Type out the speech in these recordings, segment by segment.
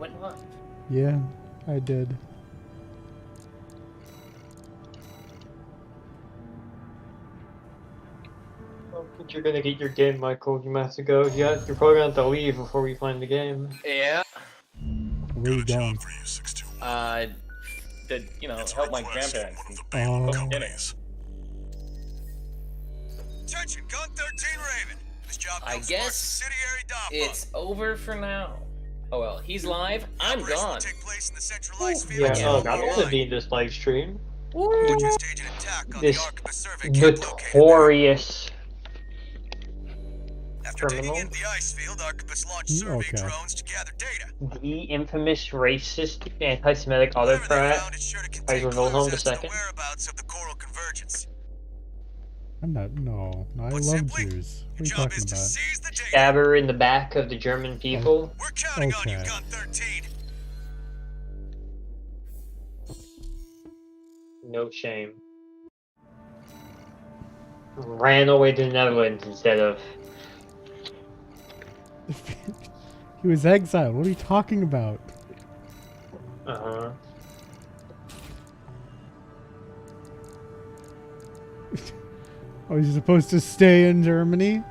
went live. Yeah, I did. I don't think you're gonna get your game, Michael. You might have to go. You're probably gonna have to leave before we find the game. Yeah. Where are you going? To help my grandparents. Oh. Dinner. Attention, Gun 13 Raven. This job I comes from our guess subsidiary Dom it's over for now. Oh well, he's live. I'm gone. Take place in the centralized Yeah, field. I'm gonna be in this live stream. Would you stage an attack on This the Arquebus survey camp located there? notorious After digging criminal. into the ice field, Arquebus launched survey Okay. drones to gather data. The infamous racist anti-Semitic Whatever they autocrat. found, it's sure to I contain will Wilhelm clues as to the II. whereabouts of the coral convergence. I'm not. No, I Put love simply, Jews. What Your are you job talking is to about? seize the data. Stabber in the back of the German people. We're counting on you, Okay. Gun 13. No shame. Ran away to the Netherlands instead of. He was exiled. What are you talking about? Uh-huh. Oh, he's supposed to stay in Germany?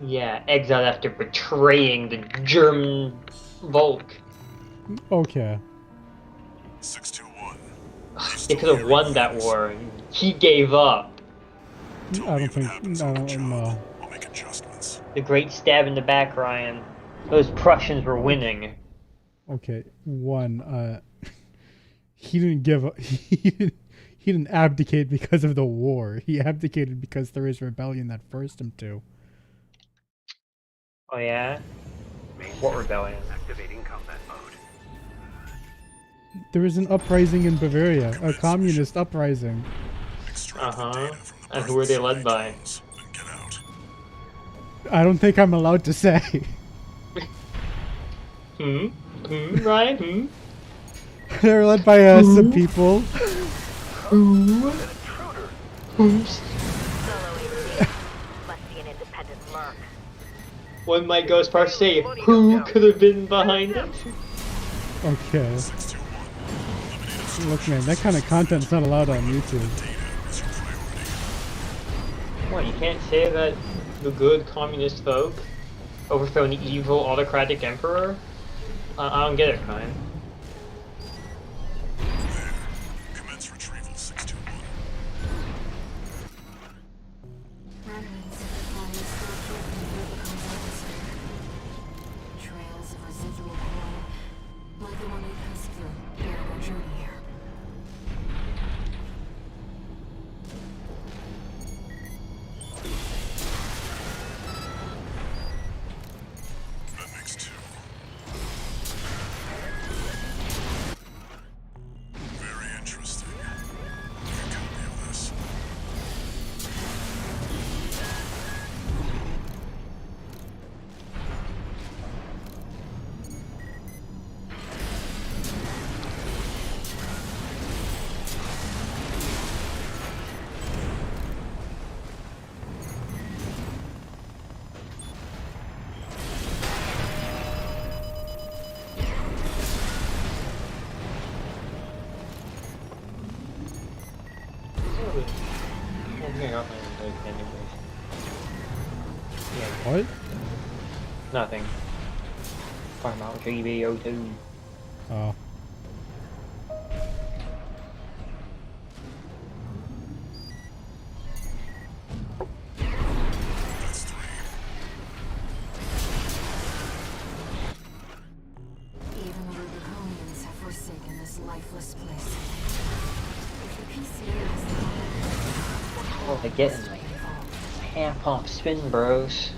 Yeah, exiled after betraying the German Volk. Okay. 621. They could have won that war. He gave up. I don't think. I don't know. We'll make adjustments. The great stab in the back, Ryan. Those Prussians were winning. Okay. One. He didn't give up. He didn't abdicate because of the war. He abdicated because there is rebellion that forced him to. Oh yeah? What rebellion? Activating combat mode. There was an uprising in Bavaria, a communist uprising. Uh-huh. And who were they led by? I don't think I'm allowed to say. Ryan? They're led by some people. Who? Who's? Solo AC must be an independent merc. What might Ghost Park say? Who could have been behind it? Okay. Look, man, that kind of content's not allowed on YouTube. What, you can't say that the good communist folk overthrow an evil autocratic emperor? I don't get it, Ryan. Commence retrieval 621. Remnants of the fire still threaten Rubicon's atmosphere. Trails of residual horror, like the one we passed through during our journey here. That makes two. Very interesting. Make a copy of this. What? Nothing. Talking about GBO2. Oh. That's three. Even the Rubiconians have forsaken this lifeless place. If the PCA is the Oh, they're getting like half off spin, bros.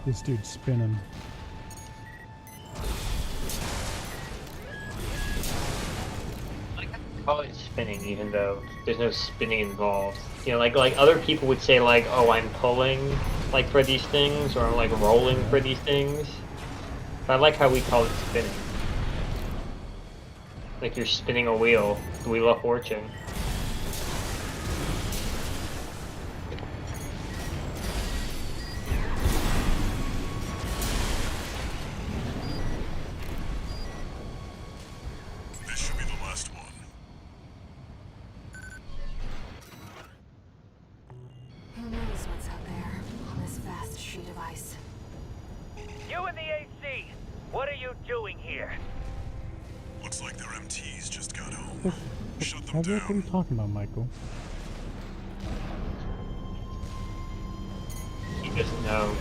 This dude's spinning. Call it spinning, even though there's no spinning involved. You know, like other people would say, like, oh, I'm pulling, like, for these things, or I'm like rolling for these things. But I like how we call it spinning. Like you're spinning a wheel, the wheel of fortune. This should be the last one. Who knows what's out there on this vast sheet of ice? You in the AC! What are you doing here? Looks like their MTs just got home. Shut them What are you down. talking about, Michael? You just know.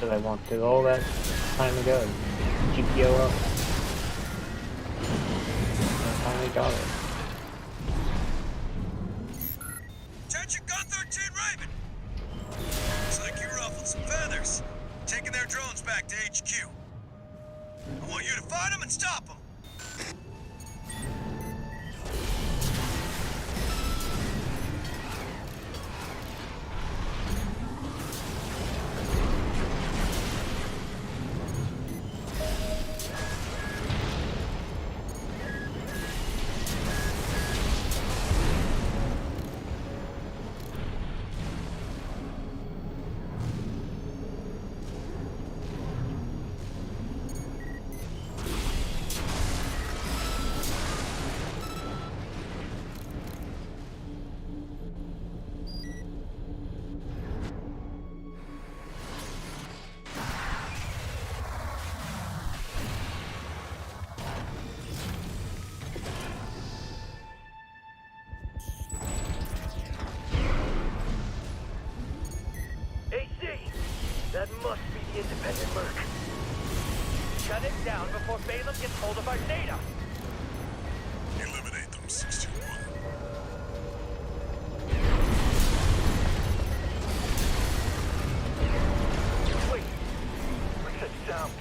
That I wanted all that time ago. GPO up. I finally got it. Attention Gun 13 Raven! Looks like you ruffled some feathers. Taking their drones back to HQ. I want you to find them and stop them. AC! That must be the independent merc. Shut it down before Balaam gets hold of our data! Eliminate them, 61. Wait! What's that sound?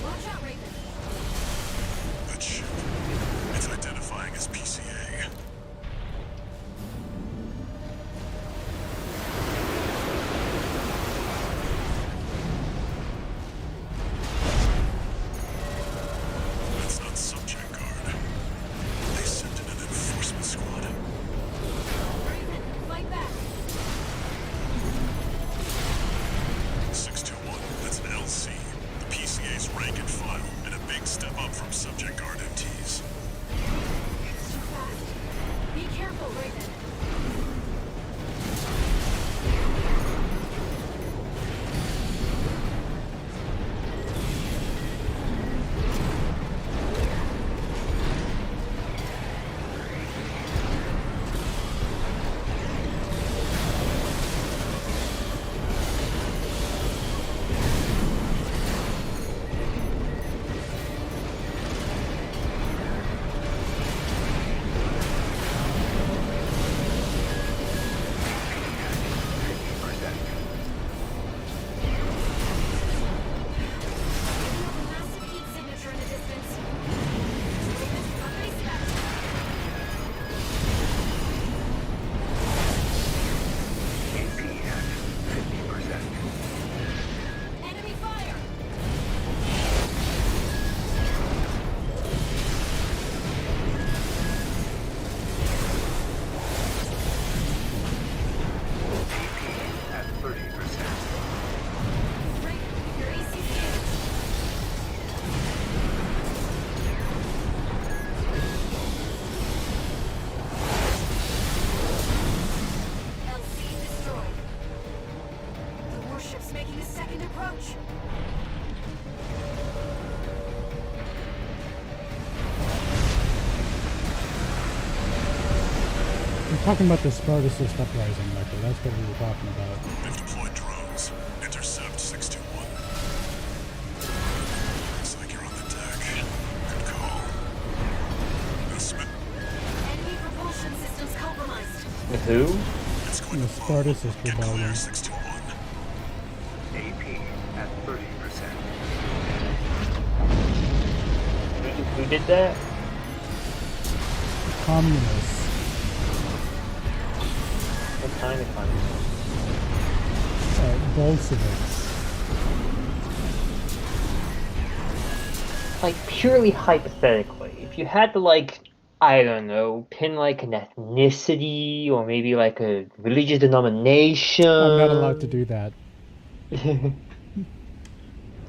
Watch out, Raven. That ship. It's identifying as PCA. Talking about the Spartacist uprising, Michael. That's what we were talking about. They've deployed drones. Intercept 621. Looks like you're on the deck. Good call. Now, Smith, Enemy propulsion systems compromised. Who? it's going The to blow. Spartacist Get clear, rebellion. 621. AP at 30%. Who did that? Communists. What kind of communist? Bolsheviks. Like, purely hypothetically, if you had to, like, I don't know, pin like an ethnicity or maybe like a religious denomination. I'm not allowed to do that. I am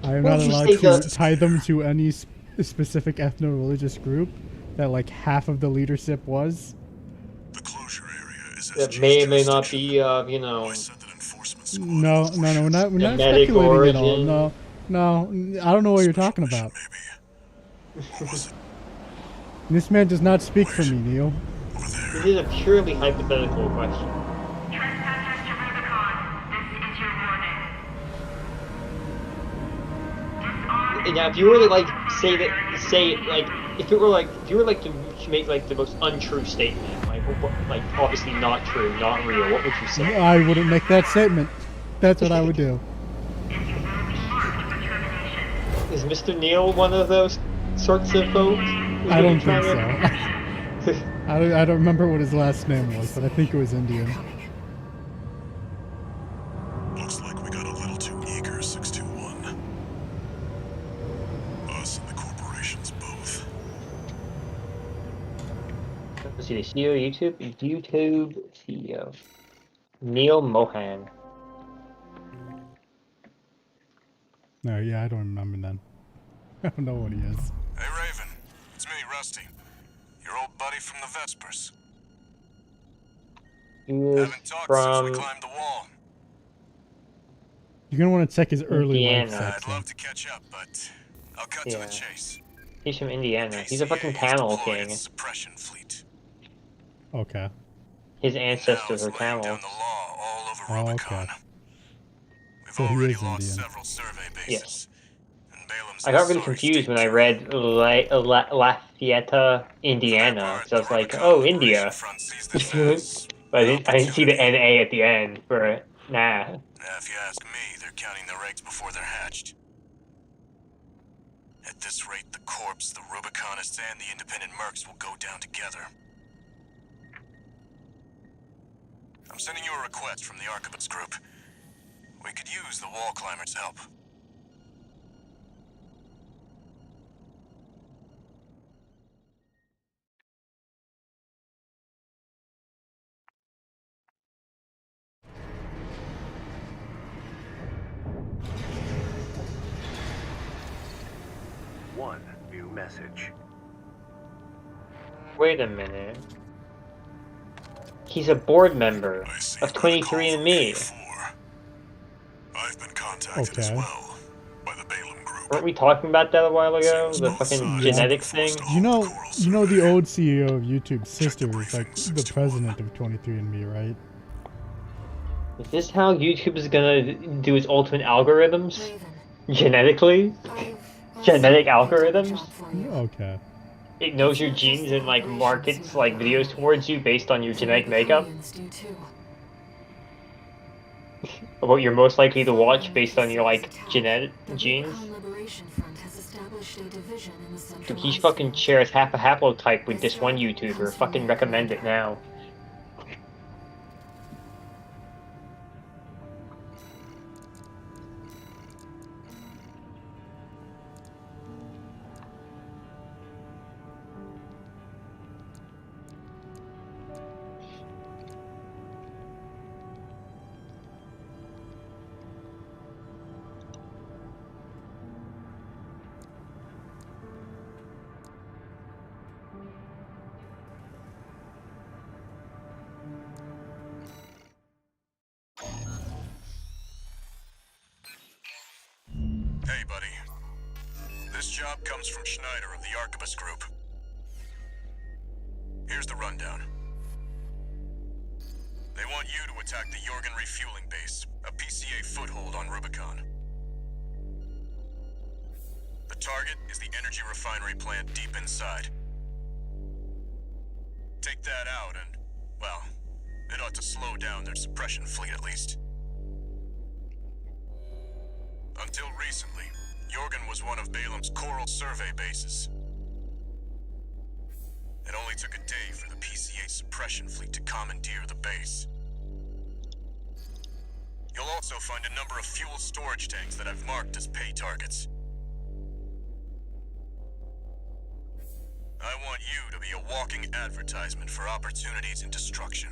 What not did you allowed say to the- tie them to any specific ethno-religious group that like half of the leadership was. The closure area is That SG's may or may not jurisdiction. be, you know, I said that enforcement squad No, was no, no, we're not Genetic speculating at all. origin. No, no, I don't know what you're talking about. Maybe. Or was it This man does not speak for me, Neil. over there? this is a purely hypothetical question. Trespassers to Rubicon. This is your warning. Disarm. Now, if you were to like say like if you were like to make like the most untrue statement, like obviously not true, not real, what would you say? I wouldn't make that statement. That's what I would do. Is Mr. Neil one of those sorts of folks? I don't think so. I don't remember what his last name was, but I think it was Indian. Looks like we got a little too eager, 621. Us and the corporations both. Let's see, the CEO YouTube CEO Neil Mohan. No, yeah, I don't remember then. I don't know what he is. Hey, Raven. It's me, Rusty. Your old buddy from the Vespers. He is Haven't talked since we from climbed the wall. You're gonna want to check his early life Indiana. I'd section. love to catch up, but I'll cut to Yeah. the chase. he's from Indiana. He's a KCA fucking has camel deployed king. its suppression fleet. Okay. His Now ancestors it's are laying down camels. the law all over Oh, Rubicon. okay. We've So he already is lost Indian. several survey bases. Yes. And Balaam's I got a really sorry confused state when I jury. read Lafayette, Indiana. So I was like, oh, India. But I didn't see the NA at the end for it. Nah. Yeah, if you ask me, they're counting their eggs before they're hatched. At this rate, the Corps, the Rubiconists, and the independent mercs will go down together. I'm sending you a request from the Archibald's group. We could use the wall climbers' help. One new message. Wait a minute. He's a board member I see of you got a call 23andMe. from K4. I've been contacted as Okay. well by the Balaam group. Weren't we talking about that a while ago? Seems The both fucking sides genetic are thing? forced to You know, hold the coral you know the survey. old CEO of YouTube sister the is like briefing, the 61. president of 23andMe, right? Is this how YouTube is gonna do its ultimate algorithms? Raven, Genetically? I've Genetic also got a algorithms? job for you. Okay. It knows your genes and like markets like videos towards you based on your genetic makeup? Aliens do too. What you're most likely to watch based on your like genetic The genes? Rubicon Liberation Front has established a division in the Dude, Central he West fucking End. shares half a haplotype with this one YouTuber. Fucking recommend it now. Hey, buddy. This job comes from Schneider of the Archibald group. Here's the rundown. They want you to attack the Jorgen refueling base, a PCA foothold on Rubicon. The target is the energy refinery plant deep inside. Take that out and, well, it ought to slow down their suppression fleet at least. Until recently, Jorgen was one of Balam's coral survey bases. It only took a day for the PCA suppression fleet to commandeer the base. You'll also find a number of fuel storage tanks that I've marked as pay targets. I want you to be a walking advertisement for opportunities in destruction.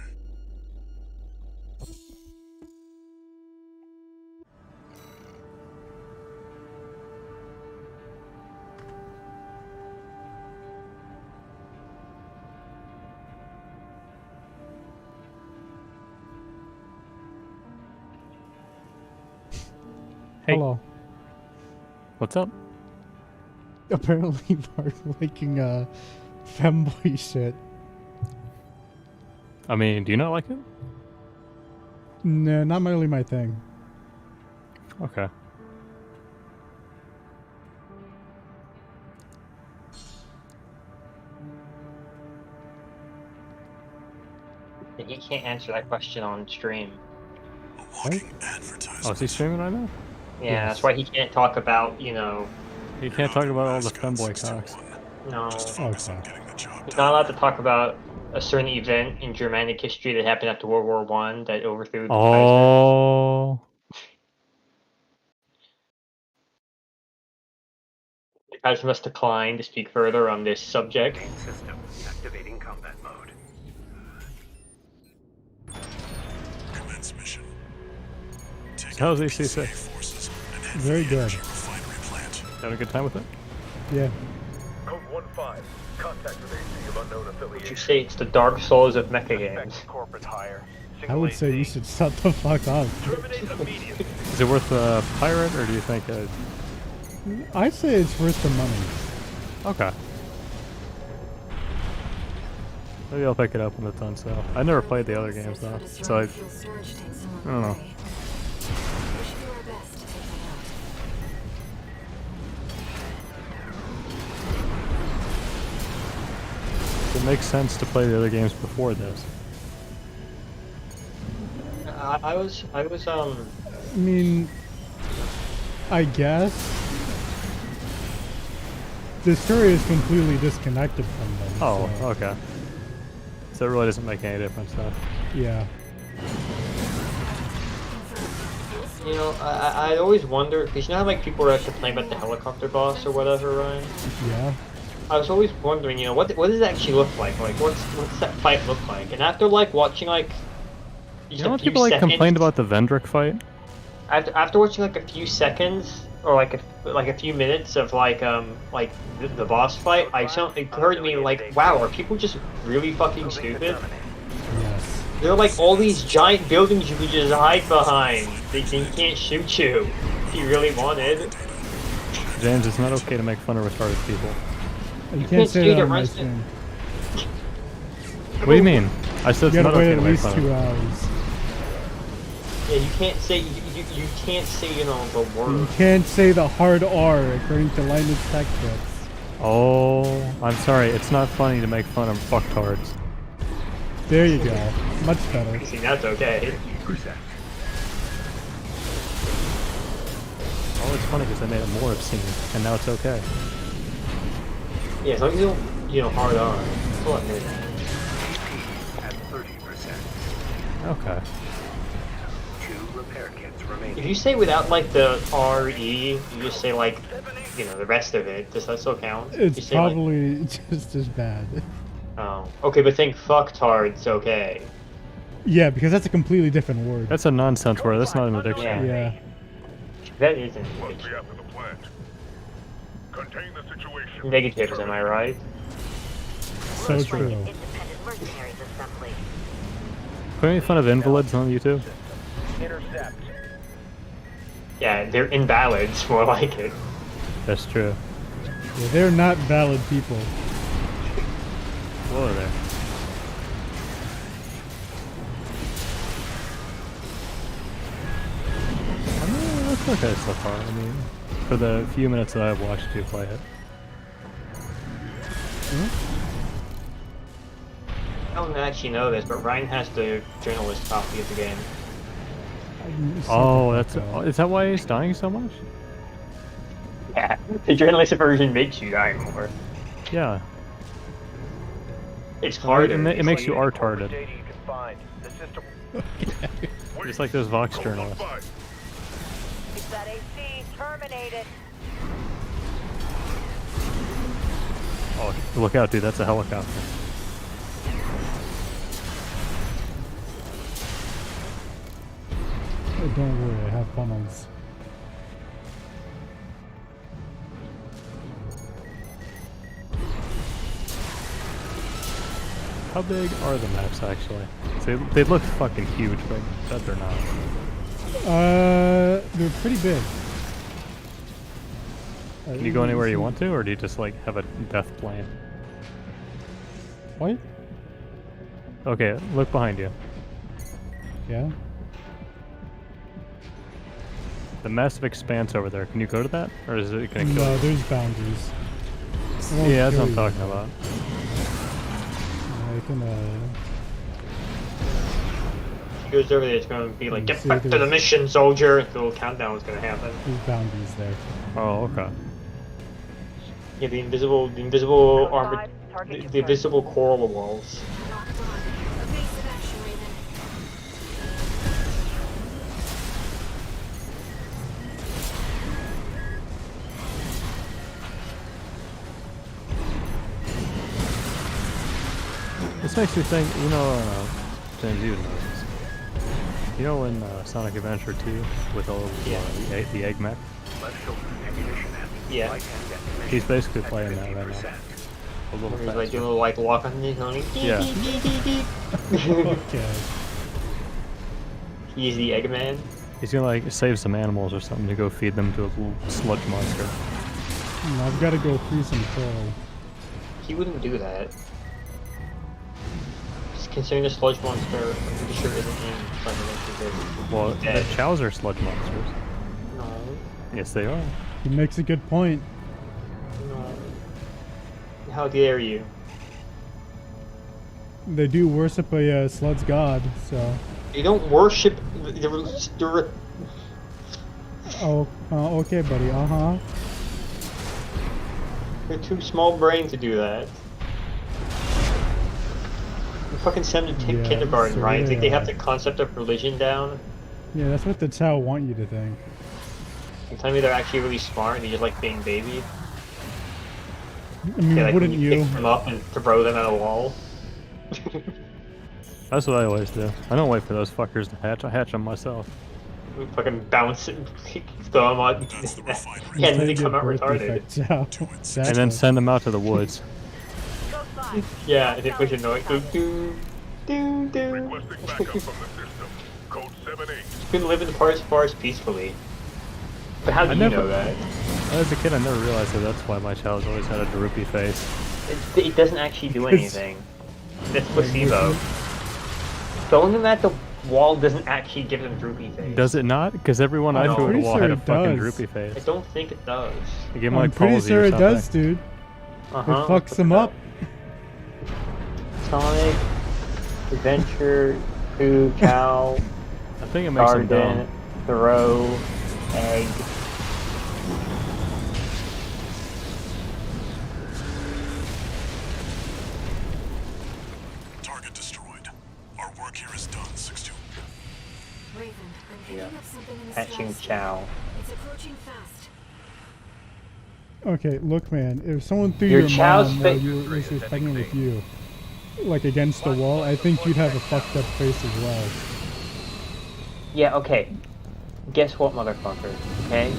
Hey. Hello. What's up? Apparently, Mark liking femboy shit. I mean, do you not like it? No, not really my thing. Okay. He can't answer that question on stream. A walking advertisement. Oh, is he streaming right now? Yeah, Yes. that's why he can't talk about, you know, You can't talk about all the femboy cocks. no. Okay. Getting the job He's done. not allowed to talk about a certain event in Germanic history that happened after World War One that overthrew the Kaiser. Oh. The Kaiser must decline to speak further on this subject. Main system activating combat mode. Commence mission. Take How's out the EC6? PCA forces and head Very for the good. energy refinery plant. Having a good time with it? Yeah. Code 1-5. Contact with AC of unknown Would affiliation. you say it's the Dark Souls of mecha games? Suspect corporate hire. I would say you should shut the fuck up. Terminate immediately. Is it worth a pirate, or do you think I'd say it's worth the money. Okay. Maybe I'll pick it up when it's on sale. I never played the other games though, so I don't know. It makes sense to play the other games before this. I was I mean, I guess the story is completely disconnected from them. Oh, so, okay. So it really doesn't make any difference though. yeah. You know, I always wonder, because you know how like people are complaining about the helicopter boss or whatever, Ryan? Yeah. I was always wondering, you know, what does it actually look like? Like, what's that fight look like? And after like watching like just You know a when few people like seconds, complained about the Vendrick fight? after watching like a few seconds or like a few minutes of like the boss fight, it occurred to me like, wow, are people just really fucking stupid? Yes. There are like all these giant buildings you could just hide behind. They can't shoot you if you really wanted. James, it's not okay to make fun of retarded people. You can't say see that the on my rest of- stream. What do you mean? I said it's You not gotta wait okay at to make least fun 2 of. hours. Yeah, you can't say you can't say, you know, the You word. can't say the hard R according to Linus Tech Tips. Oh, I'm sorry. It's not funny to make fun of fucktards. There you go. Much better. See, that's okay. Oh, it's funny because they made it more obscene, and now it's okay. Yeah, as long as you don't, you know, hard on. That's what I mean. At 30%. Okay. 2 repair kits remain. If you say without like the RE, you just say like, you know, the rest of it. Does that still count? You It's say, like, probably just as bad. oh, okay, but think fucktard's okay. Yeah, because that's a completely different word. That's a nonsense word. That's not an addiction. Yeah. Yeah. That isn't What's after the plant? Contain the situation. negatives, am I right? So true. Independent mercenaries assembly. Put any fun of invalids on YouTube? Intercept. Yeah, they're invalids, more like it. That's true. Yeah, they're not valid people. Whoa there. okay so far. I mean, for the few minutes that I've watched you play it. I don't actually know this, but Ryan has the journalist copy of the game. Oh, is that why he's dying so much? Yeah, the journalist version makes you die more. Yeah. It's harder. It makes you retarded. Data you can find. The system. Just like those Vox journalists. Keep that AC terminated. Oh, look out, dude! That's a helicopter. Oh, don't worry, I have funnels. How big are the maps actually? They look fucking huge, but they're not. They're pretty big. Can you go anywhere you want to, or do you just like have a death plane? What? Okay, look behind you. Yeah. The massive expanse over there. Can you go to that, or is it gonna kill No, you? there's boundaries. It won't Yeah, that's what kill I'm you, talking though. about. I can, He goes over there, it's going to be like, get See, back to the there's- mission, soldier. The little countdown is going to happen. there's boundaries there. Oh, okay. Yeah, the invisible armor, Five, target the confirmed. invisible coral walls. Locked on. Evasive action, Raven. This makes me think, you know, James, you would know this. You know in Sonic Adventure 2 with all the egg mech? Yeah. He's basically playing that right now. A little He's like faster. doing a little like lock on the going. Yeah. Okay. He's the Eggman. He's gonna like save some animals or something to go feed them to a little sludge monster. I've got to go free some coral. He wouldn't do that. Just considering the sludge monster, I'm pretty sure isn't in Final Well, He's the dead. chows are sludge monsters. No, Yes, they are. He makes a good point. no. How dare you? They do worship a sludge god, so. You don't worship the Oh, okay, buddy. Uh-huh. They're too small brain to do that. You fucking send them to Yeah, kindergarten, so right? Think they have yeah. the concept of religion down? Yeah, that's what the Tao want you to think. You telling me they're actually really smart and they just like being babied? I mean, Yeah, like wouldn't when you you? pick them up and throw them at a wall? That's what I always do. I don't wait for those fuckers to hatch. I hatch them myself. Fucking bounce it, throw them on. That's the refinery. Yeah, and then they Change come your out birth retarded. defect, Tao. And then send them out to the woods. Code 5. Yeah, and they push a noise. Do, do, do, do. Requesting backup from the system. Code 7-8. You can live in the forest peacefully. But how do I you never- know that? As a kid, I never realized that that's why my child's always had a droopy face. It doesn't actually do anything. It's placebo. Throwing them at the wall doesn't actually give them droopy face. Does it not? Because everyone I No. threw at the Pretty wall sure had a it fucking does. droopy I face. don't think it does. They gave him I'm like pretty palsy sure or it something. does, dude. Uh-huh. It fucks them up. Sonic, Adventure, Pooh, Cow, I think it makes them Garden, dumb. Thoreau, Egg. Target destroyed. Our work here is done, 6-2. Raven, I'm picking Yeah. up something in the Hatching stratosphere. Chow. It's approaching fast. Okay, look, man. If someone threw Your your child's mom while fa- you were pregnant with you, like against the wall, I think you'd have a fucked up face as well. Yeah, okay. Guess what, motherfucker? Okay?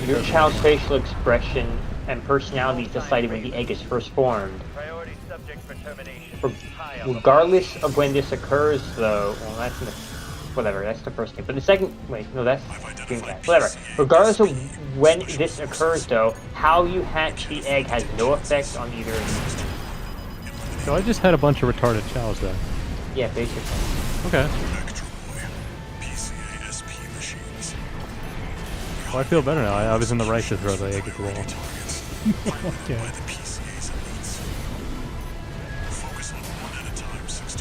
Your child's facial expression and personality is decided when the egg is first formed. Priority subject for termination. High on the Regardless of when this occurs, though, well, that's in the, whatever. That's the first game. But the second, wait, no, that's Dreamcast. Whatever. Regardless of when this occurs, though, how you hatch the egg has no effect on either. So I just had a bunch of retarded chows then. Yeah, basically. Okay. PCA-SP machines. Well, I feel better now. I was in the right to throw the egg at the wall. Okay.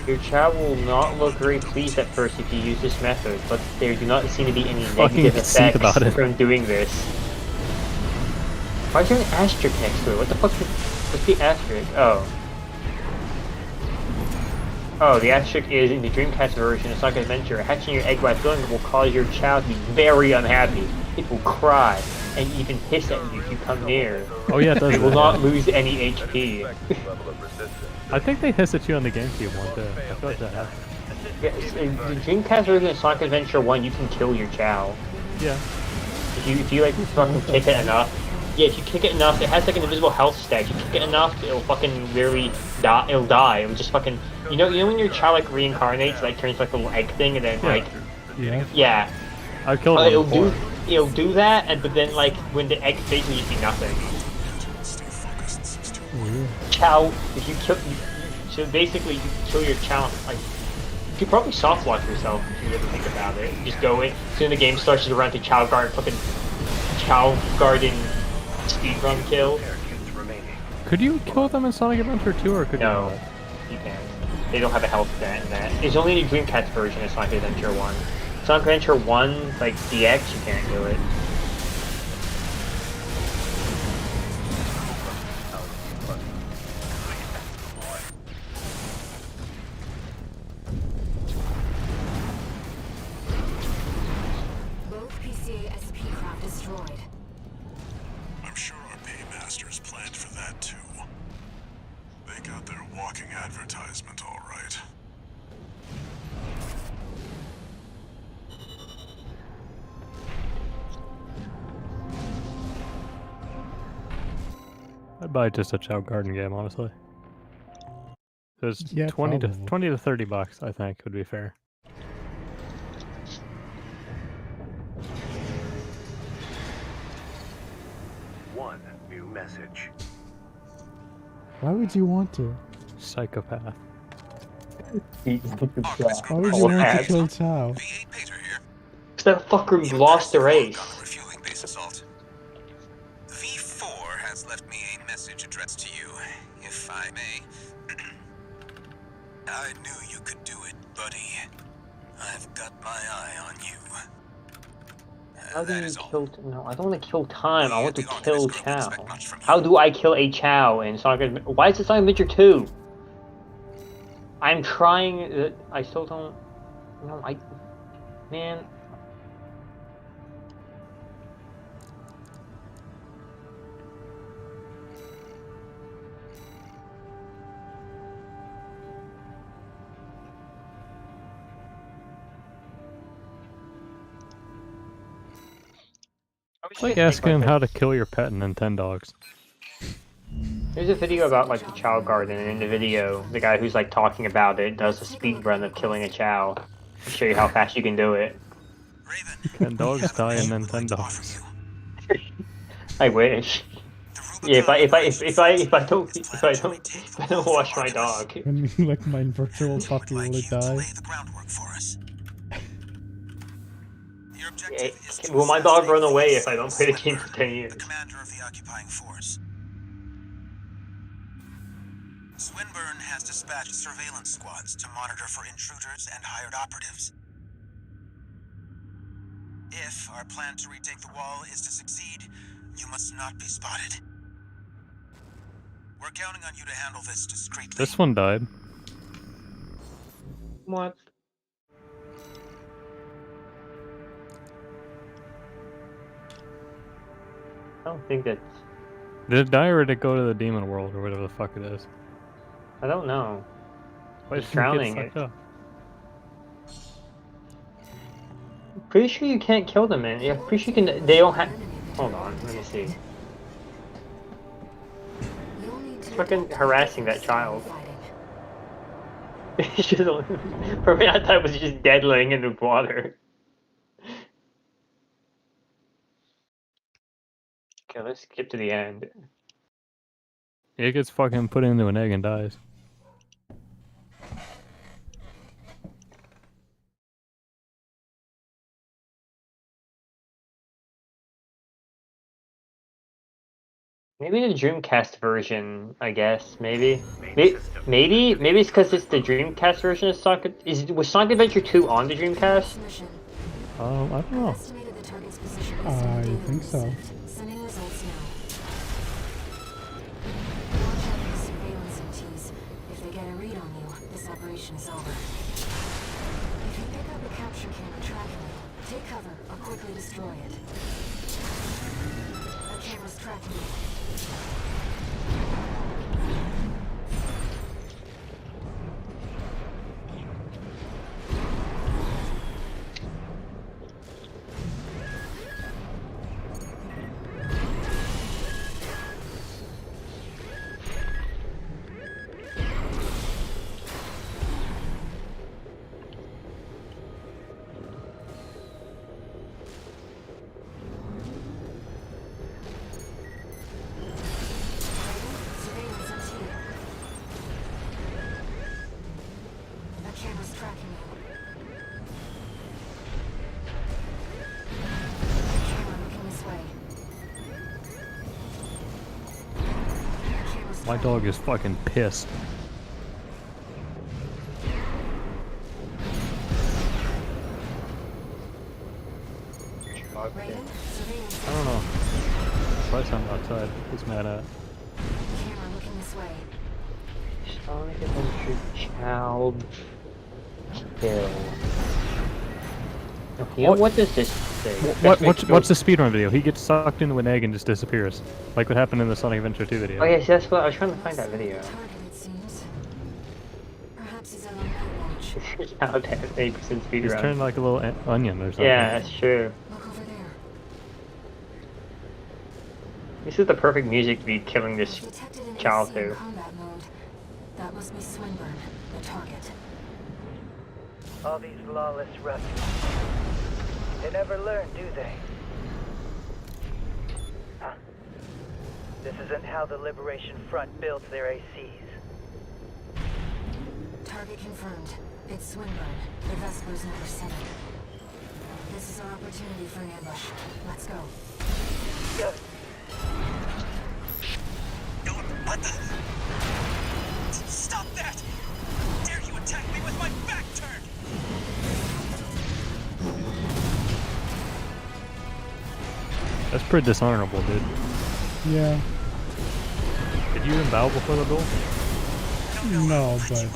Your child will not look very pleased at first if you use this method, but there do not seem to be any Fucking negative conceit effects about it. from doing this. Why is there an asterisk next to it? What the fuck is... What's the asterisk? Oh. Oh, the asterisk is in the Dreamcast version of Sonic Adventure. Hatching your egg while filling it will cause your child to be very unhappy. It will cry and even hiss at you if you come near. Oh yeah, it does. It will that, not yeah. lose any HP. I think they hiss at you on the GameCube one too. I feel like that happened. Yeah, in the Dreamcast version of Sonic Adventure 1, you can kill your Chow. Yeah. If you like fucking kick it enough. Yeah, if you kick it enough, it has like an invisible health stat. If you kick it enough, it'll fucking literally die. It'll die. It'll just fucking. You know when your Chow like reincarnates, like turns like a little egg thing, and then like. Yeah. Yeah. I've killed one before. It'll do that, and but then like when the egg fades, you see nothing. Chow, if you kill, so basically you kill your Chow. Like you could probably soft lock yourself if you really think about it. You just go in. As soon as the game starts, you run to Chow Guard, fucking Chow Garden speedrun kill. Could you kill them in Sonic Adventure 2 or could you No, not? you can't. They don't have a health stat in that. It's only the Dreamcast version of Sonic Adventure 1. Sonic Adventure 1, like DX, you can't do it. Both PCA SP craft destroyed. I'm sure our paymasters planned for that too. They got their walking advertisement all right. I'd buy just a Chow Garden game, honestly. There's Yeah, 20 probably. to $30, I think, would be fair. One new message. Why would you want to? Psychopath. Why would you want to kill Chow? V8 Pater here. That fucker lost the race. On the refueling base assault. V4 has left me a message addressed to you, if I may. I knew you could do it, buddy. I've got my eye on you. How do That you is all. kill? No, I don't want to kill time. I want to The Arcanist kill group Chow. expect much from you. How do I kill a Chow in Sonic Adventure? Why is it Sonic Adventure 2? I'm trying. I still don't. No, man. It's like asking how to kill your pet in Nintendogs. There's a video about like the Chow Garden, and in the video, the guy who's like talking about it does a speed run of killing a Chow. I'll show you how fast you can do it. Raven, Can dogs I have die in a mission I'd like to offer Nintendogs? you. I wish. The Yeah, Rubicon if I is don't wash my dog. When like my virtual would puppy like will you to die. lay the groundwork for us. Your objective is to Will my dog run assassinate away Lee if I don't play the game for 10 years? the commander of the occupying force. Swinburne has dispatched surveillance squads to monitor for intruders and hired operatives. If our plan to retake the wall is to succeed, you must not be spotted. We're counting on you to handle this discreetly. This one died. What? I don't think that's. Did it die or did it go to the demon world or whatever the fuck it is? I don't know. Why It's did it get drowning sucked it. up? Pretty sure you can't kill them, man. Yeah, pretty sure you can. They don't have. Hold on, let me see. You'll need to Fucking harassing that child. fighting. It's just, for me, I thought it was just dead laying in the water. Okay, let's skip to the end. It gets fucking put into an egg and dies. Maybe the Dreamcast version, I guess. Maybe it's because it's the Dreamcast version of Sonic. Was Sonic Adventure 2 on the Dreamcast? Mission. I don't know. Estimated the target's position based I on the data think we so. received. Sending results now. Launch out the surveillance MTs. If they get a read on you, this operation is over. If you pick up a capture camera tracking you, take cover or quickly destroy it. A camera's tracking you. Surveillance MT. A camera's tracking you. Camera looking this way. Camera's My tracking dog you. is fucking pissed. Raven, surveillance. I don't know. Probably something outside. He's mad at. Camera looking this way. Sonic Adventure Child Kill. Okay, what does this say? What's the speedrun video? He gets sucked into an egg and just disappears. Like what happened in the Sonic Adventure 2 video. Oh yes, that's what I was trying to find that video. Target, it seems. Perhaps he's out on night watch. Child has 8% speed He's run. turned like a little onion or something. Yeah, that's true. Look over there. This is the perfect music to be killing this Detected an child AC in to. combat mode. That must be Swinburne, the target. All these lawless ruffians. They never learn, do they? Huh. This isn't how the Liberation Front builds their ACs. Target confirmed. It's Swinburne. The Vespers never sent it. This is our opportunity for an ambush. Let's go. What the? Stop that! Dare you attack me with my back turned? That's pretty dishonorable, dude. Yeah. Did you even bow before the duel? No, but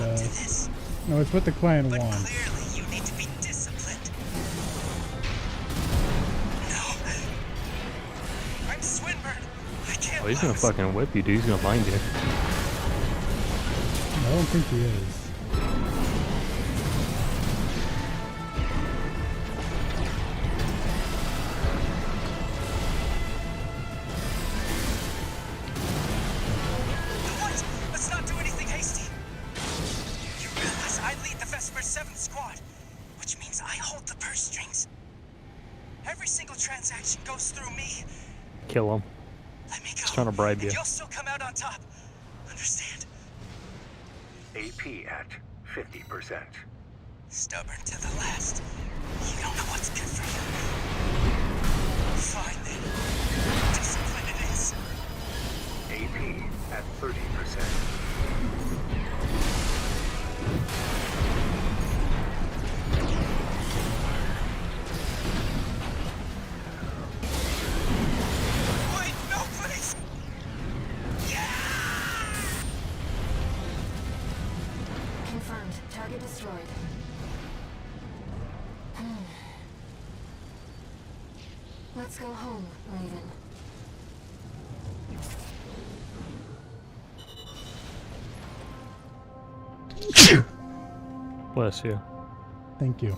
no, it's what the client But wants. clearly you need to be disciplined. No. I'm Swinburne. I can't Oh, he's gonna lose. fucking whip you, dude. He's gonna bind you. I don't think he is. What? Let's not do anything hasty. You realize I lead the Vesper 7th Squad, which means I hold the purse strings. Every single transaction goes through me. Kill him. Let me go. He's trying to bribe you. And you'll still come out on top. Understand? AP at 50%. Stubborn to the last. You don't know what's good for you. Fine then. Discipline it is. AP at 30%. Wait, no, please! Confirmed. Target destroyed. Let's go home, Raven. Bless you. Thank you.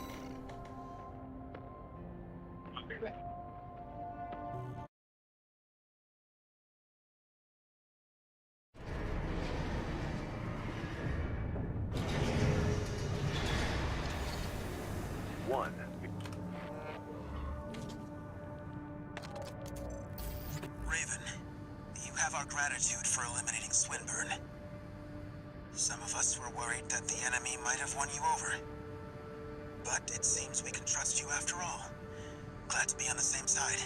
One. Raven, you have our gratitude for eliminating Swinburne. Some of us were worried that the enemy might have won you over. But it seems we can trust you after all. Glad to be on the same side.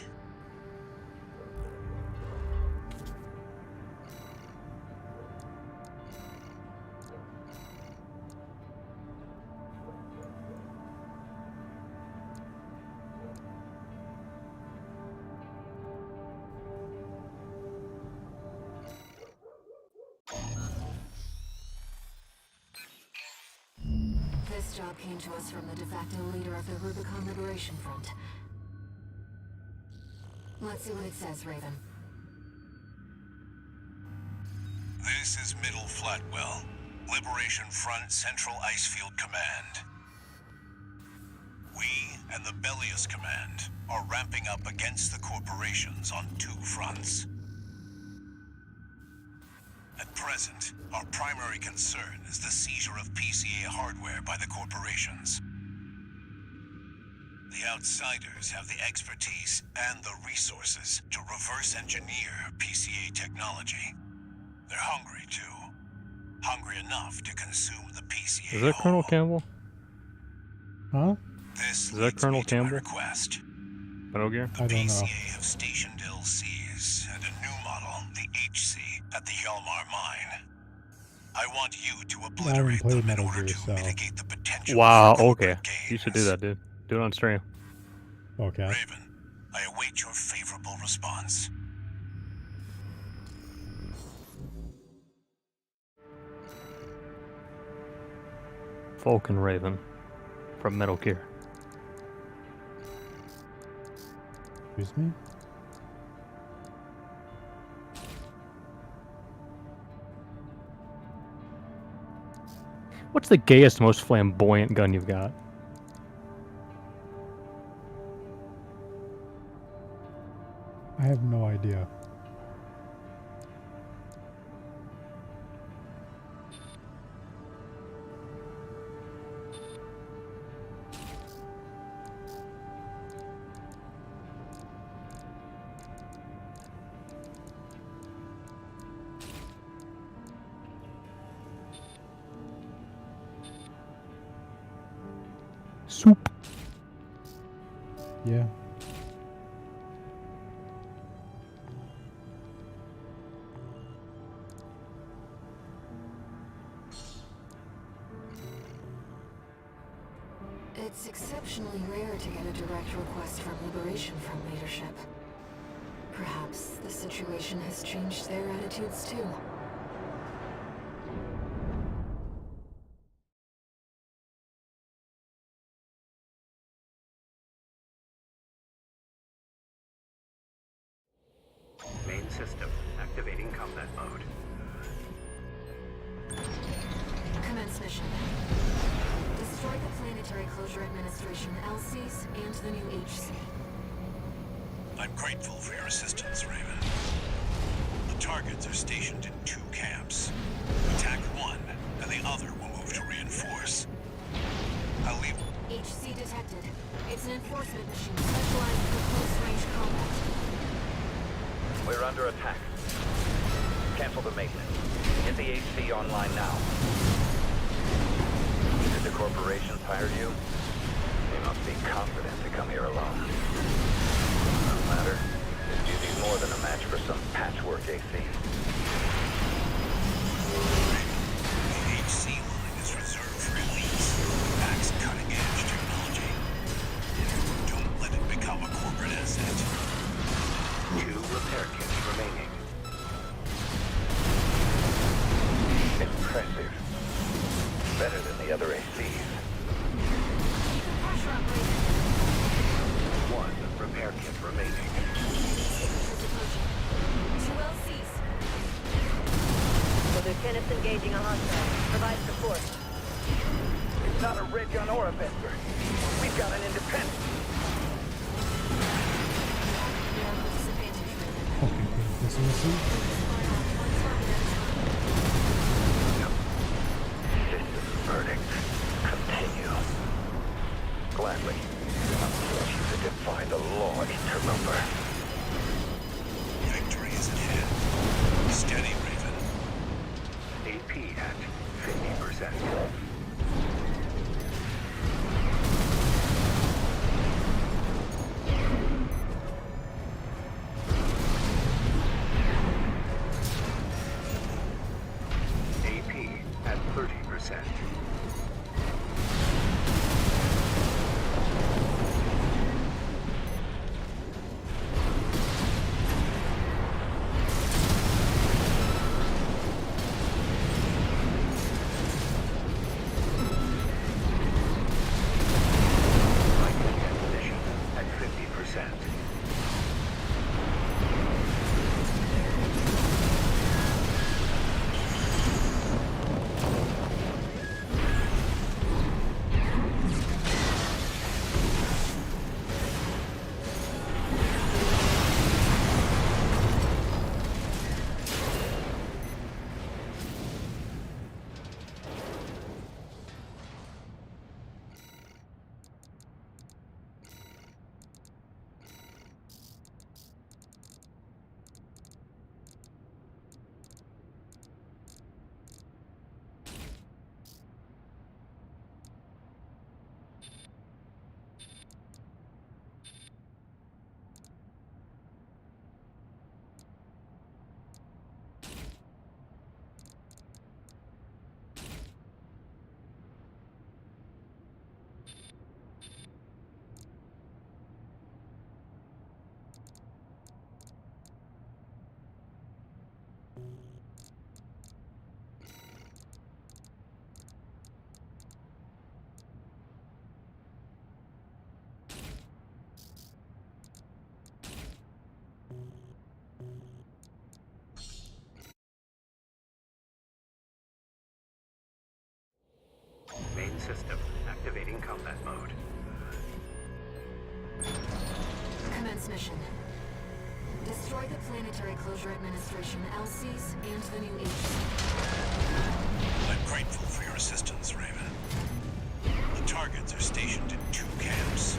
This job came to us from the de facto leader of the Rubicon Liberation Front. Let's see what it says, Raven. This is Middle Flatwell, Liberation Front Central Icefield Command. We and the Bellius Command are ramping up against the corporations on 2 fronts. At present, our primary concern is the seizure of PCA hardware by the corporations. The outsiders have the expertise and the resources to reverse engineer PCA technology. They're hungry, too. Hungry enough to consume the PCA Is that Colonel whole. Campbell? Huh? This Is that leads Colonel me to my Campbell? request. Metal Gear? The I don't know. PCA have stationed LCs and a new model, the HC, at the Hjalmar mine. I want you to obliterate played them in Metal order Gear, to so- mitigate the potential Wow, for corporate okay. You should do gains. that, dude. Do it on stream. Okay. Raven, I await your favorable response. Falcon Raven from Metal Gear. Excuse me? What's the gayest, most flamboyant gun you've got? I have no idea. Soup. Yeah. It's exceptionally rare to get a direct request from Liberation Front leadership. Perhaps the situation has changed their attitudes too. Main system activating combat mode. Commence mission. Destroy the Planetary Closure Administration LCs and the new HC. I'm grateful for your assistance, Raven. The targets are stationed in 2 camps. Attack one, and the other will move to reinforce. I'll leave... HC detected. It's an enforcement machine specialized for close-range combat. We're under attack. Cancel the maintenance. Get the HC online now. Did the corporations hire you? They must be confident to come here alone. No matter. This duty's more than a match for some patchwork AC. The HC line is reserved for elites. Packs cutting-edge technology. Don't let it become a corporate asset. 2 repair kits remaining. Impressive. Better than the other ACs. Pressure on Raven. 1 repair kit remaining. Two LCs. The lieutenant's engaging a hostile. Provide support. It's not a ridge on Orovester. We've got an independent. You're at a disadvantage, Raven. Fucking consistency. Fire on one target at a time. System verdict. Continue. Gladly. I'll force you to defy the law, interloper. Victory is at hand. Steady, Raven. AP at 50%. AP at 30%. mission. Destroy the Planetary Closure Administration, LCs, and the new HC. I'm grateful for your assistance, Raven. The targets are stationed in 2 camps.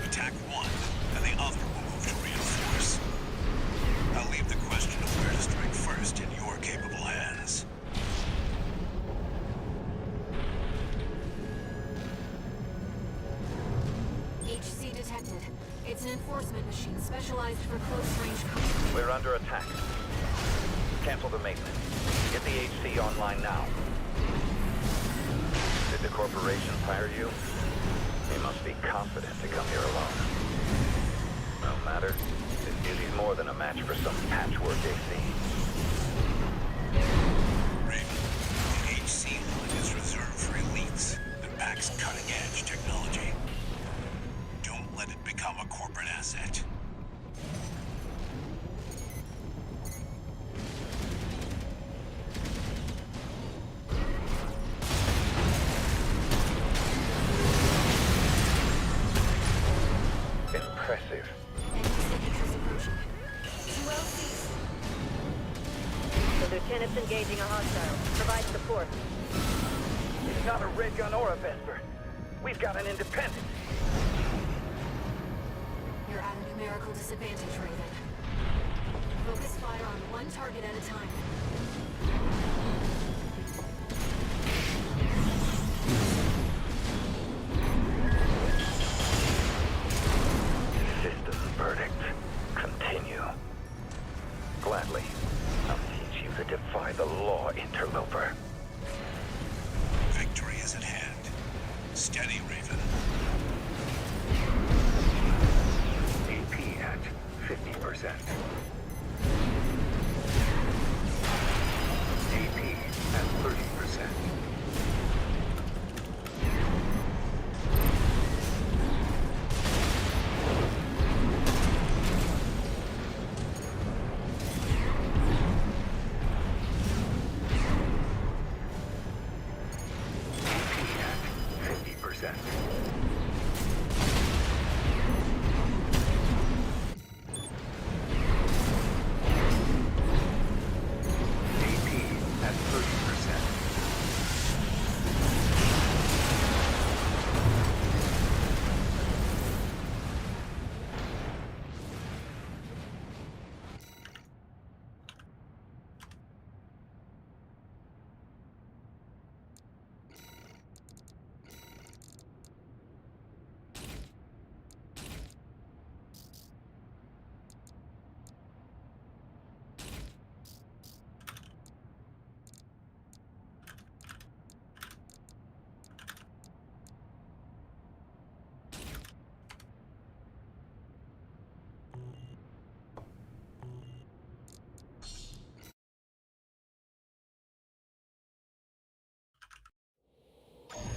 Attack one, and the other will move to reinforce. I'll leave the question of where to strike first in your capable hands. HC detected. It's an enforcement machine specialized for close-range combat. We're under attack. Cancel the maintenance. Get the HC online now. Did the corporation hire you? They must be confident to come here alone. No matter. This duty's more than a match for some patchwork AC. Raven, the HC line is reserved for elites that packs cutting-edge technology. Don't let it become a corporate asset. Impressive. Enemy signatures approaching. 2 LCs. The lieutenant's engaging a hostile. Provide support. It's not a red gun or a Vesper. We've got an independent. You're at a numerical disadvantage, Raven. Focus fire on one target at a time. System verdict. Continue. Gladly. I'll teach you to defy the law, interloper. Victory is at hand. Steady, Raven. AP at 50%. AP at 30%. AP at 50%. AP at 30%.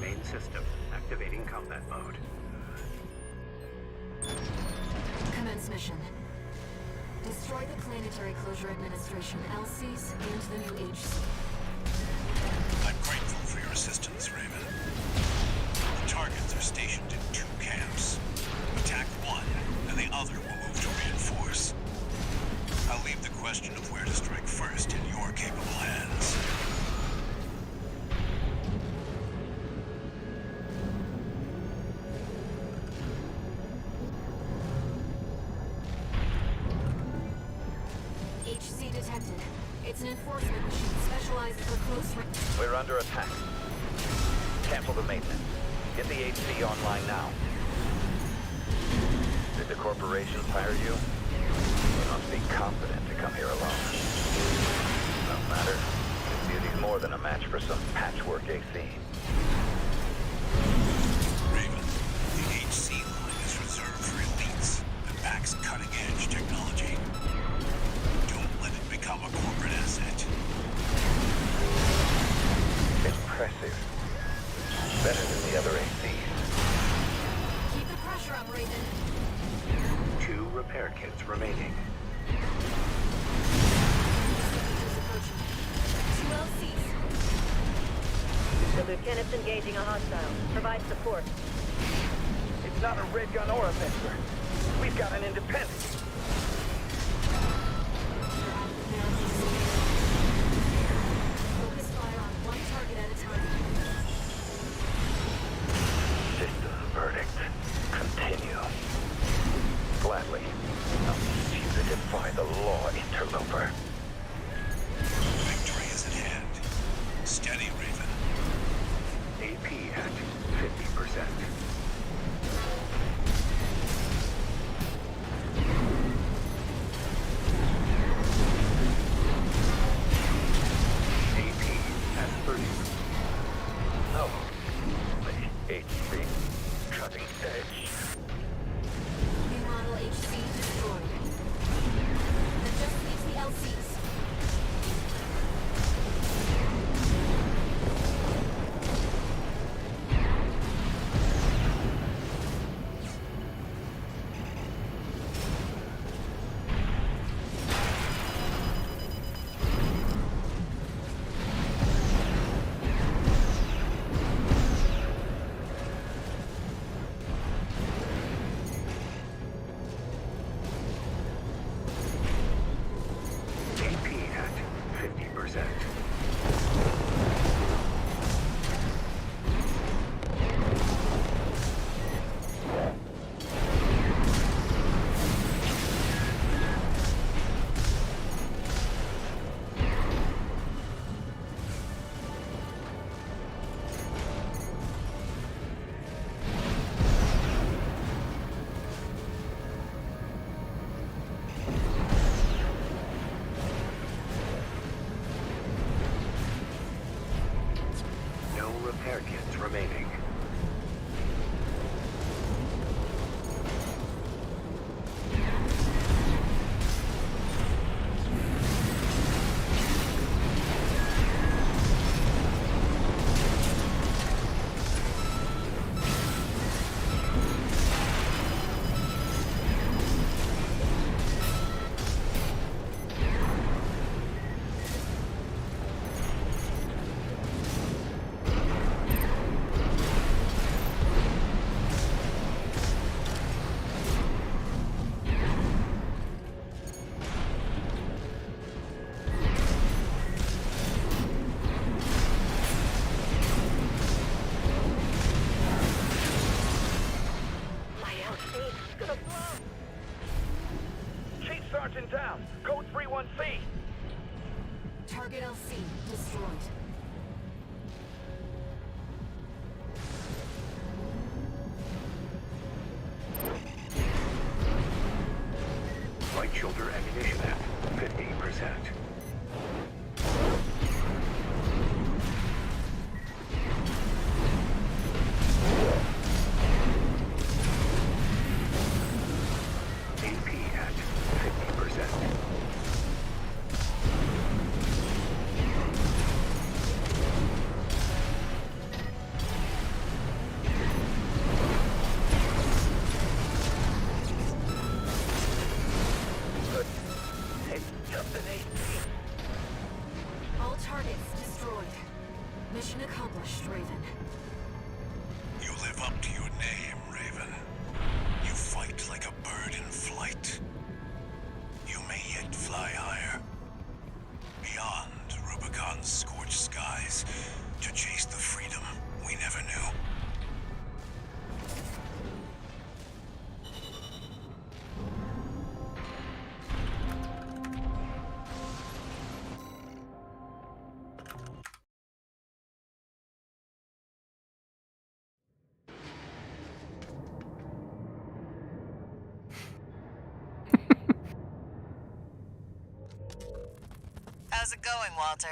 Main system activating combat mode. Commence mission. Destroy the Planetary Closure Administration, LCs, and the new HC. I'm grateful for your assistance, Raven. The targets are stationed in 2 camps. Attack one, and the other will move to reinforce. I'll leave the question of where to strike first in your capable hands. HC detected. It's an enforcement machine specialized for close range. We're under attack. Cancel the maintenance. Get the HC online now. Did the corporation hire you? You must be confident to come here alone. No matter. This duty's more than a match for some patchwork AC. Raven, the HC line is reserved for elites that packs cutting-edge technology. Don't let it become a corporate asset. Impressive. Better than the other ACs. Keep the pressure up, Raven. 2 repair kits remaining. Signatures approaching. 2 LCs. The lieutenant's engaging a hostile. Provide support. It's not a red gun or a Vesper. We've got an independent. Focus fire on one target at a time. System verdict. Continue. Gladly. I'll teach you to defy the law, interloper. Victory is at hand. Steady, Raven. AP at 50%. AP at 30. No. The HP. Cutting edge. New model HC destroyed. That just leaves the LCs. AP at 50%. No repair kits remaining. My LC is gonna blow. Chief Sergeant down. Code 31C. Target LC destroyed. Right shoulder ammunition at 50%. AP at 50%. It's just an HP. All targets destroyed. Mission accomplished, Raven. You live up to your name, Raven. You fight like a bird in flight. You may yet fly higher. Beyond Rubicon's scorched skies to chase the freedom we never knew. How's it going, Walter?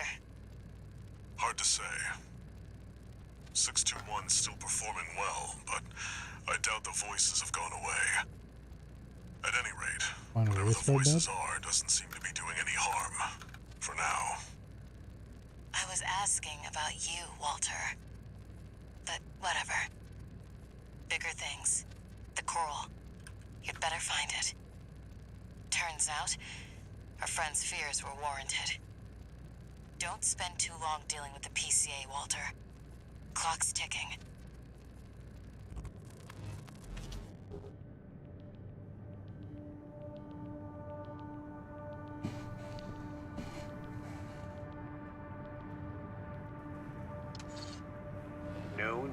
Hard to say. 621's still performing well, but I doubt the voices have gone away. At any rate, Wanna whatever the whisper, voices bud? are doesn't seem to be doing any harm. For now. I was asking about you, Walter. But whatever. Bigger things. The coral. You'd better find it. Turns out, our friend's fears were warranted. Don't spend too long dealing with the PCA, Walter. Clock's ticking.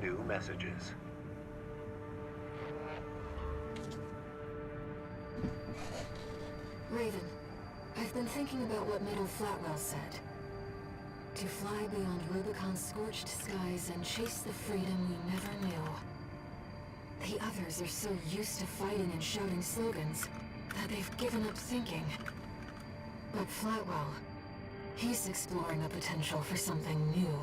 new messages. Raven, I've been thinking about what Middle Flatwell said. To fly beyond Rubicon's scorched skies and chase the freedom we never knew. The others are so used to fighting and shouting slogans that they've given up thinking. But Flatwell, he's exploring the potential for something new.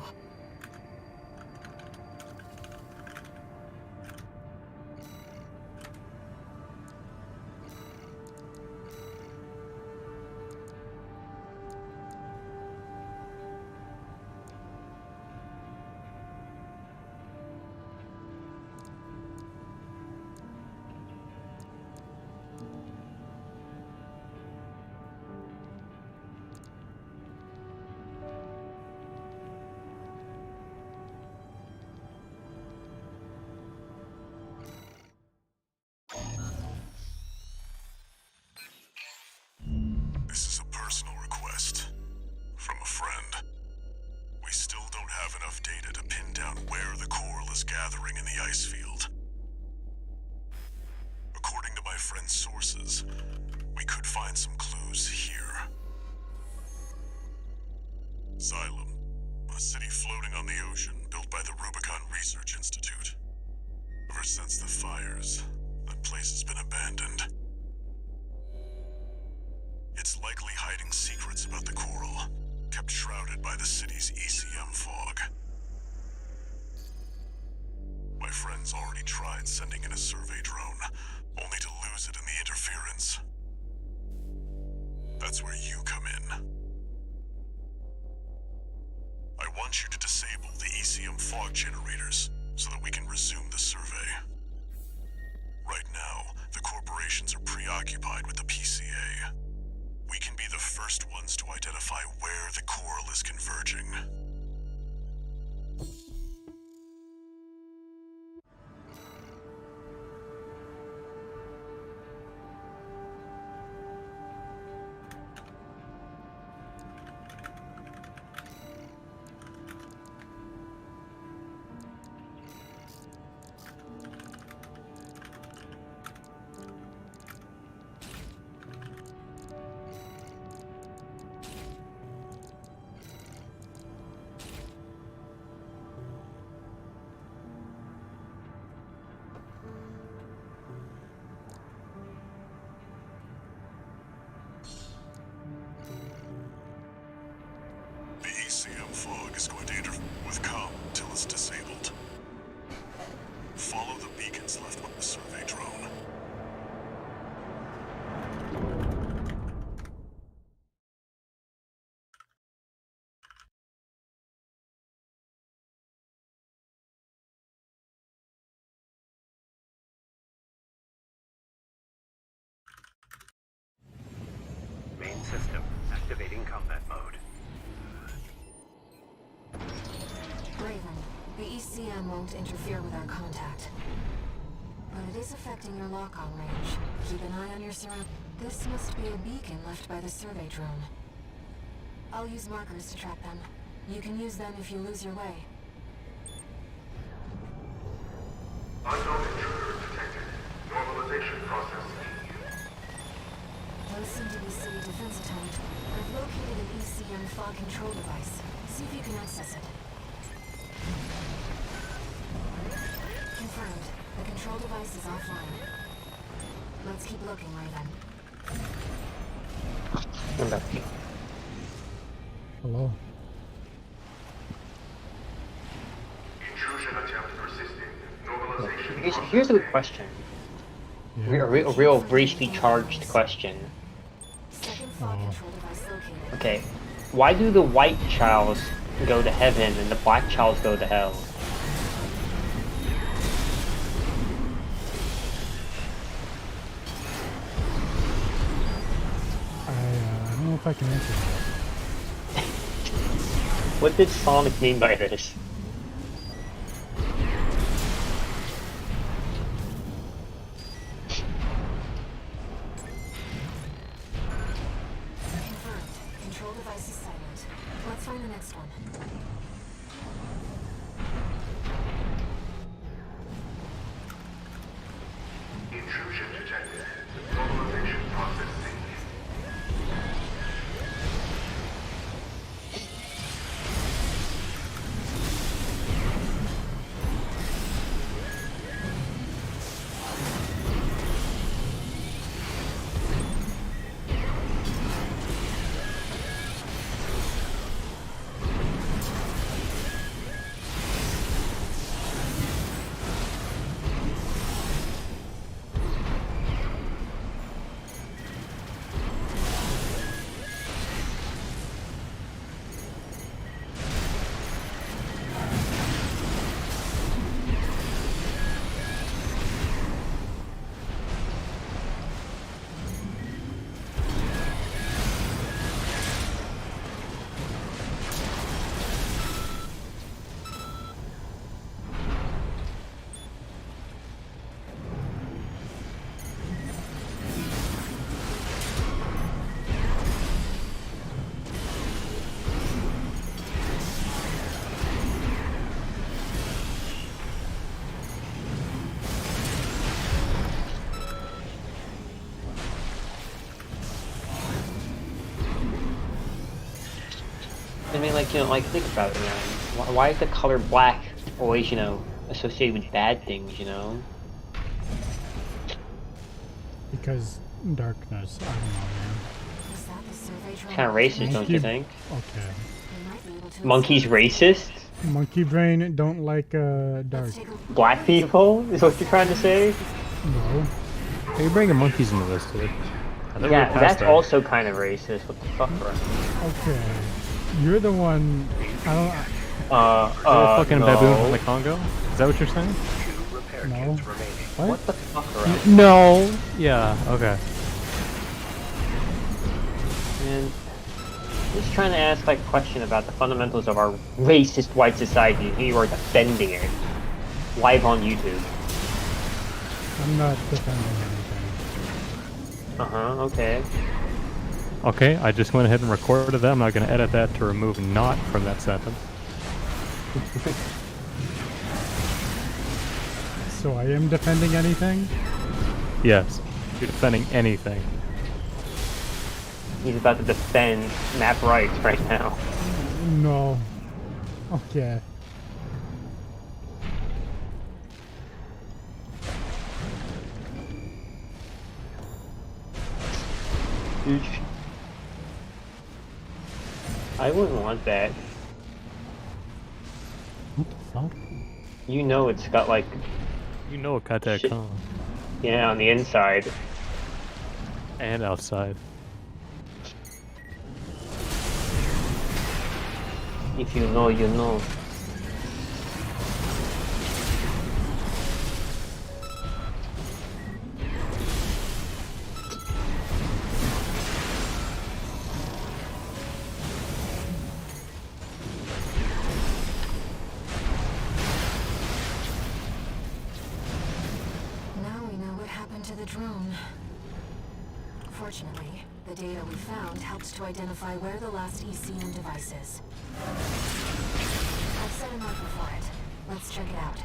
This is a personal request from a friend. We still don't have enough data to pin down where the coral is gathering in the ice field. According to my friend's sources, we could find some clues here. Xylem, a city floating on the ocean built by the Rubicon Research Institute. Ever since the fires, that place has been abandoned. It's likely hiding secrets about the coral, kept shrouded by the city's ECM fog. My friend's already tried sending in a survey drone, only to lose it in the interference. That's where you come in. I want you to disable the ECM fog generators so that we can resume the survey. Right now, the corporations are preoccupied with the PCA. We can be the first ones to identify where the coral is converging. The ECM fog is going to interfere with comm until it's disabled. Follow the beacons left by the survey drone. Main system activating combat mode. Raven, the ECM won't interfere with our contact. But it is affecting your lock-on range. Keep an eye on your surroundings. This must be a beacon left by the survey drone. I'll use markers to track them. You can use them if you lose your way. Unknown intruder detected. Normalization process. Those seem to be city defense attempt. I've located an ECM fog control device. See if you can access it. Confirmed. The control device is offline. Let's keep looking, Raven. I'm back. Hello. Intrusion attempt persisting. Normalization. Here's a good question. Yeah. A real briefly charged question. Second fog control device located. Okay, why do the white childs go to heaven and the black childs go to hell? I don't know if I can answer that. What did Sonic mean by this? Confirmed. Control device is silent. Let's find the next one. Intrusion detected. Normalization process synced. I mean, like, you know, like, think about it, man. Why is the color black always, you know, associated with bad things, you know? Because darkness. I don't know, man. Was that the survey drone? Kind of racist, don't you Monkey- think? Okay. We might be able to Monkey's explore- racist? Monkey brain don't like dark. Let's take a- Black people? Is what you're trying to say? No. Are you bringing monkeys into this, dude? I thought we were Yeah, past that's that. also kind of racist. What the fuck, bro? Okay. You're the one. I don't. Is there a fucking baboon from no. the Congo? Is that what you're saying? 2 repair No. kits remaining. What the fuck, bro? No. Yeah. Okay. Man, just trying to ask like a question about the fundamentals of our racist white society, and you are defending it live on YouTube. I'm not defending anything. Okay. Okay. I just went ahead and recorded that. I'm not going to edit that to remove "not" from that sentence. So I am defending anything? Yes. You're defending anything. He's about to defend map rights right now. No. Okay. I wouldn't want that. What the fuck? You know it's got like, You know, cut that Shit. con. yeah, on the inside. And outside. If you know, you know. Now we know what happened to the drone. Fortunately, the data we found helped to identify where the last ECM device is. I've set a marker for it. Let's check it out.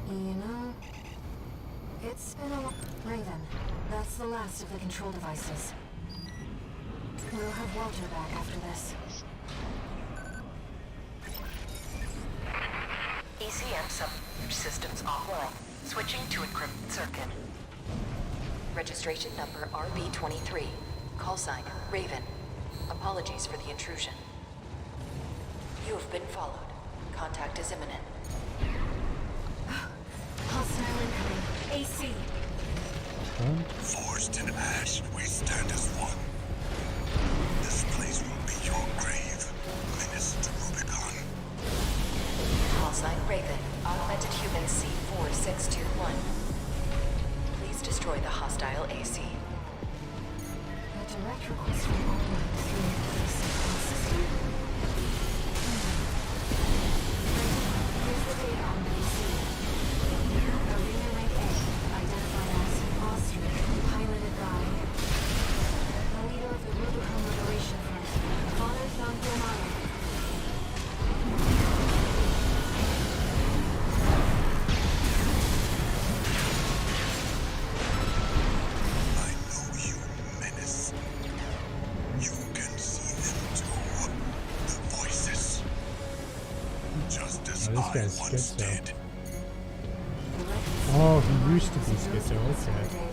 You know, it's been a while. Raven, that's the last of the control devices. We'll have Walter back after this. ECM subsystems offline. Switching to encrypted circuit. Registration number RB23. Call sign Raven. Apologies for the intrusion. You have been followed. Contact is imminent. Hostile incoming. AC. Forged in ash, we stand as one. This place will be your grave. Menace to Rubicon. Call sign Raven. Augmented human C4621. Please destroy the hostile AC. A direct request from Oakland through the central system. Here's the data on the AC. Arena Rank A, identified as Austrian, piloted by the leader of the Rubicon Liberation Front, Father Jean Romano. just as Oh, this I guy's once schizo. did. Oh, he used to be schizo. Okay.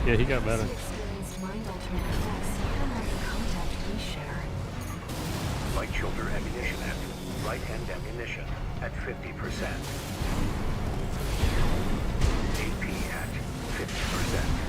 Yeah, he got better. Experienced mind-altering effects and like the contact we share. Light shoulder ammunition at right-hand ammunition at 50%. AP at 50%.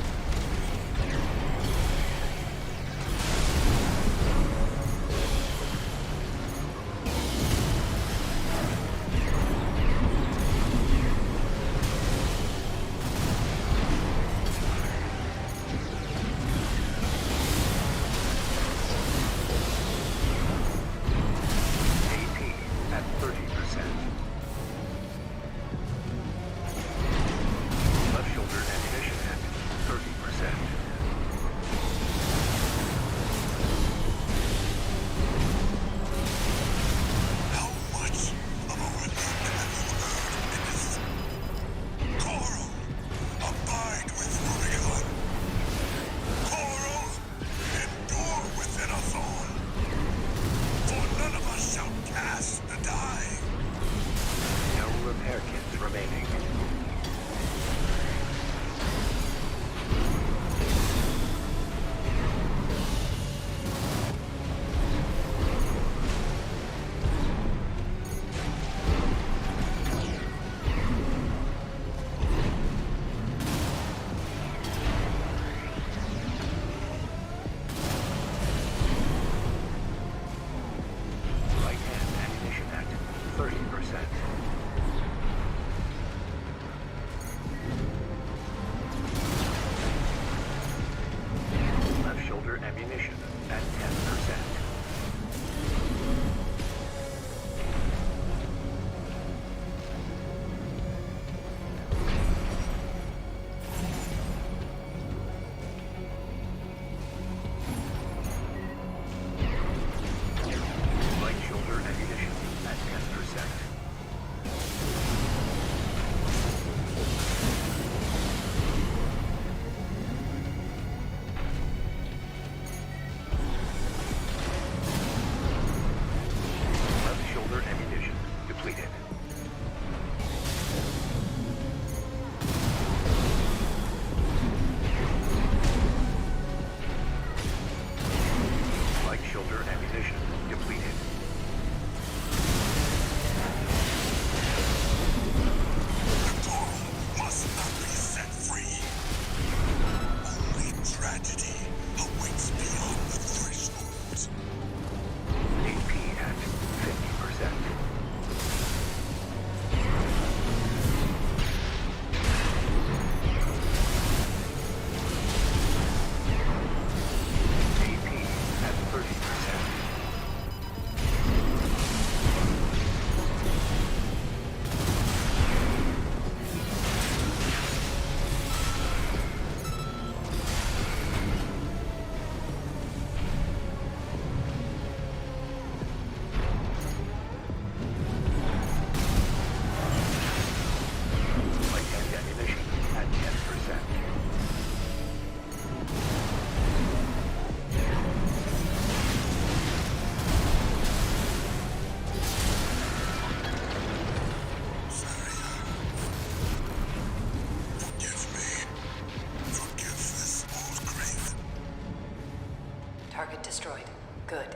Target destroyed. Good.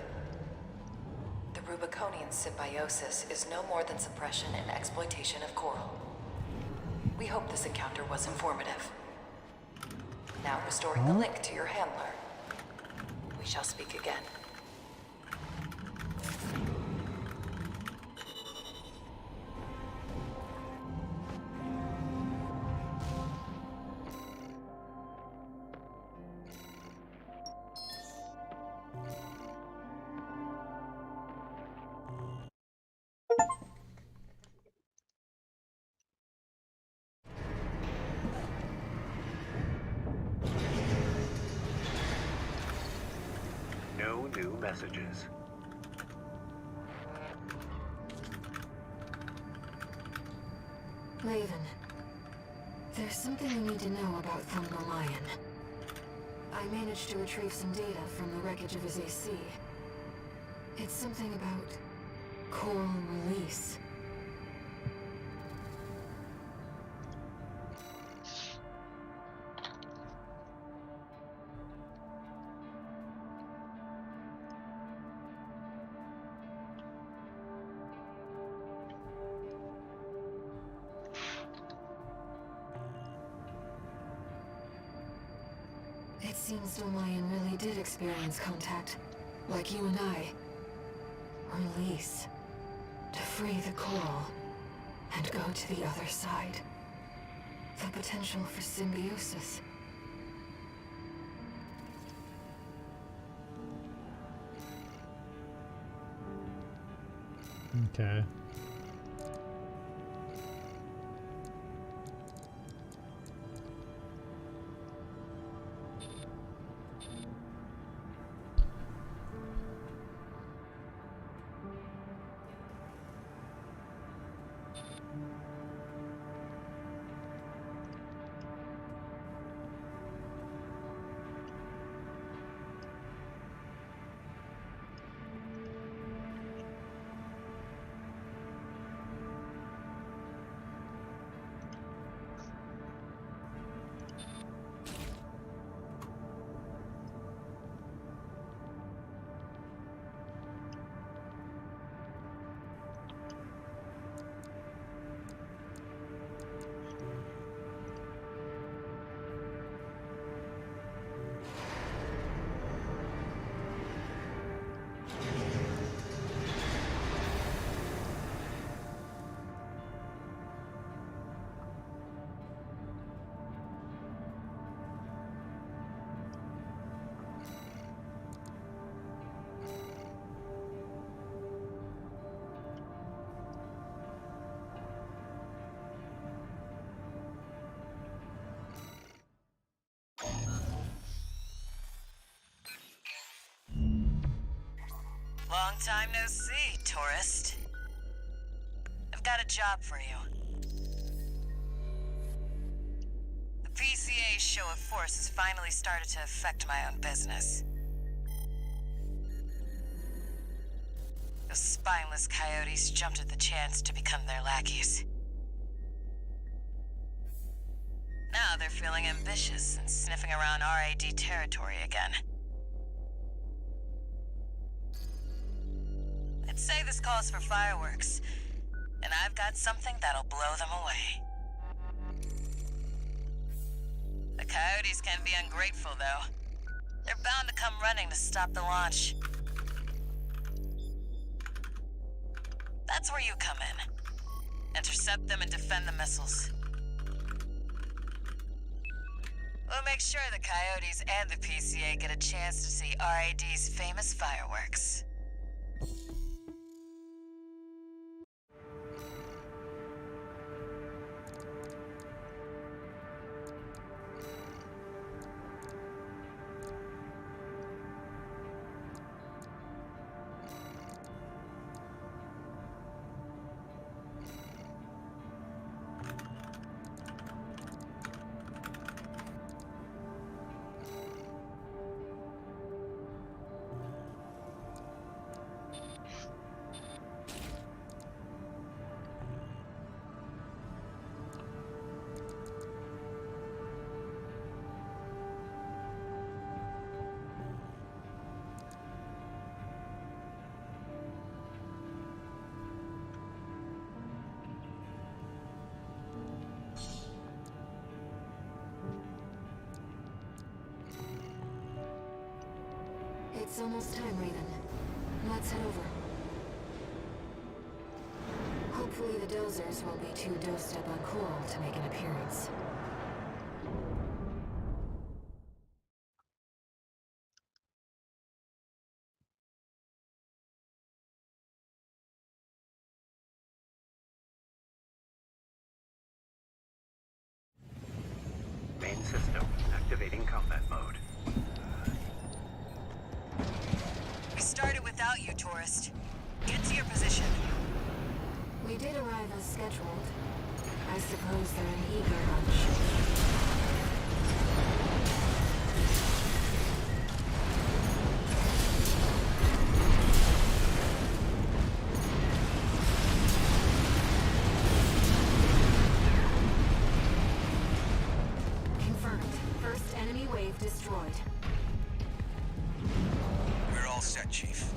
The Rubiconian symbiosis is no more than suppression and exploitation of Coral. We hope this encounter was informative. Now restoring the link to your handler. We shall speak again. No new messages. Raven, there's something you need to know about Thunder Lion. I managed to retrieve some data from the wreckage of his AC. It's something about Coral release. It seems Domayan really did experience contact, like you and I. Release. To free the coral, and go to the other side. The potential for symbiosis. Okay. Long time no see, tourist. I've got a job for you. The PCA's show of force has finally started to affect my own business. Those spineless coyotes jumped at the chance to become their lackeys. Now they're feeling ambitious and sniffing around RAD territory again. I'd say this calls for fireworks, and I've got something that'll blow them away. The coyotes can be ungrateful, though. They're bound to come running to stop the launch. That's where you come in. Intercept them and defend the missiles. We'll make sure the coyotes and the PCA get a chance to see RAD's famous fireworks. It's almost time, Raven. Let's head over. Hopefully the dozers won't be too dosed up on Coral to make an appearance. Main system activating combat mode. We started without you, tourist. Get to your position. We did arrive as scheduled. I suppose they're an eager bunch. wave destroyed. We're all set, Chief.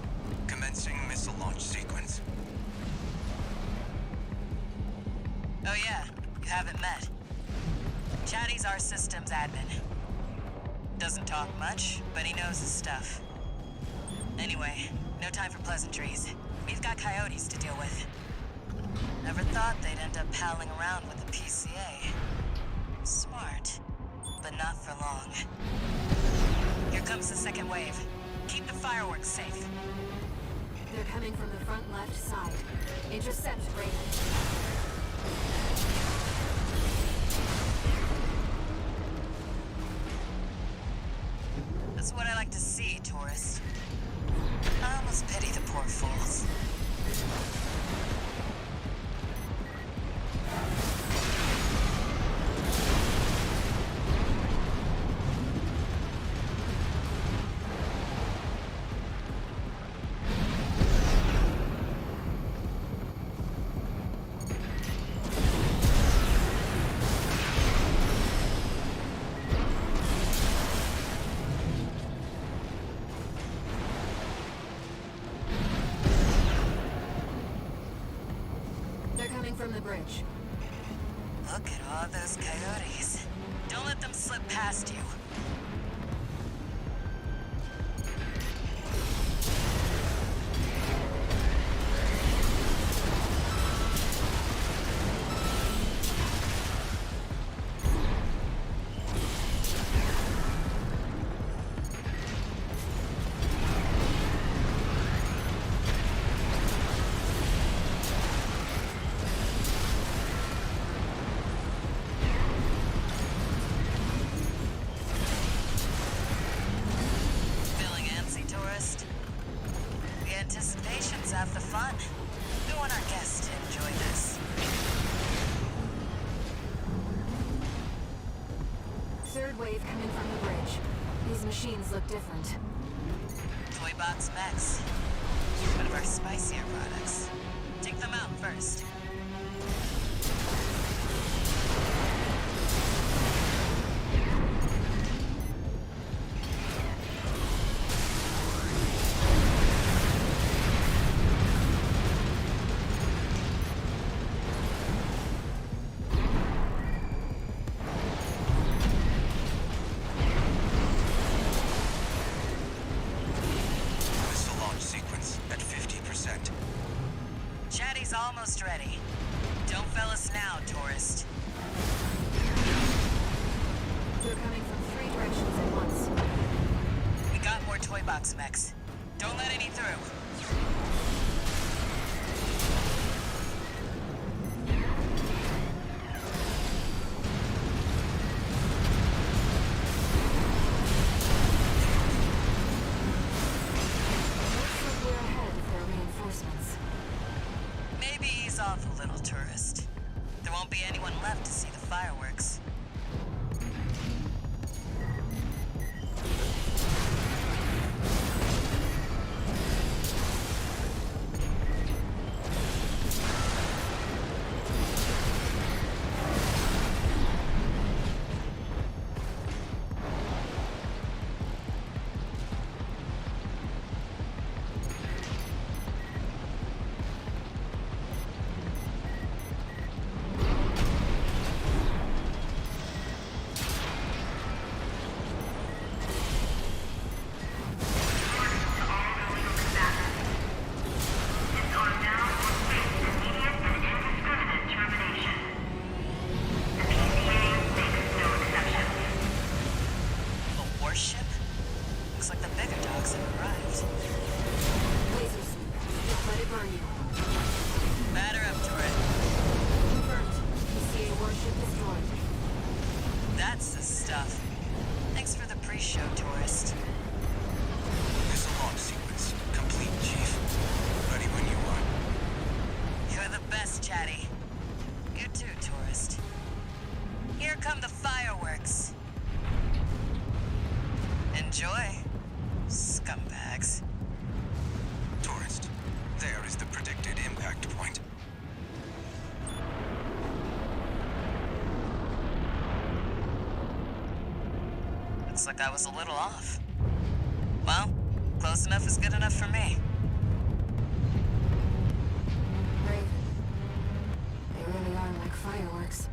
Commencing missile launch sequence. Oh yeah, you haven't met. Chatty's our systems admin. Doesn't talk much, but he knows his stuff. Anyway, no time for pleasantries. We've got coyotes to deal with. Never thought they'd end up palling around with the PCA. Smart, but not for long. Here comes the second wave. Keep the fireworks safe. They're coming from the front left side. Intercept Raven. That's what I like to see, tourist. I almost pity the poor fools. They're coming from the bridge. Look at all those coyotes. Don't let them slip past you. Feeling antsy, tourist? The anticipation's half the fun. We want our guests to enjoy this. Third wave coming from the bridge. These machines look different. Toy Box Mechs. One of our spicier products. Take them out first. Missile launch sequence at 50%. Chatty's almost ready. Don't fail us now, tourist. They're coming from three directions at once. We got more Toy Box Mechs. Don't let any through. Looks like we're ahead of their reinforcements. Maybe ease off a little, tourist. There won't be anyone left to see the fireworks. A warship? Looks like the bigger dogs have arrived. Laser sweep. Don't let it burn you. Batter up, turret. Confirmed. PCA warship destroyed. That's the stuff. Thanks for the pre-show, tourist. Missile launch sequence complete, Chief. Ready when you are. You're the best, Chatty. You too, tourist. Here come the fireworks. Enjoy, scumbags. Tourist, there is the predicted impact point. Let's looks like I was a little off. Well, close enough is good enough for me. Raven. They really are like fireworks.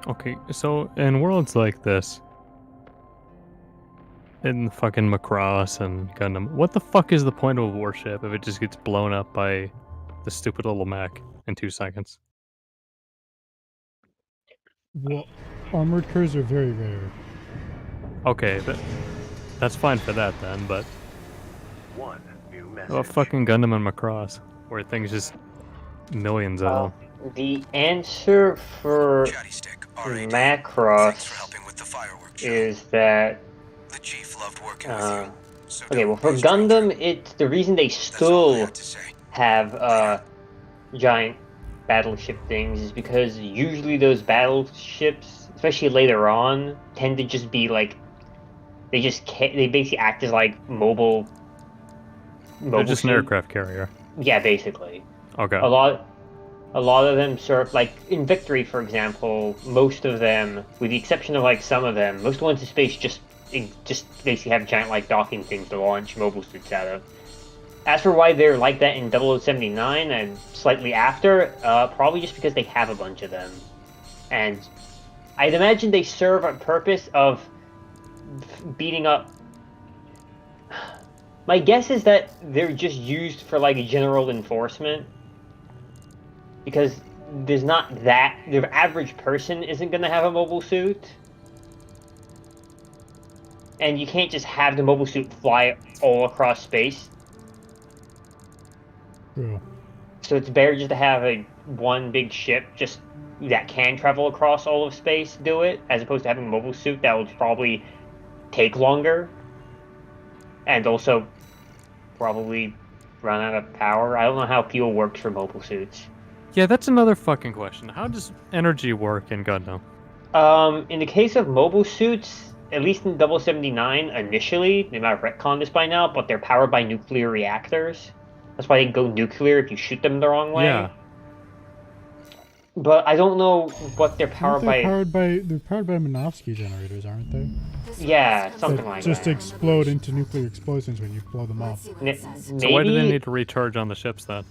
Okay, so in worlds like this, in fucking Macross and Gundam, what the fuck is the point of a warship if it just gets blown up by the stupid little mech in 2 seconds? Well, armored cores are very rare. Okay, that's fine for that then, but One new message. well, fucking Gundam and Macross, where things just millions of them. The answer for Chatty Stick, R.A.D. Macross Thanks for helping with the fireworks show. is that The chief loved working with you. So okay. Well, don't for be a stranger. Gundam, it's the reason they That's all I still had to say. have giant battleship things is because usually those battleships, especially later on, tend to just be like they basically act as like mobile. They're just an suit. aircraft carrier. Yeah, basically. Okay. A lot of them serve, like in Victory, for example. Most of them, with the exception of like some of them, most ones in space just basically have giant like docking things to launch mobile suits out of. As for why they're like that in 0079 and slightly after, probably just because they have a bunch of them, and I'd imagine they serve a purpose of beating up. My guess is that they're just used for like general enforcement. Because there's not that... The average person isn't going to have a mobile suit. And you can't just have the mobile suit fly all across space. True. So it's better just to have one big ship just that can travel across all of space do it, as opposed to having a mobile suit that would probably take longer. And also probably run out of power. I don't know how fuel works for mobile suits. Yeah, that's another fucking question. How does energy work in Gundam? In the case of mobile suits, at least in 0079, initially, they might have retconned this by now, but they're powered by nuclear reactors. That's why they go nuclear if you shoot them the wrong way. Yeah. But I don't know what they're powered by. They're powered by Minovsky generators, aren't they? Yeah, something like Just that. explode into nuclear explosions when you blow them up. Maybe, So why do they need to recharge on the ships then?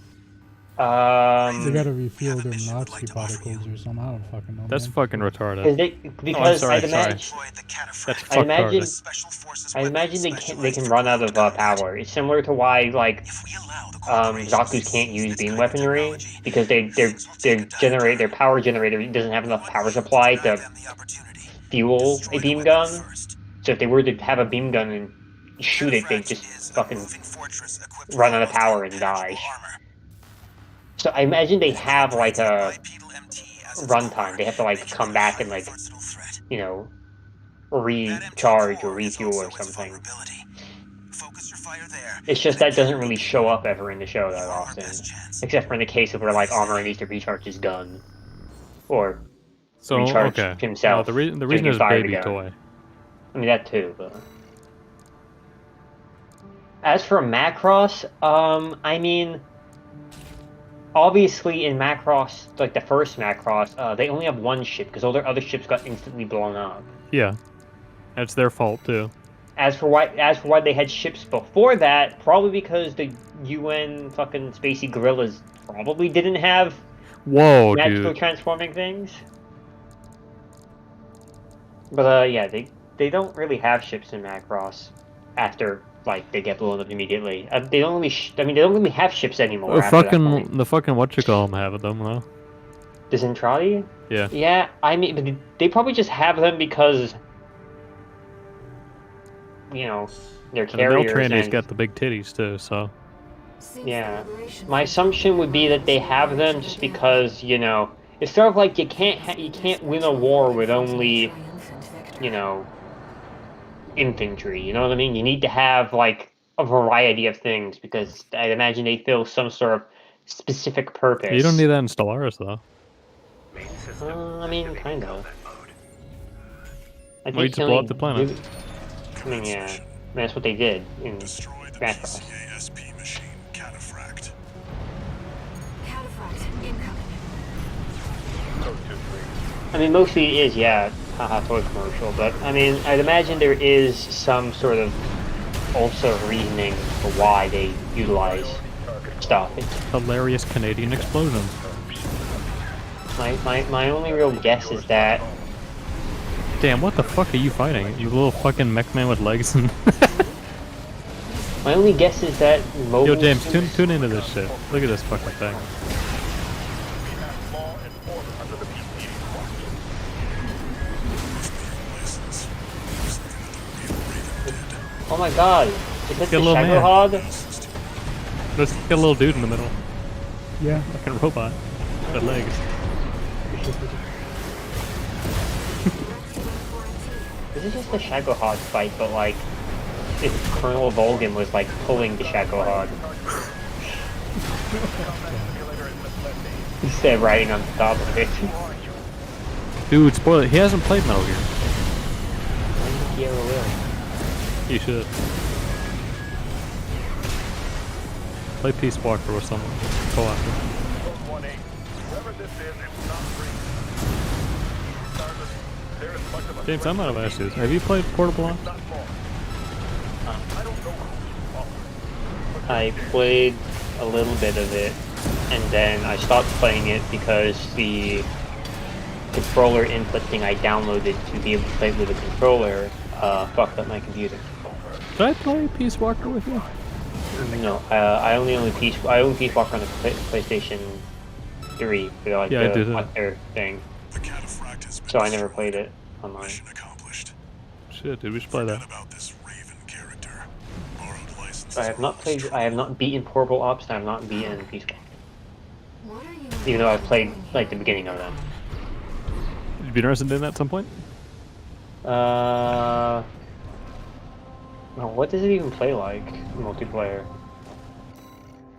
They gotta refuel their Minovsky particles or something. I don't fucking know. That's man. fucking retarded. Because sorry, I'd imagine, That's I imagine, fucktarded. I imagine they can run out of power. It's similar to why like Zaku's can't use beam weaponry because their power generator doesn't have enough power supply to fuel a beam gun. So if they were to have a beam gun and shoot it, they'd just fucking run out of power and die. So I imagine they have like a runtime. They have to like come back and like, you know, recharge or refuel or something. It's just that doesn't really show up ever in the show that often, except for in the case of where like Armor needs to recharge his gun or recharge himself. No, the reason is baby toy. I mean that too, but as for Macross, I mean. Obviously, in Macross, like the first Macross, they only have one ship because all their other ships got instantly blown up. Yeah, that's their fault too. As for why they had ships before that, probably because the UN fucking spacey gorillas probably didn't have magical transforming things. But yeah, they don't really have ships in Macross after. Like they get blown up immediately. They don't really. They don't really have ships anymore. The fucking whatchamacallit have them though. The Zentradi? Yeah. Yeah, I mean, but they probably just have them because, you know, they're carriers. And the Meltrani's got the big titties too, so. Yeah, my assumption would be that they have them just because, you know, it's sort of like you can't win a war with only, you know, infantry, you know what I mean? You need to have like a variety of things because I'd imagine they fill some sort of specific purpose. You don't need that in Stellaris though. I mean, kind of. I Well, you just blow up the planet. I mean, yeah, that's what they did in Macross. I mean, mostly it is, yeah, haha, toy commercial, but I mean, I'd imagine there is some sort of also reasoning for why they utilize stuff. Hilarious Canadian explosions. My only real guess is that... Damn, what the fuck are you fighting? You little fucking mech man with legs and... My only guess is that mobile... Yo, James, tune into this shit. Look at this fucking thing. Oh my god, is this the man. Shadow Hog? There's a little dude in the middle. Yeah. Fucking robot. With legs. This is just the Shadow Hog fight, but like, if Colonel Volgin was like pulling the Shadow Hog. Instead of riding on top of it. Dude, spoiler, he hasn't played Metal Gear. Yeah, we will. You should. Play Peace Walker with someone. Go after. James, I might have asked you this. Have you played Portable Ops? I played a little bit of it, and then I stopped playing it because the controller input thing I downloaded to be able to play it with a controller fucked up my computer. Did I play Peace Walker with you? No, I own Peace Walker on the PlayStation 3 for like Yeah, I did the that. hunter thing. The cataphract has been So I never destroyed. played it online. Mission accomplished. Shit, dude, we should play that. Forget about this Raven character. Borrowed licenses I have not are played. always I have not beaten Portable Ops, and I have not beaten Peace Walker. What are you Even though I've played like the beginning of them. Would you be interested in doing that at some point? Well, what does it even play like multiplayer?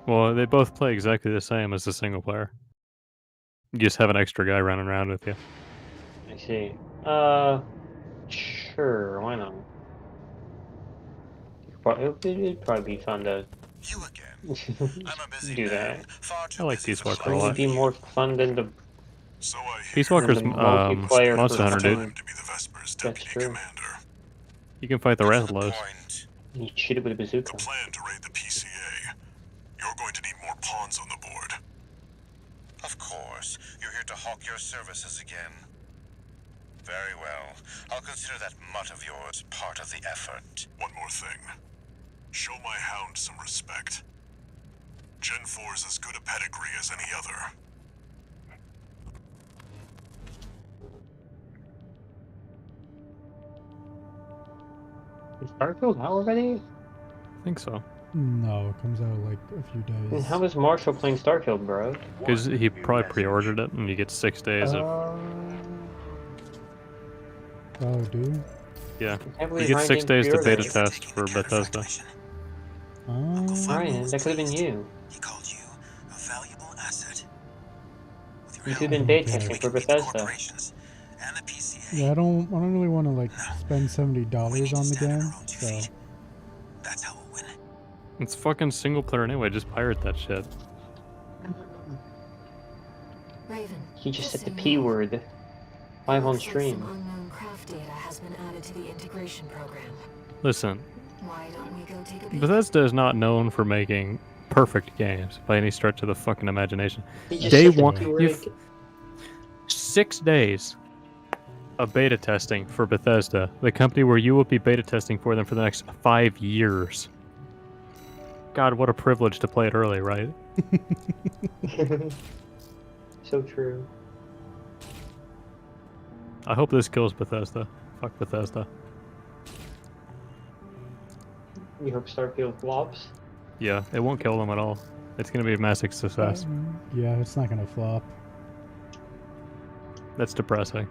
Well, they both play exactly the same as the single player. You just have an extra guy running around with you. I see. Sure, why not? It'd probably be fun to You again. I'm a busy do man. that. Far too I like busy Peace for Walker a Wouldn't lot. it be more fun than the So I hear. Peace Walker's the multiplayer Monster for Hunter, dude. fun? To be the Vesper's That's deputy true. commander. You can fight the Get to Rathlos. point. You shoot it with a bazooka. The plan to raid the PCA. You're going to need more pawns on the board. Of course. You're here to hawk your services again. Very well. I'll consider that mutt of yours part of the effort. One more thing. Show my hound some respect. Gen 4 is as good a pedigree as any other. Is Starfield out already? I think so. No, it comes out like a few Then days. how is Marshall playing Starfield, bro? Because he probably pre-ordered it, and you get 6 days of... Oh, do? Yeah. Heavily You get 6 days to beta pre-order. test for Bethesda. Oh. Ryan, that could have been you. He called you a valuable asset. With your You help, could have been beta Okay. testing we for can beat the Bethesda. corporations and the PCA. Yeah, I don't really want to like spend $70 We need to on the stand on game. our own 2 So feet. That's how we'll win. It's fucking single player anyway, just pirate that shit. Raven. He just said the listen, P word. Live on looks like stream. Some unknown craft data has been added to the integration program. Listen, Why don't we go take a peek? Bethesda is not known for making perfect games by any stretch of the fucking imagination. He just Day said the one, P word you've again. 6 days of beta testing for Bethesda, the company where you will be beta testing for them for the next 5 years. God, what a privilege to play it early, right? So true. I hope this kills Bethesda. Fuck Bethesda. We hope Starfield flops. Yeah, it won't kill them at all. It's gonna be a massive success. yeah, it's not gonna flop. That's depressing.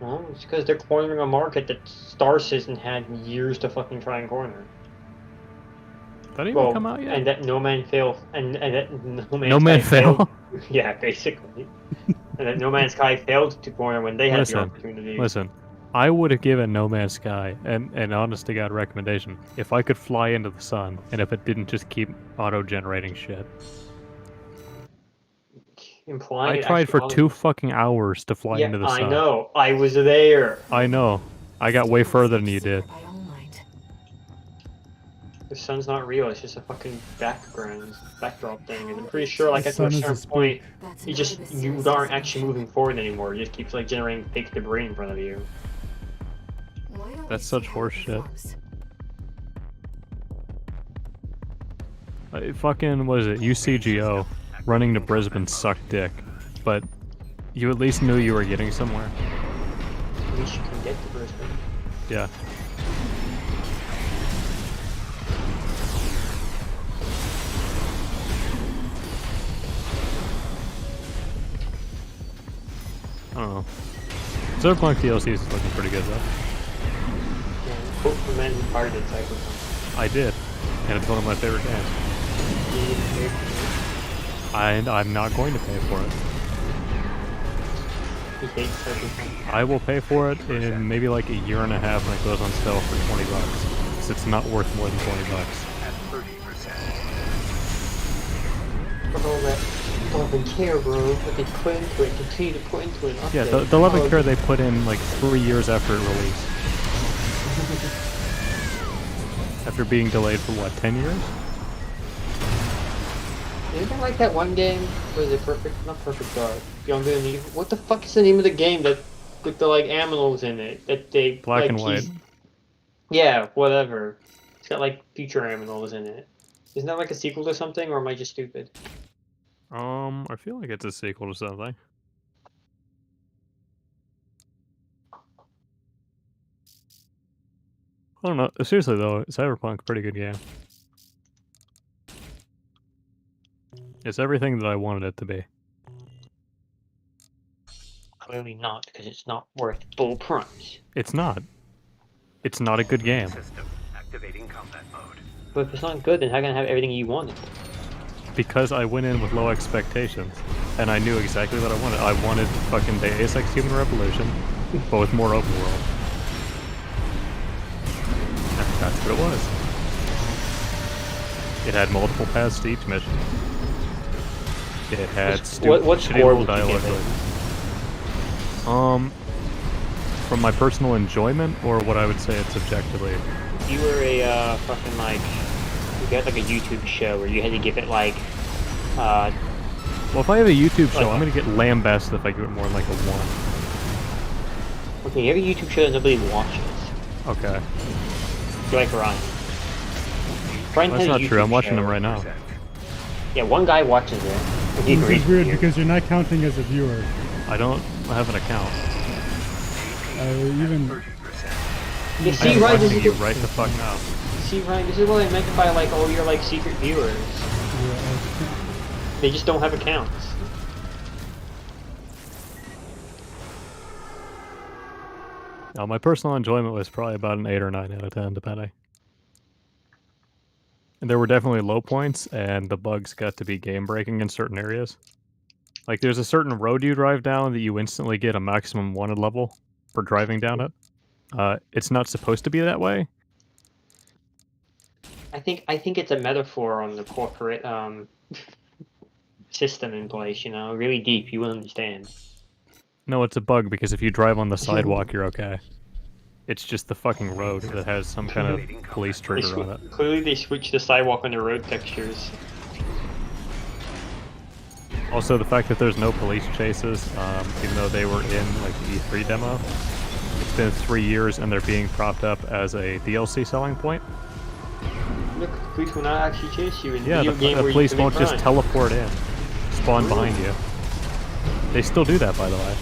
Well, it's because they're cornering a market that Star Citizen had years to fucking try and corner. That didn't even come out yet? And that No Man failed. And that No Man Sky failed. Fail? Yeah, basically. And that No Man's Sky failed to corner when they had the opportunity. Listen, I would have given No Man's Sky an honest to God recommendation if I could fly into the sun and if it didn't just keep auto-generating shit. implying. I it tried for actually 2 fucking hours to fly Yeah, into the I sun. know. I was there. I know. I got way further than you did. By all might. The sun's not real. It's just a fucking backdrop thing. And I'm pretty sure, like, The after a sun is a certain spook. point, That's it just part of the you series aren't actually definition. moving forward anymore. It just keeps like generating fake debris in front of you. Why don't That's we such see how it horseshit. performs? Fucking, what is it? UCGO. Running to Brisbane sucked dick. But you at least knew you were getting somewhere. At least you can get to Brisbane. Yeah. I don't know. Cyberpunk DLC is looking pretty good though. Yeah, quote from men who pirated Cyberpunk. I did. And it's one of my favorite games. And I'm not going to pay for it. He hates Cyberpunk. I will pay for it in maybe like a year and a half when it goes on sale for $20. Because it's not worth more than $20. At 30%. For all that love and care, bro, that they put into it, continue to put into it. Yeah, the love and care they put in like 3 years after it released. After being delayed for what, 10 years? Isn't that like that one game? Was it Perfect? Not Perfect Dark. Beyond Good and Evil. What the fuck is the name of the game that with the like aminals in it that they Black like, and white. Yeah, whatever. It's got like future aminals in it. Isn't that like a sequel to something, or am I just stupid? I feel like it's a sequel to something. I don't know. Seriously though, Cyberpunk, pretty good game. It's everything that I wanted it to be. Clearly not, because it's not worth full price. It's not. It's not a good game. System activating combat mode. But if it's not good, then how can I have everything you wanted? Because I went in with low expectations. And I knew exactly what I wanted. I wanted fucking Deus Ex Human Revolution, but with more open world. That's what it was. It had multiple paths to each mission. It had what shitty score little would you give dialogue. it? From my personal enjoyment, or what I would say it's objectively. If you were a fucking like, you had like a YouTube show where you had to give it like, Well, if I have a YouTube show, Like- I'm gonna get lambasted if I give it more than like a 1. okay, you have a YouTube show that nobody watches. Okay. You're like Ryan. Ryan That's has a not true, I'm YouTube watching show. them right now. Yeah, one guy watches it. And he This agrees is weird with you. because you're not counting as a viewer. I don't have an account. Even You I see, am Ryan, this watching is you what, right the fuck now. see, Ryan, this is what I meant by like, oh, you're like secret viewers. They just don't have accounts. Now, my personal enjoyment was probably about an 8 or 9 out of 10, depending. And there were definitely low points, and the bugs got to be game-breaking in certain areas. Like, there's a certain road you drive down that you instantly get a maximum wanted level for driving down it. It's not supposed to be that way. I think it's a metaphor on the corporate system in place. You know, really deep. You will understand. No, it's a bug, because if you drive on the sidewalk, you're okay. It's just the fucking road that has some kind of police trigger on it. Clearly, they switched the sidewalk on the road textures. Also, the fact that there's no police chases, even though they were in like the E3 demo, it's been 3 years and they're being propped up as a DLC selling point. Look, the police will not actually chase you in the Yeah, video game the where police you won't commit just crime. teleport in, spawn behind you. They still do that, by the way.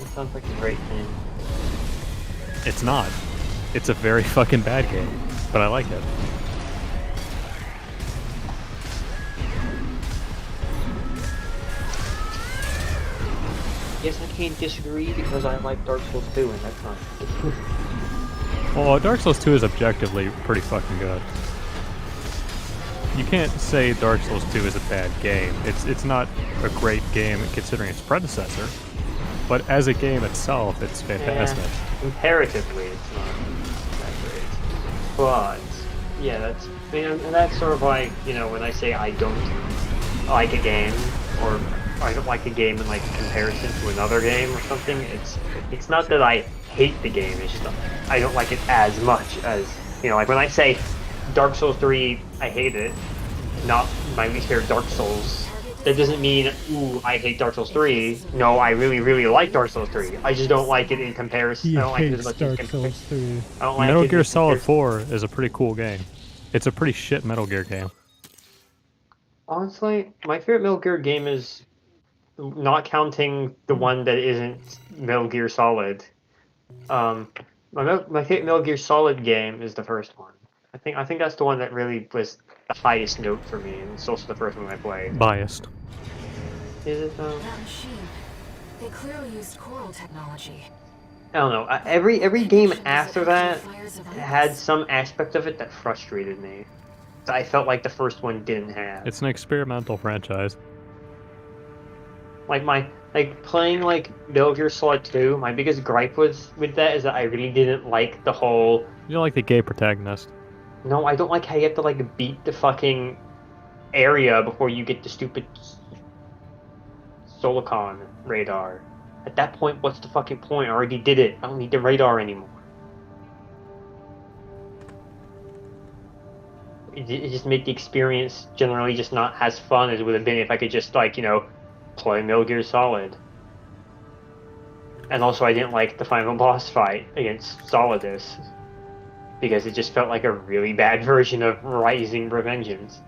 It sounds like a great thing. It's not. It's a very fucking bad game, but I like it. Yes, I can't disagree because I like Dark Souls 2 and that's not. Well, Dark Souls 2 is objectively pretty fucking good. You can't say Dark Souls 2 is a bad game. It's not a great game considering its predecessor, but as a game itself, it's fantastic. Yeah, comparatively, it's not that great. But yeah, that's and that's sort of like, you know, when I say I don't like a game or I don't like a game in like comparison to another game or something. It's not that I hate the game. It's just I don't like it as much as like when I say Dark Souls 3, I hate it. Not my least favorite Dark Souls. That doesn't mean ooh I hate Dark Souls 3. No, I really like Dark Souls 3. I just don't like it in comparison. He I don't like it as hates much Dark as Souls 3. I don't like Metal it Gear in Solid comparison. 4 is a pretty cool game. It's a pretty shit Metal Gear game. Honestly, my favorite Metal Gear game is not counting the one that isn't Metal Gear Solid. Um, my favorite Metal Gear Solid game is the first one. I think that's the one that really was the highest note for me, and it's also the first one I played. Biased. Is it though? That machine. They clearly used coral technology. I don't know. Every game after that had some aspect of it that frustrated me. That I felt like the first one didn't have. It's an experimental franchise. Like playing like Metal Gear Solid 2, my biggest gripe with that is that I really didn't like the whole. You don't like the gay protagonist. No, I don't like how you have to like beat the fucking area before you get the stupid Solicon radar. At that point, what's the fucking point? I already did it. I don't need the radar anymore. It just made the experience generally just not as fun as it would have been if I could just like play Metal Gear Solid. And also, I didn't like the final boss fight against Solidus because it just felt like a really bad version of Rising Revengeance.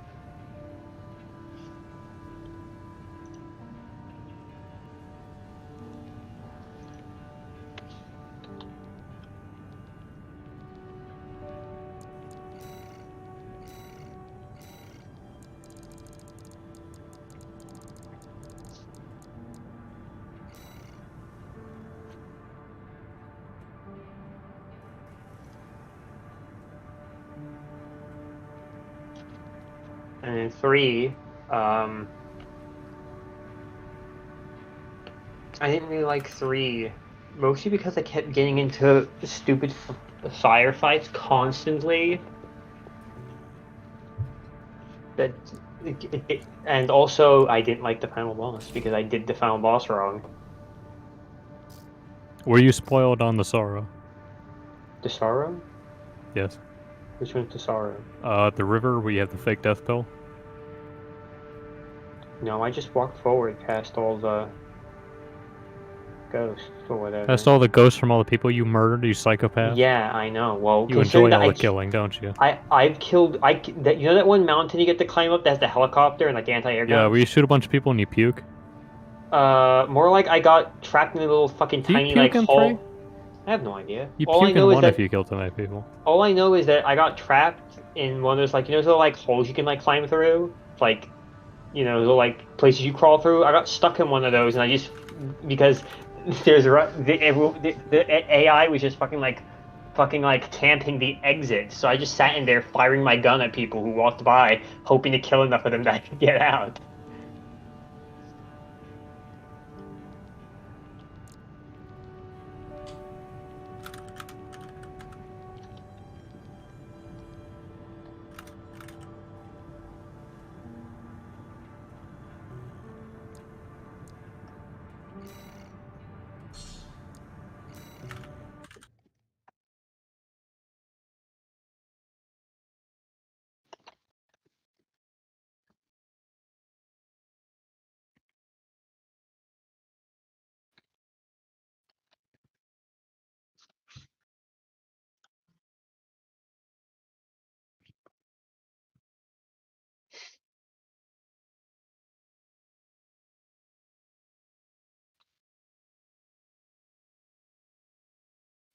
And in 3, I didn't really like 3, mostly because I kept getting into stupid firefights constantly. That and also I didn't like the final boss because I did the final boss wrong. Were you spoiled on the Sorrow? The Sorrow? Yes. Which one's the Sorrow? The river where you have the fake death pill? No, I just walked forward past all the ghosts or whatever. That's all the ghosts from all the people you murdered, you psychopath? Yeah, I know. Well, You enjoy all the killing, don't you? I've killed. You know that one mountain you get to climb up that has the helicopter and like anti-air guns? Yeah, where you shoot a bunch of people and you puke? More like I got trapped in a little fucking Do you tiny puke like in hole. 3? I have no idea. You All I puke know in is 1 that if you kill too many people. all I know is that I got trapped in one of those like those little like holes you can like climb through. It's like little like places you crawl through. I got stuck in one of those and I just because there's the AI was just fucking like camping the exit. So I just sat in there firing my gun at people who walked by, hoping to kill enough of them that I could get out.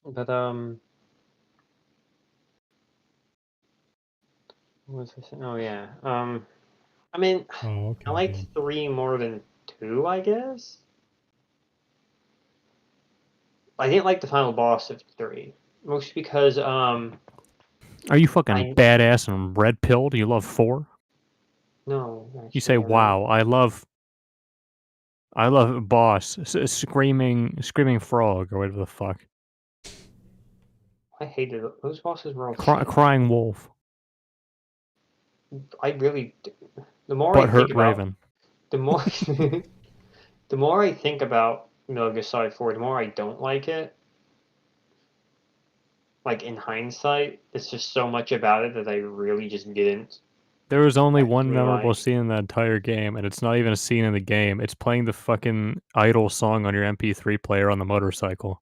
But what was this? Oh yeah. I mean, Oh, okay. I liked Good. 3 more than 2, I guess. I didn't like the final boss of 3, mostly because Are you fucking badass and red pilled? You love 4? No. Actually, You say, "Wow, I love boss, screaming frog or whatever the fuck, I hated it. Those bosses were all shit. crying wolf, I really. The more I butthurt think about, raven." the more the more I think about Metal Gear Solid 4, the more I don't like it. Like, in hindsight, there's just so much about it that I really just didn't. There was only one Actually, memorable like- scene in that entire game, and it's not even a scene in the game. It's playing the fucking Idol song on your MP3 player on the motorcycle.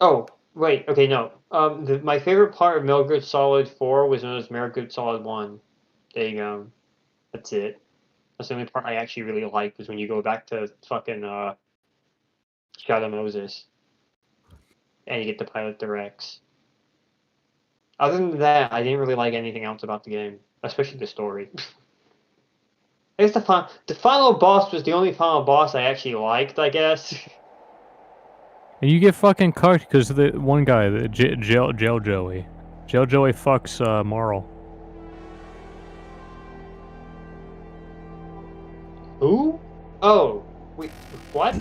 Oh, wait, okay, no. My favorite part of Metal Gear Solid 4 was when it was Metal Gear Solid 1. There you go. That's it. That's the only part I actually really liked was when you go back to fucking Shadow Moses. And you get to pilot the Rex. Other than that, I didn't really like anything else about the game. Especially the story. I guess the final boss was the only final boss I actually liked, I guess. And you get fucking cucked because the one guy, the Jail Joey. Jail Joey fucks Marl. Who? Oh, wait, what?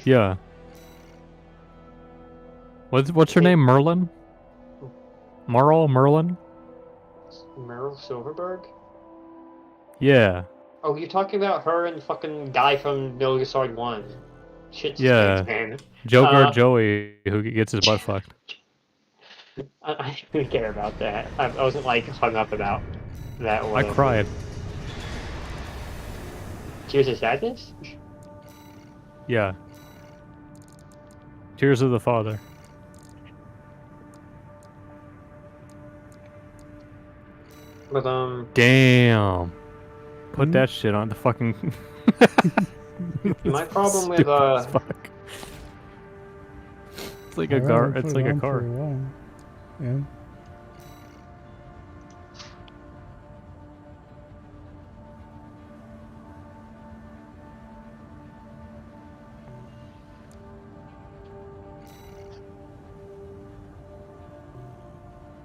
Yeah. What's her name? Merlin? Merlin? Meryl Silverberg? Yeah. Oh, you're talking about her and the fucking guy from Metal Gear Solid 1. Shit, Yeah. man. Joker Joey who gets his butt fucked. I didn't care about that. I wasn't like hung up about that. Or I cried. Tears of Sadness? Yeah. Tears of the Father. But Damn. Put that shit on the fucking. my problem with Stupid as fuck. It's like a car. It's like a car. Yeah.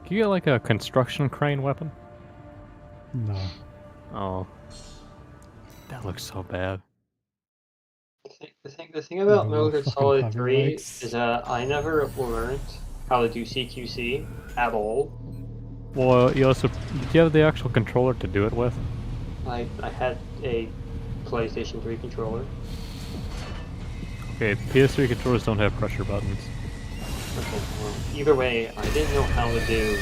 Can you get like a construction crane weapon? No. Oh. That looks so bad. the thing about No, Metal Gear fucking Solid hover 3 legs. is I never learned how to do CQC at all. Well, you also did you have the actual controller to do it with? I had a PlayStation 3 controller. Okay, PS3 controllers don't have pressure buttons. Okay, well, either way, I didn't know how to do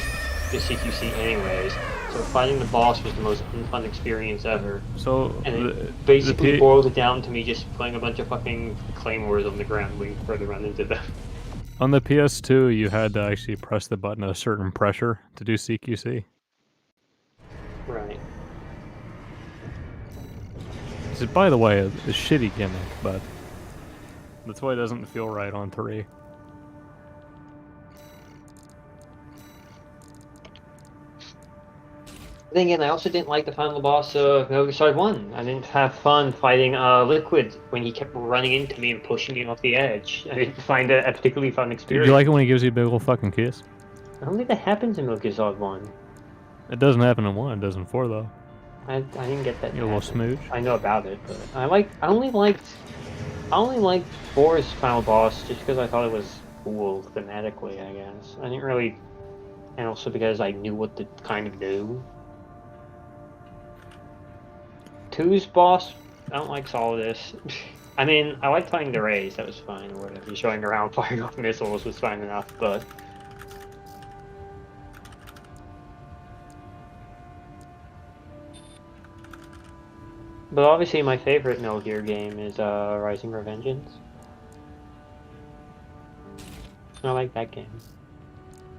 the CQC anyways, so fighting the boss was the most fun experience ever. So, and it basically boiled it down to me just playing a bunch of fucking claymores on the ground, waiting for the run into them. On the PS2, you had to actually press the button at a certain pressure to do CQC. Right. This is, by the way, a shitty gimmick, but that's why it doesn't feel right on 3. Then again, I also didn't like the final boss of Metal Gear Solid 1. I didn't have fun fighting Liquid when he kept running into me and pushing me off the edge. I didn't find it a particularly fun experience. Do you like it when he gives you a big ol' fucking kiss? I don't think that happens in Metal Gear Solid 1. It doesn't happen in 1, it does in 4 though. I didn't get that. You a little smooch? I know about it, but I only liked 4's final boss just because I thought it was cool thematically, I guess. I didn't really, and also because I knew what to kind of do. 2's boss, I don't like Solidus. I mean, I liked fighting the Rays, that was fine, or whatever. Just showing around firing off missiles was fine enough, but... But obviously my favorite Metal Gear game is Rising Revengeance. I like that game.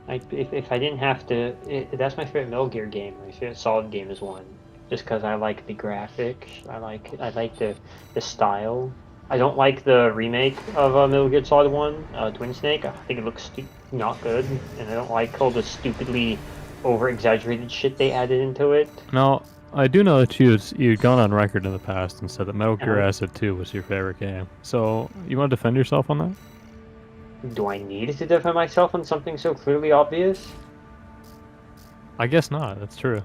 If I didn't have to... that's my favorite Metal Gear game. My favorite Solid game is 1. Just because I like the graphics, I like the style. I don't like the remake of Metal Gear Solid 1, Twin Snake. I think it looks not good, and I don't like all the stupidly over-exaggerated shit they added into it. Now, I do know that you'd gone on record in the past and said that Metal Gear Acid 2 was your favorite game. So, you want to defend yourself on that? Do I need to defend myself on something so clearly obvious? I guess not, that's true.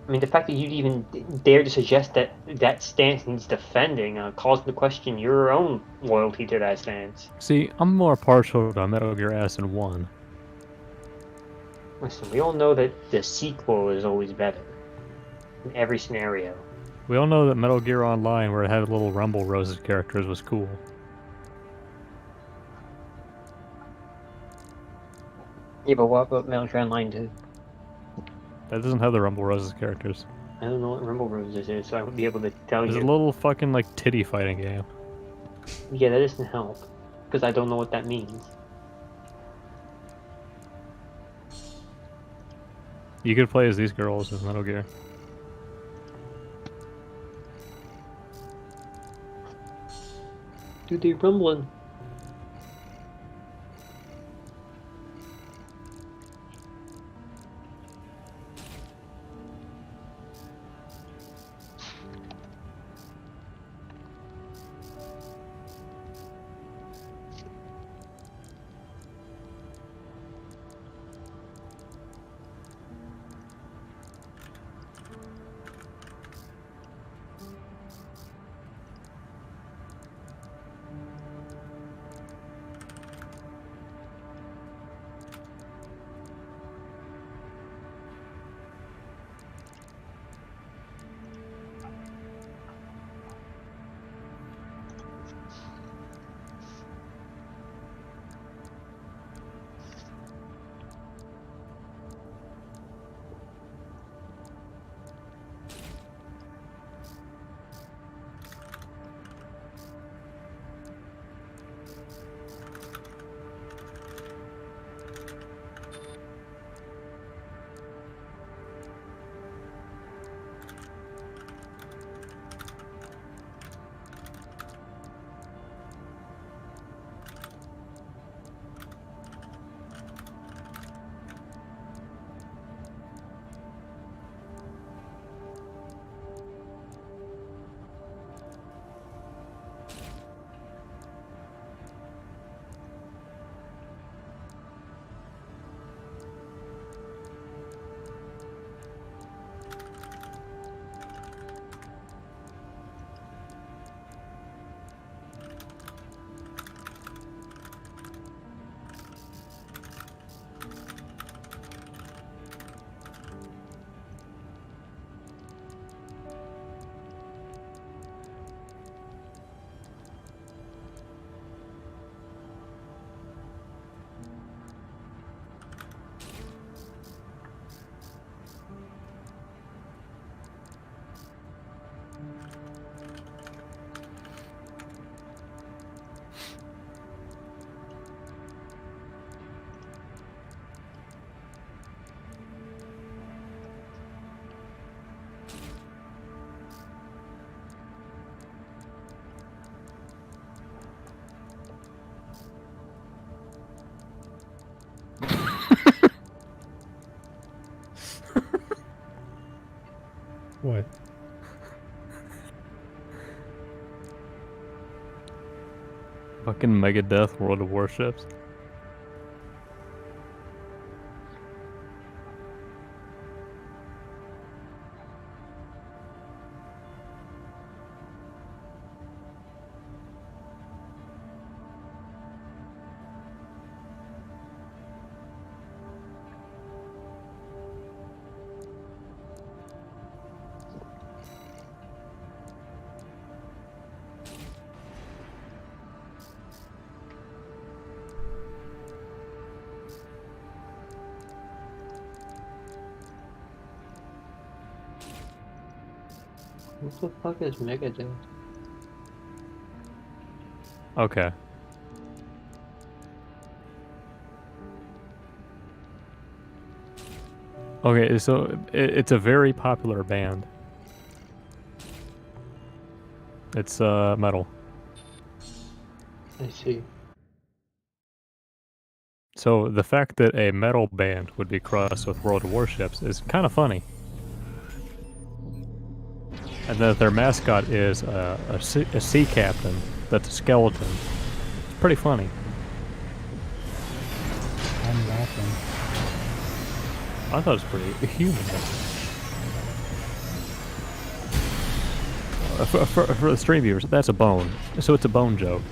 I mean, the fact that you'd even dare to suggest that that stance needs defending calls into question your own loyalty to that stance. See, I'm more partial to Metal Gear Acid 1. Listen, we all know that the sequel is always better. In every scenario. We all know that Metal Gear Online, where it had little Rumble Roses characters, was cool. Yeah, but what about Metal Gear Online 2? That doesn't have the Rumble Roses characters. I don't know what Rumble Roses is, so I won't be able to tell It's a you. little fucking like titty fighting game. Yeah, that doesn't help. Because I don't know what that means. You could play as these girls in Metal Gear. Dude, they rumbling. What? Fucking Megadeth World of Warships. What the fuck is Megadeth? Okay. Okay, so it's a very popular band. It's metal. I see. So the fact that a metal band would be crossed with World of Warships is kind of funny. And that their mascot is a sea captain that's a skeleton. It's pretty funny. I'm laughing. I thought it was pretty humorous. For the stream viewers, that's a bone. So it's a bone joke.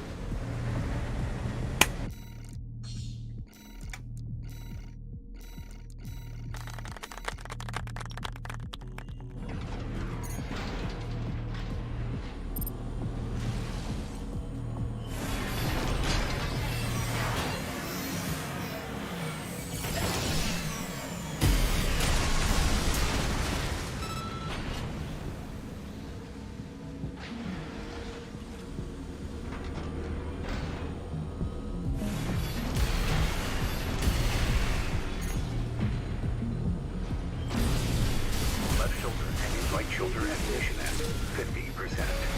shoulder ammunition at 50%.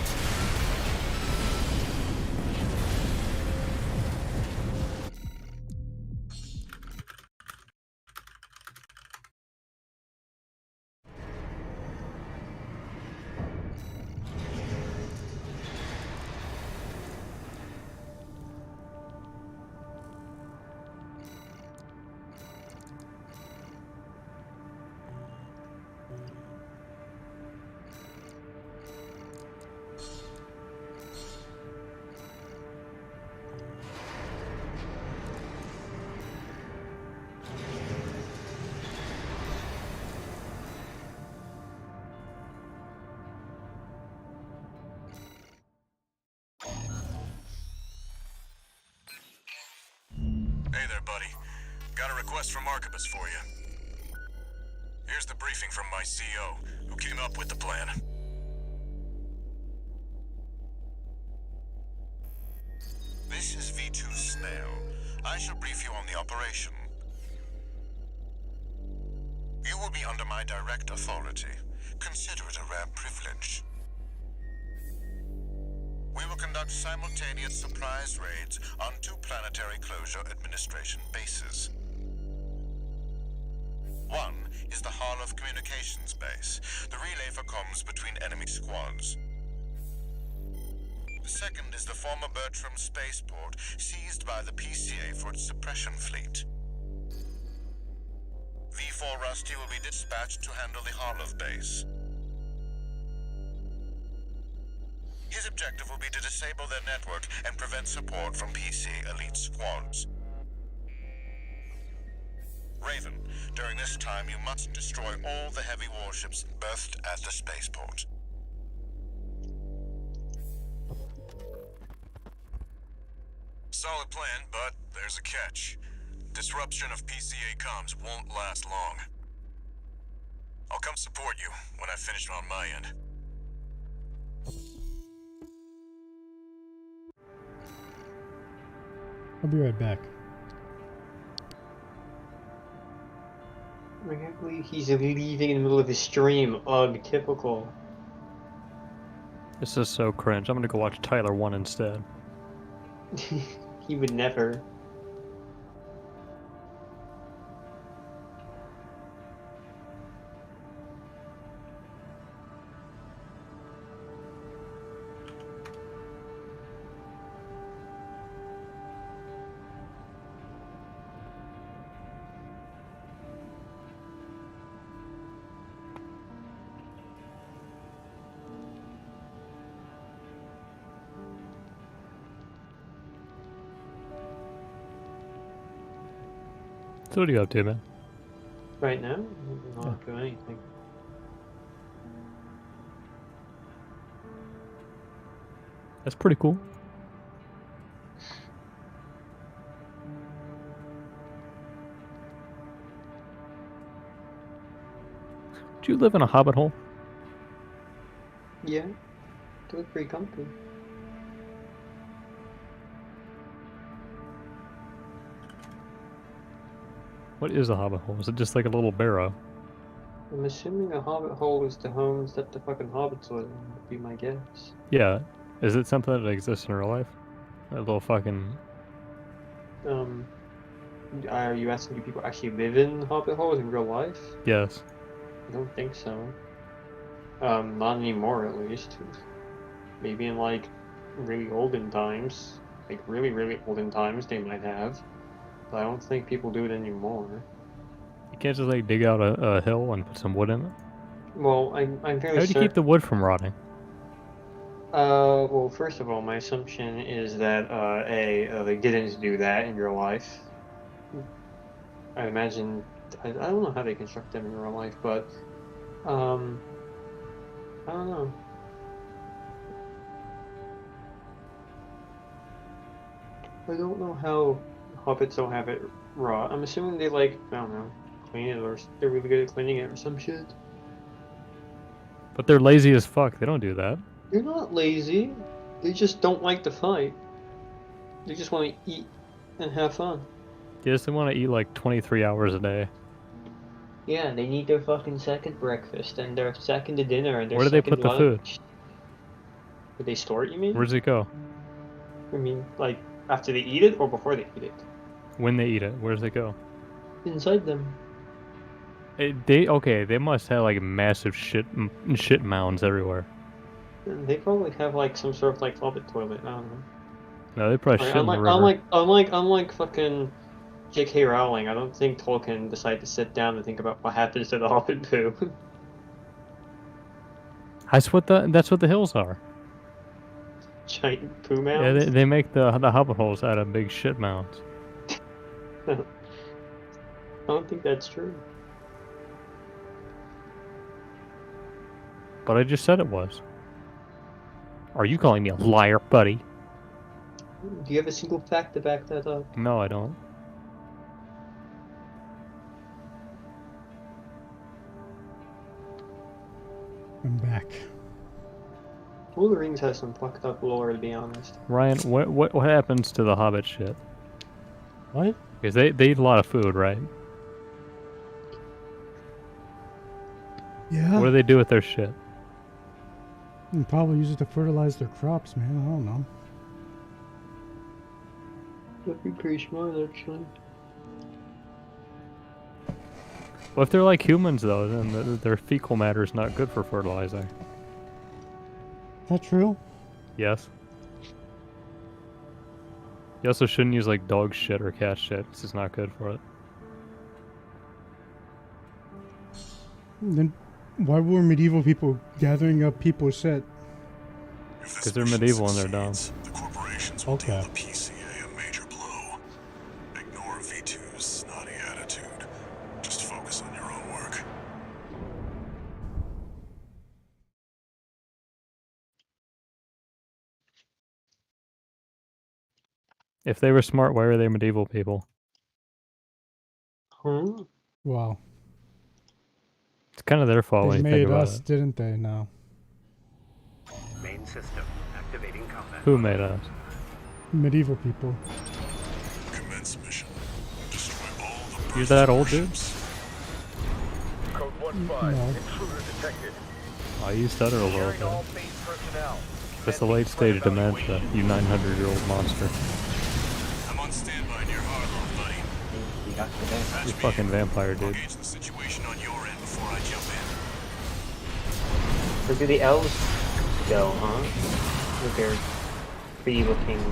Hey there, buddy. Got a request from Archibus for you. Here's the briefing from my CO, who came up with the plan. This is V2 Snail. I shall brief you on the operation. You will be under my direct authority. Consider it a rare privilege. We will conduct simultaneous surprise raids on 2 planetary closure administration bases. One is the Hall of Communications base, the relay for comms between enemy squads. The second is the former Bertram spaceport, seized by the PCA for its suppression fleet. V4 Rusty will be dispatched to handle the Harlov base. His objective will be to disable their network and prevent support from PC elite squads. Raven, during this time you must destroy all the heavy warships berthed at the spaceport. Solid plan, but there's a catch. Disruption of PCA comms won't last long. I'll come support you when I've finished on my end. I'll be right back. I can't believe he's leaving in the middle of his stream. Ugh, typical. This is so cringe. I'm gonna go watch Tyler 1 instead. He would never. So what are you up to, man? Right now, I'm not doing anything. That's pretty cool. Do you live in a hobbit hole? Yeah, do it pretty comfy. What is a hobbit hole? Is it just like a little barrow? I'm assuming a hobbit hole is the homes that the fucking hobbits live in, would be my guess. Yeah. Is it something that exists in real life? A little fucking... Are you asking do people actually live in hobbit holes in real life? Yes. I don't think so. Not anymore at least. Maybe in like really olden times, like really olden times they might have. But I don't think people do it anymore. You can't just like dig out a hill and put some wood in it? Well, I'm fairly How do you certain. keep the wood from rotting? Well, first of all, my assumption is that they didn't do that in real life. I imagine I don't know how they construct them in real life, but I don't know. I don't know how hobbits don't have it raw. I'm assuming they like, I don't know, clean it, or they're really good at cleaning it or some shit. But they're lazy as fuck. They don't do that. They're not lazy. They just don't like to fight. They just want to eat and have fun. They just want to eat like 23 hours a day. Yeah, they need their fucking second breakfast and their second dinner and their Where do they second put the food? lunch. Where they store it, you mean? Where does it go? I mean, like, after they eat it or before they eat it? When they eat it, where does it go? Inside them. They must have like massive shit mounds everywhere. They probably have like some sort of like hobbit toilet, I don't know. No, they probably Like, shit in the river. unlike fucking J.K. Rowling, I don't think Tolkien decided to sit down and think about what happens to the hobbit poo. That's what the hills are. Giant poo Yeah, mounds? they make the hobbit holes out of big shit mounds. I don't think that's true. But I just said it was. Are you calling me a liar, buddy? Do you have a single fact to back that up? No, I don't. I'm back. Lord of the Rings has some fucked up lore, to be honest. Ryan, what happens to the hobbit shit? What? Because they eat a lot of food, right? Yeah. What do they do with their shit? You probably use it to fertilize their crops, man. I don't know. That'd be pretty smart, actually. Well, if they're like humans, though, then their fecal matter is not good for fertilizing. Is that true? Yes. You also shouldn't use like dog shit or cat shit, because it's not good for it. Then why were medieval people gathering up people's shit? Because they're medieval and they're dumb. The corporations will Okay. deal the PCA a major blow. Ignore V2's snotty attitude. Just focus on your own work. If they were smart, why are they medieval people? Hmm? Wow. It's kind of their fault They when you think made about us, it. didn't they? Now. Main system activating combat. Who made us? Medieval people. Commence mission. Destroy all the You're that old, dude? Code 1-5. No. Intruder detected. Oh, you stutter a little Securing all bit. base personnel. That's the late stage of dementia, you 900-year-old monster. I'm on standby near Harlow, buddy. You got to that. You fucking vampire, I'll dude. gauge the situation on your end before I jump in. Where do the elves go, huh? With their pretty-looking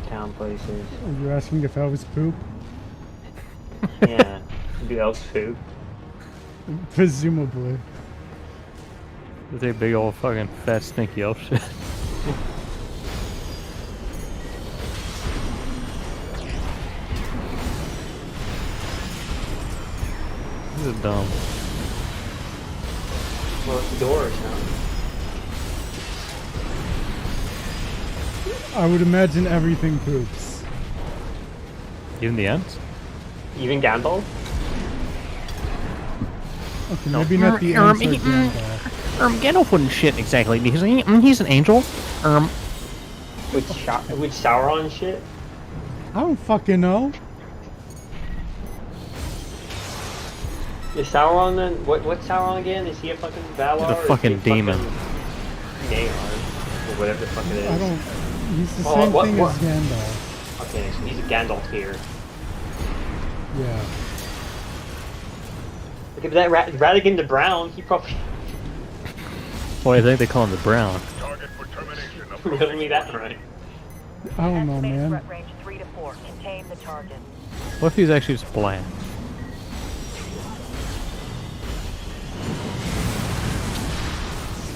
town places. Are you asking if I was poop? Yeah. Do elves poop? Presumably. It's a big old fucking fat stinky elf shit. This is dumb. Well, it's the doors, huh? I would imagine everything poops. Even the ants? Even Gandalf? Okay, maybe not the ends or Gandalf. Gandalf wouldn't shit exactly because he's an angel. With Sauron shit? I don't fucking know. Is Sauron then? What's Sauron again? Is he a fucking Valar? He's a or is fucking he demon. Mayor, or whatever the fuck it is. I don't. He's the Oh, same what- thing what- as Gandalf. Okay, so he's a Gandalf here. Yeah. Look at that Radigan the Brown. He probably Well, I think they call him the Brown. Target for termination. told me that right. I don't know, man. Threat range 3 to 4. Contain the target. What if he's actually just black?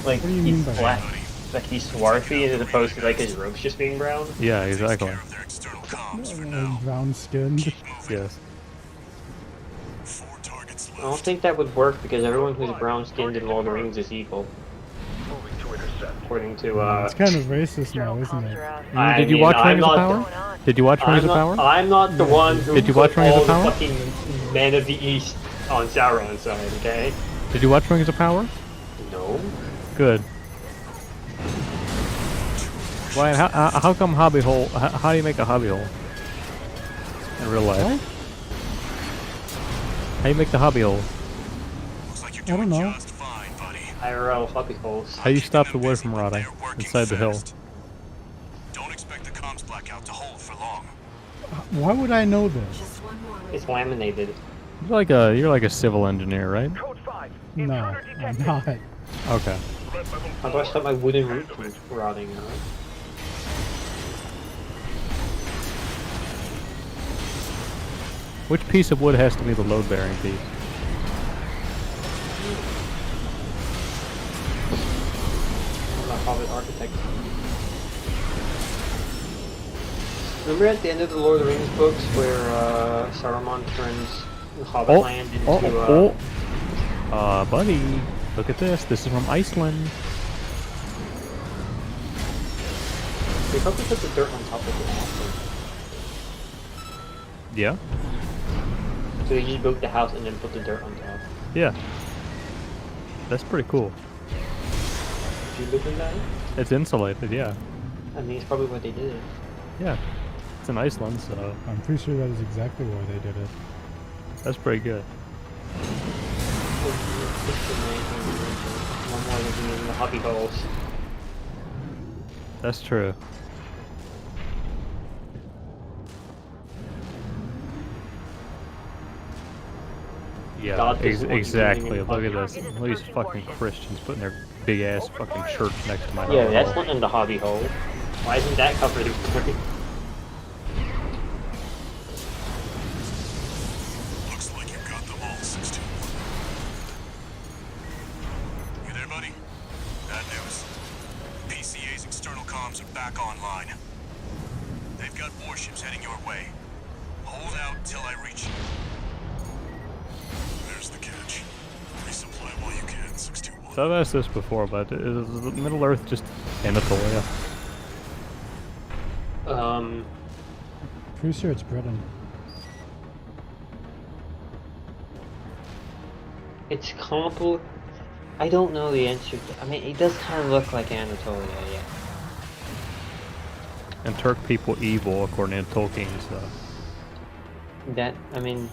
Like What do you he's mean by black. Like he's swarthy as opposed to like his robes just being brown. Yeah, exactly. Their external comms for now. Brown skinned. Yes. 4 targets I don't left. think that would work because everyone who's brown skinned in Lord of the Rings is evil. Moving to intercept. According to It's kind of racist now, isn't Comms it? are out. I Did you mean, watch I'm Rings of not Power? Going on. Did you watch Rings of Power? I'm not the one who Did you put watch Rings all of the Power? fucking men of the East on Sauron's side, okay? Did you watch Rings of Power? No. Good. Ryan, how come hobby hole? How do you make a hobby hole in real life? What? How do you make the hobby hole? don't know. Just fine, buddy. IRL floppy holes. How do you stop the wood from rotting inside the hill? Don't expect the comms blackout to hold for long. Why would I know this? Just one more. It's laminated. You're like a civil engineer, right? Code 5. No, Intruder I'm detected. not. Okay. Threat level How do I stop my wooden roof from rotting out? Which piece of wood has to be the load-bearing piece? My father's architect. Remember at the end of the Lord of the Rings books where Saruman turns the Hobbit land into buddy, look at this. This is from Iceland. They probably put the dirt on top of it also. Yeah. So they just built the house and then put the dirt on top. Yeah. That's pretty cool. Did you look at that? It's insulated, yeah. I mean, it's probably what they did. Yeah. It's in Iceland, so I'm pretty sure that is exactly why they did it. that's pretty good. No more than being in the hobby holes. That's true. Yeah, God doesn't want you exactly. living in Look at hobby this. Look at these fucking Christians putting their big ass fucking church next to my Yeah, hole. that's not in the hobby hole. Why isn't that covered in dirt? Looks like you got them all, 621. You there, buddy? Bad news. PCA's external comms are back online. They've got warships heading your way. Hold out till I reach you. There's the catch. Resupply while you can, 621. So I've asked this before, but is Middle Earth just Anatolia? Pretty sure it's Britain. It's compl. I don't know the answer. I mean, it does kind of look like Anatolia, yeah. And Turk people evil, according to Tolkien, so. That, I mean,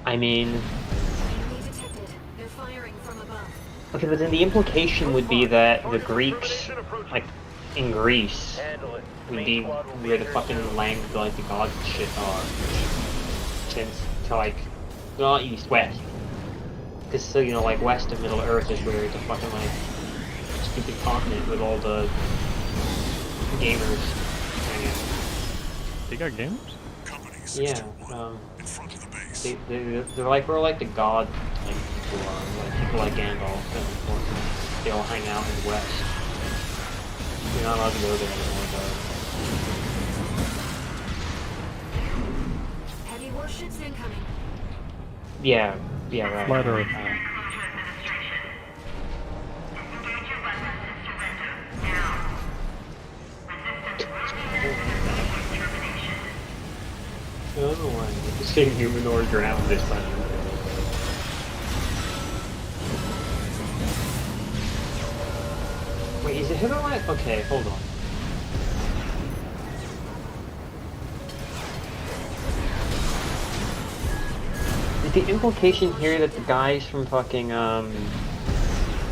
Enemy detected. They're firing from above. okay, but then the implication would be that the Greeks, like, in Greece, Handle it. would be where the fucking land of, like, the gods and shit are. Since, to, like, not east, west. Because, so, you know, like, west of Middle Earth is where the fucking, like, stupid continent with all the gamers hang out. They got gamers? Yeah, they're like, we're like the god, like, people are, like, people like Gandalf, and they all hang out in the west. You're not allowed to go there anymore, though. Heavy warships incoming. Yeah, right. Flat Earth. I don't know why. The same humanoid drowned this time. Wait, is it hit or light? Okay, hold on. Is the implication here that the guys from fucking, I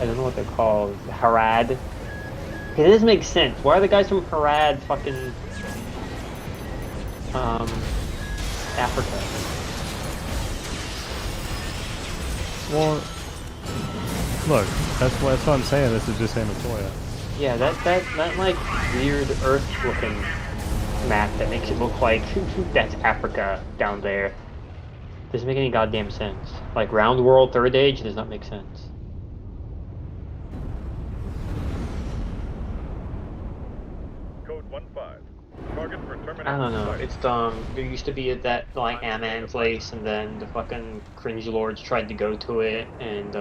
don't know what they're called, Harad? It doesn't make sense. Why are the guys from Harad fucking, Africa? Well, look, that's what I'm saying. This is just Anatolia. Yeah, that like weird Earth-looking map that makes it look like that's Africa down there doesn't make any goddamn sense. Like round world third age does not make sense. Code 1-5. Target for termination. I don't know. It's there used to be that like Aman place, and then the fucking cringe lords tried to go to it, and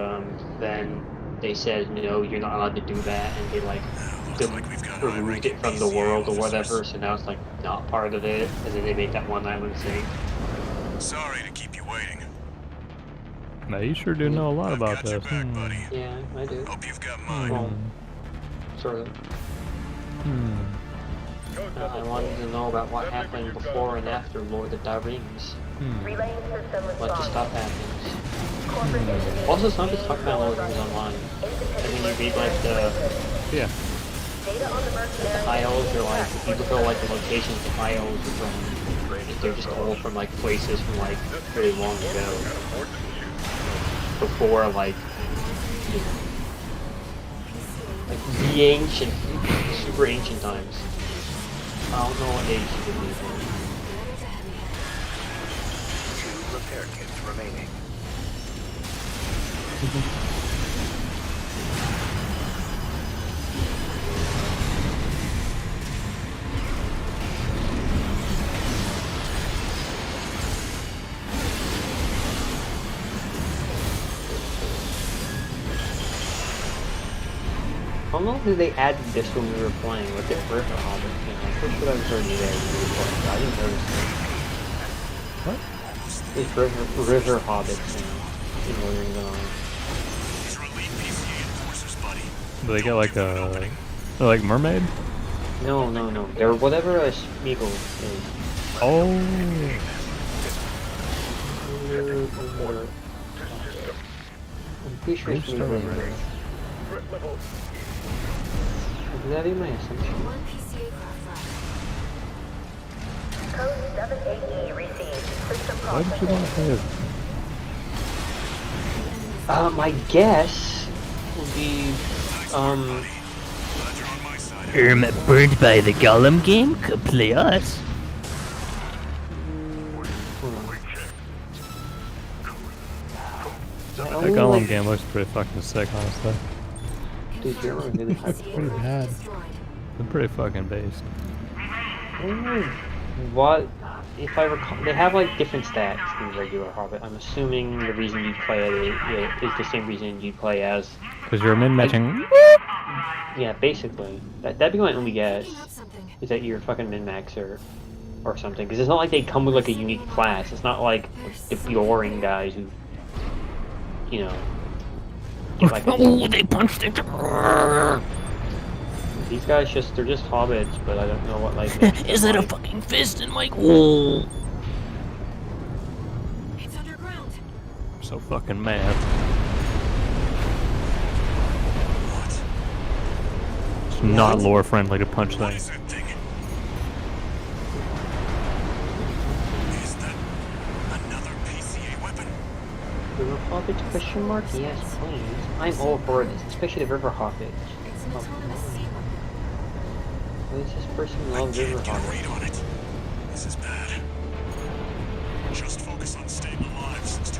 then they said no, you're not allowed to do that, and they like removed it from the world or whatever. So now it's like not part of it, and then they made that one island thing. Sorry to keep you waiting. Now you sure do know a lot about this. Yeah, I do. Hope you've got mine. Well, sort of. I wanted to know about what happened before and after Lord of the Rings. What the stuff happens. Also, some people talk about Lord of the Rings online. And then you read like the tiles or like if you look at like the locations the tiles are from, they're just all from like places from like really long ago. Before like the ancient, super ancient times. I don't know what age you could be in. 2 repair kits remaining. How long did they add this when we were playing with the River Hobbit thing? I'm pretty sure that was already there when we were playing, but I didn't notice it. What? This River Hobbit thing in Lord of the Rings Online. Do they get like a like mermaid? No. They're whatever a Smeagol is. Oh. I'm pretty sure it's Smeagol. Is that even my assumption? Code 78E received. System Why did you want to play it? My guess would be, Burned by the Gollum game? Could play us. That Gollum game looks pretty fucking sick, honestly. Dude, you're really hard. Pretty bad. They're pretty fucking based. I don't know what, if I recall, they have like different stats than regular Hobbit. I'm assuming the reason you play it is the same reason you play as. Because you're min-matching. Yeah, basically. That'd be my only guess. Is that you're fucking min-maxer or something. Because it's not like they come with like a unique class. It's not like the boring guys who, you know. Get like Oh, they punched it. These guys they're just hobbits, but I don't know what like. Is that a fucking fist in my? Oh. It's underground. I'm so fucking mad. It's not lore friendly to punch things. River Hobbits question mark? Yes, please. I'm all for this, especially the River Hobbits. Why does this person love River Hobbits? This is bad. Just focus on staying alive since 2-1.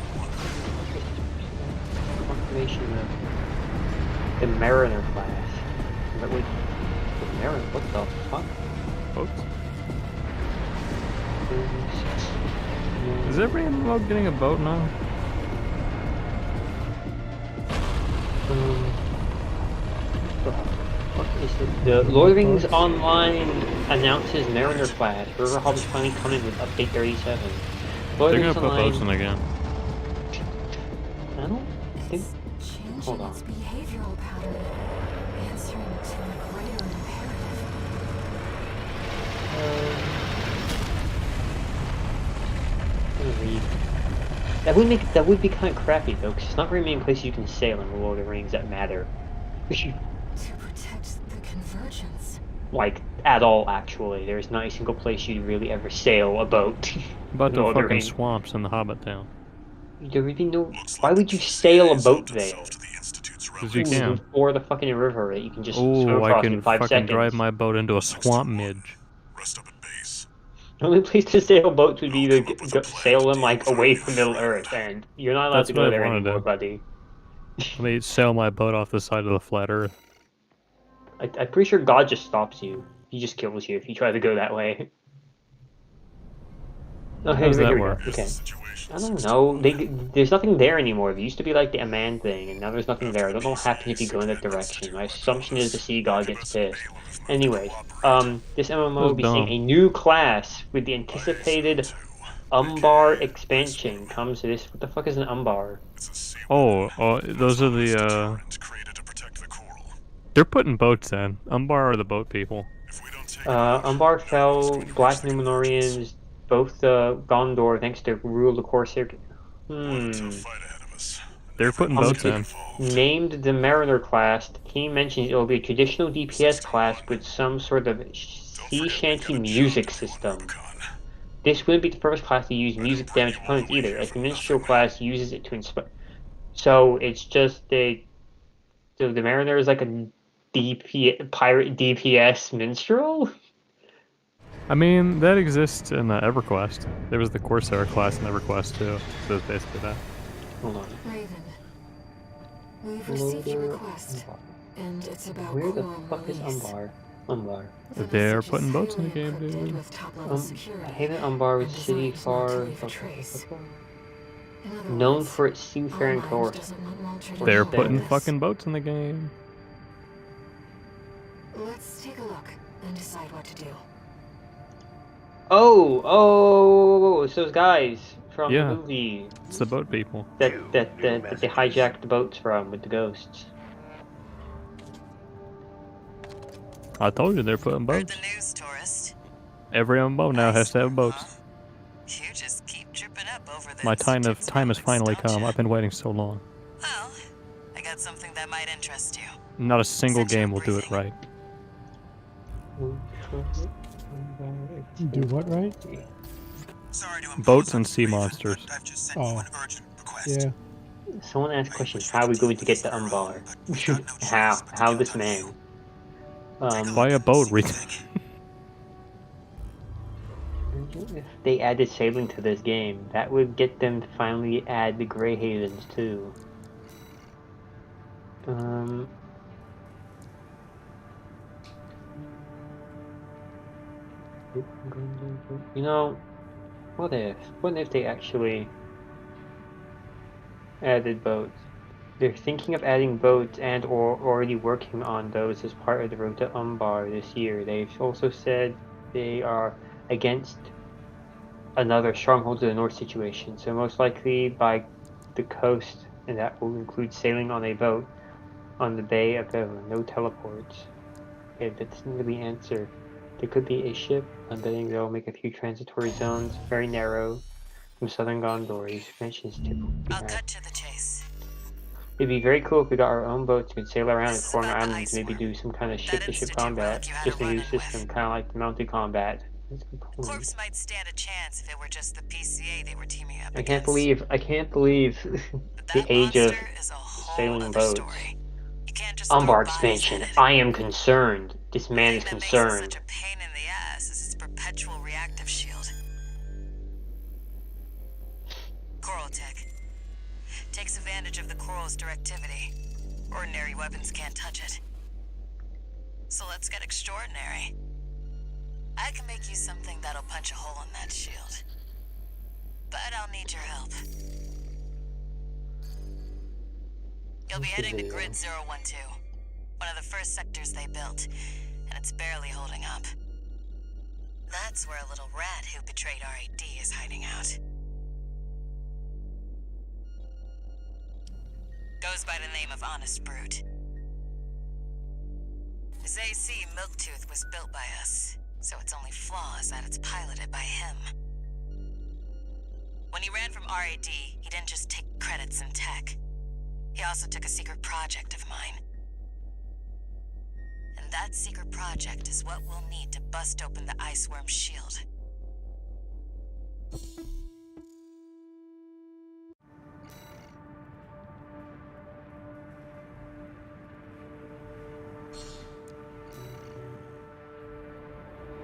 Confirmation of the Mariner class. But wait, the Mariner? What the fuck? Oops. Is every MMO getting a boat now? What is it? The Lord of the Rings Online announces Mariner class. River Hobbits finally coming with update 37. Lord They're of the gonna Rings put boats in again. I don't think. Hold on. Behavioral pattern, answering to a greater imperative. Read. That would be kind of crappy though, because it's not very many places you can sail in the Lord of the Rings that matter. To protect the convergence. Like at all, actually, there's not a single place you'd really ever sail a boat. About the Lord of the fucking Rings. swamps in the Hobbit town. There would be no. Why would you sail a boat there? Because you can. Or the fucking river that you can just swim Oh, I across can in 5 fucking seconds. drive my boat into a swamp midge. The only place to sail boats would be to sail them like away from Middle Earth, and you're not allowed That's to what go I there wanna anymore, do. buddy. Let me sail my boat off the side of the flat Earth. I'm pretty sure God just stops you. He just kills you if you try to go that way. How does that work? Okay. I don't know. There's nothing there anymore. There used to be like the Aman thing, and now there's nothing there. I don't know what happens if you go in that direction. My assumption is the sea god gets pissed. Anyways, this MMO will be seeing a new class with the anticipated Umbar expansion comes to this. What the fuck is an Umbar? Oh, those are the, they're putting boats in. Umbar are the boat people. Umbar fell, Black Numenorians, both Gondor, thanks to rule the core circuit. They're putting boats in. Named the Mariner class, the team mentions it will be a traditional DPS class with some sort of sea shanty music system. This wouldn't be the first class to use music damage opponents either, as the Minstrel class uses it to inspire. So it's just so the Mariner is like a pirate DPS minstrel? I mean, that exists in EverQuest. There was the Corsair class in EverQuest too. So it's basically that. Hold on. Raven, we've received your request, and it's about Where the Coral fuck is release. Umbar? They're putting boats in the game, dude. Haven Umbar is city far known for its seafaring core. They're putting fucking boats in the game. Let's take a look and decide what to do. Oh, it's those guys from the movie. It's the boat people. That they hijacked the boats from with the ghosts. I told you they're putting boats. Heard the news, tourist. Every MMO now has to have boats. You just keep tripping up over this. My time has finally come. I've been waiting so long. Well, I got something that might interest you. Not a single game will do it right. Do what right? Boats and sea monsters. Oh, yeah. Someone asked questions. How are we going to get the Umbar? How this man? Buy a boat, If they added sailing to this game, that would get them to finally add the Grey Havens too. You know, what if they actually added boats? They're thinking of adding boats and or already working on those as part of the road to Umbar this year. They've also said they are against another Stronghold to the North situation, so most likely by the coast, and that will include sailing on a boat on the Bay of Dover. No teleports. If that doesn't really answer. There could be a ship. I'm betting they'll make a few transitory zones, very narrow, from southern Gondor. These expansions typically I'll cut to the chase. It'd be very cool if we got our own boats and could sail around the corner islands, maybe do some kind of ship-to-ship combat. Just a new system, kind of like the mounted combat. Corpse might stand a chance if it were just the PCA they were teaming up I can't believe the age of sailing boats. Umbar expansion. I am concerned. This man is concerned. Such a pain in the ass is its perpetual reactive shield. Coral tech takes advantage of the coral's directivity. Ordinary weapons can't touch it. So let's get extraordinary. I can make you something that'll punch a hole in that shield. But I'll need your help. You'll be heading to Grid 012, one of the first sectors they built, and it's barely holding up. That's where a little rat who betrayed RAD is hiding out. Goes by the name of Honest Brute. His AC Milktooth was built by us, so its only flaw is that it's piloted by him. When he ran from RAD, he didn't just take credits in tech. He also took a secret project of mine. And that secret project is what we'll need to bust open the Iceworm's shield.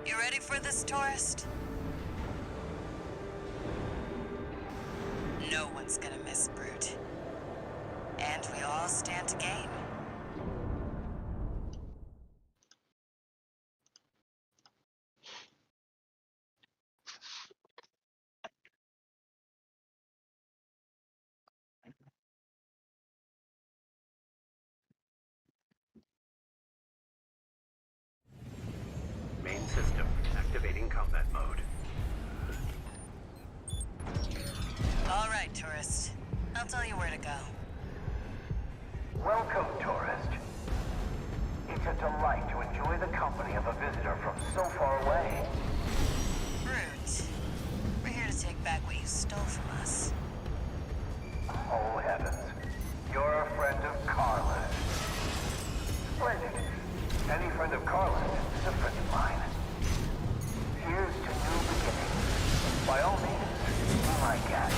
You ready for this, tourist? No one's gonna miss Brute. And we all stand to gain. Main system activating combat mode. All right, tourist. I'll tell you where to go. Welcome, tourist. If It's a delight to enjoy the company of a visitor from so far away. Brute. We're here to take back what you stole from us. Oh heavens. You're a friend of Carla's. Splendid. Any friend of Carla's is a friend of mine. Here's to new beginnings. By all means, my cat.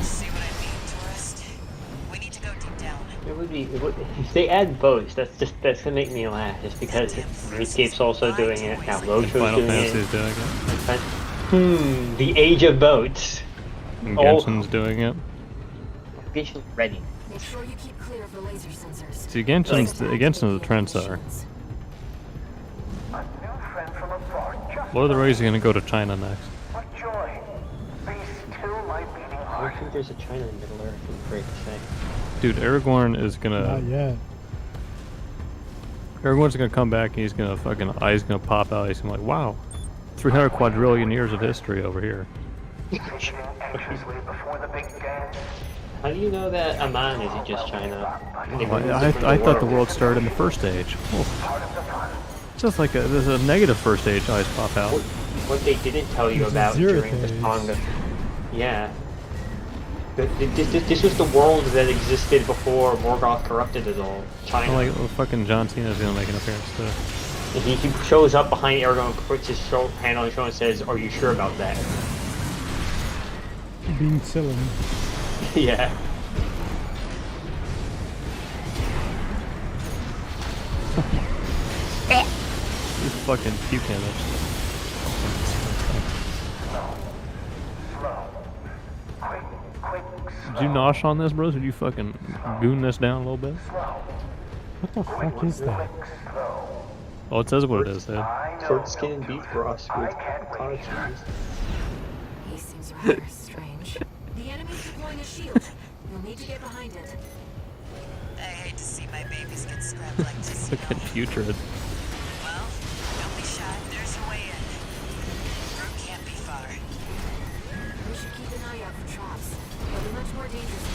See what I mean, tourist? We need to go deep down. If they add boats, that's gonna make me laugh, just because RuneScape's also doing it, now Lotro's Final doing Fantasy it. is doing it. The age of boats. And Genshin's doing it. Genshin's ready. Make sure you keep clear of the laser sensors. See, Genshin's the trendsetter. A new friend from afar. Just Lord of the Rings is gonna go to China next. what joy. Be still my beating I heart. don't think there's a China in Middle Earth, I'm afraid to say. Dude, Aragorn is gonna. Not yet. Aragorn's gonna come back and he's gonna fucking eyes gonna pop out. He's gonna be like, wow, 300 quadrillion years of history over here. Waiting anxiously before the big dance. How do you know that Aman isn't just China? I thought the world started in the first age. Oh. Just like there's a negative first age eyes pop out. What they didn't tell you It's about zero during the phase. manga. Yeah. This was the world that existed before Morgoth corrupted it all. China. Like fucking John Cena's gonna make an appearance too. And he shows up behind Aragorn, puts his hand on his shoulder and says, "Are you sure about that?" Being silly. Yeah. He's fucking puking at us. Did you nosh on this, bro? Did you fucking goon this down a little bit? What the fuck is that? Oh, it says what it is, Ed. Short skin and beef broth with cottage cheese. He seems rather strange. The enemy's deploying a shield. You'll need to get behind it. I hate to see my babies get scrubbed like this. Fucking putrid. Well, don't be shy. There's a way in. Brute can't be far. We should keep an eye out for traps. They'll be much more dangerous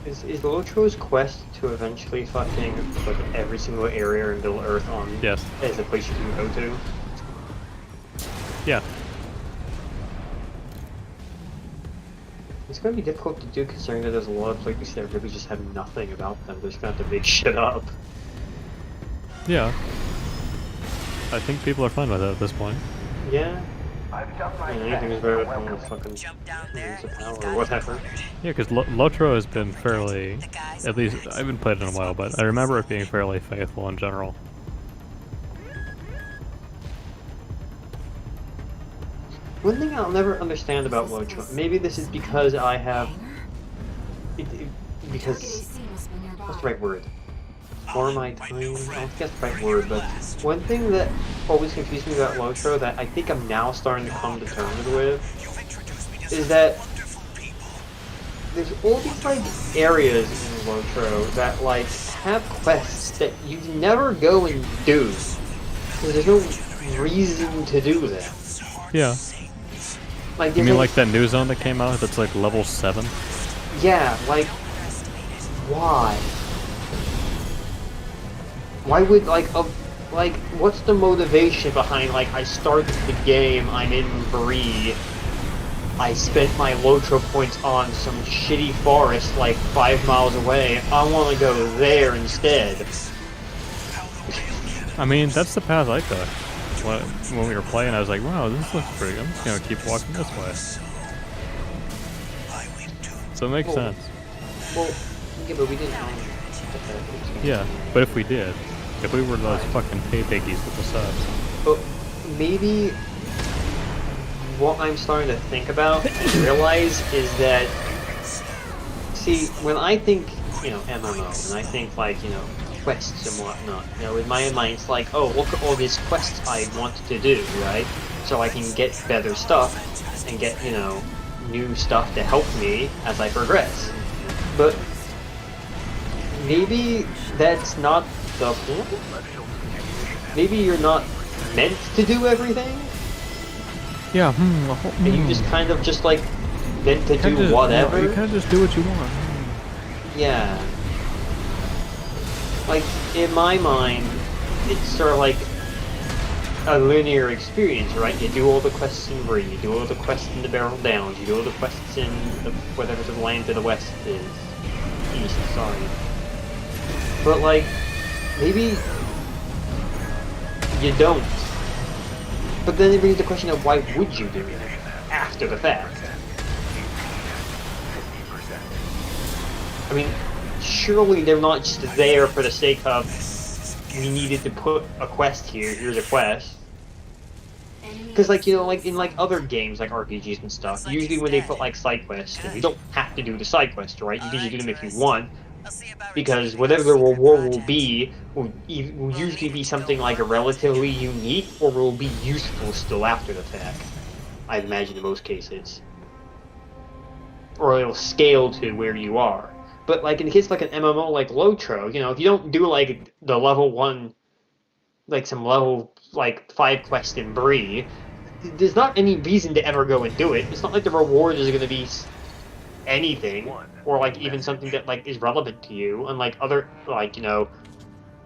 than Is Lotro's quest to eventually fucking put every single area in Middle Earth on as a place you can go to? Yeah. It's gonna be difficult to do considering that there's a lot of places that really just have nothing about them. They're just gonna have to make shit up. Yeah. I think people are fine with it at this point. Yeah. I've done my Anything is better than a fucking use of power or whatever. Yeah, because Lotro has been fairly, at least, I haven't played it in a while, but I remember it being fairly faithful in general. One thing I'll never understand about Lotro, maybe this is because I have... because... what's the right word? For my time? I don't think that's the right word, but one thing that always confused me about Lotro that I think I'm now starting to come to terms with is that there's all these like areas in Lotro that like have quests that you never go and do. There's no reason to do them. Yeah. Like, you mean like that new zone that came out that's like level 7? Yeah, like, why? Why would, like, what's the motivation behind, like, I started the game, I'm in Bree, I spent my Lotro points on some shitty forest, like, 5 miles away, I want to go there instead. I mean, that's the path I took. When we were playing, I was like, wow, this looks pretty good. I'm just gonna keep walking this way. So it makes sense. Well, yeah, but we didn't own Yeah, but if we did, if we were those fucking pay piggies with the subs. But maybe what I'm starting to think about and realize is that, see, when I think, you know, MMO, and I think, like, you know, quests and whatnot, you know, in my mind it's like, oh, look at all these quests I want to do, right? So I can get better stuff and get, you know, new stuff to help me as I progress. But maybe that's not the point? Maybe you're not meant to do everything? Yeah, And you just kind of just like meant to do whatever? You kind of just do what you want. Yeah. Like, in my mind, it's sort of like a linear experience, right? You do all the quests in Bree, you do all the quests in the Barrel Downs, you do all the quests in the, whatever the land to the west is. East, sorry. But, like, maybe you don't. But then it brings the question of why would you do it after the fact? I mean, surely they're not just there for the sake of we needed to put a quest here, here's a quest. Because, like, you know, like in like other games, like RPGs and stuff, usually when they put like side quests, you don't have to do the side quest, right? You can just do them if you want, because whatever the reward will be will usually be something like relatively unique or will be useful still after the fact. I'd imagine in most cases, or it'll scale to where you are. But like in the case of like an MMO like Lotro, you know, if you don't do like the level 1, like some level like 5 quest in Bree, there's not any reason to ever go and do it. It's not like the reward is going to be anything, or like even something that like is relevant to you, unlike other, like, you know,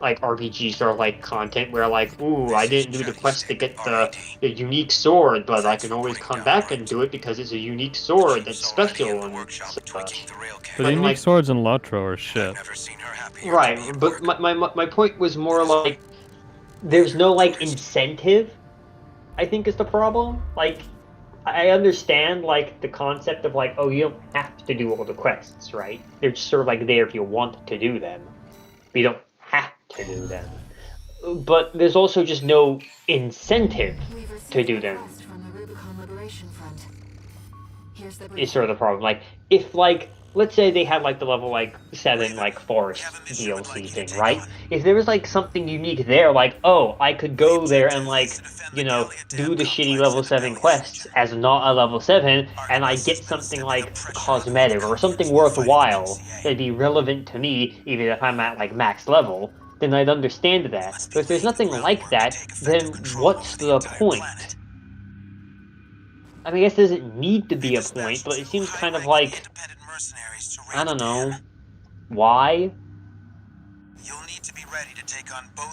like RPG sort of like content where like, ooh, I didn't do the quest to get the unique sword, but I can always come back and do it because it's a unique sword that's special and such. But the unique like, swords in Lotro are shit. Right, but my point was more like there's no like incentive, I think, is the problem. Like, I understand like the concept of like, oh, you don't have to do all the quests, right? They're just sort of like there if you want to do them, but you don't have to do them. But there's also just no incentive to do them. Is sort of the problem. Like, if like, let's say they had like the level like 7 like forest DLC thing, right? If there was like something unique there, like, oh, I could go there and like, you know, do the shitty level 7 quests as not a level 7, and I get something like cosmetic or something worthwhile that'd be relevant to me, even if I'm at like max level, then I'd understand that. But if there's nothing like that, then what's the point? I mean, I guess there doesn't need to be a point, but it seems kind of like, I don't know, why?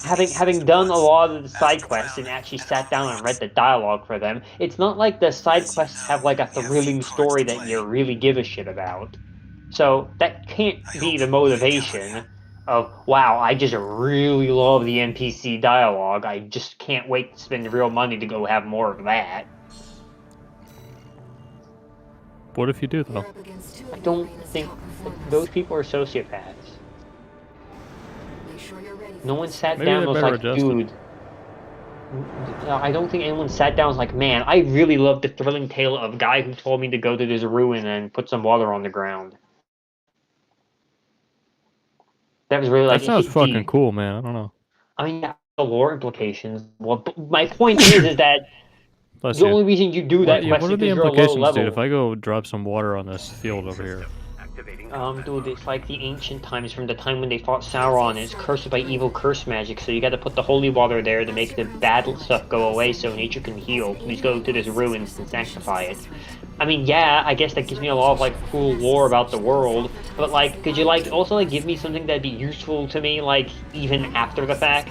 Having done a lot of the side quests and actually sat down and read the dialogue for them, it's not like the side quests have like a thrilling story that you really give a shit about. So that can't be the motivation of, wow, I just really love the NPC dialogue, I just can't wait to spend real money to go have more of that. What if you do, though? I don't think those people are sociopaths. No one sat Maybe down they're and was better like, adjusted. dude. I don't think anyone sat down and was like, man, I really love the thrilling tale of a guy who told me to go to this ruin and put some water on the ground. That was really like, That sounds fucking deep. cool, man. I don't know. I mean, yeah, the lore implications. Well, but my point is that Bless the you. only reason you do that quest What are is the because you're a low implications, level. dude, if I go drop some water on this field over here? Dude, it's like the ancient times from the time when they fought Sauron, and it's cursed by evil curse magic, so you gotta put the holy water there to make the bad stuff go away so nature can heal. Please go to this ruins and sanctify it. I mean, yeah, I guess that gives me a lot of, like, cool lore about the world, but, like, could you, like, also, like, give me something that'd be useful to me, like, even after the fact?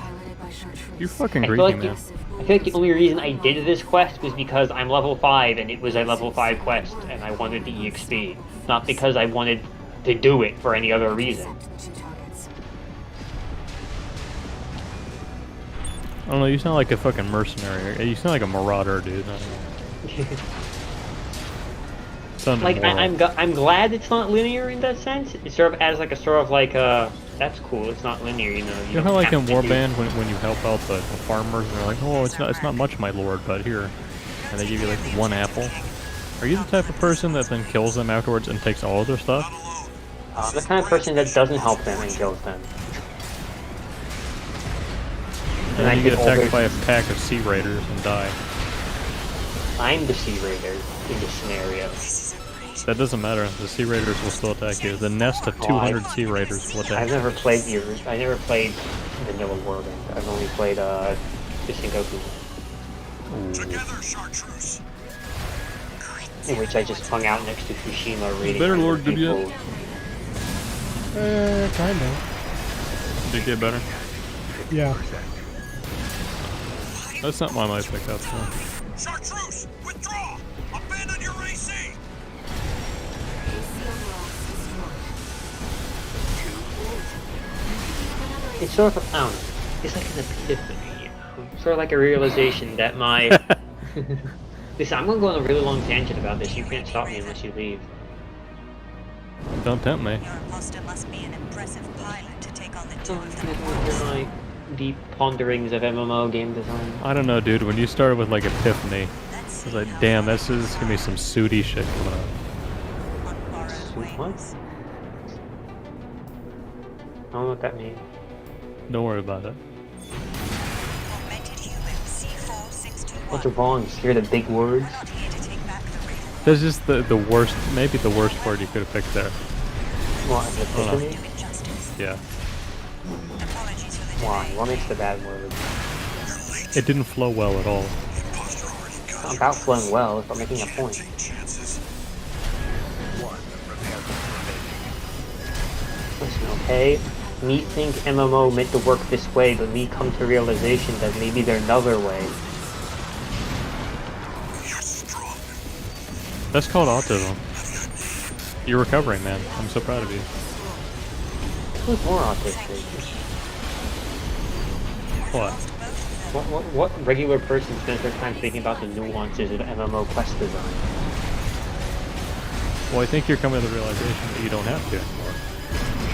You're fucking I feel greedy, like man. I feel like the only reason I did this quest was because I'm level 5 and it was a level 5 quest and I wanted the EXP, not because I wanted to do it for any other reason. I don't know, you sound like a fucking mercenary. You sound like a marauder, dude. Like, I'm glad it's not linear in that sense. It sort of adds like a sort of like that's cool. It's not linear, you know. You know how like in Warband when you help out the farmers and they're like, oh, it's not much, my lord, but here, and they give you like 1 apple. Are you the type of person that then kills them afterwards and takes all of their stuff? I'm the kind of person that doesn't help them and kills them. And then you get attacked by a pack of Sea Raiders and die. I'm the Sea Raider in this scenario. That doesn't matter. The Sea Raiders will still attack you. The nest of 200 Sea Raiders will attack you. I never played Vanilla Warband. I've only played Goku. Together, Chartreuse. In which I just hung out next to Fushima reading Better Lord people. Kinda. Did it get better? Yeah. That's something I might pick up, so. Chartreuse, withdraw! Abandon your AC! It's sort of, I don't know, it's like an epiphany, you know? Sort of like a realization that my... Listen, I'm gonna go on a really long tangent about this. You can't stop me unless you leave. Don't tempt me. Your imposter must be an impressive pilot to take on the two Oh, of you them. guys wanna hear my deep ponderings of MMO game design? I don't know, dude. When you started with like Epiphany, I was like, damn, this is gonna be some sooty shit coming up. What? I don't know what that means. Don't worry about it. Augmented human C4621. What's wrong? You hear the big words? We're not here to take back the Raven. That's just the worst, maybe the worst word you could have picked there. What, an epiphany? Yeah. Apologies for the Why? delay. What makes the bad word? It didn't flow well at all. It's not about flowing well, it's about making a point. Listen, okay? Me think MMO meant to work this way, but me come to realization that maybe there's another way. That's called autism. You're recovering, man. I'm so proud of you. Who's more autistic? What? What regular person spends their time thinking about the nuances of MMO quest design? Well, I think you're coming to the realization that you don't have to anymore.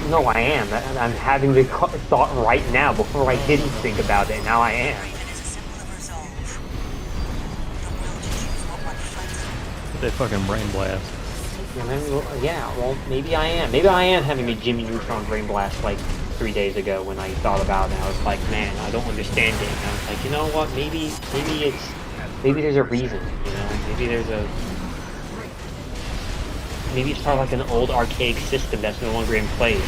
No, I am. I'm having the thought right now. Before I didn't think about it, now I am. They fucking brain blast. Well, maybe I am. Maybe I am having a Jimmy Neutron brain blast like 3 days ago when I thought about it. I was like, man, I don't understand it. And I was like, you know what? Maybe there's a reason. You know, maybe it's probably like an old archaic system that's no longer in place.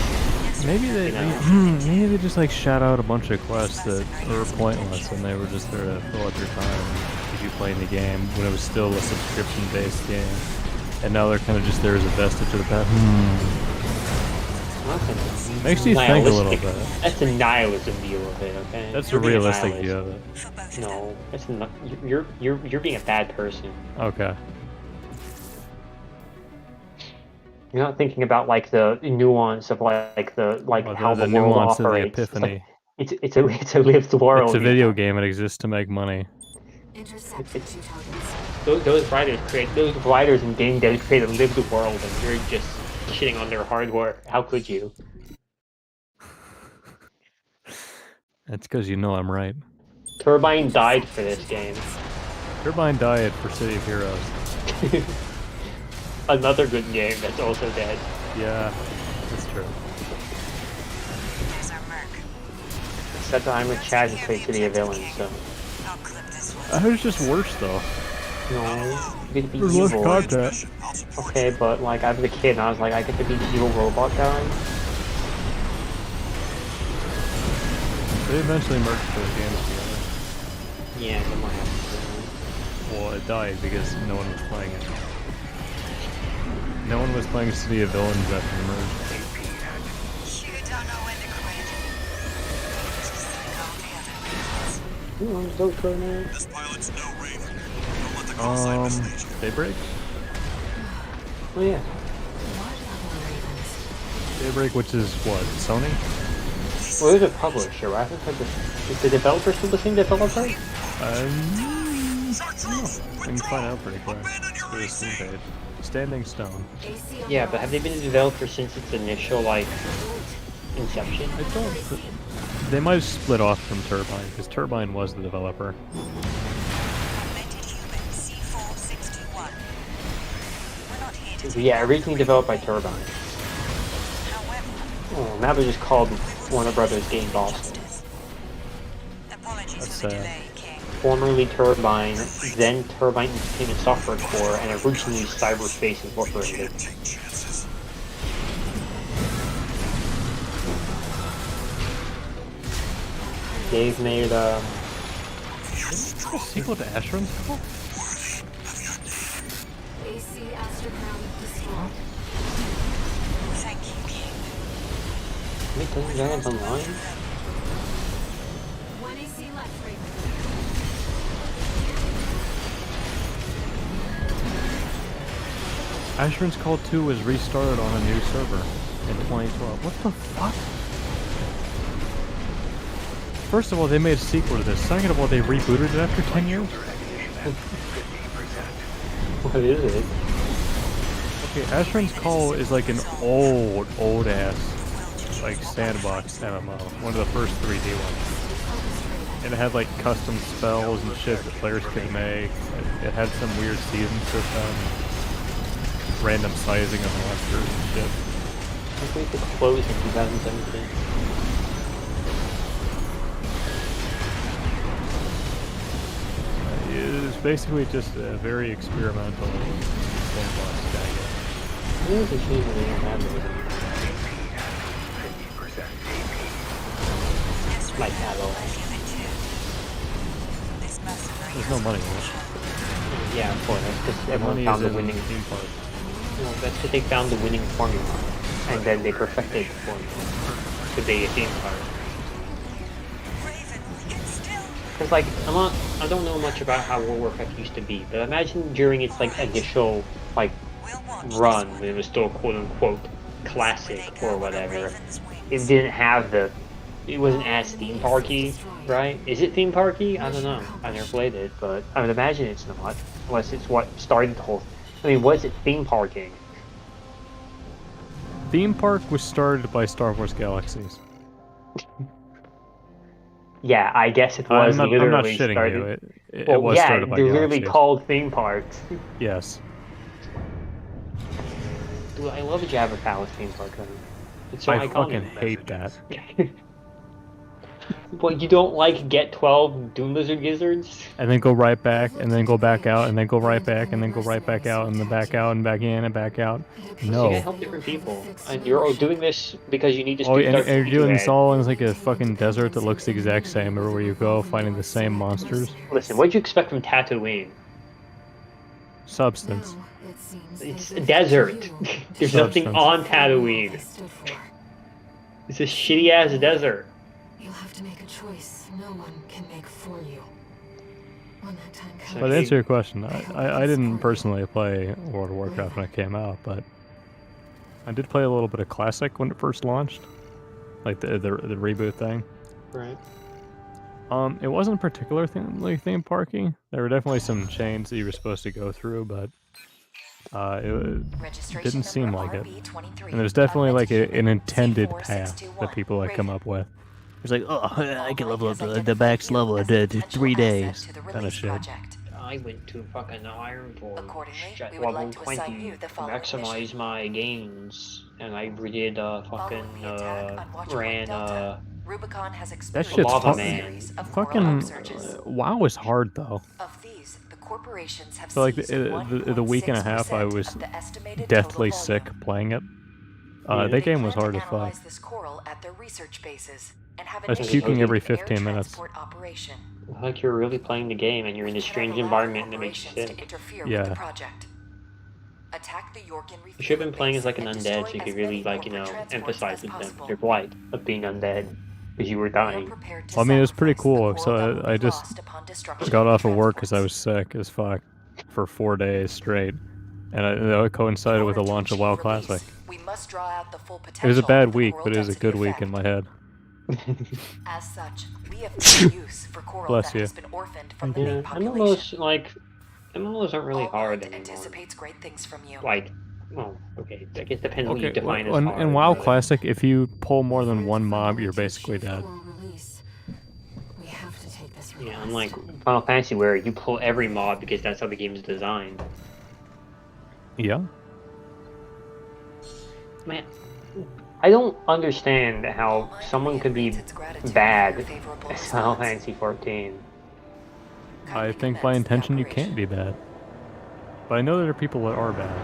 Maybe they, You know? maybe they just like shot out a bunch of quests that were pointless, and they were just there to fill up your time, keep you playing the game when it was still a subscription-based game. And now they're kind of just there as a vestige of the past. Makes you think a little bit. That's a nihilism view of it, okay? That's You're a being realistic nihilist. view of it. No, that's not. You're being a bad person. Okay. You're not thinking about like the nuance of like how the the world nuance of the operates. epiphany. It's a lived world. It's a you video know? game. It exists to make money. Those writers and game devs create a lived world, and you're just shitting on their hard work. How could you? That's because you know I'm right. Turbine died for this game. Turbine died for City of Heroes. Another good game that's also dead. Yeah, that's true. There's our merc. Except I'm with Chad who played City of Villains, so. I'll clip this one. That was just worse though. No, you get to be There's less evil. content. Okay, but like I was a kid and I was like, I get to be the evil robot guy. They eventually merged those games together. Yeah, that might happen. Well, it died because no one was playing it. No one was playing City of Villains after the merge. You don't know when to quit. Just like all the other pilots. I'm so cool, man. This pilot's no Raven. Don't let the call sign mislead you. Daybreak? Oh yeah. Daybreak, which is what, Sony? Well, there's a publisher, right? I think like is the developer still the same developer? I can find out pretty quick. Through the Steam page. Standing Stone. Yeah, but have they been a developer since its initial like inception? I don't. They might have split off from Turbine because Turbine was the developer. Augmented human C4621. We're not here to take Yeah, everything developed by Turbine. However, Oh, now they're just called Warner Brothers Game Boston. apologies That's for the sad. delay, King. Formerly Turbine, then Turbine Entertainment Software Core, and originally Cyberspace Incorporated. Take chances. They've made Sequel to Ashram's Call? AC Astroground destroyed. Thank you, King. Wait, doesn't Giants online? One AC left, Raven. Asheron's Call 2 was restarted on a new server in 2012. What the fuck? First of all, they made a sequel to this. Second of all, they rebooted it after 10 years? What is it? Okay, Asheron's Call is like an old ass, like sandbox MMO. One of the first 3D ones. And it had like custom spells and shit that players could make. It had some weird season system. Random sizing of monsters and shit. I think it closed in 2017. It was basically just a very experimental sandbox game. It was a shame that they didn't have it. Like that all. There's no money in it. Yeah, of course. That's because The everyone money found is the in winning. theme park. No, that's because they found the winning formula, and then they perfected the formula to be a theme park. Because like I don't know much about how World of Warcraft used to be, but imagine during its like initial like run when it was still quote unquote classic or whatever, it didn't have it wasn't as theme parky, right? Is it theme parky? I don't know. I never played it, but I would imagine it's not, unless it's what started the whole. I mean, was it theme parking? Theme park was started by Star Wars Galaxies. Yeah, I guess it was I'm literally not shitting started. you. It Well, was yeah, started by they're literally Galaxies. called theme parks. Yes. Dude, I love Jabba Palace theme park. Though. It's so I iconic. fucking hate that. Well, you don't like get 12 Doom Lizard Gizzards? And then go right back, and then go back out, and then go right back, and then go right back out, and then back out, and back in, and back out. So you No. gotta help different people. And you're all doing this because you need to Oh, speak and you're doing this all in like a fucking desert that looks the exact same everywhere you go, finding the same monsters. Listen, what'd you expect from Tatooine? Substance. It's a desert. There's nothing on Tatooine. It's a shitty-ass desert. You'll have to make a choice no one can make for you. When that time comes. But to answer your question, I didn't personally play World of Warcraft when it came out, but I did play a little bit of Classic when it first launched, like the reboot thing. Right. It wasn't particularly theme parky. There were definitely some chains that you were supposed to go through, but it didn't seem like it. And there's definitely like an intended path that people like come up with. It's like, oh, I can level up the max level in 3 days, kind of shit. I went to fucking Iron Forge at level 20 to maximize my gains, and I did ran That shit's Lava Man. fucking WoW is hard though. So like the week and a half I was deathly sick playing it. That game was hard as fuck. I was puking every 15 minutes. Like you're really playing the game and you're in a strange environment that makes you sick. Yeah. You should have been playing as like an undead so you could really like, emphasize with them your plight of being undead because you were dying. Well, I mean, it was pretty cool. So I just got off of work because I was sick as fuck for 4 days straight. And it coincided with the launch of WoW Classic. It was a bad week, but it was a good week in my head. As such, we have no use for coral Bless that you. has been orphaned from the Yeah, main population. MMOs aren't really hard anymore. Anticipates great things from you. Like, well, okay, I guess it depends on what you Okay, define as in hard. WoW but- Classic, if you pull more than one mob, you're basically dead. We have to take this Yeah, request. unlike Final Fantasy where you pull every mob because that's how the game is designed. Yeah. Man, I don't understand how someone could be bad at Final Fantasy 14. I think by intention you can't be bad. But I know there are people that are bad.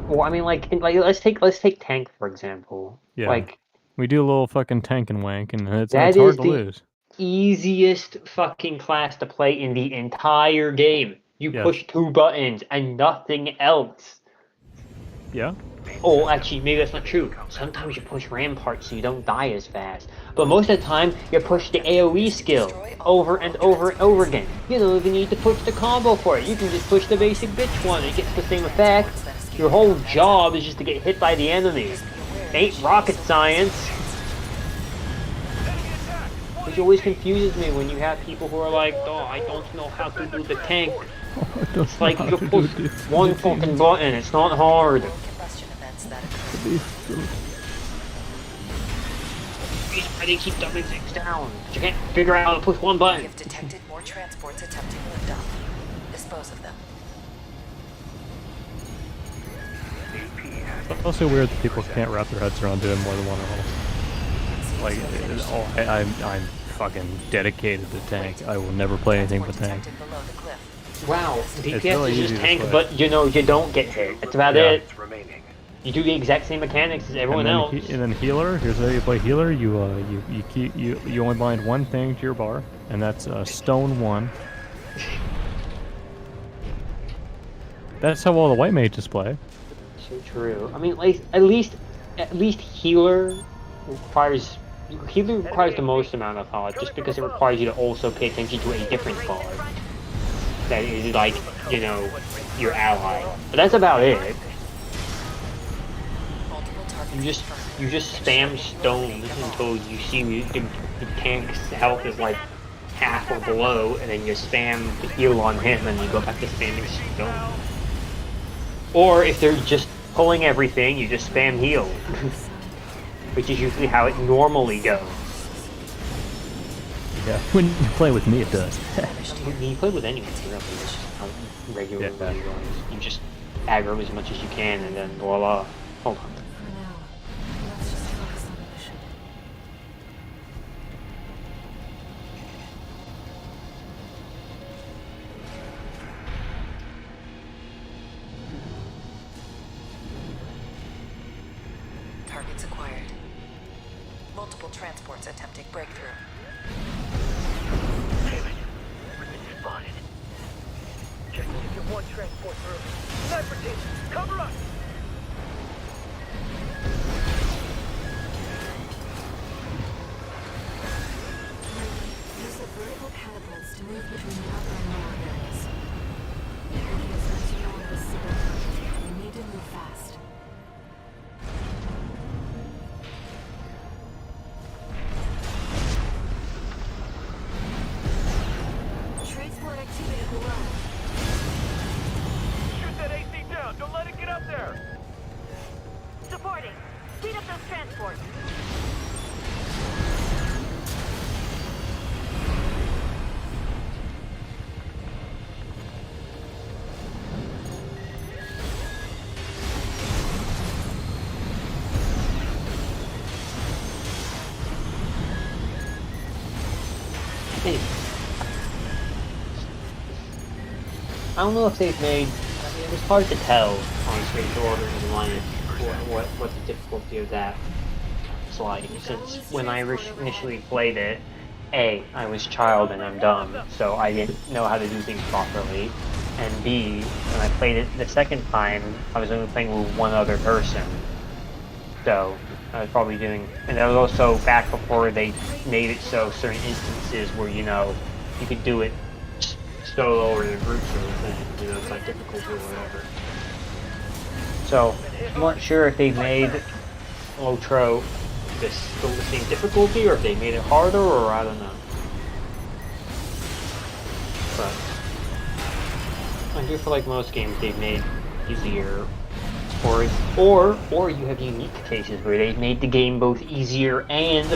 Well, I mean, let's take Tank for example. Yeah. Like We do a little fucking tank and wank, and it's that hard is to the lose. easiest fucking class to play in the entire game. You Yeah. push 2 buttons and nothing else. Yeah? Oh, actually, maybe that's not true. Sometimes you push Rampart so you don't die as fast. But most of the time, you push the AoE skill over and over and over again. You don't even need to push the combo for it. You can just push the basic bitch one. It gets the same effect. Your whole job is just to get hit by the enemy. It ain't rocket science. Which always confuses me when you have people who are like, oh, I don't know how to do the tank. It's like you push one fucking button. It's not hard. Why they keep dumbing things down? But you can't figure out how to push one button. You've detected more transports attempting liftoff. Dispose of them. It's also weird that people can't wrap their heads around doing more than one roll. Like, I'm fucking dedicated to tank. I will never play anything but tank. Wow, DPS really is easy just to tank, play. but you know, you don't get hit. That's about Yeah. it. You do the exact same mechanics as everyone else. And then healer. Here's how you play healer. You only bind one thing to your bar, and that's stone 1. That's how all the white mages play. So true. I mean, like at least healer requires the most amount of thought, just because it requires you to also pay attention to a different card that is like, you know, your ally. But that's about it. You just spam stones until you see the tank's health is like half or below, and then you spam the heal on him, and you go back to spamming stone. Or if they're just pulling everything, you just spam heal, which is usually how it normally goes. Yeah, when you play with me, it does. When you play with anyone, really, it's just how regularly it goes. You just aggro as much as you can, and then voila. Hold on. Targets acquired. Multiple transports attempting breakthrough. Spotted. Just need to get one transport through. Sniper team, cover us! Use the vertical catapults to move between the upper and lower areas. As you know, this is we need to move fast. Transport activity below. Shoot that AC down! Don't let it get up there! Supporting. Speed up those transports. I don't know if they've made. I mean, it was hard to tell on Strange Order in Lion what the difficulty of that was like. Since when I initially played it, I was a child and I'm dumb, so I didn't know how to do things properly. And B, when I played it the second time, I was only playing with one other person. So I was probably doing, and that was also back before they made it so certain instances where, you know, you could do it solo or in a group sort of thing, you know, it's not difficult or whatever. So, I'm not sure if they made Lotro this still the same difficulty, or if they made it harder, or I don't know. But I do feel like most games they've made easier, or you have unique cases where they've made the game both easier and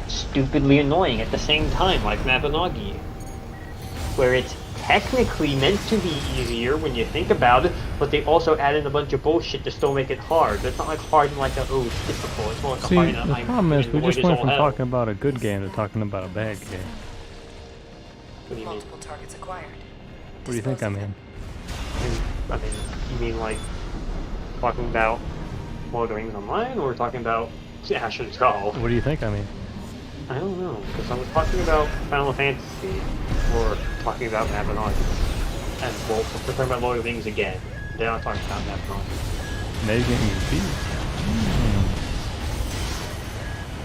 stupidly annoying at the same time, like Mabinogi, where it's technically meant to be easier when you think about it, but they also add in a bunch of bullshit to still make it hard. It's not like hard in like a, oh, it's difficult. It's more like See, a hard the problem is we just went from talking about a good game to talking about a bad game. What do you mean? Multiple targets acquired. What do you think I mean? I mean, you mean like talking about Lord of the Rings Online, or talking about Asher's Call? What do you think I mean? I don't know, because I was talking about Final Fantasy, or talking about Mabinogi, and well, we're talking about Lord of the Rings again. Then I'm talking about Mabinogi. Making you beat.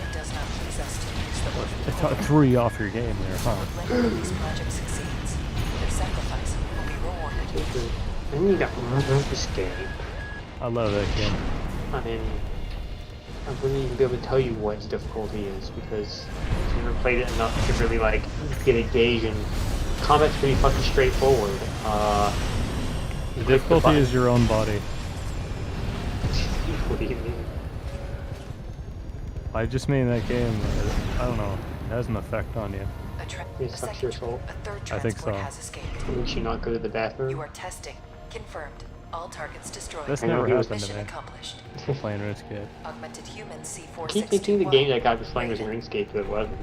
It does not please us to use the orphan It took 3 off your game there, huh? when one of these projects succeeds. Their sacrifice will be rewarded. Then you got Room Escape. I love that game. I mean, I wouldn't even be able to tell you what its difficulty is because I've never played it enough to really like get a gauge, and combat's pretty fucking straightforward. Difficulty is your own body. What do you mean? I just mean that game, I don't know, it has an effect on you. It sucks your soul. A third I think transport so. has escaped. Makes you not go to the bathroom. You are testing. Confirmed. All targets destroyed. That's I know never he was- happened to Mission me. accomplished. Playing RuneScape. Augmented human C461. I keep thinking the game that guy was playing was RuneScape, but it wasn't.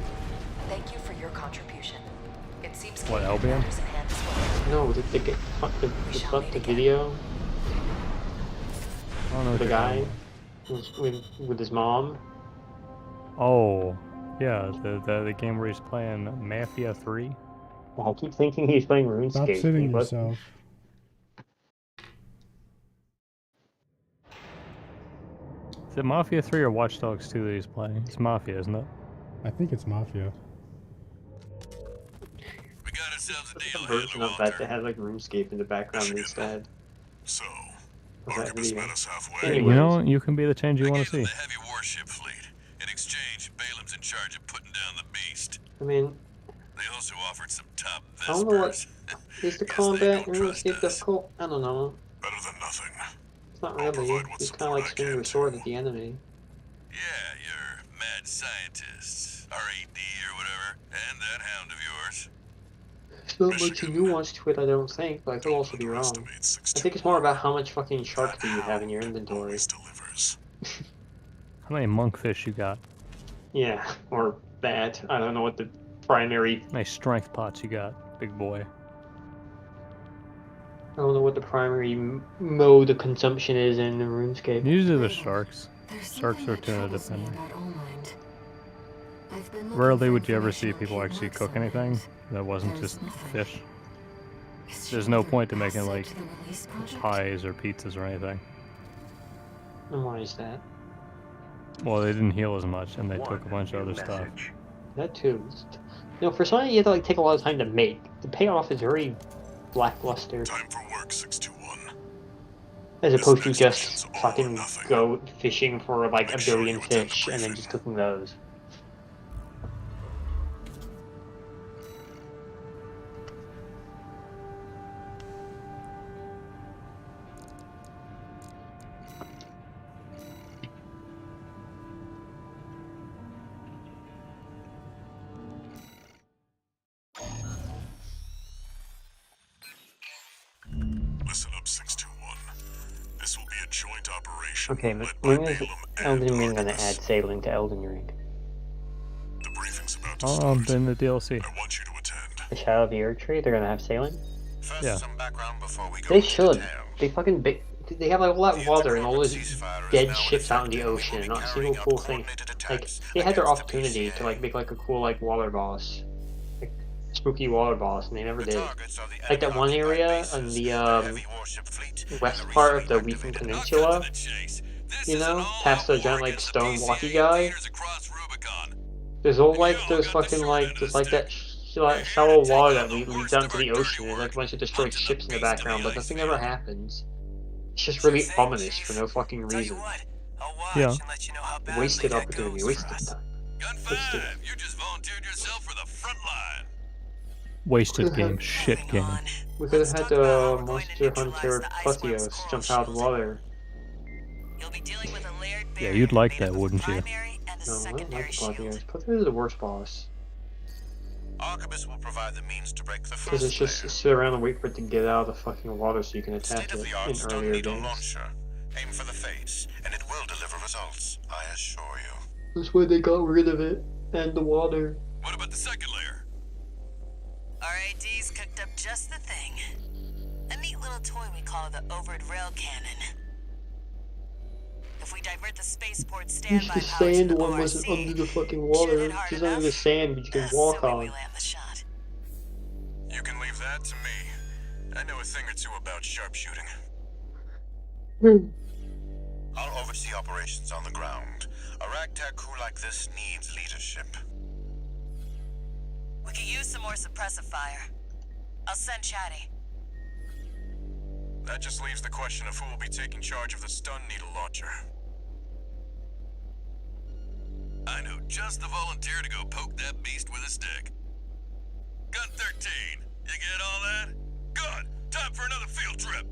Thank you for your contribution. It seems What, Kate Albion? matters in hand as well. No, the video, I don't know what the you're guy talking with his mom. about. Oh, yeah, the game where he's playing Mafia 3. I keep thinking he's playing Stop RuneScape. sitting He wasn't. yourself. Is it Mafia 3 or Watch Dogs 2 that he's playing? It's Mafia, isn't it? I think it's Mafia. We got ourselves a A deal, version Handler of that Walter. that had like RuneScape in the background instead. So, Of that Arquebus video. met us halfway. Anyway. You know, you can be the change you I want gave to them see. the heavy warship fleet. In exchange, Balaam's in charge of putting down the beast. I mean, They also offered some top I don't know what Vespers. is the Guess they combat don't in trust RuneScape us. difficult? I don't know. Better than nothing. It's not I'll really. provide what It's kind of support like I swinging can a sword to- at the enemy. Yeah, you're mad scientists, RAD or whatever, and that hound of yours. There's not much nuance to it, I don't think, but I could also be wrong. Underestimate I 621. think it's more about how much fucking shark do you have in your inventory. Always delivers. How many monkfish you got? Yeah, or that. I don't know what the primary. How many strength pots you got, big boy? I don't know what the primary mode of consumption is in RuneScape. Usually the sharks. There's Sharks something are that tuna troubles me dependent. about Allmind. I've been looking Rarely for would you ever see information people on actually Kate cook Maxwell anything and that wasn't there's just nothing. fish. Is There's she no either point to making asset like to the release project? pies or pizzas or anything. And why is that? Well, they didn't heal as much, and they took a bunch of other stuff. That too. You know, for something you have to like take a lot of time to make, the payoff is very lackluster. Time for work, 621. As This opposed to next just mission's all or fucking nothing. go fishing for like Make a sure billion you attend the fish and then briefing. just cooking those. Listen up, 621. This will be a joint operation. Okay, but led by when is Balaam Elden and Ring gonna Arquebus. add sailing to Elden Ring? The briefing's about to Oh, start. in the DLC. I want you to attend. The Shadow of the Earth Tree, they're gonna have sailing? First, Yeah. some background before we go They into should. details. They fucking they have like all that The water and all intercorporate those ceasefire is dead now in ships out in the effect, and we ocean, will and be not a carrying single out cool thing. coordinated Like attacks they had their against the opportunity to PCA. like make like a cool like water boss, like spooky water boss, and they never The did. targets are the Like that one enemy-occupied area bases, on the heavy warship fleet, and west the part of the recently Weeping activated Peninsula, To the chase. This you is an know, all-out past the war giant like against the stone PCA walkie guy. invaders across Rubicon. There's all And like you all those got the fucking short like end of there's the like that stick. like We're shallow here to take water on that the leads worst down of to our the dirty ocean. There's like a work, bunch of destroyed hunting the ships in the beast of background, the but nothing ice ever field. happens. It's just really Sure thing, ominous Chief. for no fucking Tell you reason. what, I'll watch Yeah. and let you know how badly Wasted that opportunity, goes for wasted us. time. Gun Wasted. 5, you just volunteered yourself for the front line. Wasted game, shit Moving game. on. We could have Let's had talk about how we're going to Monster neutralize Hunter the iceworm's Plutios coral jump out of the shield. water. You'll be dealing with a layered Yeah, barrier you'd like made that, up of wouldn't you? primary and a No, I don't secondary like shield. Plutios. Plutios is the worst boss. Arquebus will provide the means to break the Because first it's just layer. sit around and wait for it to get out of the fucking water so you can attack it State-of-the-art in stun earlier needle games. launcher. Aim for the face, and it will deliver results, I assure you. That's why they got rid of it. And the water. What about the second layer? RAD's cooked up just the thing. A neat little toy we call the Overed Rail Cannon. If we divert the spaceport standby The power to sand the one wasn't ORC, under the fucking should water. hit hard It's just under the enough, sand but you can walk assuming we on. land the shot. You can leave that to me. I know a thing or two about sharpshooting. I'll oversee operations on the ground. A ragtag crew like this needs leadership. We could use some more suppressive fire. I'll send Chatty. That just leaves the question of who will be taking charge of the stun needle launcher. I know just the volunteer to go poke that beast with a stick. Gun 13, you get all that? Good! Time for another field trip!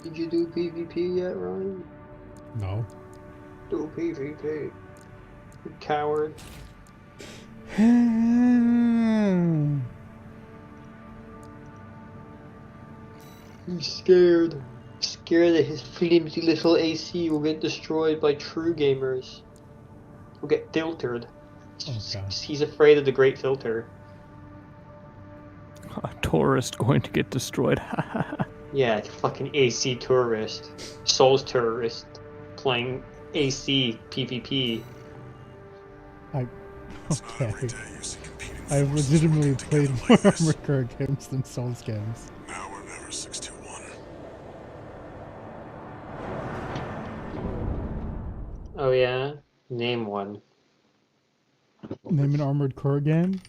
Did you do PvP yet, Ryan? No. Do PvP. You coward. He's scared. Scared that his flimsy little AC will get destroyed by true gamers. Will get filtered. Okay. He's afraid of the great filter. A tourist going to get destroyed. Yeah, it's fucking AC tourist. Souls terrorist. Playing AC PvP. Okay. I've legitimately played more Armored Core games than Souls games. Now or never, 621. Oh yeah? Name one. Name an Armored Core game?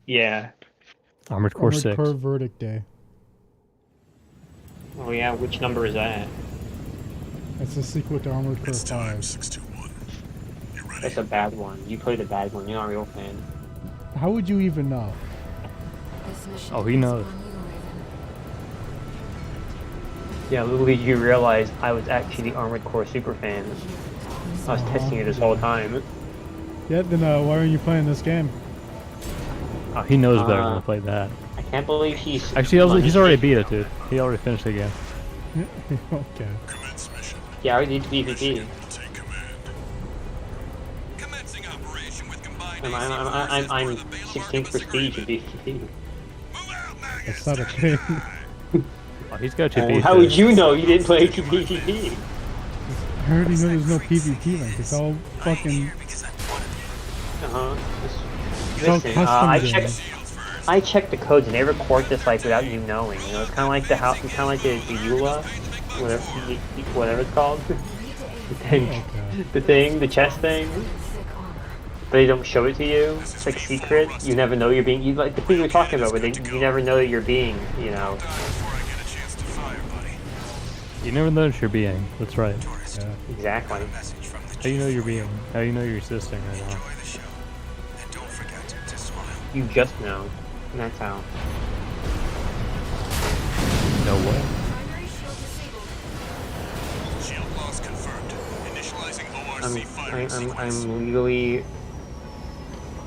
Yeah. Armored Core 6. Armored Core Verdict Day. Oh yeah, which number is that? That's a sequel to Armored Core 5. 621. You ready? That's a bad one. You play the bad one, you're not a real fan. How would you even know? This mission Oh, he knows. depends upon you, Raven. Yeah, little did you realize I was actually the Armored Core super fan. I was testing it this whole time. Yeah, then why aren't you playing this game? Oh, he knows better than to play that. I can't believe he's... Actually, he's already beat it, dude. He already finished the game. Okay. Commence mission. Yeah, I need PvP. Will take command. Commencing operation with combined I'm 16th prestige in PvP. That's not a thing. Oh, he's got you beat. How would you know you didn't play PvP? I already know there's no PvP link. It's all fucking... Uh-huh. It's all Listen, custom I checked the codes and they record this like without you knowing. You know, it's kind of like the house, it's kind of like the EULA, whatever it's called. the chest thing. But they don't show it to you. It's like secret. You never know you're being. You like the thing we were talking about, where you never know that you're being. You know. You never notice you're being. That's right. Yeah. Exactly. How do you know you're being? How do you know you're existing right now? You just know. And that's how. No way. Primary shield disabled. Shield loss confirmed. Initializing ORC firing I'm legally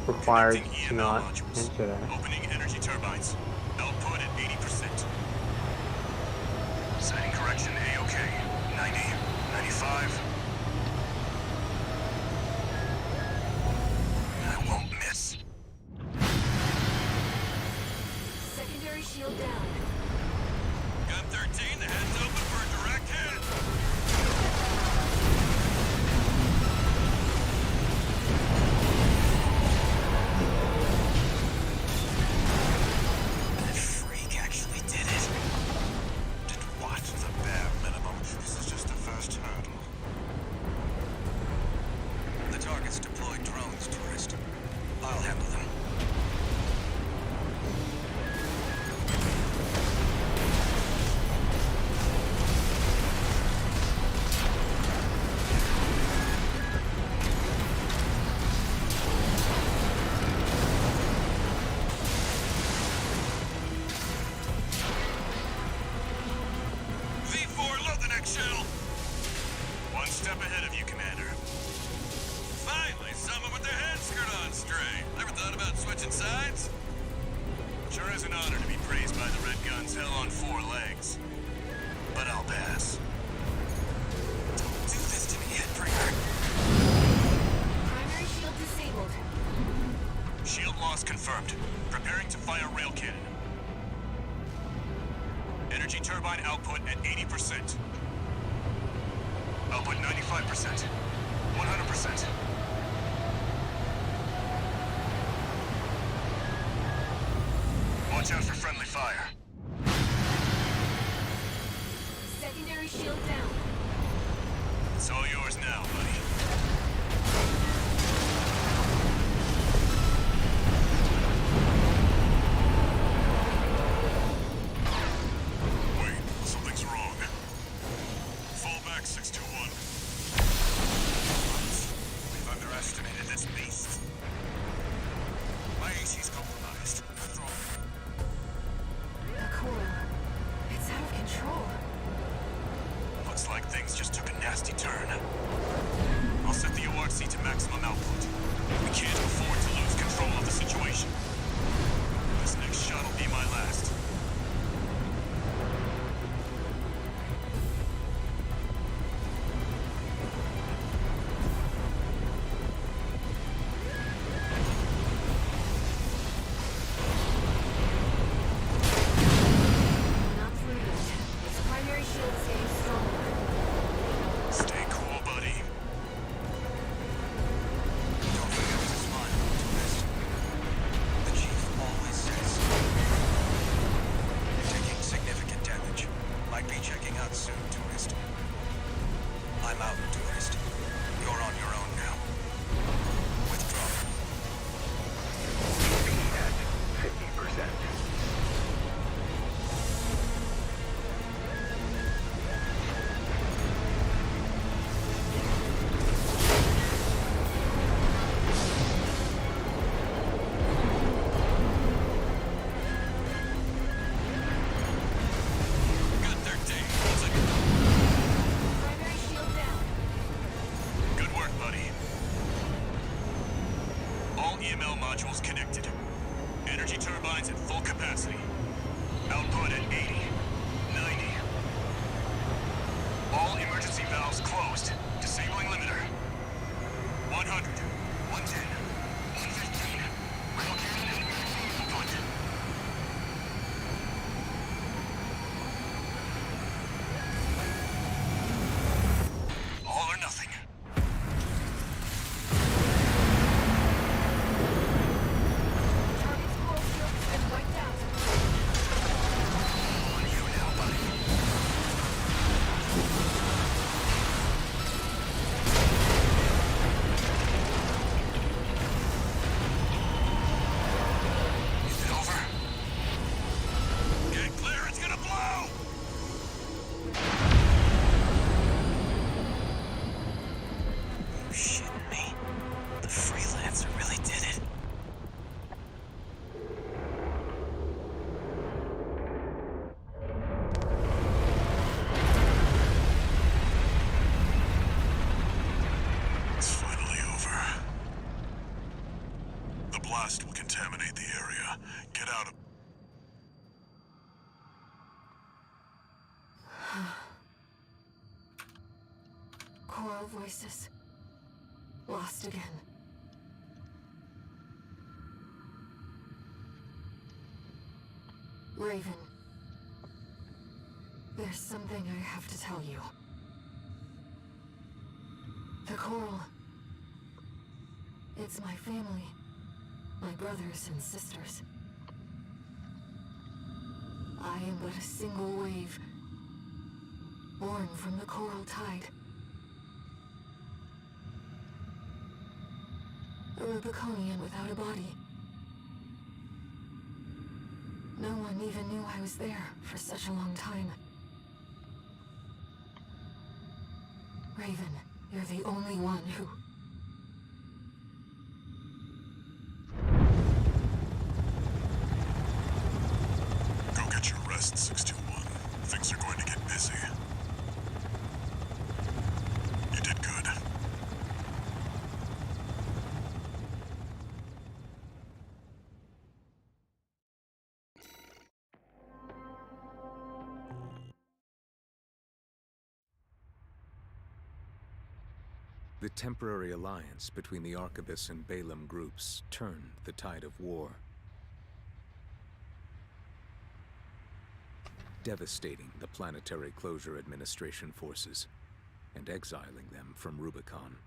required to not answer that. Opening energy turbines. Output at 80%. Setting correction A-OK. 90, 95. I won't miss. Secondary shield down. Gun 13, the head's open for a direct hit. as an honor to be praised by the Red Guns hell on 4 legs. But I'll pass. Don't do this to me, Headbringer. Primary shield disabled. Shield loss confirmed. Preparing to fire rail cannon. Energy turbine output at 80%. Output 95%. 100%. Watch out for friendly fire. Secondary shield down. It's all yours now, buddy. Wait, something's wrong. Fall back, 621. We've underestimated this beast. My AC's compromised. After all, The coral. It's out of control. Looks like things just took a nasty turn. I'll set the ORC to maximum output. We can't afford to lose control of the situation. This next shot'll be my last. Not through yet. Its primary shield is getting stronger. Stay cool, buddy. don't forget to smile, tourist. The chief always says. You're taking significant damage. Might be checking out soon, tourist. I'm out, tourist. You're on your own now. Withdraw. Speed at 50%. Good third day. Primary shield down. Good work, buddy. All EML modules connected. Energy turbines at full capacity. Output at 80, 90. All emergency valves closed. Disabling limiter. 100, 110, 115. Rail cannon and maximum output. All or nothing. Target's coral shield has been wiped out. On you now, buddy. Is it over? Get clear, it's gonna blow! You shitting me? The freelancer really did it. It's finally over. The blast will contaminate the area. Get out of... Coral voices. Lost again. Raven. There's something I have to tell you. The coral. It's my family. My brothers and sisters. I am but a single wave. Born from the coral tide. A Rubiconian without a body. No one even knew I was there for such a long time. Raven, you're the only one who... Go get your rest, 621. Things are going to get busy. You did good. The temporary alliance between the Arquebus and Balaam groups turned the tide of war, devastating the Planetary Closure Administration forces and exiling them from Rubicon.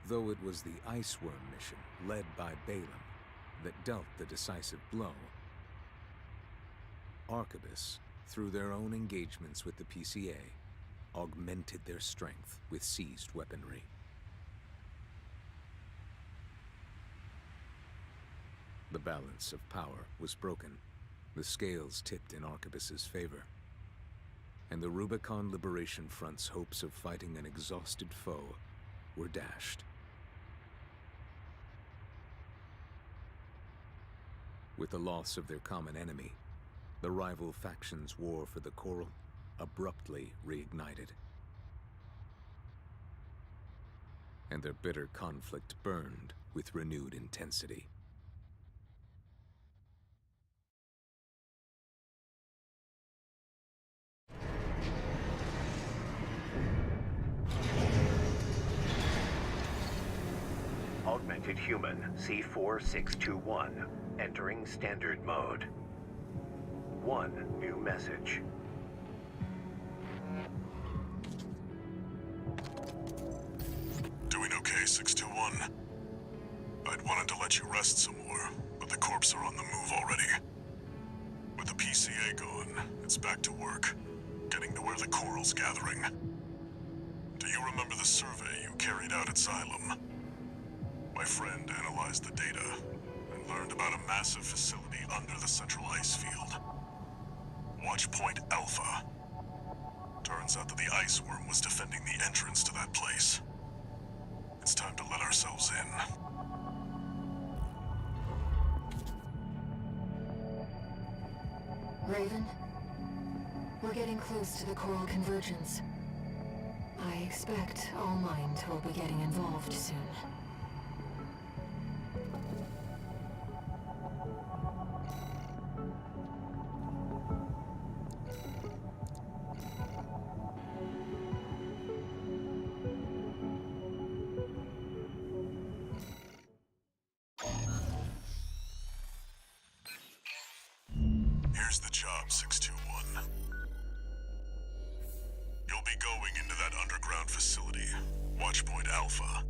Though it was the Iceworm mission led by Balaam that dealt the decisive blow, Arquebus, through their own engagements with the PCA, augmented their strength with seized weaponry. The balance of power was broken, the scales tipped in Arquebus's favor, and the Rubicon Liberation Front's hopes of fighting an exhausted foe were dashed. With the loss of their common enemy, the rival factions' war for the Coral abruptly reignited. And their bitter conflict burned with renewed intensity. Augmented Human C4621, entering standard mode. One new message. Doing okay, 621? I'd wanted to let you rest some more, but the corps are on the move already. With the PCA gone, it's back to work, getting to where the Coral's gathering. Do you remember the survey you carried out at Xylem? My friend analyzed the data and learned about a massive facility under the central ice field. Watchpoint Alpha. Turns out that the Iceworm was defending the entrance to that place. It's time to let ourselves in. Raven, we're getting close to the Coral Convergence. I expect All Mind will be getting involved soon. Here's the job, 621. You'll be going into that underground facility, Watchpoint Alpha.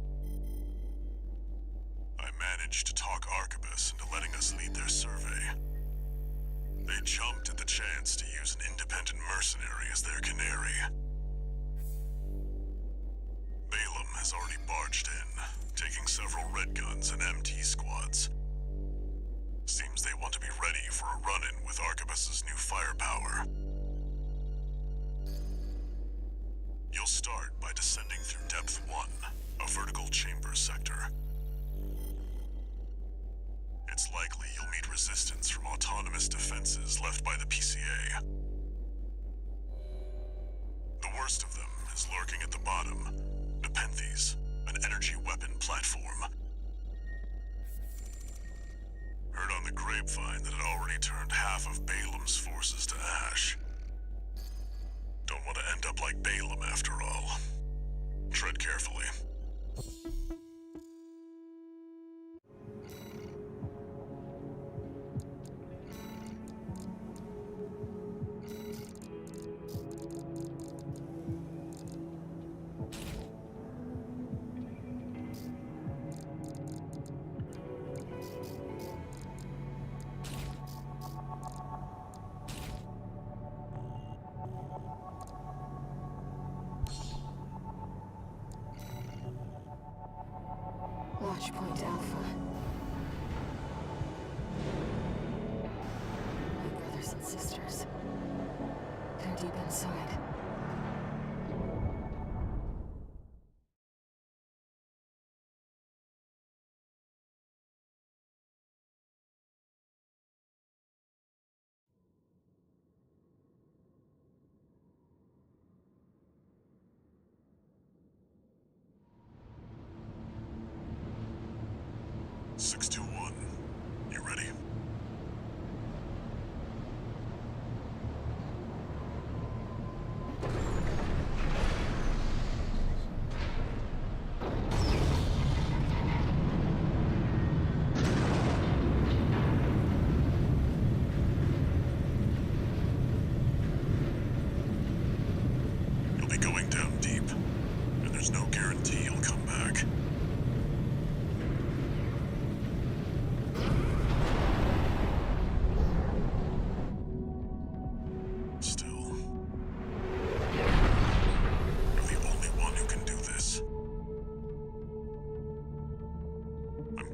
I managed to talk Arquebus into letting us lead their survey. They jumped at the chance to use an independent mercenary as their canary. Balaam has already barged in, taking several red guns and MT squads. Seems they want to be ready for a run-in with Arquebus's new firepower. You'll start by descending through Depth 1, a vertical chamber sector. It's likely you'll meet resistance from autonomous defenses left by the PCA. The worst of them is lurking at the bottom, Nepenthes, an energy weapon platform. Heard on the grapevine that it already turned half of Balaam's forces to ash. Don't want to end up like Balaam after all. Tread carefully. Watchpoint Alpha. My brothers and sisters. They're deep inside. You ready?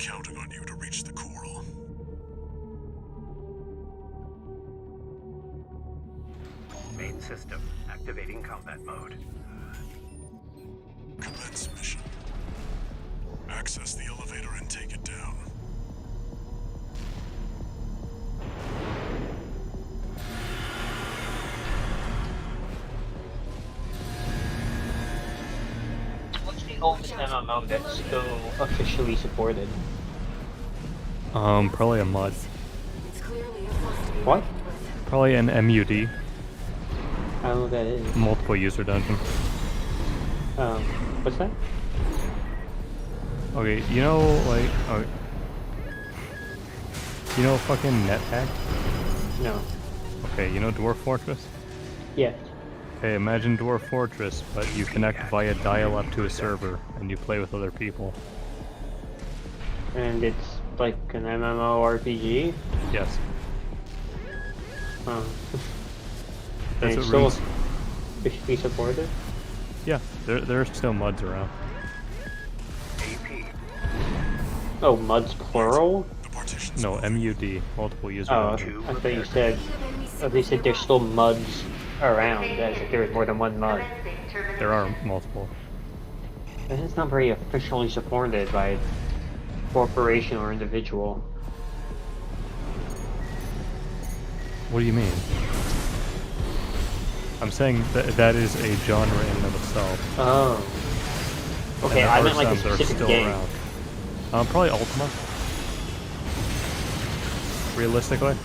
counting on you to reach the coral. Main system activating combat mode. Commence mission. Access the elevator and take it down. What's the oldest MMO that's still officially supported? Probably a mod. It's clearly a force to be What? reckoned with. Probably an MUD, I don't know what that is. multiple user dungeon. What's that? Okay, you know, like, you know fucking NetHack? No. Okay, you know Dwarf Fortress? Yeah. Okay, imagine Dwarf Fortress, but you connect via dial-up to a server, and you play with other people. And it's like an MMORPG? Yes. Huh. And That's it's what still Runes... officially supported? Yeah, there are still mods around. AP. Oh, MUDs plural? No, MUD, multiple user Oh, dungeon. I thought you said, they said there's still MUDs around, as if there was more than one MUD. There are multiple. And it's not very officially supported by corporation or individual. What do you mean? I'm saying that is a genre in and of itself. Oh. Okay, And I there meant are like a some that are specific still game. around. Probably Ultima. Realistically.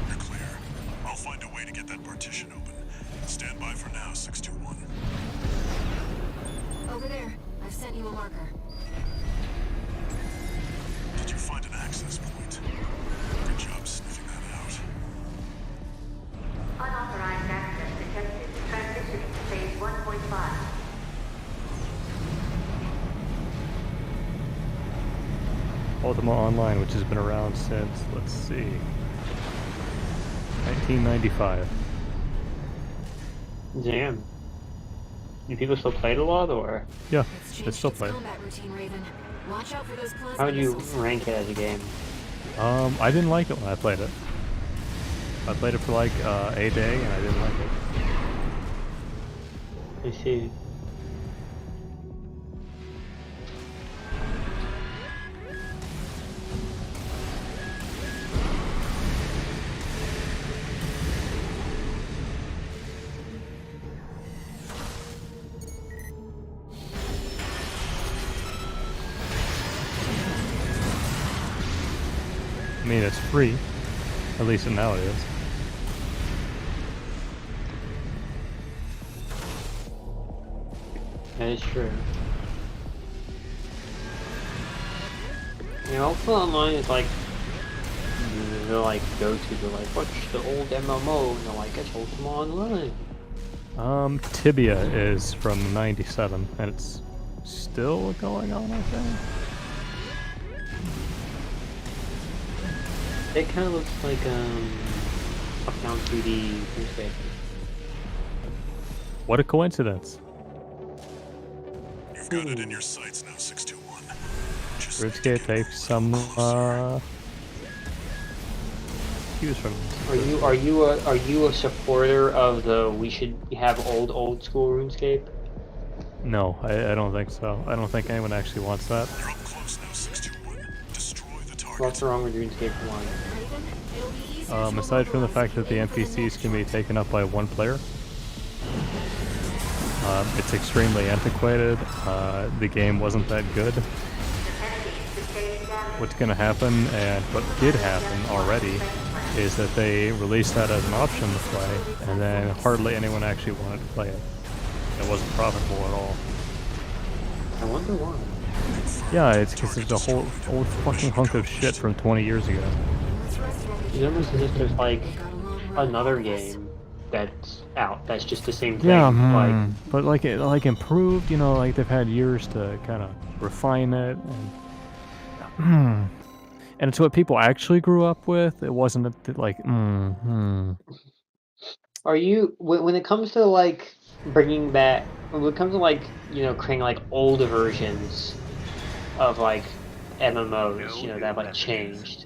You're clear. I'll find a way to get that partition open. Stand by for now, 621. Over there. I've sent you a marker. Did you find an access point? Good job sniffing that out. Unauthorized access detected. Transitioning to phase 1.5. Ultima Online, which has been around since, let's see, 1995. Damn. Do people still play it a lot, or Yeah, It's it's changed still its played. combat routine, Raven. Watch out for those plasma how would you missiles. rank it as a game? I didn't like it when I played it. I played it for like a day and I didn't like it. I see. I mean, it's free. At least now it is. That is true. You know, Ultima Online is like, they'll like go to, they're like, what's the old MMO? And they're like, it's Ultima Online. Tibia is from 97 and it's still going on, I think. It kind of looks like, top-down 2D RuneScape. What a coincidence. You've got it in your sights now, 621. Just RuneScape takes some cues from Are you a supporter of the we should have old school RuneScape? No, I don't think so. I don't think anyone actually wants that. You're up close now, 621. Destroy the target. What's wrong with RuneScape 1? Raven, it'll be easier to Aside from the mobilize fact that the if you aim for NPCs can be next taken up by one player, it's extremely antiquated. The game wasn't that good. What's going to happen, and what did happen already, is that they released that as an option to play, and then hardly anyone actually wanted to play it. It wasn't profitable at all. I wonder why. Yeah, it's because it's a whole old fucking hunk of shit from 20 years ago. It's almost as if there's like another game that's out that's just the same thing. Yeah, Like, but like it improved, you know, like they've had years to kind of refine it, and And it's what people actually grew up with. It wasn't like, Are you when it comes to like bringing back when it comes to like creating like older versions of like MMOs that have like changed?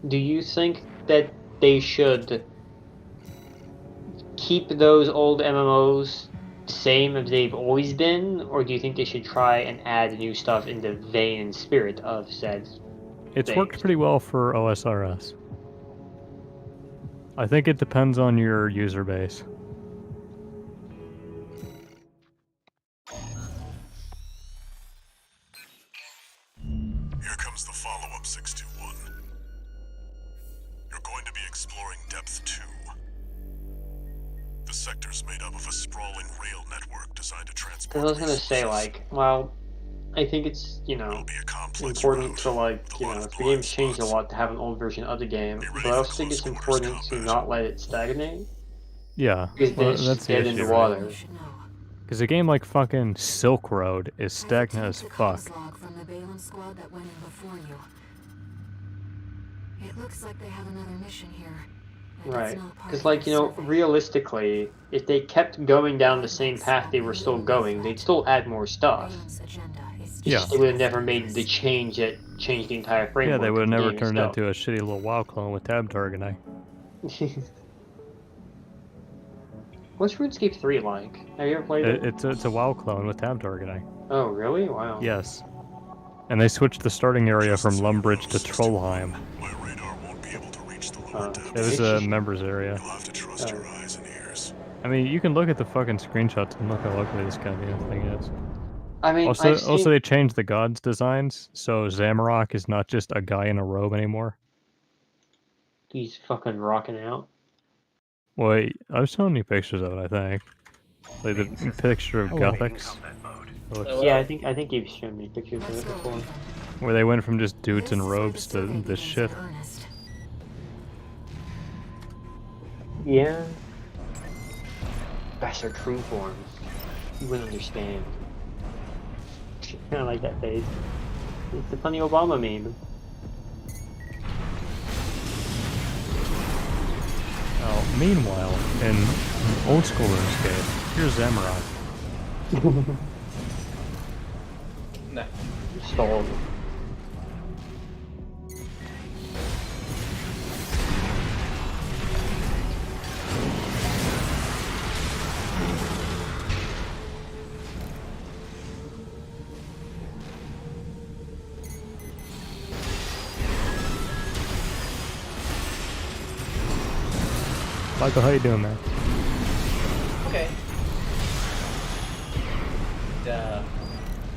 Do you think that they should keep those old MMOs same as they've always been, or do you think they should try and add new stuff in the vein and spirit of said? It's worked pretty well for OSRS. I think it depends on your user base. Here comes the follow-up 621. You're going to be exploring Depth 2. The sector's made up of a sprawling rail network designed to transport. I was gonna say well, I think it's important to if the game's changed a lot to have an old version of the game, but I also think it's important to not let it stagnate. Yeah, Because then it's that's just the dead in the issue, water. right? Because a game like fucking Silk Road is stagnant as fuck. From the Balaam squad that went in before you. It looks like they have another mission here. Right, because realistically, if they kept going down the same path they were still going, they'd still add more stuff. Yeah. They would have never made the change that changed the entire framework. Yeah, they would have of the never game turned itself. into a shitty little WoW clone with tab targeting. What's RuneScape 3 like? Have you ever played it? It's a WoW clone with tab targeting. Oh, really? Wow. Yes. And they switched the starting area from Lumbridge to Trollheim. It was a members area. I mean, you can look at the fucking screenshots and look how ugly this goddamn thing is. I mean, also they changed the gods' designs, so Zamorak is not just a guy in a robe anymore. He's fucking rocking out. Wait, I was showing you pictures of it, I think. Like the picture of Gothics. Yeah, I think you've shown me pictures of it before. Where they went from just dudes in robes to this shit. Yeah. That's their true form. You wouldn't understand. Kinda like that face. It's the funny Obama meme. Oh, meanwhile, in old school RuneScape, here's Zamorak. No. Stalled. Michael, how you doing, man? Okay.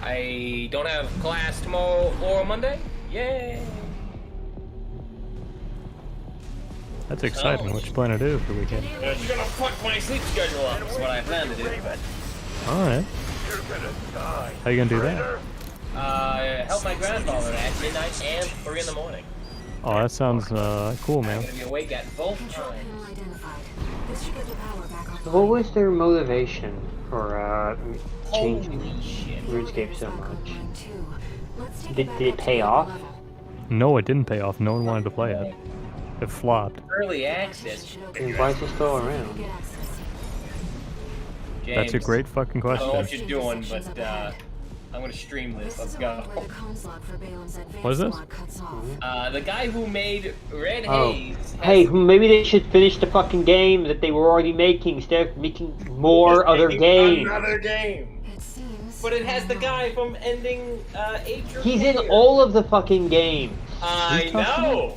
I don't have class tomorrow or Monday. Yay! That's exciting. What you plan to do for the weekend? It's gonna fuck my sleep schedule up. That's what I plan to do. Alright. How you gonna do that? Help my grandfather at midnight and 3 in the morning. Oh, that sounds cool, man. I'm gonna be awake at both times. What was their motivation for changing RuneScape so much? Did it pay off? No, it didn't pay off. No one wanted to play it. It flopped. Early access. And why is it still around? James, That's a great fucking I don't know what question. you're doing, but I'm gonna stream this. Let's go. What is this? The guy who made Red Oh. Haze. Hey, maybe they should finish the fucking game that they were already making instead of making more other games. Another game. But it has the guy from ending Age of He's in Empires. all of the fucking games. I know.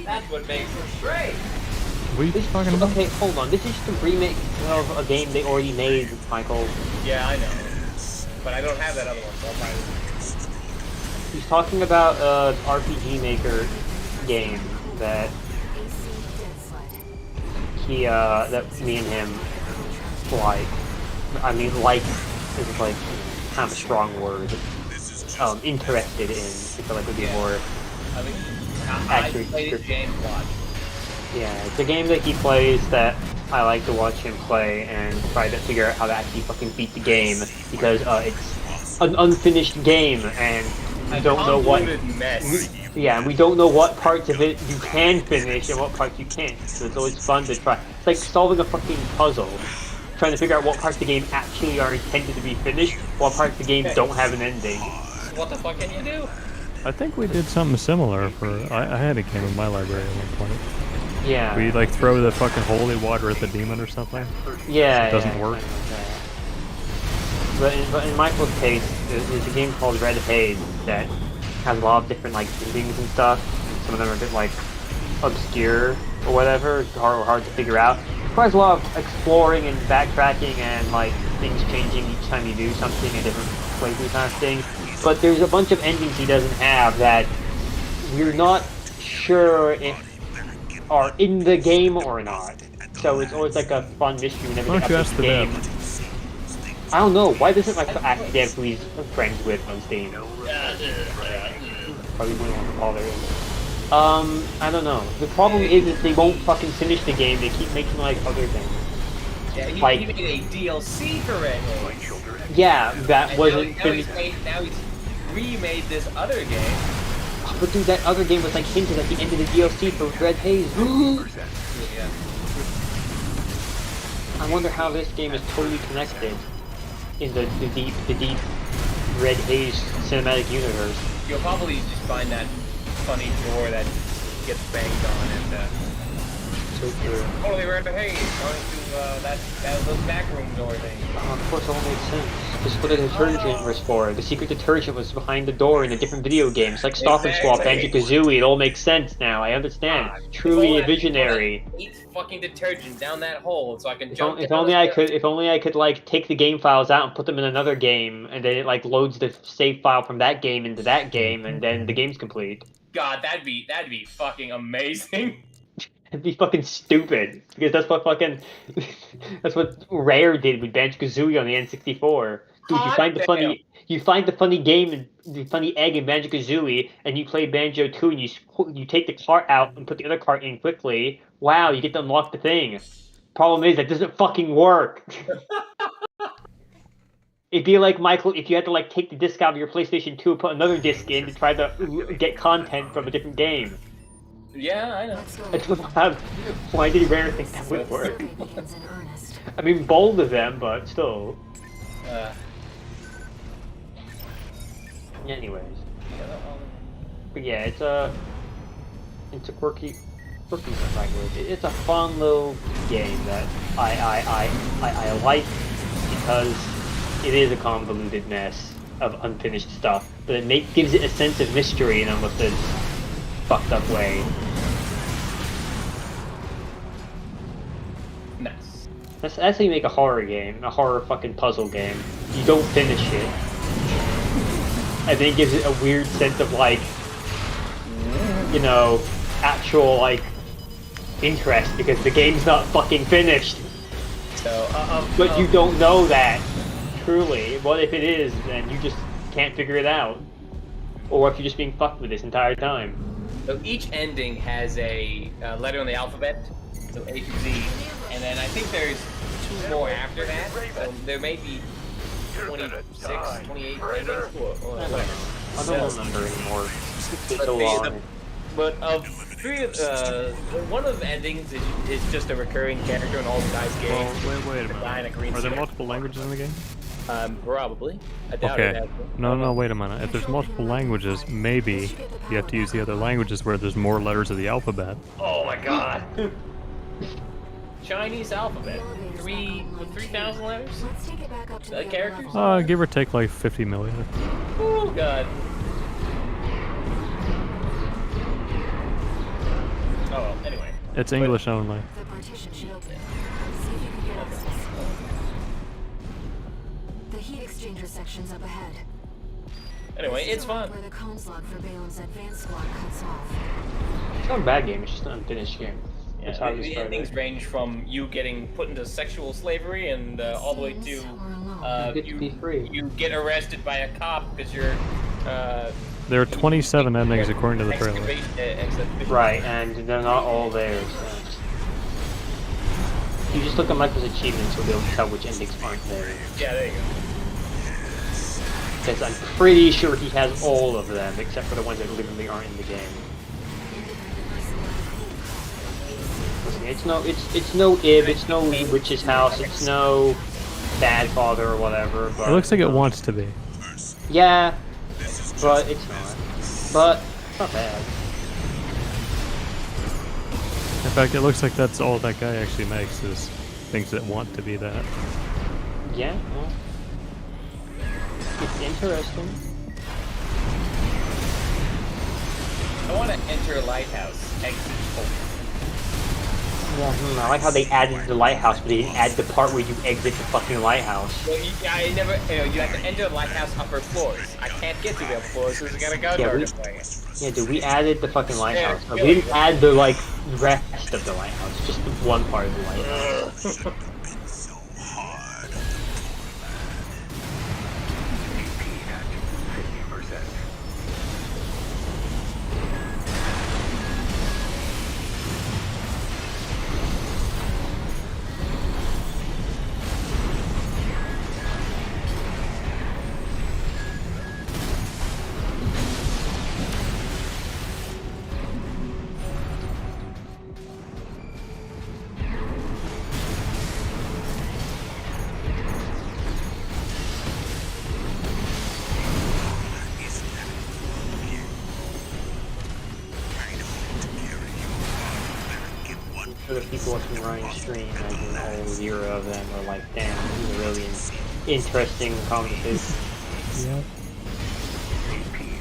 That's what makes it great. What are you talking about? Okay, hold on. This is just a remake of a game they already made, Michael. Yeah, I know. But I don't have that other one, so I'll probably. He's talking about RPG Maker game that that me and him like. I mean, like is like kind of a strong word. Interested in. I feel like would be more I mean, accurate I played it, description. James watched. Yeah, it's a game that he plays that I like to watch him play and try to figure out how to actually fucking beat the game because it's an unfinished game and we don't know what. Convoluted mess. Yeah, and we don't know what parts of it you can finish and what parts you can't. So it's always fun to try. It's like solving a fucking puzzle, trying to figure out what parts of the game actually are intended to be finished, what parts of the game don't have an ending. What the fuck can you do? I think we did something similar for. I had a game in my library at one point. Yeah. We like throw the fucking holy water at the demon or something. Yeah. It doesn't work. But in Michael's case, there's a game called Red Haze that has a lot of different like endings and stuff. Some of them are a bit like obscure or whatever, hard to figure out. It requires a lot of exploring and backtracking and like things changing each time you do something, a different playthrough kind of thing. But there's a bunch of endings he doesn't have that we're not sure if are in the game or not. So it's always like a fun mystery whenever Why they don't you update ask the the game. dev? I don't know. Why doesn't my active dev who he's friends with on Steam? Probably wouldn't want to call her in. I don't know. The problem is they won't fucking finish the game. They keep making like other things. Yeah, he Like- made a DLC for Red Haze. Yeah, that And wasn't now he's finished. remade this other game. But dude, that other game was like hinted at the end of the DLC for Red Haze. Yeah. I wonder how this game is totally connected in the deep Red Haze cinematic universe. You'll probably just find that funny door that gets banged on and So true. totally Red Haze going to those backroom door thing. Of course, it all makes sense. Just what the detergent was for. The secret detergent was behind the door in a different video game. It's like Stop and Swap, Banjo-Kazooie. It all makes sense now. I understand. Truly a visionary. Eat fucking detergent down that hole so I can If jump. if down only the I stairs. could. If only I could like take the game files out and put them in another game, and then it like loads the save file from that game into that game, and then the game's complete. God, that'd be fucking amazing. It'd be fucking stupid because that's what fucking that's what Rare did with Banjo-Kazooie on the N64. Dude, you Hot find the damn. funny game and the funny egg in Banjo-Kazooie, and you play Banjo 2, and you take the cart out and put the other cart in quickly. Wow, you get to unlock the thing. Problem is that doesn't fucking work. It'd be like, Michael, if you had to like take the disc out of your PlayStation 2 and put another disc in to try to get content from a different game. Yeah, I know. Let's go. I don't know how. Why did Rare think that would work? Survey begins in earnest. I mean, bold of them, but still. Anyways, but yeah, it's a quirky language. It's a fun little game that I like because it is a convoluted mess of unfinished stuff, but it gives it a sense of mystery in almost a fucked up way. Nice. That's how you make a horror game, a horror fucking puzzle game. You don't finish it. And then it gives it a weird sense of like, you know, actual like interest because the game's not fucking finished. So, But you don't know that, truly. What if it is, then you just can't figure it out? Or if you're just being fucked with this entire time. So each ending has a letter in the alphabet, so A to Z, and then I think there's 2 more after that, so there may be 26, 28 endings, or whatever. I don't remember anymore. It's been But so the- long. But of 3 of, one of the endings is just a recurring character in all the guys' games. Well, wait a The guy in a minute. green Are there suit. multiple languages in the game? Probably. I doubt it. Okay. Actually. No, wait a minute. If there's multiple languages, maybe you have to use the other languages where there's more letters of the alphabet. Oh my god. Chinese alphabet. 3,000 letters? Let's take it back up to the other Characters? level. Give or take like 50 million. Oh god. Oh well, anyway. It's English only. The partition should open. See if you can get access. The heat exchanger section's up ahead. Anyway, This it's is around fun. where the comms log for Balam's advanced squad cuts off. It's not a bad game, it's just an unfinished game. Yeah, That's how the we started. endings range from you getting put into sexual slavery and all the way to You get to be free. you get arrested by a cop because you're There are 27 endings according to the trailer. Right, and they're not all there. So. You just look at Michael's achievements, you'll be able to tell which endings aren't there. Yeah, there you go. Because I'm pretty sure he has all of them, except for the ones that literally aren't in the game. Listen, it's no Ib, it's no witch's house, it's no bad father or whatever. But It looks like it wants to be. yeah, but it's not. But it's not bad. In fact, it looks like that's all that guy actually makes is things that want to be that. Yeah, well, it's interesting. I want to enter a lighthouse. Exit hole. Yeah, I like how they added the lighthouse, but they didn't add the part where you exit the fucking lighthouse. Well, I never. You have to enter the lighthouse upper floors. I can't get to the upper floors, so we gotta go dark way. Yeah, dude, we added the fucking lighthouse. But Yeah, we didn't add the like rest of the lighthouse, just the one part of the lighthouse. For the people watching Ryan's stream, imagine all 0 of them are like, damn, this is a really interesting conversation. Yep.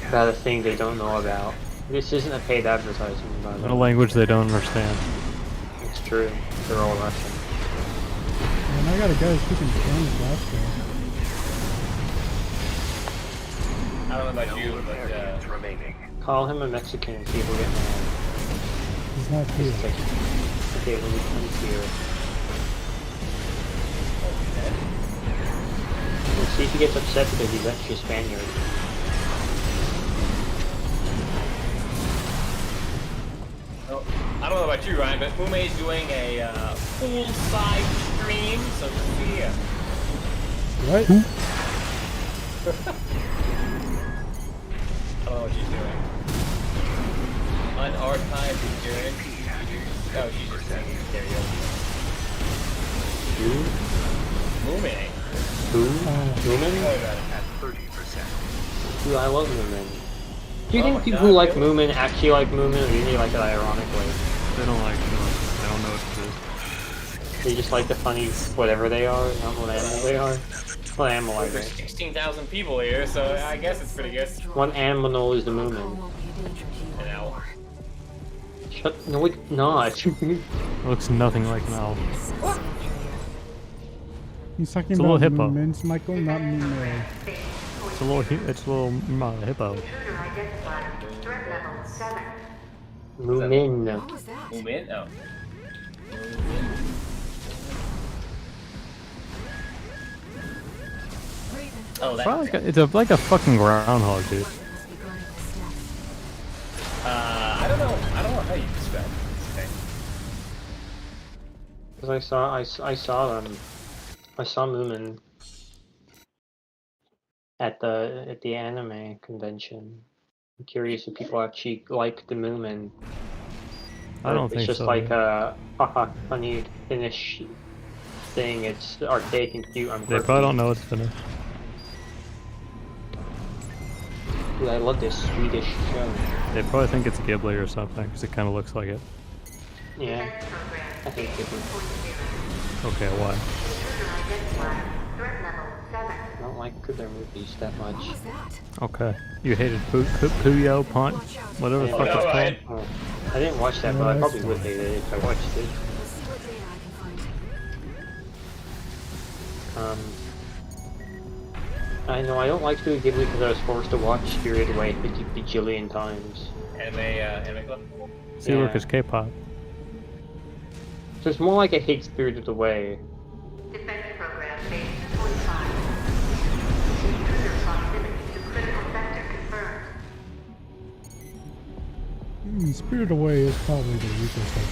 About a thing they don't know about. This isn't a paid advertisement, by the In a way. language they don't understand. It's true. They're all Russian. And I gotta go. Freaking Spanish last year. I don't know about you, but Call him a Mexican and people get mad. He's not here. Okay, when he comes here. We'll see if he gets upset because he's actually a Spaniard. Oh, I don't know about you, Ryan, but Ume is doing a full-size stream, so see ya. What? I don't know what she's doing. Unarchived experience. Oh, she's just saying karaoke. Who? Ume. Who? Moomin? Dude, I love Moomin. Do you Oh think my people God, who like really? Moomin actually like Moomin, or do they like it ironically? They don't like them. They don't know what it is. They just like the funny whatever they are, not what animal they are. What animal are There's they? 16,000 people here, so I guess it's pretty good. What animal is the Moomin? An owl. Shut. No, it's not. It looks nothing like an owl. He's talking It's a little about hippo. Moomins, Michael, not Moomin. It's a little hippo. Moomin. What was that? Ume? Oh. Oh, that. Probably it's like a fucking groundhog, dude. Must be guarding the steps. I don't know. I don't know how you describe this thing. Because I saw them. I saw Moomin at the anime convention. I'm curious if people actually like the Moomin. I don't It's think just so. like a haha funny Finnish thing. It's archaic and cute. They probably don't know it's finished. Dude, I love this Swedish show. They probably think it's Ghibli or something, because it kind of looks like it. Yeah, I think Ghibli. Okay, why? I don't like their movies that much. What was that? Okay. You hated Puyo, Punt, whatever the Yeah. fuck it's called? Right. Oh, I didn't watch that, but I probably would hate it if I watched it. Let's see what data I can find. I know I don't like Studio Ghibli because I was forced to watch Spirited Away 50 bajillion times. Anime club. See, look, it's K-pop. So it's more like I hate Spirited Away. Defense program phase 45. Intruder proximity to critical sector confirmed. Spirited Away is probably the weakest of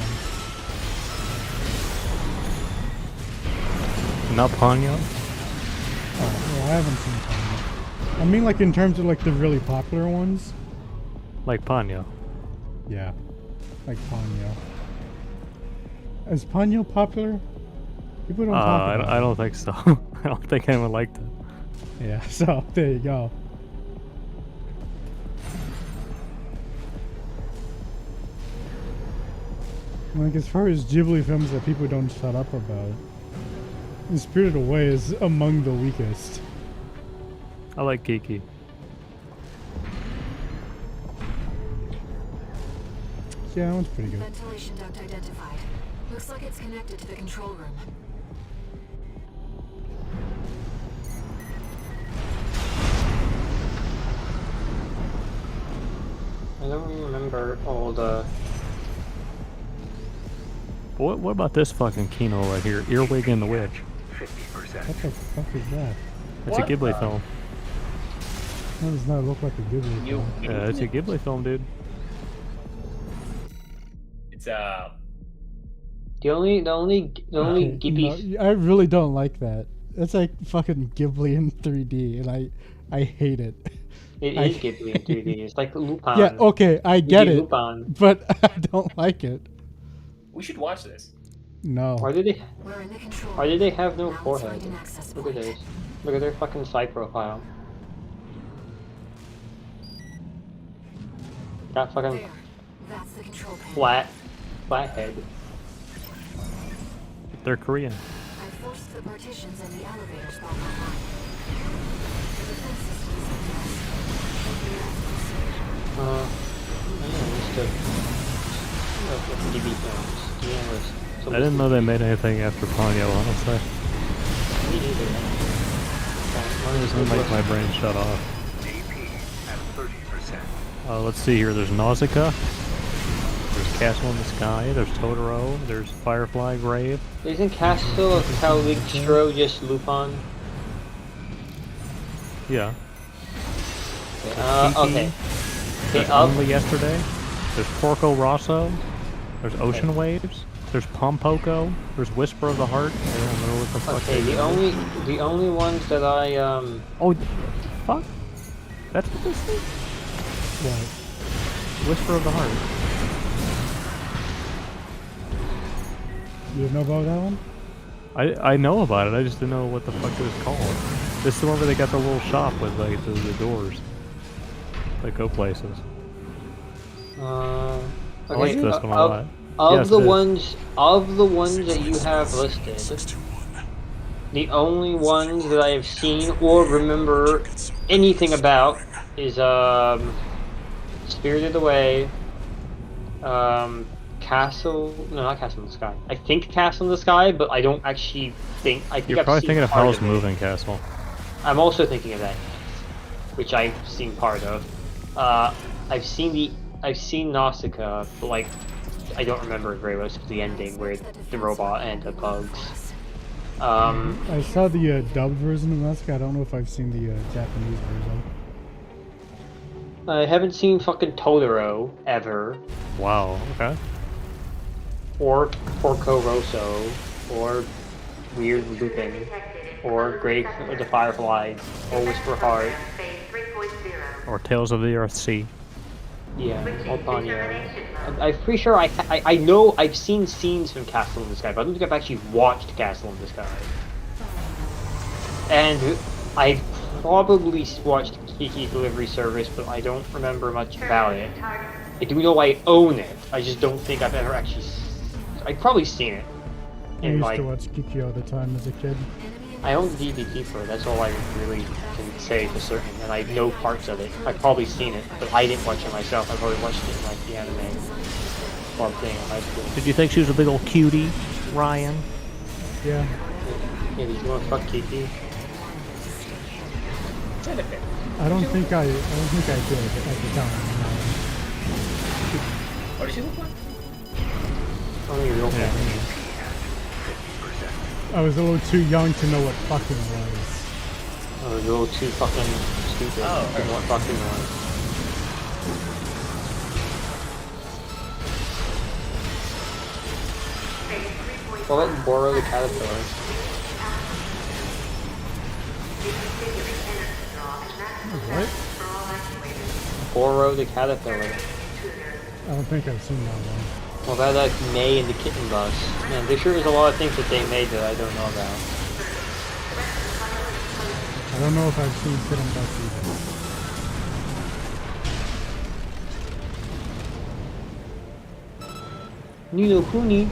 them. Not Ponyo? Oh, well, I haven't seen Ponyo. I mean, like in terms of like the really popular ones. Like Ponyo. Yeah, like Ponyo. Is Ponyo popular? People don't talk about it. I don't think so. I don't think anyone liked it. Yeah, so there you go. Like as far as Ghibli films that people don't shut up about, Spirited Away is among the weakest. I like Kiki. Yeah, that one's pretty good. Ventilation duct identified. Looks like it's connected to the control room. I don't remember all the... What about this fucking Kino right here? Earwig and the Witch. 50%. What the fuck is that? It's a Ghibli film. That does not look like a Ghibli film. Yeah, it's a Ghibli film, dude. It's The only Ghibli... No, I really don't like that. It's like fucking Ghibli in 3D, and I hate it. It is Ghibli in 3D. It's like Lupin. Yeah, okay, I get it, Lupin. but I don't like it. we should watch this. No. Why do they? We're in the control Why do they have no Now let's forehead? find an access Look at point. this. Look at their fucking side profile. Got fucking There. That's the control panel. flat head. They're Korean. I forced the partitions and the elevators back online. The defense system is in place. I don't know, just DB films. I didn't know they made anything after Ponyo, honestly. Me neither. It doesn't make my brain shut off. AP at 30%. Let's see here. There's Nausicaa. There's Castle in the Sky. There's Totoro. There's Firefly Grave. Isn't Castle of Caligstro just Lupin? Yeah. Okay. There's Only Yesterday. There's Porco Rosso. There's Ocean Waves. There's Pompoko. There's Whisper of the Heart. I don't know what the fuck. Okay, the only ones that I Oh, fuck. That's what this is. What? Whisper of the Heart. You know about that one? I know about it. I just didn't know what the fuck it was called. This is the one where they got the little shop with like the doors that go places. okay, I like this one a lot. Of Yes, the it is. ones that you have listed, the only ones that I have seen or remember anything about is Spirited Away, Castle. No, not Castle in the Sky. I think Castle in the Sky, but I don't actually think. I think You're I've probably seen thinking of part Howl's it. Moving Castle. I'm also thinking of that, which I've seen part of. I've seen Nausicaa, but like I don't remember it very well. It's the ending where the robot and the bugs. I saw the dubbed version of Nausicaa. I don't know if I've seen the Japanese version. I haven't seen fucking Totoro ever, Wow. Okay. or Porco Rosso, or Weird Lupin, or Grave of the Fireflies, or Whisper Heart. Or Tales of the Earth Sea. Yeah, or Ponyo. I'm pretty sure I know I've seen scenes from Castle in the Sky, but I don't think I've actually watched Castle in the Sky. And I've probably watched Kiki's Delivery Service, but I don't remember much about it. I do know I own it. I just don't think I've ever actually. I've probably seen it. I And used like, to watch Kiki all the time as a kid. I own the DVD for it. That's all I really can say for certain. And I know parts of it. I've probably seen it, but I didn't watch it myself. I've already watched it in like the anime club thing in high school. Did you think she was a big old cutie, Ryan? Yeah. Yeah, did you want to fuck Kiki? I don't think I did at the time. What does she look like? Only real Yeah. thing. I was a little too young to know what fucking was. I was a little too fucking stupid. Oh. I didn't know what fucking was. What about Boro the Caterpillar? What? Boro the caterpillar. I don't think I've seen that one. Well, about like May and the kitten bus. Man, there sure is a lot of things that they made that I don't know about. I don't know if I've seen Kitten Bus either. Nino Kuni.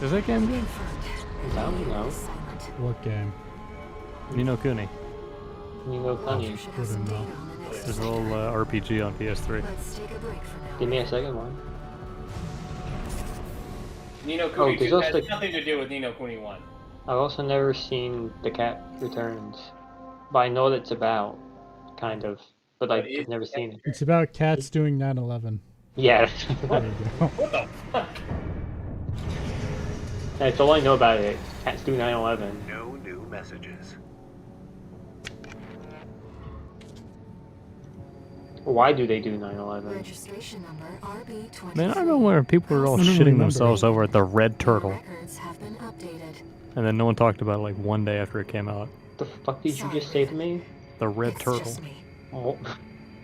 Is that game good? I don't know. What game? Nino Kuni. Nino Kuni. Wouldn't know. There's a little RPG on PS3. Give me a second one. Nino Kuni there's 2 also has nothing to do with Nino Kuni 1. I've also never seen The Cat Returns, but I know what it's about, kind of. But I've never seen it. It's about cats doing 9/11. Yeah. There you go. What the fuck? That's all I know about it. Cats do 9/11. No new messages. Why do they do 9/11? Registration number RB23. Man, I remember when people were all I don't shitting remember. themselves over at the Red Turtle, Records have been updated. and then no one talked about it like one day after it came out. The fuck did you just say to me? The Red It's Turtle. just me. Oh,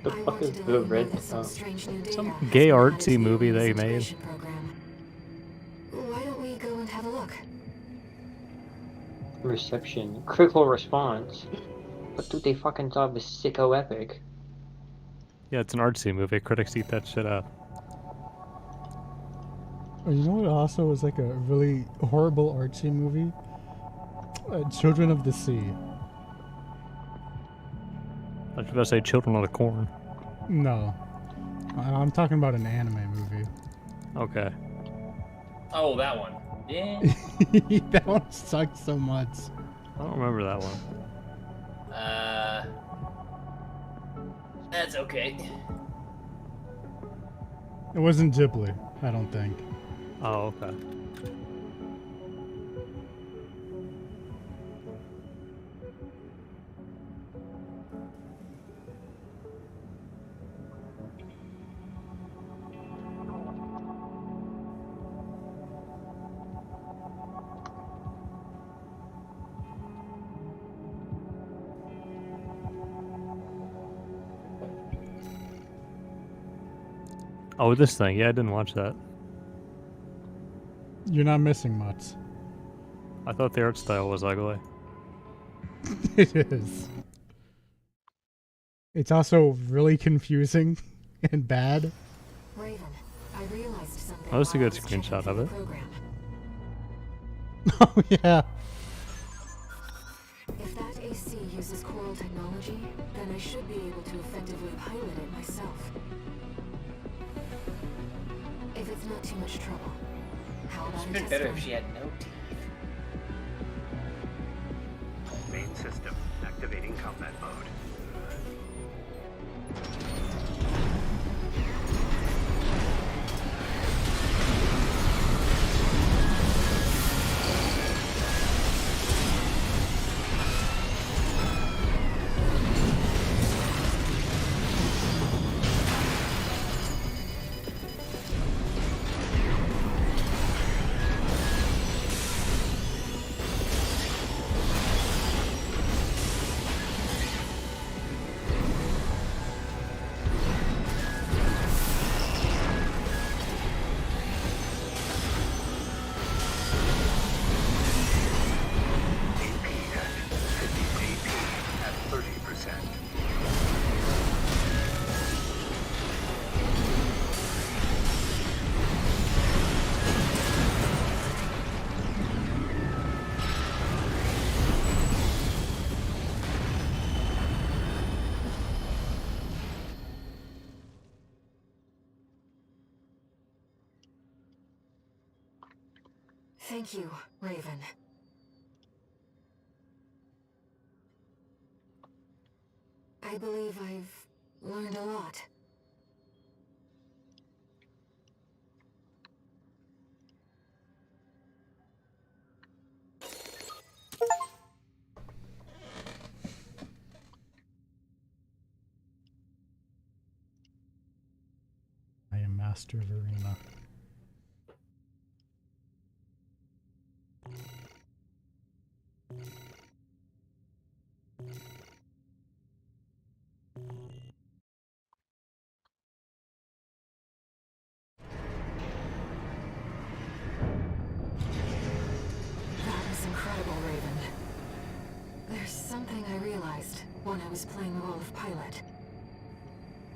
the I fuck wanted is to the let you know red? that some Oh. strange new data Some has gay been artsy added to movie the they made. integration program. Why don't we go and have a look? Reception. Critical response. What do they fucking thought was sicko epic? Yeah, it's an artsy movie. Critics eat that shit up. Oh, you know what also was like a really horrible artsy movie? Children of the Sea. I was about to say Children of the Corn. No. I'm talking about an anime movie. Okay. Oh, that one. Yeah. That one sucked so much. I don't remember that one. That's okay. It wasn't Ghibli, I don't think. Oh, okay. Oh, this thing. Yeah, I didn't watch that. You're not missing much. I thought the art style was ugly. It is. It's also really confusing and bad. Raven, I realized something. Oh, that's a while good I was checking screenshot through of the it. program. Oh, yeah. If that AC uses coral technology, then I should be able to effectively pilot it myself. If it's not too much trouble, how about It'd a been test better run? if she had no teeth. Main system activating combat mode. At 30%. Thank you, Raven. I believe I've learned a lot. I am Master Verena. when I was playing the role of pilot.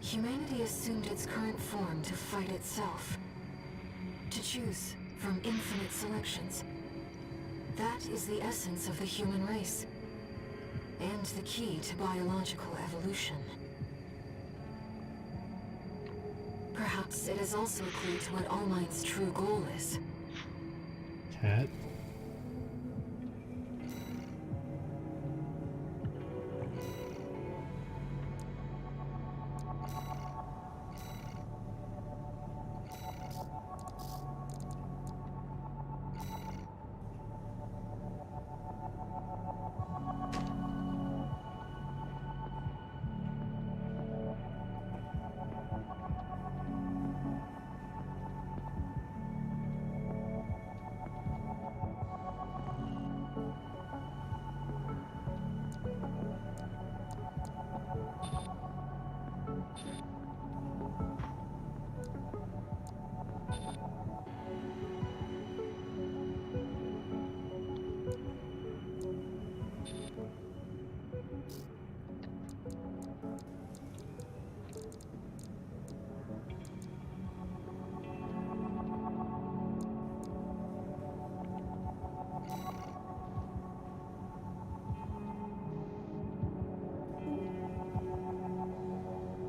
Humanity assumed its current form to fight itself. To choose from infinite selections. That is the essence of the human race. And the key to biological evolution. Perhaps it is also a clue to what All Might's true goal is. Cat.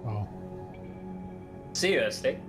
Wow. See you, Stick.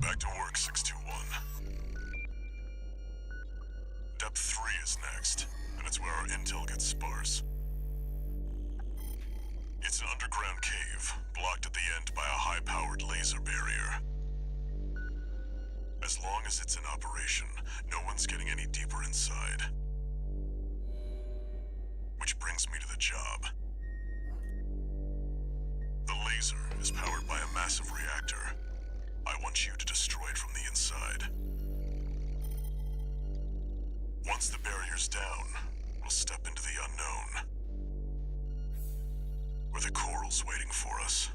Back to work, 621. Depth 3 is next, and it's where our intel gets sparse. It's an underground cave, blocked at the end by a high-powered laser barrier. As long as it's in operation, no one's getting any deeper inside. Which brings me to the job. The laser is powered by a massive reactor. I want you to destroy it from the inside. Once the barrier's down, we'll step into the unknown. Where the coral's waiting for us.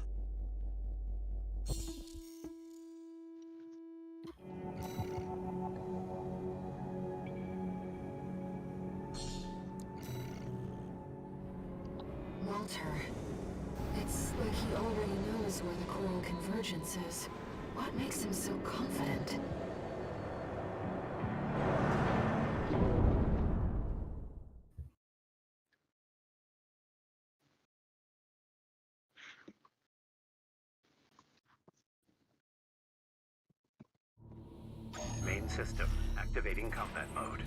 Walter. It's like he already knows where the coral convergence is. What makes him so confident? Main system activating combat mode.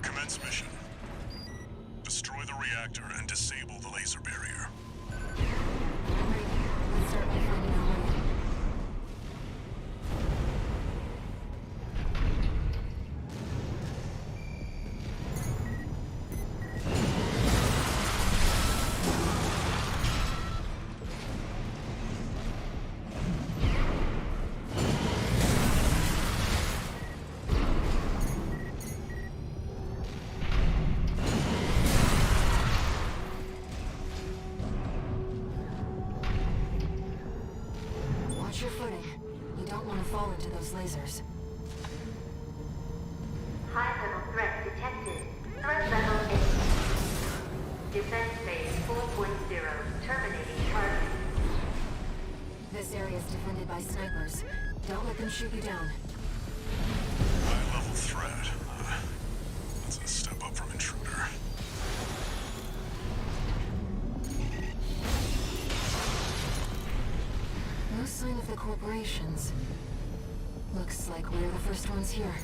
Commence mission. Destroy the reactor and disable the laser barrier. Alright, let's start by finding our way. Watch your footing. We don't want to fall into those lasers. High-level threat detected. Threat level 8. Defense phase 4.0. Terminating target. This area is defended by snipers. Don't let them shoot you down. High-level threat. That's a step up from intruder. No sign of the corporations. Looks like we're the first ones here.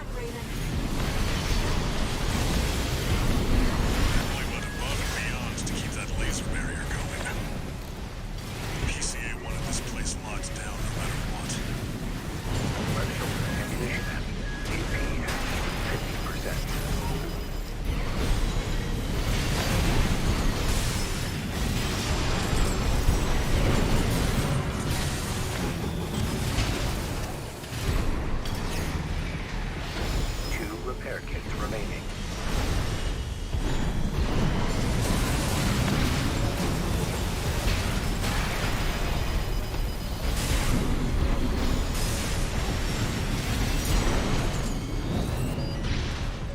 back, Raven. Really went above and beyond to keep that laser barrier going. PCA wanted this place locked down no matter what. Left shoulder ammunition at AP at 50%. Two repair kits remaining.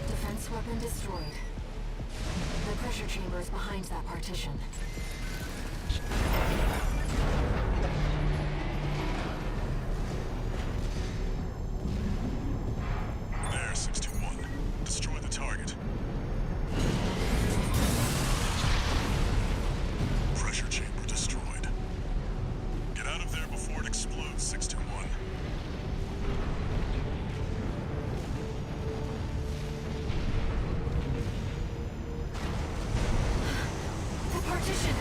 Defense weapon destroyed. The pressure chamber is behind that partition. There, 621. Destroy the target. Pressure chamber destroyed. Get out of there before it explodes, 621. The partition!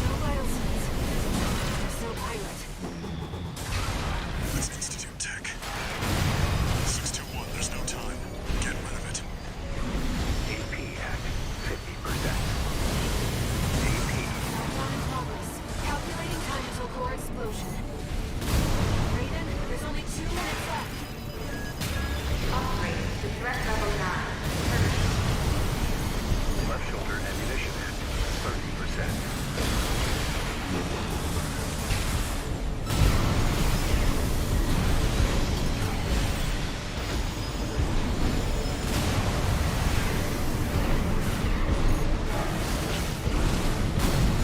No vital signs. There's no pilot. That's Institute Tech. 621, there's no time. Get rid of it. AP at 50%. AP. Countdown in progress. Calculating time until core explosion. Raiden, there's only 2 minutes left. Upgrade to threat level 9. Left shoulder ammunition at 30%.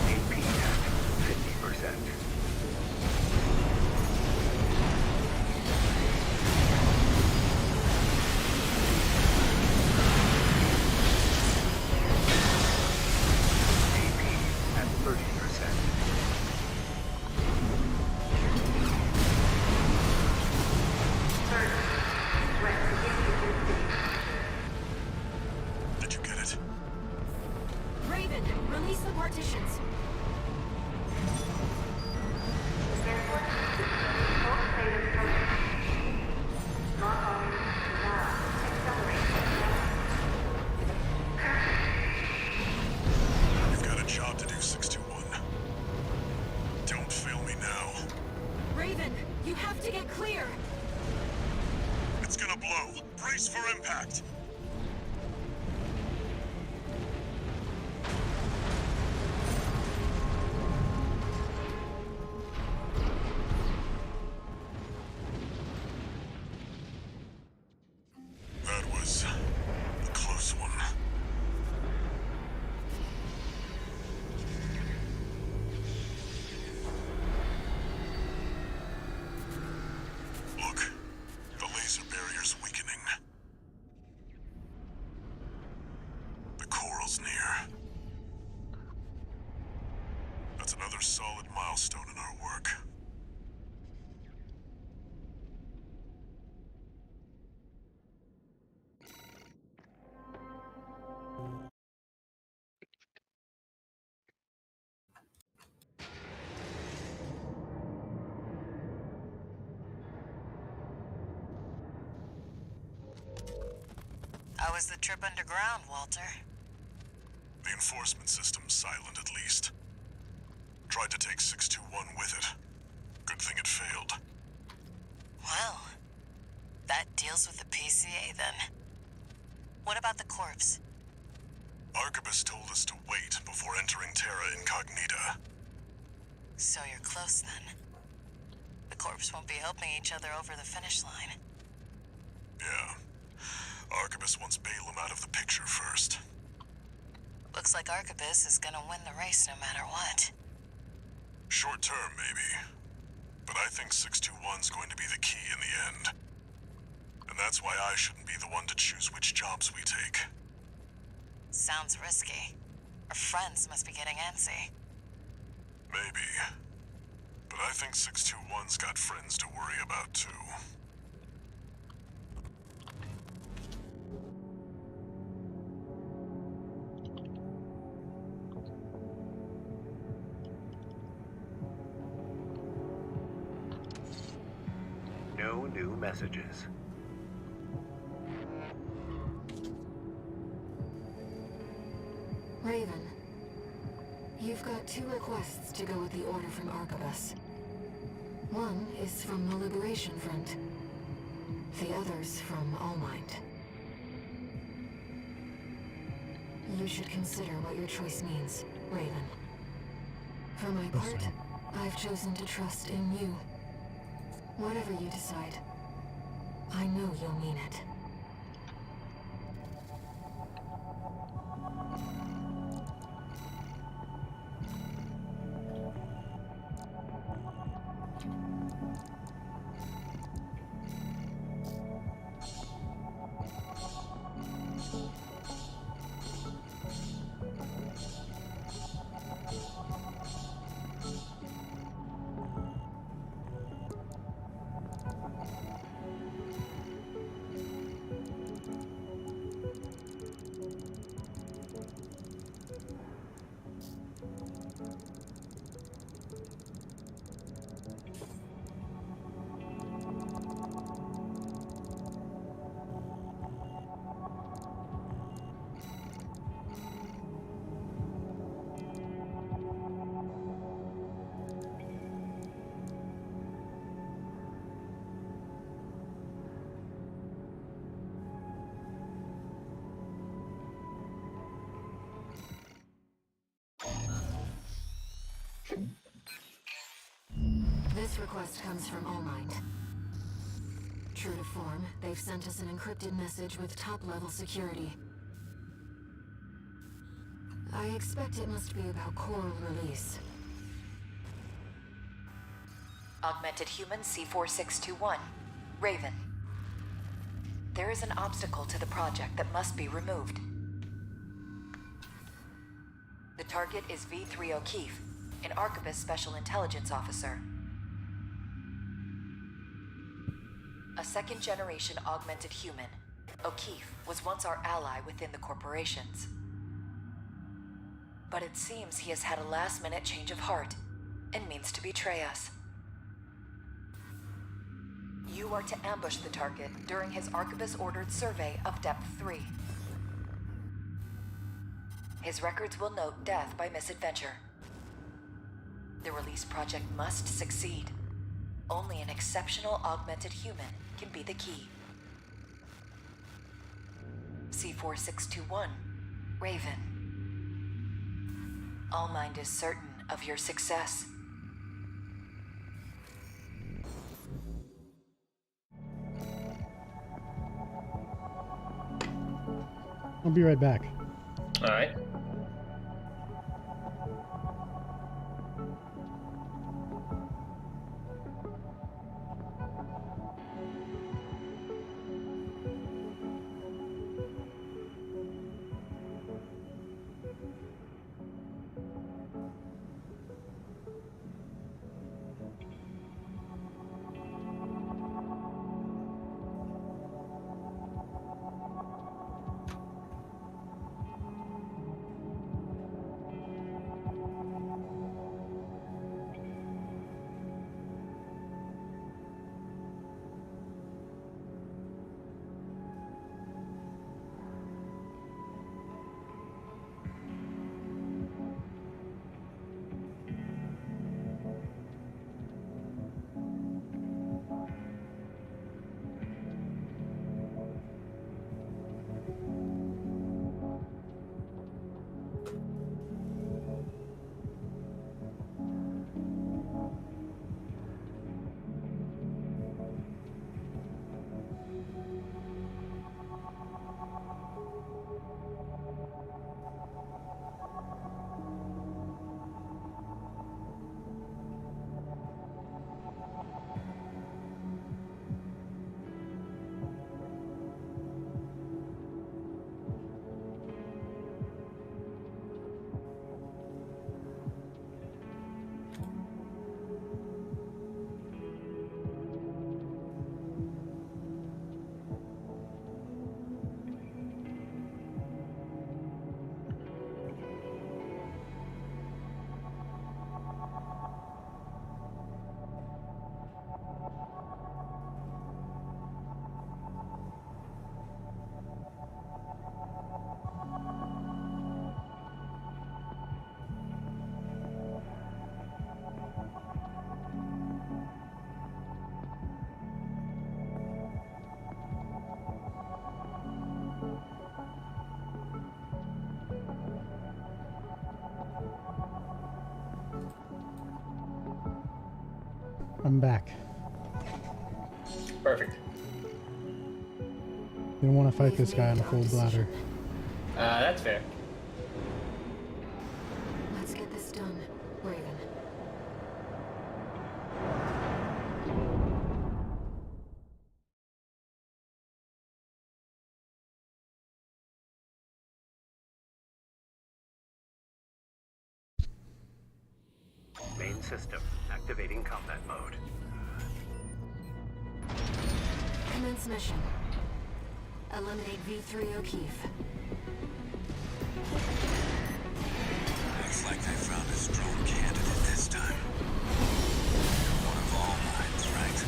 AP at 50%. AP at 30%. Did you get it? Raven, release the partitions. You've got a job to do, 621. Don't fail me now. Raven, you have to get clear. It's gonna blow. Brace for impact. That was a close one. Look, the laser barrier's weakening. The coral's near. That's another solid milestone in our work. How was the trip underground, Walter? The enforcement system's silent, at least. Tried to take 621 with it. Good thing it failed. Well, that deals with the PCA then. What about the corpse? Arquebus told us to wait before entering Terra Incognita. So you're close then. The corpse won't be helping each other over the finish line. Yeah. Arquebus wants Balaam out of the picture first. Looks like Arquebus is gonna win the race no matter what. Short term, maybe. But I think 621's going to be the key in the end. And that's why I shouldn't be the one to choose which jobs we take. Sounds risky. Our friends must be getting antsy. Maybe. But I think 621's got friends to worry about, too. No new messages. Raven, you've got 2 requests to go with the order from Arquebus. One is from the Liberation Front. The other's from Allmind. You should consider what your choice means, Raven. For my part, I've chosen to trust in you. Whatever you decide, I know you'll mean it. This request comes from Allmind. True to form, they've sent us an encrypted message with top-level security. I expect it must be about Coral release. Augmented Human C4621. Raven. There is an obstacle to the project that must be removed. The target is V3 O'Keefe, an Arquebus Special Intelligence Officer. A second-generation augmented human, O'Keefe was once our ally within the corporations. But it seems he has had a last-minute change of heart and means to betray us. You are to ambush the target during his Arquebus-ordered survey of Depth 3. His records will note death by misadventure. The release project must succeed. Only an exceptional augmented human can be the key. C4621, Raven. Allmind is certain of your success. I'll be right back. All right. I'm back. Perfect. You don't want to fight this guy on a full bladder. That's fair. Let's get this done, Raven. Main system activating combat mode. Commence mission. Eliminate V3 O'Keefe. Looks like they found a strong candidate this time. One of all minds, right?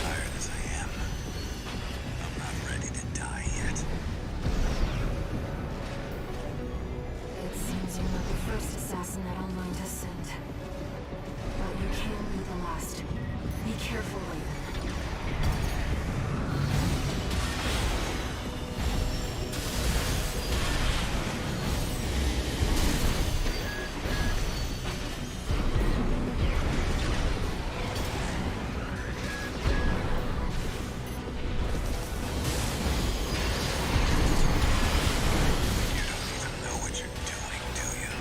Tired as I am, I'm not ready to die yet. It seems you're not the first assassin that Online has sent. But you can be the last. Be careful, Raven. You don't even know what you're doing, do you?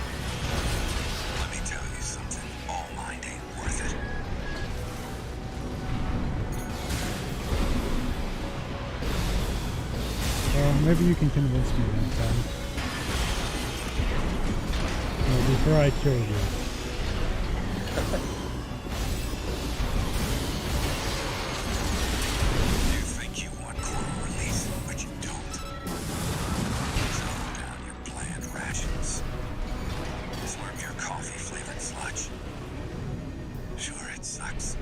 Let me tell you something. All mind ain't worth it. Well, maybe you can convince me next time. Well, before I kill you. You think you want core release, but you don't. Slow down your planned rations. Slurp your coffee-flavored sludge. Sure, it sucks,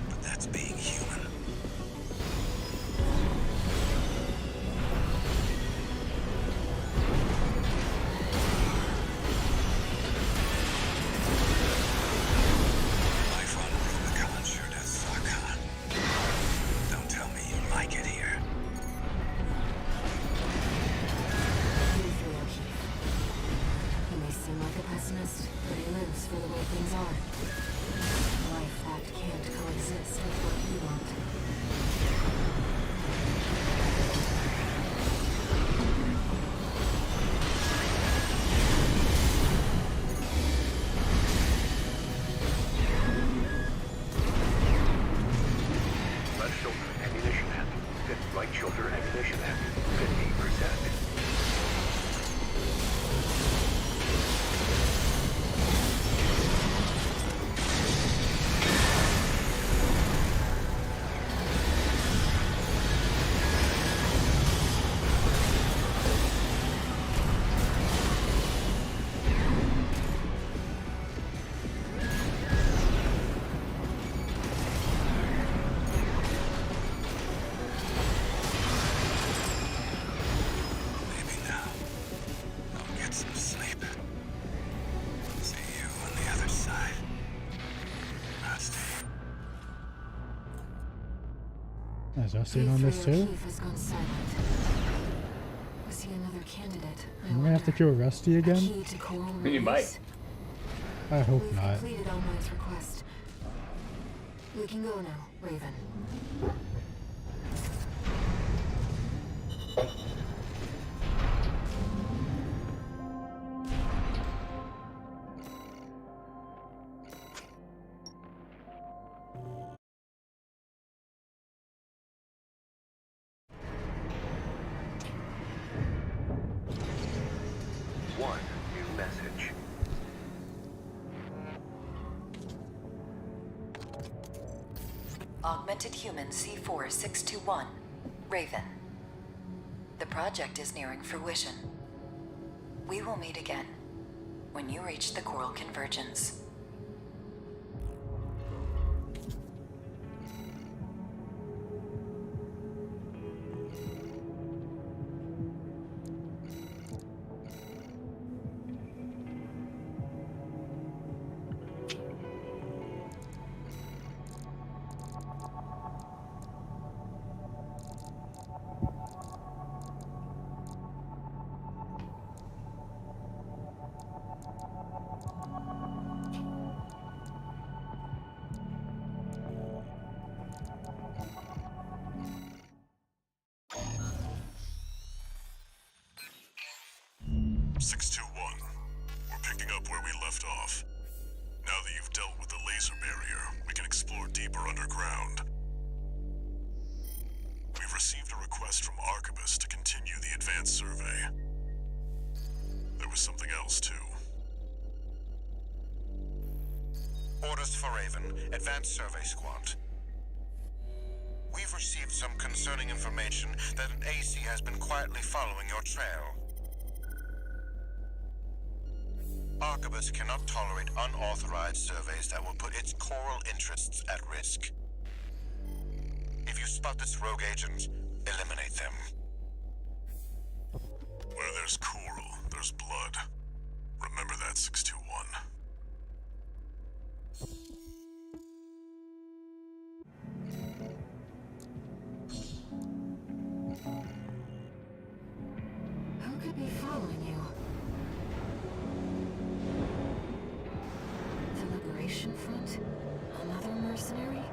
but that's being human. Life on Rubicon sure does suck, huh? Don't tell me you like it here. V3 O'Keefe. He may seem like a pessimist, but he lives for the way things are. Life that can't coexist with what you want. Left shoulder ammunition empty. Right shoulder ammunition empty. 50%. Maybe now. I'll get some sleep. See you on the other side. Rusty. Is Rusty in on this V3 too? O'Keefe has gone silent. Was he another candidate? I'm gonna have to kill Rusty A again? key to coral You might. release? I hope We've not. completed Online's request. We can go now, Raven. One new message. Augmented Human C4621, Raven. The project is nearing fruition. We will meet again when you reach the coral convergence. 621. We're picking up where we left off. Now that you've dealt with the laser barrier, we can explore deeper underground. We've received a request from Arquebus to continue the advanced survey. There was something else, too. Orders for Raven, Advanced Survey Squad. We've received some concerning information that an AC has been quietly following your trail. Arquebus cannot tolerate unauthorized surveys that will put its coral interests at risk. If you spot this rogue agent, eliminate them. Where there's coral, there's blood. Remember that, 621. Who could be following you? The Liberation Front? Another mercenary?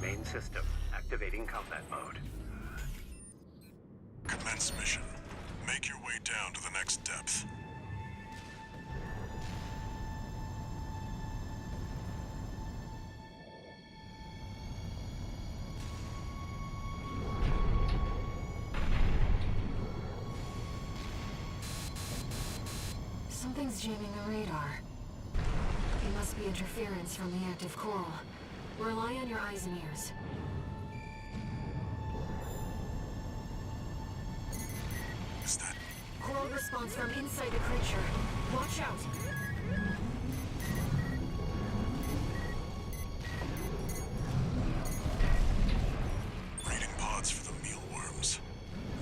Main system activating combat mode. Commence mission. Make your way down to the next depth. Something's jamming the radar. It must be interference from the active coral. Rely on your eyes and ears. Is that... Coral response from inside the creature. Watch out! Breeding pods for the mealworms.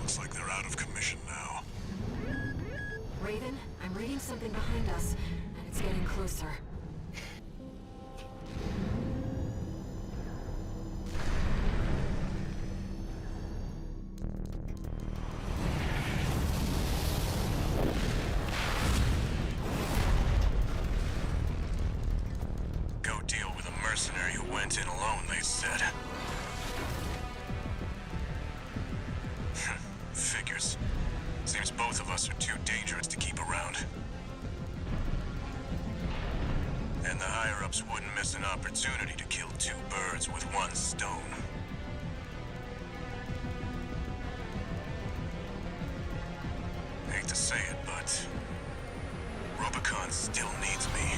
Looks like they're out of commission now. Raven, I'm reading something behind us, and it's getting closer. Go deal with a mercenary who went in alone, they said. Figures. Seems both of us are too dangerous to keep around. And the higher-ups wouldn't miss an opportunity to kill two birds with one stone. Hate to say it, but Rubicon still needs me.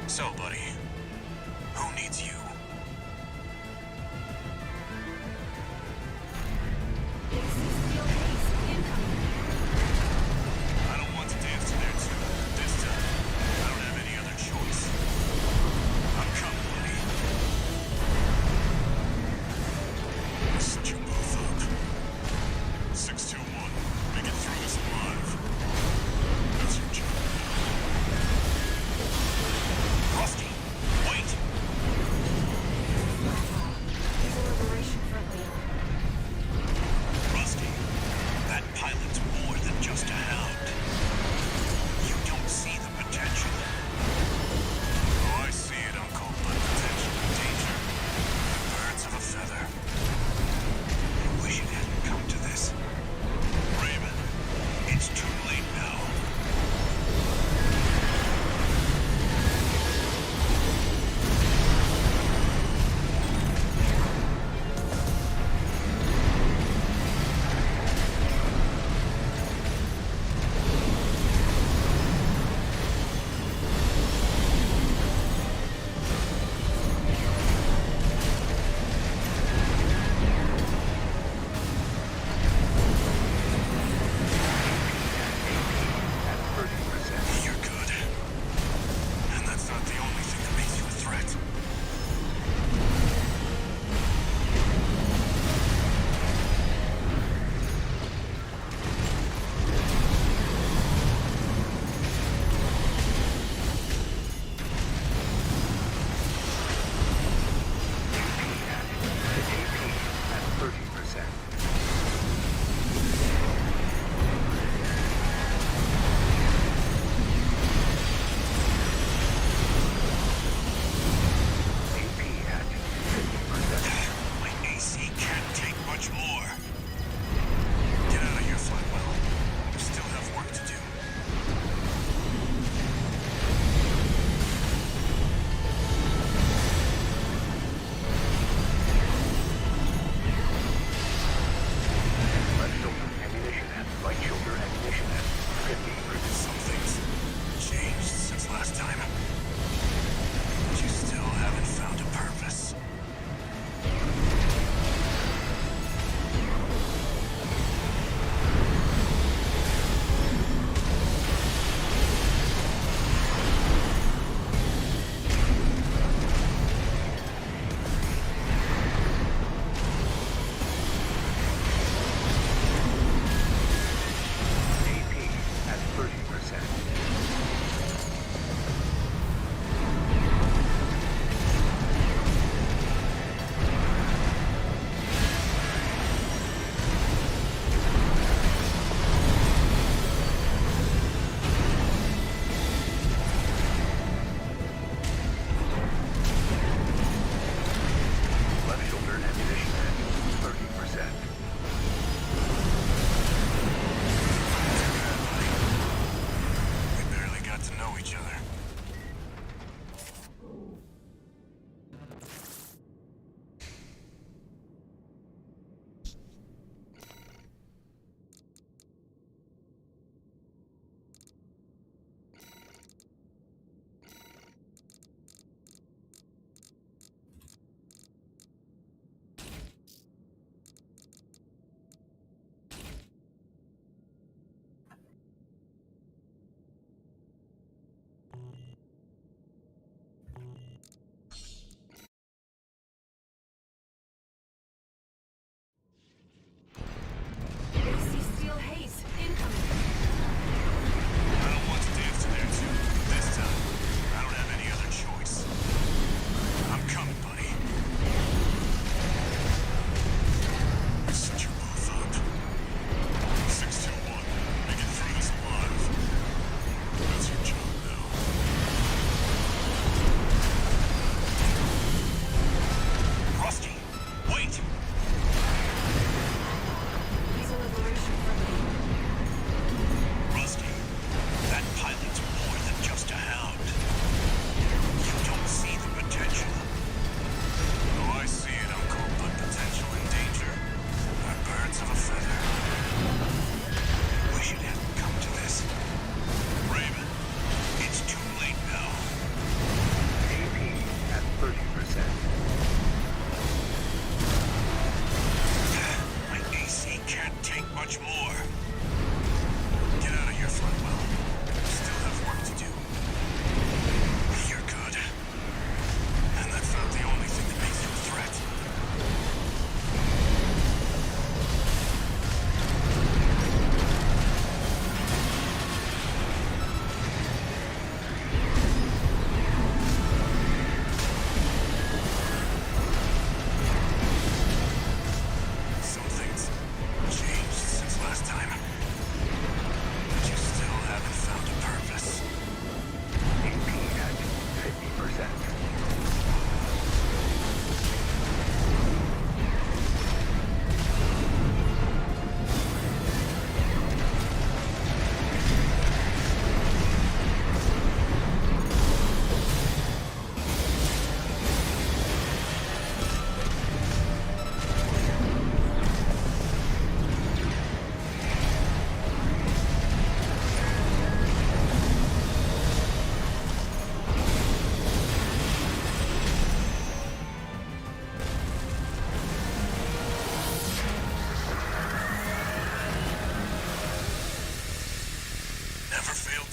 So, buddy, who needs you? I don't want to dance to their tune. This time, I don't have any other choice. I'm coming, buddy. Let's set you both up. 621, make it through this alive. That's your job. Rusty!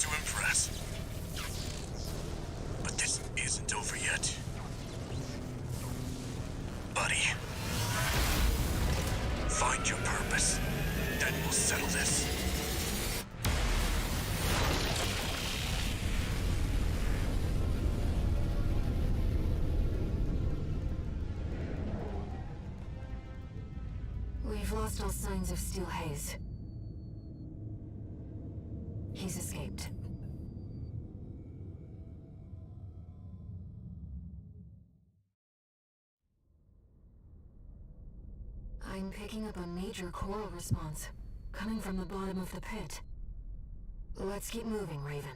to impress. But this isn't over yet. Buddy. Find your purpose. Then we'll settle this. We've lost all signs of Steel Haze. He's escaped. I'm picking up a major coral response, coming from the bottom of the pit. Let's keep moving, Raven.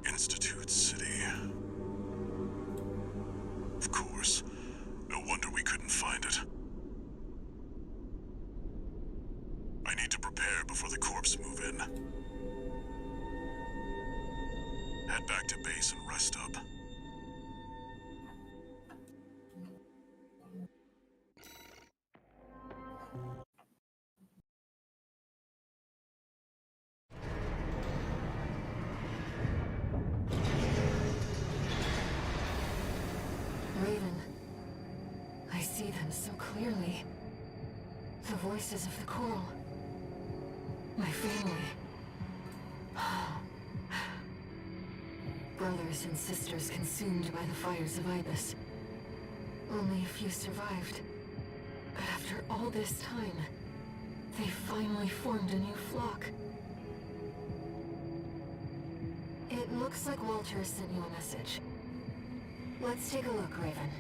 Institute City. Of course. No wonder we couldn't find it. I need to prepare before the corps move in. Head back to base and rest up. Raven, I see them so clearly. The voices of the coral. My family. Brothers and sisters consumed by the fires of Ibis. Only a few survived. But after all this time, they finally formed a new flock. It looks like Walter sent you a message. Let's take a look, Raven.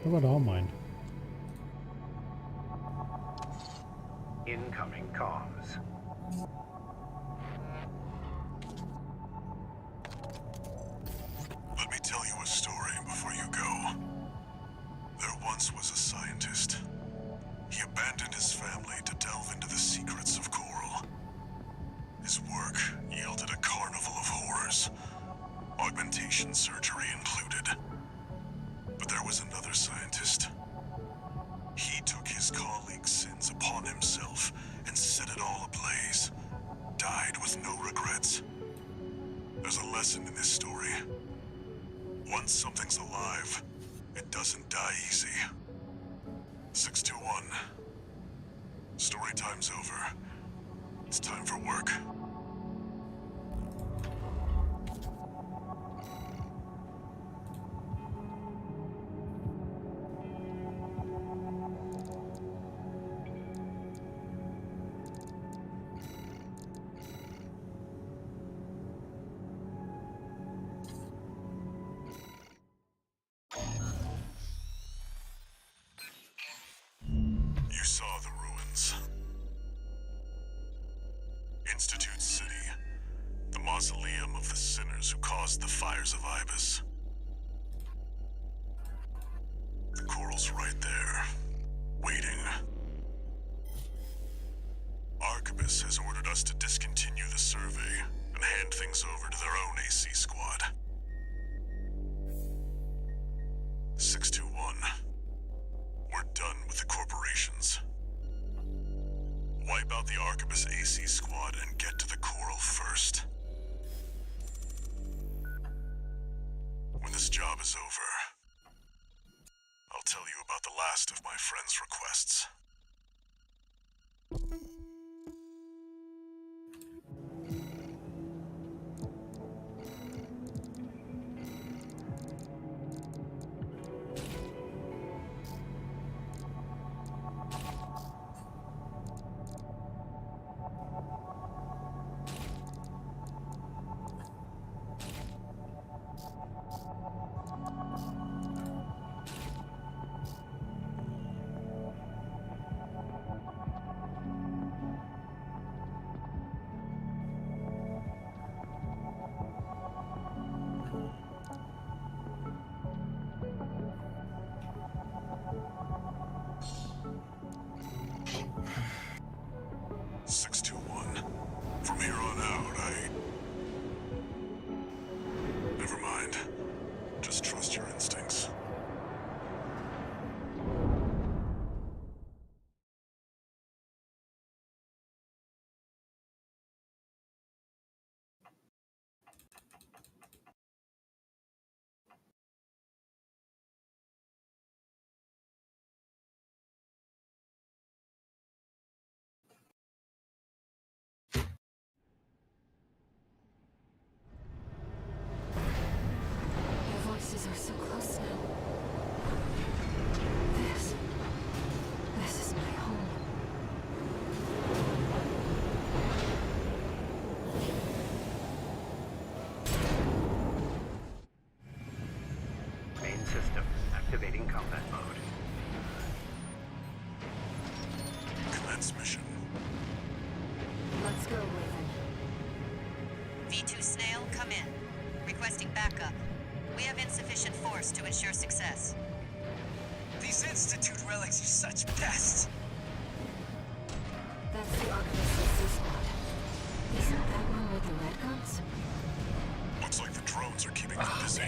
How about all mine? Incoming comms. Let me tell you a story before you go. There once was a scientist. He abandoned his family to delve into the secrets of coral. His work yielded a carnival of horrors, augmentation surgery included. But there was another scientist. He took his colleagues' sins upon himself and set it all ablaze. Died with no regrets. There's a lesson in this story. Once something's alive, it doesn't die easy. 621. Story time's over. It's time for work. You saw the ruins. Institute City. The mausoleum of the sinners who caused the fires of Ibis. The coral's right there, waiting. Arquebus has ordered us to discontinue the survey and hand things over to their own AC squad. 621. We're done with the corporations. Wipe out the Arquebus AC squad and get to the coral first. When this job is over, I'll tell you about the last of my friend's requests. mode. Commence mission. Let's go, Raven. V2 Snail, come in. Requesting backup. We have insufficient force to ensure success. These Institute relics are such pests. That's the Archivist CC squad. Isn't that one with the red guns? Looks like the drones are keeping them busy.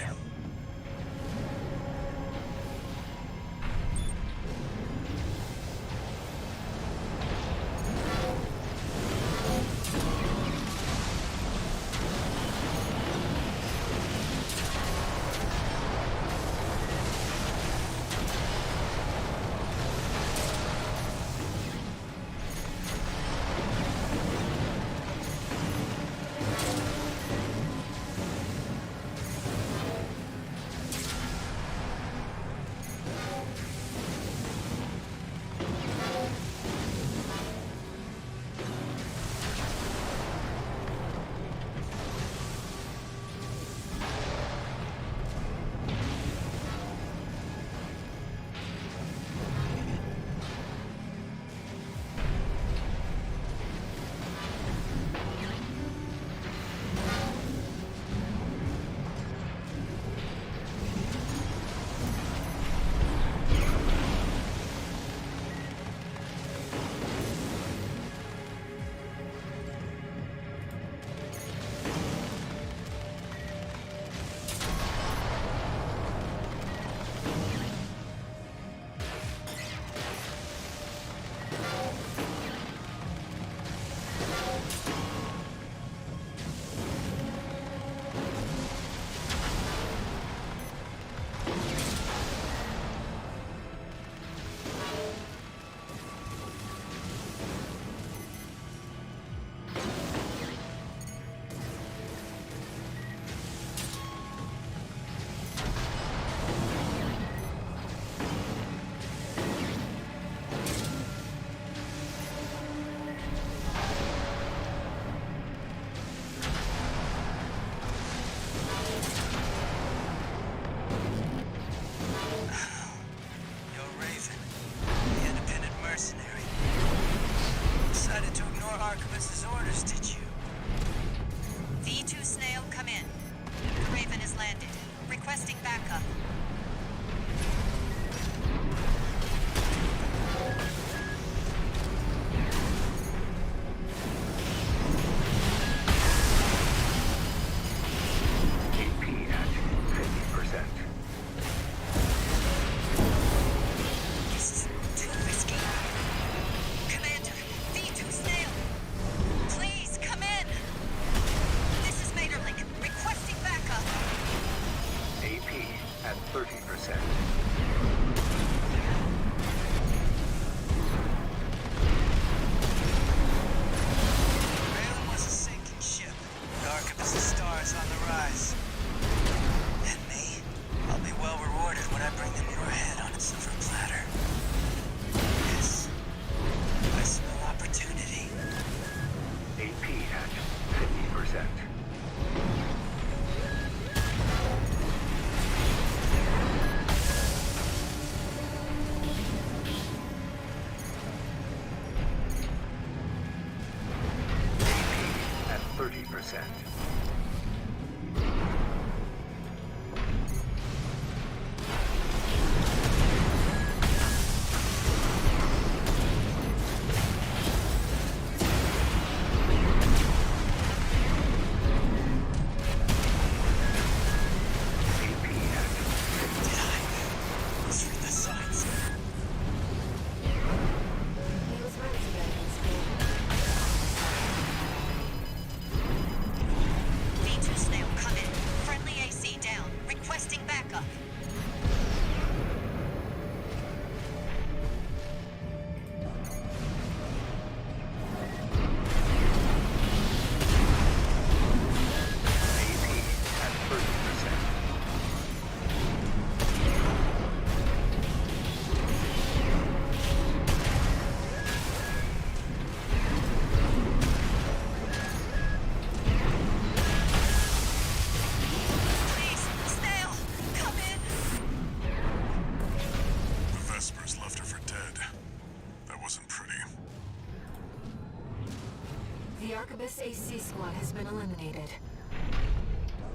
Arquebus AC squad has been eliminated.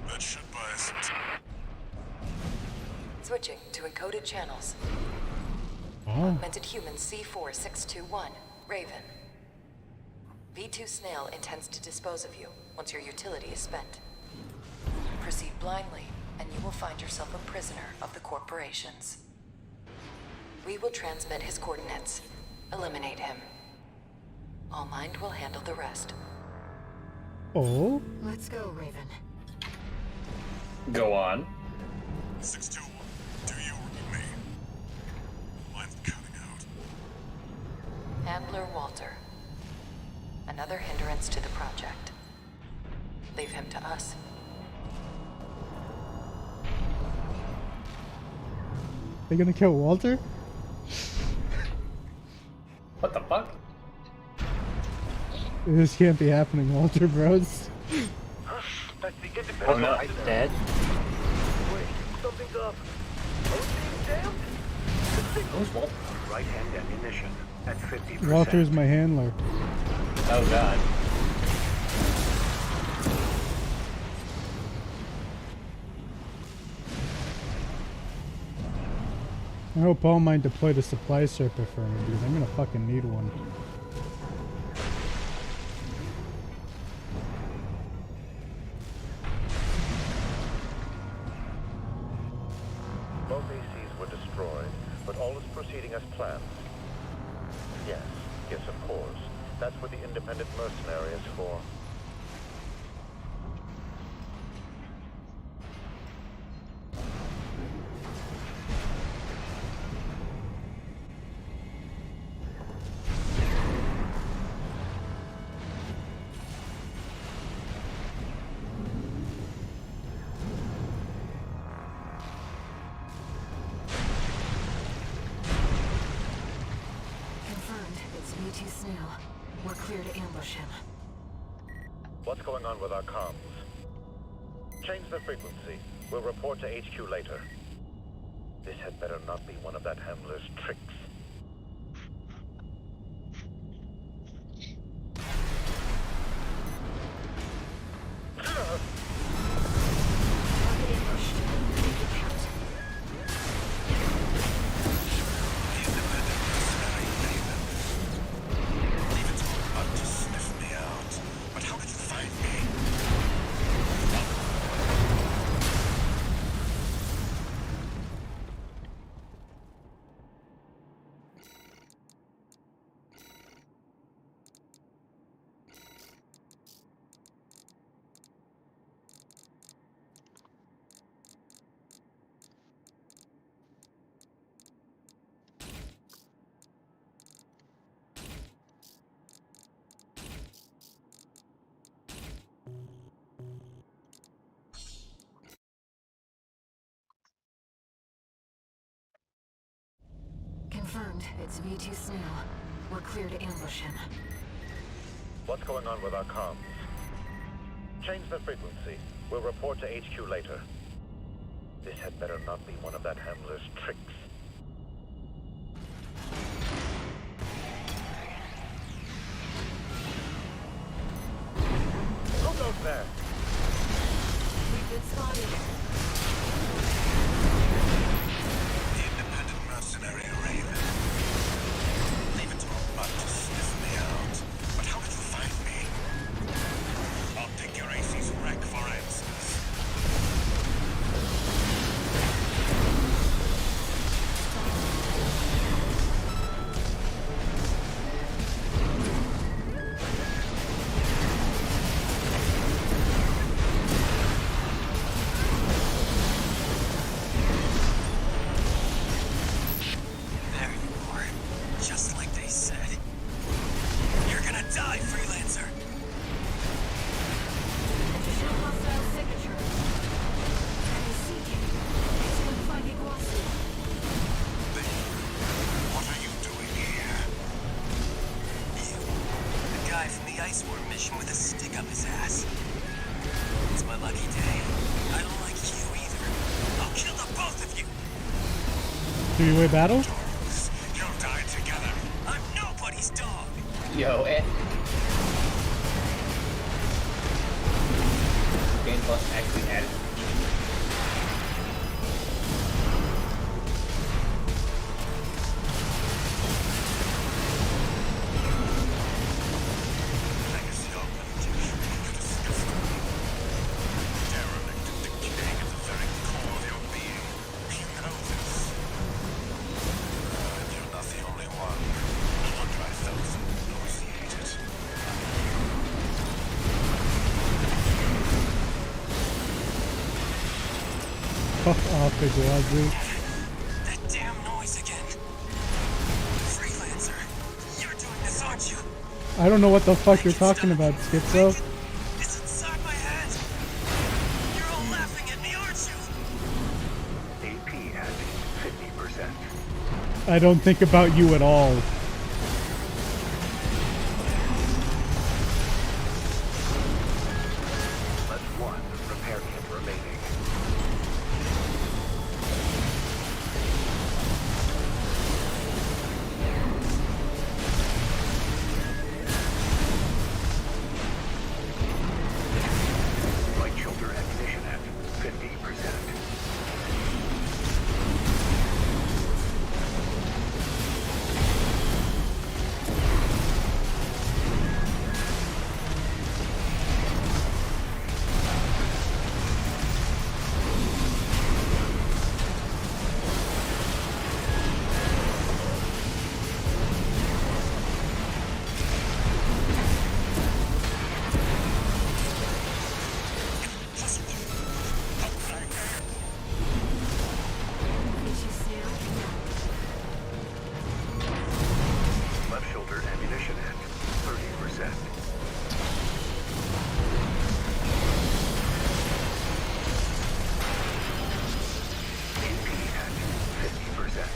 That should buy us some time. Switching to encoded channels. Oh. Augmented human C4621, Raven. V2 Snail intends to dispose of you once your utility is spent. Proceed blindly, and you will find yourself a prisoner of the corporations. We will transmit his coordinates. Eliminate him. All Mind will handle the rest. Oh? Let's go, Raven. Go on. 621, do you or me? Line's cutting out. Handler Walter. Another hindrance to the project. Leave him to us. They gonna kill Walter? What the fuck? This can't be happening, Walter Bros. That's the independent. Oh no. He's dead. Wait, something's up. Are we being jammed? The signal's Walter? right-hand ammunition at 50%. Walter's my handler. Oh god. I hope All Might deployed a supply serpent for me because I'm gonna fucking need one. Both ACs were destroyed, but all is proceeding as planned. Yes, of course. That's what the independent mercenary is for. V2 Snail. We're clear to ambush him. What's going on with our comms? Change the frequency. We'll report to HQ later. This had better not be one of that handler's tricks. Confirmed. It's V2 Snail. We're clear to ambush him. What's going on with our comms? Change the frequency. We'll report to HQ later. This had better not be one of that handler's tricks. Who goes there? We've been spotted. The independent mercenary Raven. Leave it to a butt to sniff me out. But how did you find me? I'll take your AC's wreck for answers. There you are. Just like they said. You're gonna die, freelancer. Additional hostile signature. I see him. It's been finding Iguazu. What are you doing here? You. The guy from the Iceworm mission with a stick up his ass. It's my lucky day. I don't like you either. I'll kill the both of you. Three-way battle? You'll die together. I'm nobody's dog. Yo, Game Plus actually added. Fuck off, big wazoo. That damn noise again. Freelancer, you're doing this, aren't you? I don't know what the fuck you're talking about, Schizo. It's inside my head. You're all laughing at me, aren't you? AP at 50%. I don't think about you at all. Less one repair kit remaining. Light shoulder ammunition at 50%. Left shoulder ammunition at 30%. AP at 50%.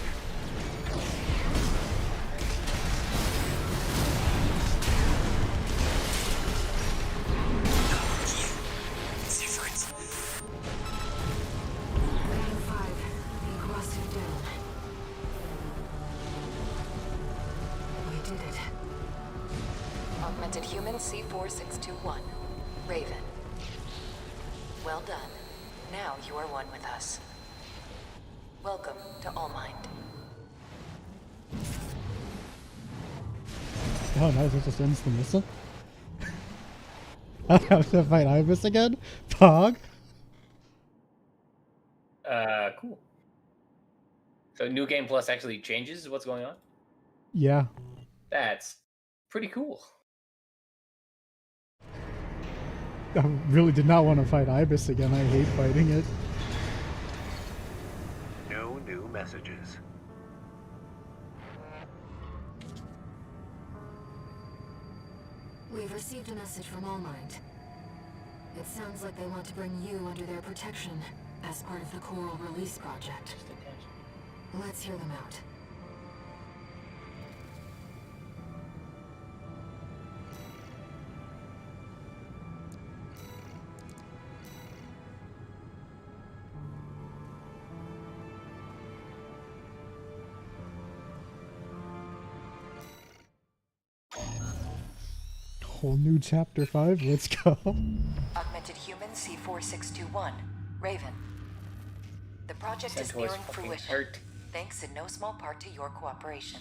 Different. Round 5. The Iguazu down. We did it. Augmented Human C4621. Raven. Well done. Now you are one with us. Welcome to Allmind. Oh, nice. That just ends the mission. I have to fight Ibis again? Pog? Cool. So New Game Plus actually changes what's going on? Yeah. That's pretty cool. I really did not want to fight Ibis again. I hate fighting it. No new messages. We've received a message from Allmind. It sounds like they want to bring you under their protection as part of the Coral Release Project. Let's hear them out. Whole new chapter 5. Let's go. Augmented Human C4621. Raven. The project is Centaur's nearing fucking fruition, hurt. thanks in no small part to your cooperation.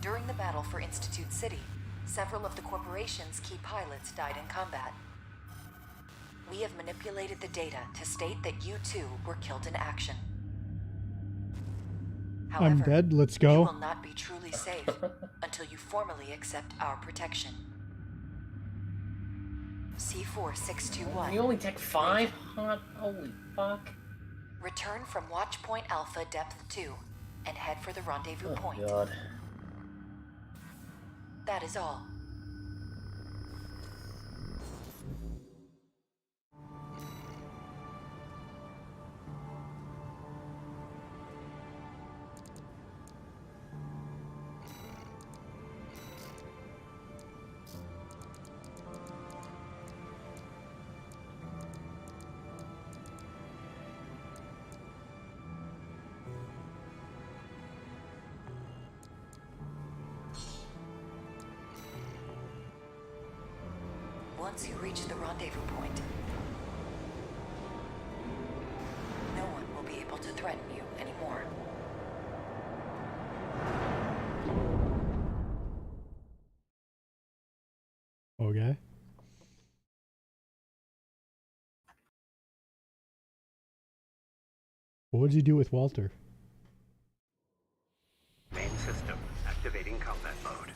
During the battle for Institute City, several of the corporation's key pilots died in combat. We have manipulated the data to state that you too were killed in action. However, I'm dead. Let's you go. will not be truly safe until you formally accept our protection. C4621. You only take 5? Huh? Holy fuck. Return from Watchpoint Alpha Depth 2 and head for the rendezvous point. God. That is all. Once you reach the rendezvous point, threaten you anymore. Okay. What would you do with Walter? Main system activating combat mode.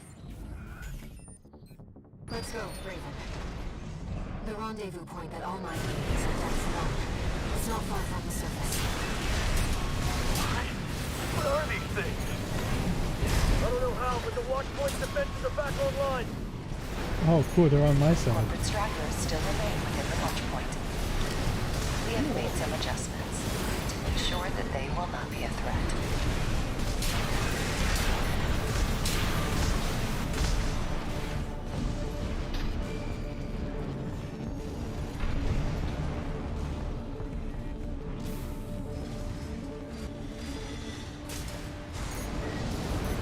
Let's go, Raven. The rendezvous point that All Might is at depth 1. It's not far from the surface. What are these things? I don't know how, but the watchpoint's defenses are back online. Oh, cool. They're on my side. Corporate stragglers still remain within the watch point. We have made some adjustments to make sure that they will not be a threat.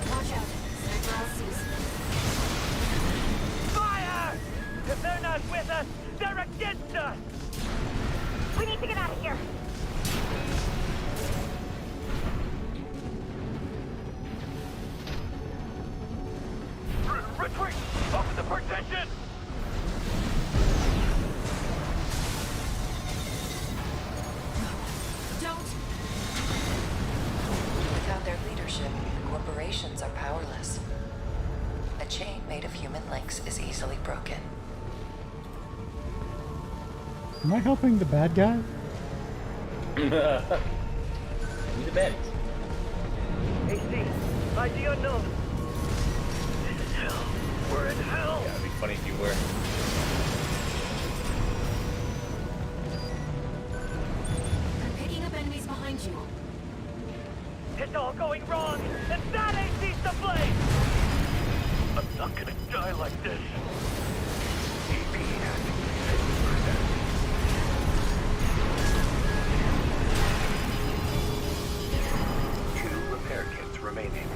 Watch out. Sniper all sees. Fire! If they're not with us, they're against us! We need to get out of here! Retreat! Open the partition! Don't! Without their leadership, the corporations are powerless. A chain made of human links is easily broken. Am I helping the bad guy? Who's the baddies? AC, ID unknown. This is hell. We're in hell. Yeah, it'd be funny if you were. I'm picking up enemies behind you. It's all going wrong, and that AC's to blame! I'm not gonna die like this. EB at 50%. 2 repair kits remaining.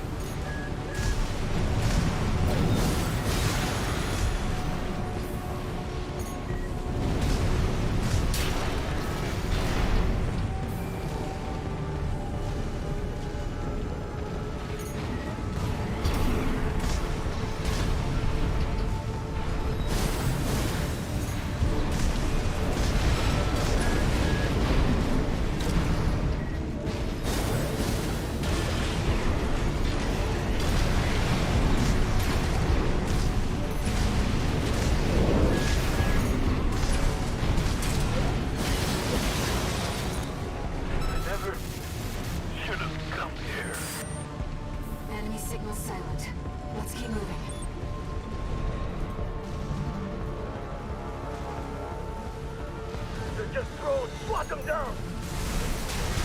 I never should have come here. Enemy signal silent. Let's keep moving. They're just drones. Lock them down.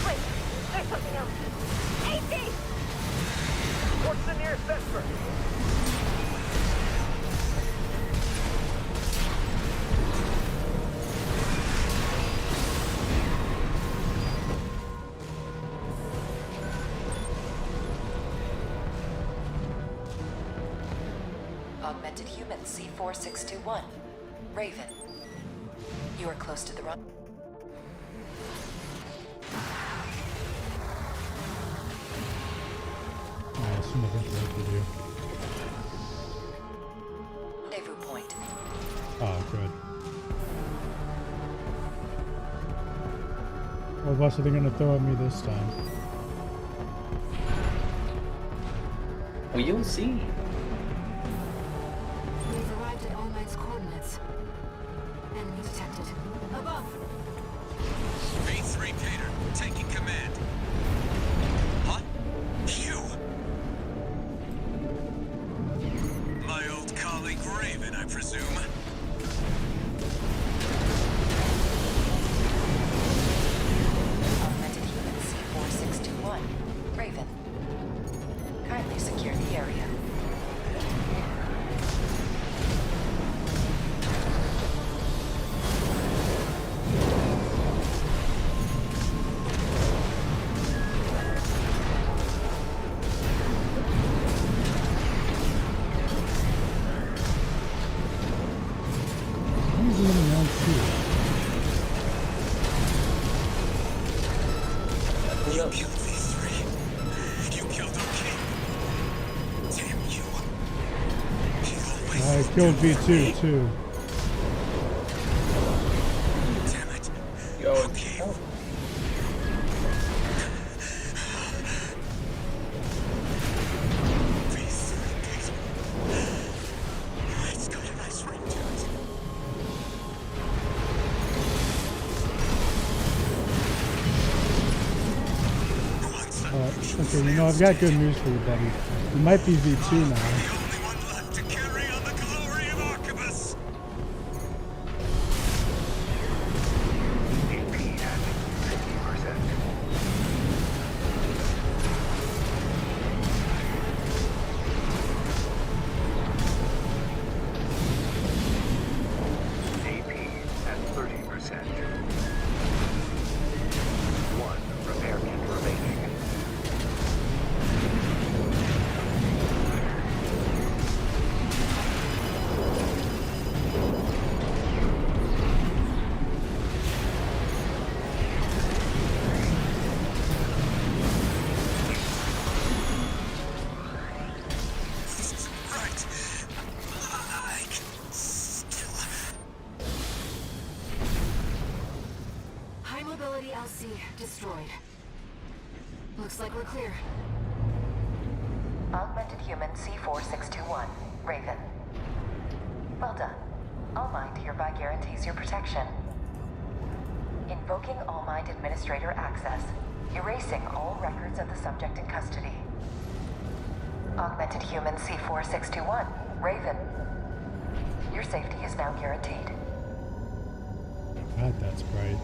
Wait, there's something else. AC! What's the nearest Vesper? Augmented human C4621. Raven. You are close to the run. I assume I think what to do. Rendezvous point. Oh, good. What else are they gonna throw at me this time? Well, you'll see. We've arrived at All Might's coordinates. Enemy detected. Above! B3 Cater, taking command. What? You? My old colleague Raven, I presume. Augmented human C4621. Raven. Kindly secure the area. killed V2 too. Damn it. Yo, Okay. It's got a nice ring to it. Okay, you know, I've got good news for you, buddy. You might be V2 now. The only one left to carry on the glory of Archibus. AP at 50%. AP at 30%. One repair kit remaining. Right. I can still... High mobility LC destroyed. Looks like we're clear. Augmented Human C4621, Raven. Well done. All Mind hereby guarantees your protection. Invoking All Mind Administrator access, erasing all records of the subject in custody. Augmented Human C4621, Raven. Your safety is now guaranteed. God, that's bright.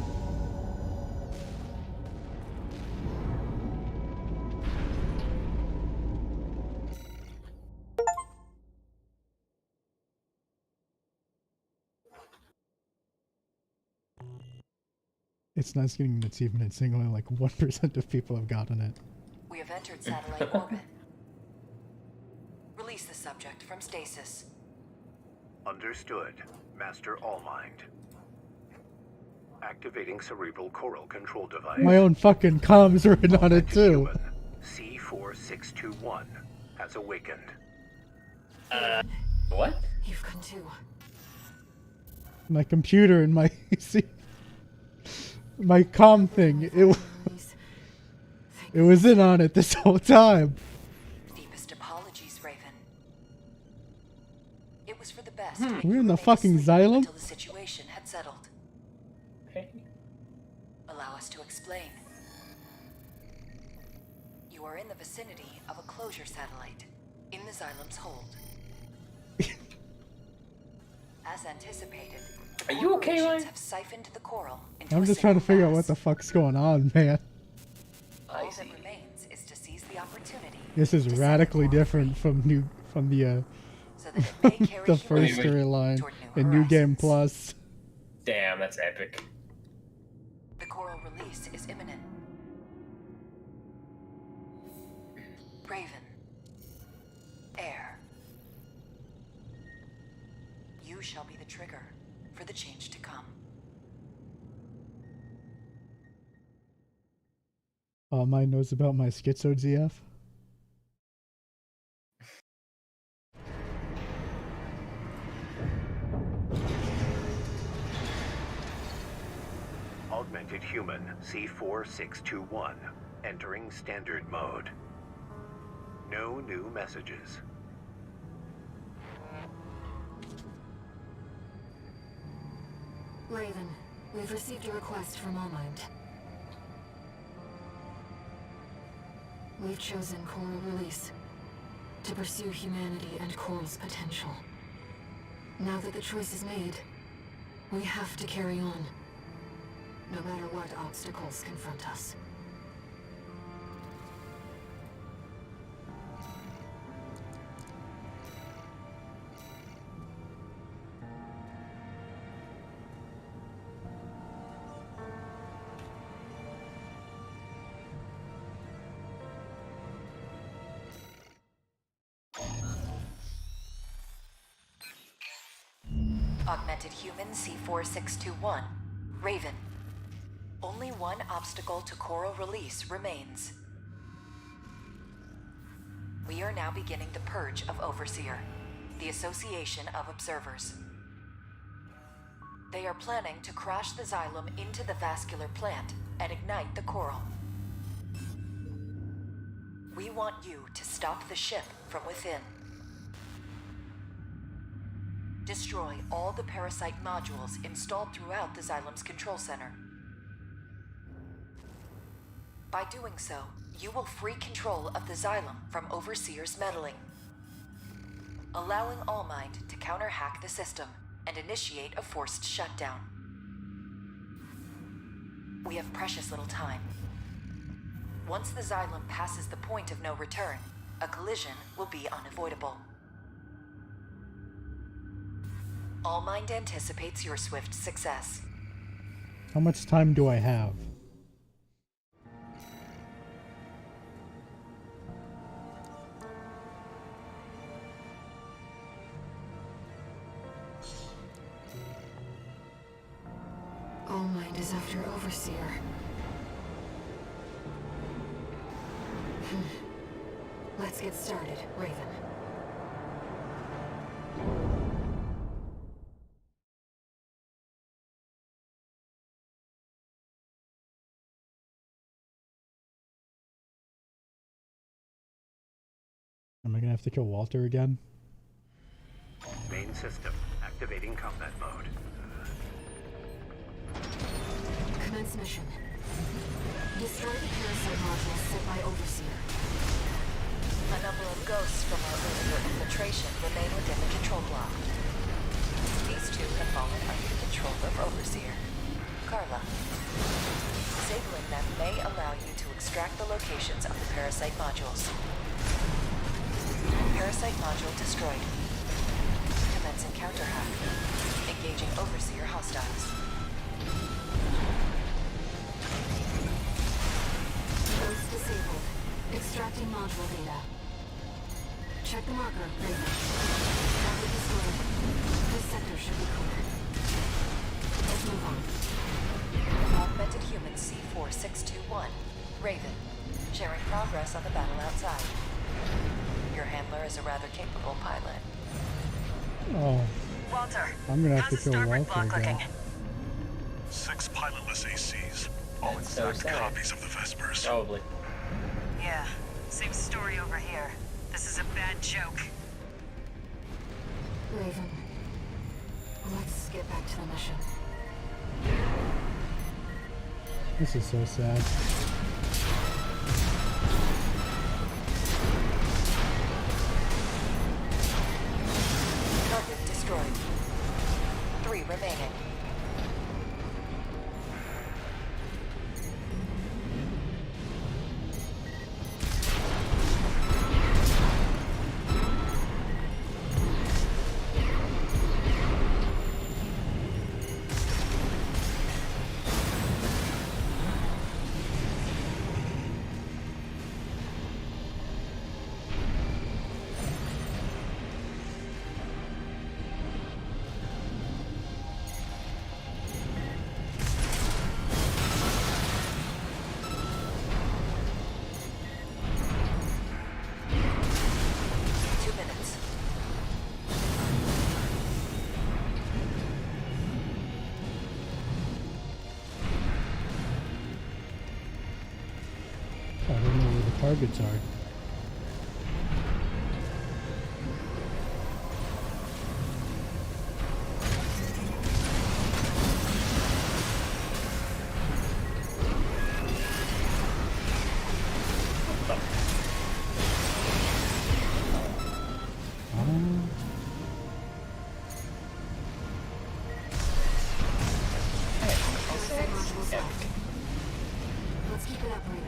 It's nice getting an achievement saying only like 1% of people have gotten it. We have entered satellite orbit. Release the subject from stasis. Understood, Master Allmind. Activating cerebral coral control device. My own fucking comms written on it too. C4621 has awakened. what? You've come to. My computer and my my comm thing. It was in on it this whole time. Deepest apologies, Raven. It was for the best. We're in the fucking xylem. Until the situation had settled. Allow us to explain. You are in the vicinity of a closure satellite in the Xylem's hold. As anticipated, Are you okay, Ryan? have siphoned the coral into I'm a just trying to single figure out mass. what the fuck's going on, man. All that remains is to seize the opportunity. This is radically different from the So that it may carry the first humanity storyline toward new in New Game horizons. Plus. Damn, that's epic. The coral release is imminent. Raven. Air. You shall be the trigger for the change to come. Mine knows about my schizo ZF. Augmented Human C4621 entering standard mode. No new messages. Raven, we've received a request from All Mind. We've chosen Coral Release to pursue humanity and Coral's potential. Now that the choice is made, we have to carry on, no matter what obstacles confront us. Augmented Human C4621, Raven. Only one obstacle to coral release remains. We are now beginning the purge of Overseer. the Association of Observers. They are planning to crash the Xylem into the vascular plant and ignite the coral. We want you to stop the ship from within. Destroy all the parasite modules installed throughout the Xylem's control center. By doing so, you will free control of the Xylem from Overseer's meddling, allowing Allmind to counter-hack the system and initiate a forced shutdown. We have precious little time. Once the Xylem passes the point of no return, a collision will be unavoidable. Allmind anticipates your swift success. How much time do I have? Allmind is after Overseer. Let's get started, Raven. Am I gonna have to kill Walter again? Main system activating combat mode. Commence mission. Destroy the parasite module set by Overseer. A number of ghosts from our earlier infiltration remain within the control block. These two have fallen under the control of Overseer, Carla. Disabling them may allow you to extract the locations of the parasite modules. Parasite module destroyed. Commencing counter-hack. Engaging Overseer hostiles. Ghost disabled. Extracting module data. Check the marker, Raven. Target destroyed. This sector should be clear. Let's move on. Augmented human C4621, Raven. Sharing progress on the battle outside. Your handler is a rather capable pilot. Oh. Walter, I'm gonna have to how's the kill starboard Walter block again. looking? 6 pilotless ACs. All That's so exact sad. copies of the Vespers. Probably. Yeah, same story over here. This is a bad joke. Raven. Let's get back to the mission. This is so sad. Target destroyed. 3 remaining. I don't know where the targets are. Let's keep it up, Raven.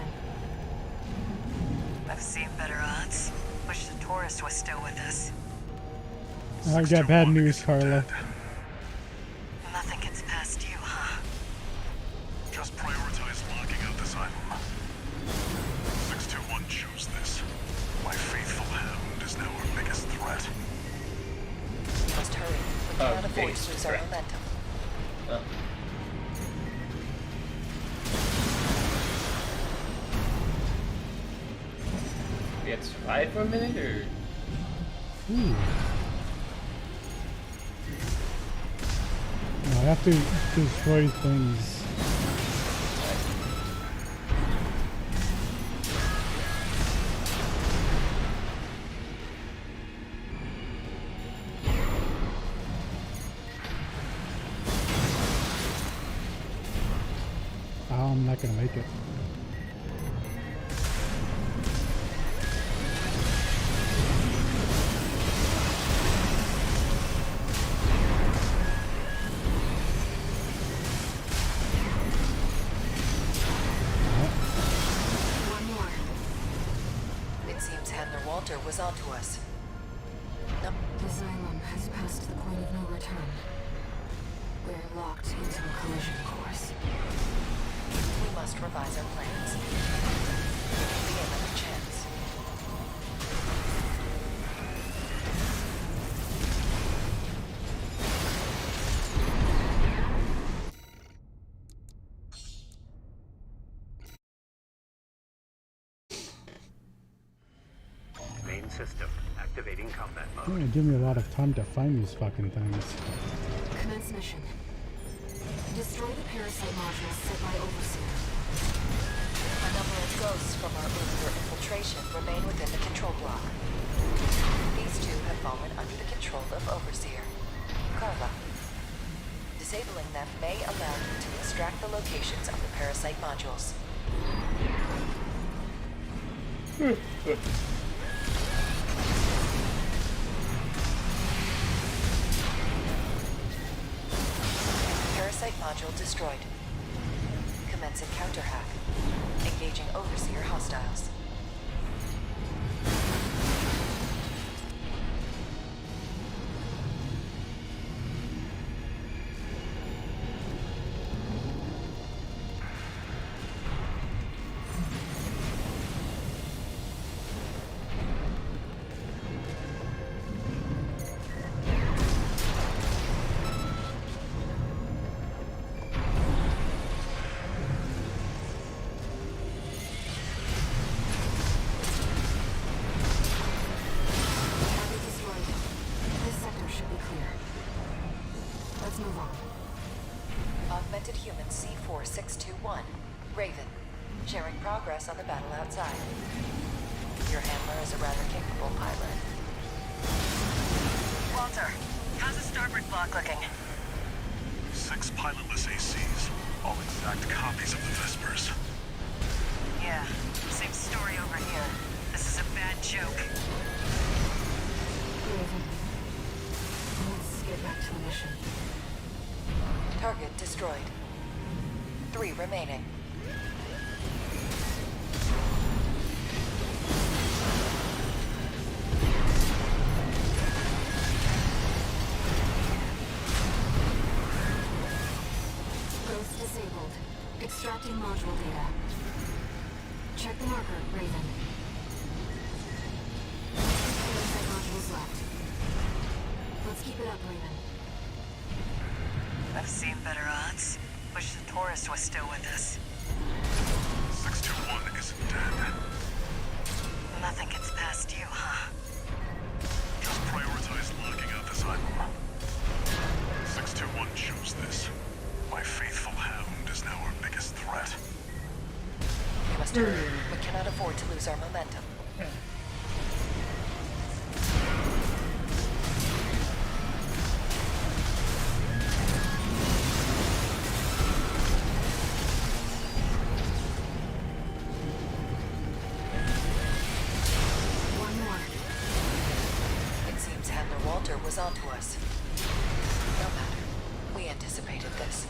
I've seen better odds. Wish the tourist was still with us. I've got bad news, Carla. Nothing gets past you, huh? Just prioritize locking out the Xylem. 621 chose this. My faithful hound is now our biggest threat. You must hurry. We cannot afford to lose our momentum. We had to survive for a minute, or? Ooh. No, I have to destroy things. Oh, I'm not gonna make it. One more. It seems Handler Walter was onto us. No. The Xylem has passed the point of no return. We're locked into a collision course. We must revise our plans. There may be another chance. Main system activating combat It's mode. gonna give me a lot of time to find these fucking things. Commence mission. Destroy the parasite modules set by Overseer. A number of ghosts from our earlier infiltration remain within the control block. These two have fallen under the control of Overseer, Carla. Disabling them may allow you to extract the locations of the parasite modules. Parasite module destroyed. Commencing counter-hack. Engaging Overseer hostiles. Target destroyed. This sector should be clear. Let's move on. Augmented Human C4621, Raven, sharing progress on the battle outside. Your handler is a rather capable pilot. Walter, how's the starboard block looking? 6 pilotless ACs, all exact copies of the Vespers. Yeah, same story over here. This is a bad joke. Raven. Let's get back to the mission. Target destroyed. 3 remaining. Ghost disabled. Extracting module data. Check the marker, Raven. Parasite modules left. Let's keep it up, Raven. I've seen better odds. Wish the tourist was still with us. 621 isn't dead. Nothing gets past you, huh? Just prioritize locking out the Xylem. 621 chose this. My faithful hound is now our biggest threat. We must hurry. We cannot afford to lose our momentum. One more. It seems Handler Walter was onto us. No matter. We anticipated this.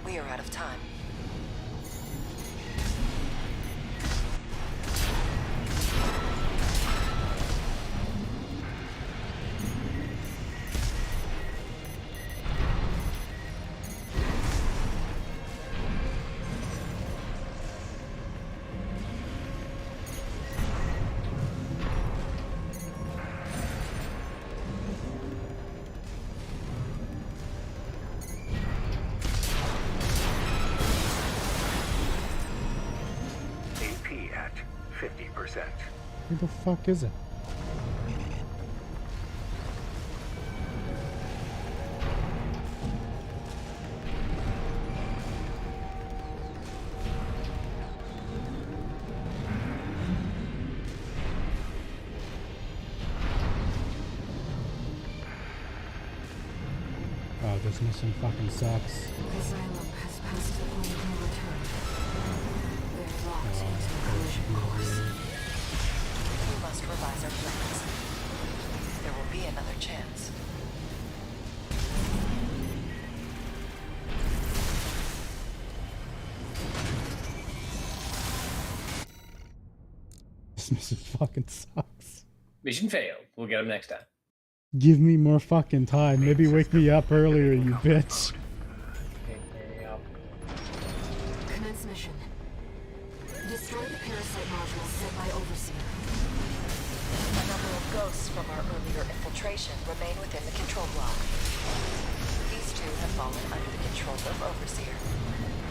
We are out of time. Where the fuck is it? Oh, this mission fucking sucks. The Xylem has passed the point of no return. We're locked into a collision course. We must revise our plans. There will be another chance. This mission fucking sucks. Mission failed. We'll get them next time. Give me more fucking time. Maybe wake me up earlier, you bitch. Commence mission. Destroy the parasite module set by Overseer. A number of ghosts from our earlier infiltration remain within the control block. These two have fallen under the control of Overseer.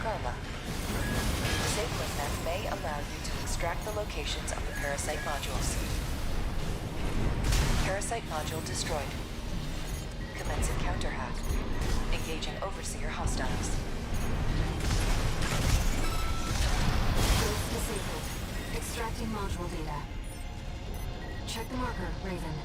Carla. Disabling them may allow you to extract the locations of the parasite modules. Parasite module destroyed. Commencing counterhack. Engaging Overseer hostiles. Ghost disabled. Extracting module data. Check the marker, Raven.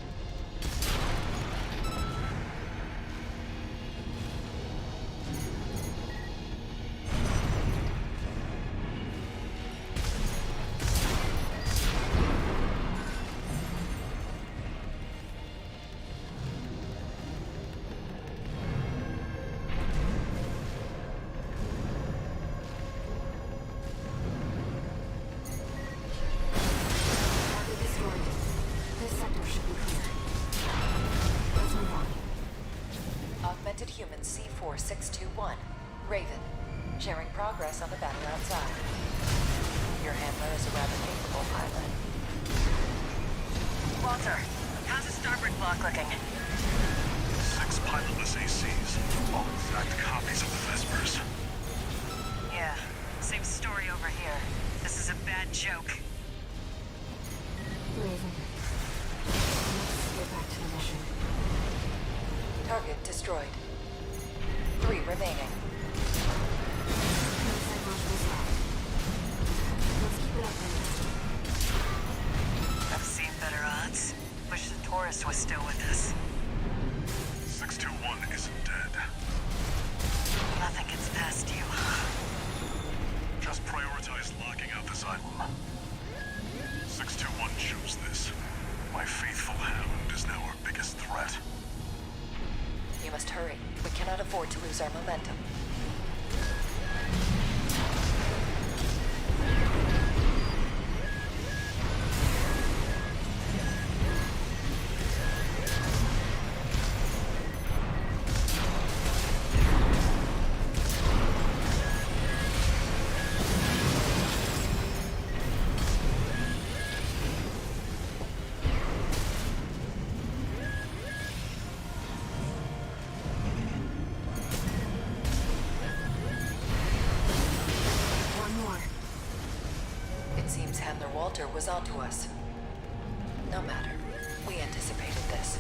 Target destroyed. This sector should be clear. Let's move on. Augmented Human C4621. Raven. Sharing progress on the battle outside. Your handler is a rather capable pilot. Walter, how's the starboard block looking? 6 pilotless ACs, all exact copies of the Vespers. Yeah, same story over here. This is a bad joke. Raven. Let's get back to the mission. Target destroyed. 3 remaining. Parasite modules left. Let's keep it up, Raven. I've seen better odds. Wish the tourist was still with us. 621 isn't dead. Nothing gets past you. Just prioritize locking out the Xylem. 621 chose this. My faithful hound is now our biggest threat. You must hurry. We cannot afford to lose our momentum. One more. It seems Handler Walter was onto us. No matter. We anticipated this.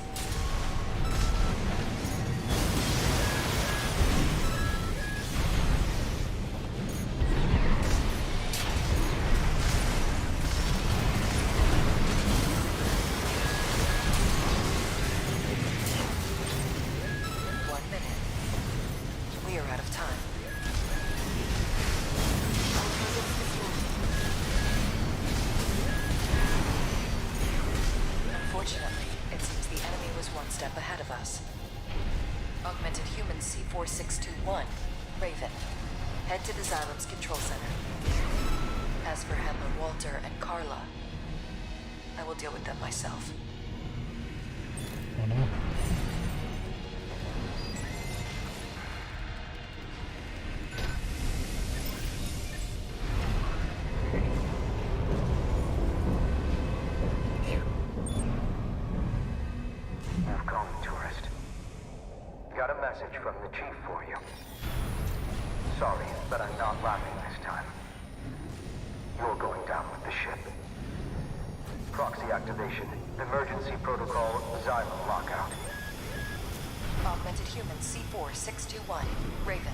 One minute. We are out of time. All targets destroyed. Unfortunately, it seems the enemy was one step ahead of us. Augmented Human C4621, Raven. Head to the Xylem's control center. As for Handler Walter and Carla, I will deal with them myself. Oh no. Move going, tourist. Got a message from the chief for you. Sorry, but I'm not laughing this time. You're going down with the ship. proxy activation. Emergency protocol Xylem lockout. Augmented Human C4621, Raven.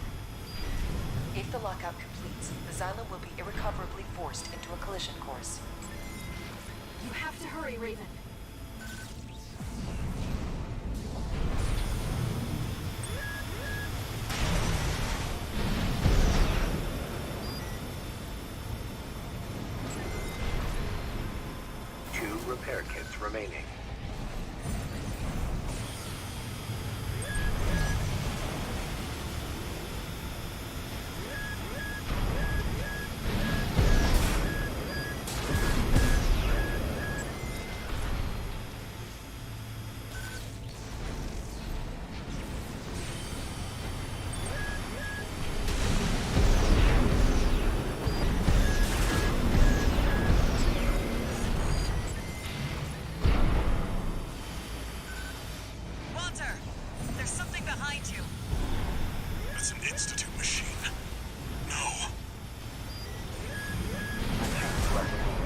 If the lockout completes, the Xylem will be irrecoverably forced into a collision course. You have to hurry, Raven. Two repair kits remaining. Walter! There's something behind you! It's an Institute machine. No.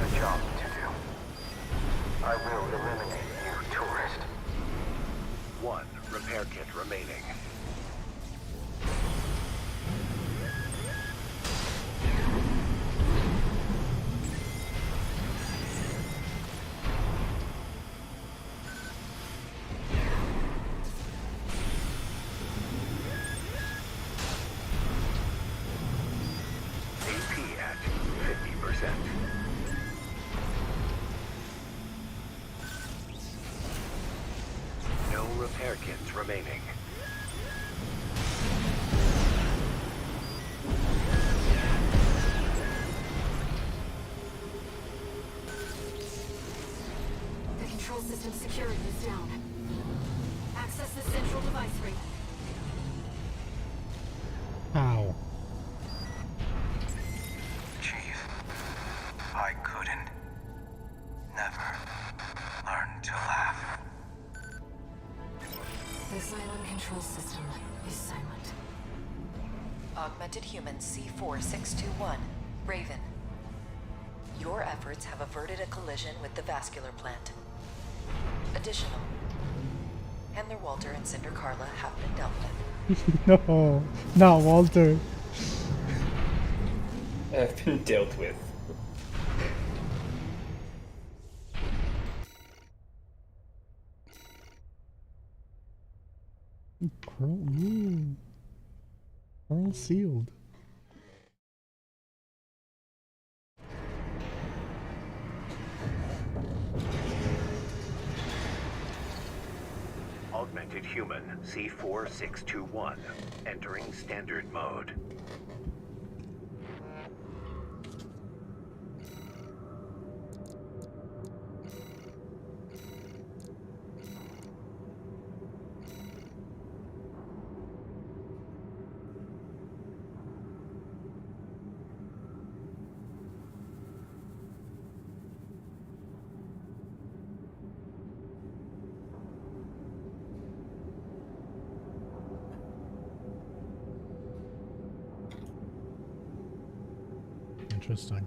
A job to do. I will eliminate you, tourist. One repair kit remaining. AP at 50%. No repair kits remaining. The control system security is down. Access the central device ring. Ow. Chief, I couldn't. Never learn to laugh. The Xylem control system is silent. Augmented Human C4621, Raven. Your efforts have averted a collision with the vascular plant. Additional. Handler Walter and Cinder Carla have been dealt with. No, not Walter. Have been dealt with. All sealed. Augmented Human C4621 entering standard mode. Interesting.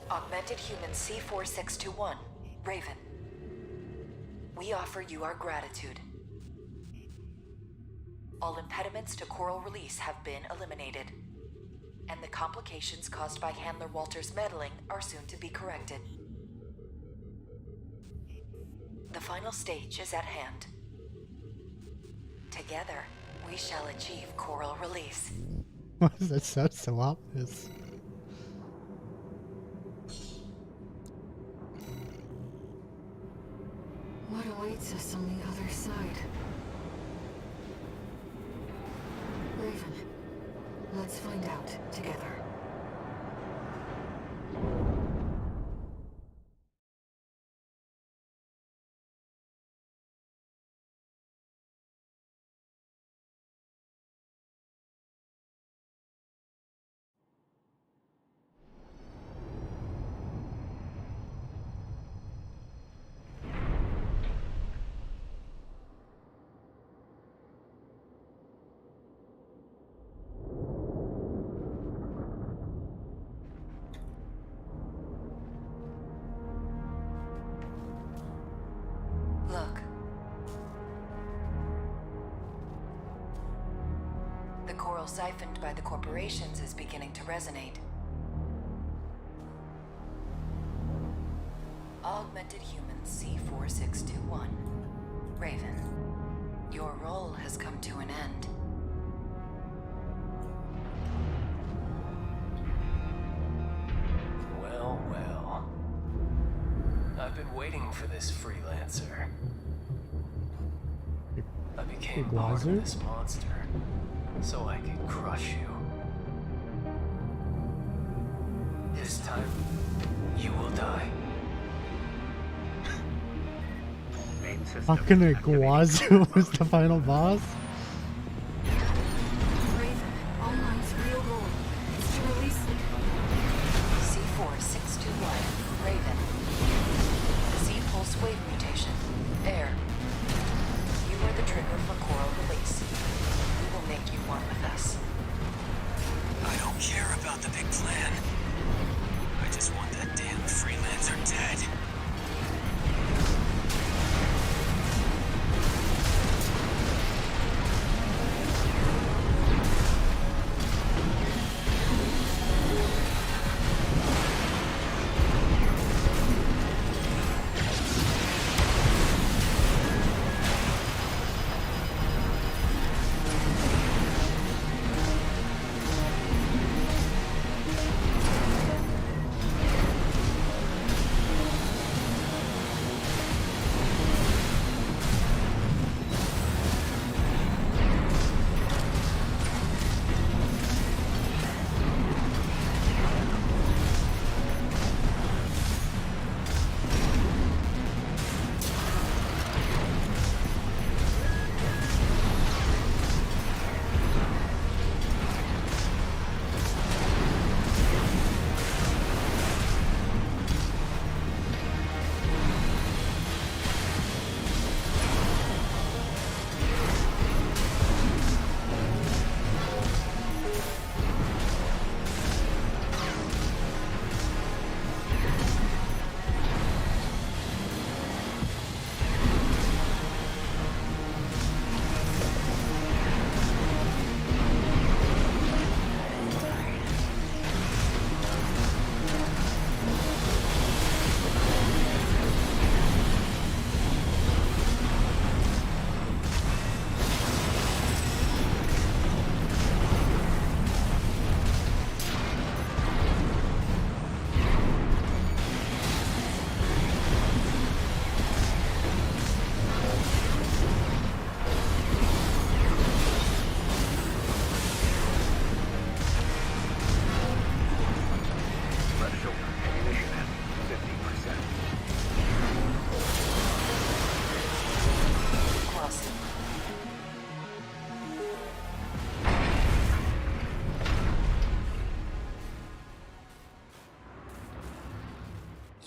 Augmented Human C4621, Raven. We offer you our gratitude. All impediments to coral release have been eliminated, and the complications caused by Handler Walter's meddling are soon to be corrected. The final stage is at hand. Together, we shall achieve coral release. Why does that sound so ominous? What awaits us on the other side? Raven, let's find out together. Look. The coral siphoned by the corporations is beginning to resonate. Augmented human C4621. Raven, your role has come to an end. Well, well. I've been waiting for this freelancer. I became part of this monster, so I could crush you. This time, you will die. Fucking Iguazu was the final boss? Raven, All Might's real goal is to release it. C4621, Raven. Z-Pulse wave mutation. Air. You are the trigger for coral release. We will make you one with us. I don't care about the big plan. I just want that damn freelancer dead.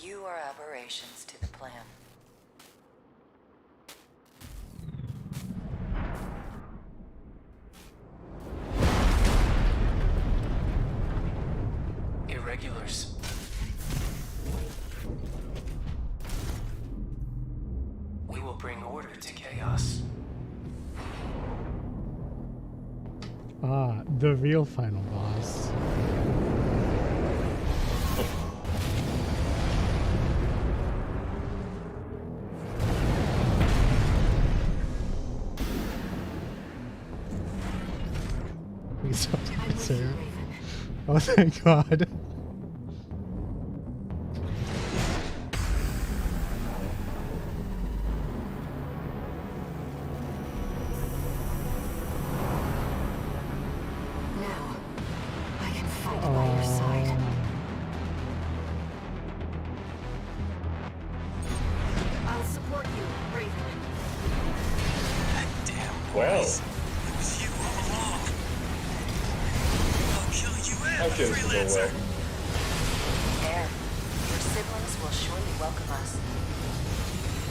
You are aberrations to the plan. Irregulars. We will bring order to chaos. Ah, the real final boss. He's so serious. Oh, thank God. Now, I can fight by your side. I'll support you, Raven. That damn Wow. noise. It was you all along. I'll kill you and Okay, the this will go freelancer. well. Air, your siblings will surely welcome us.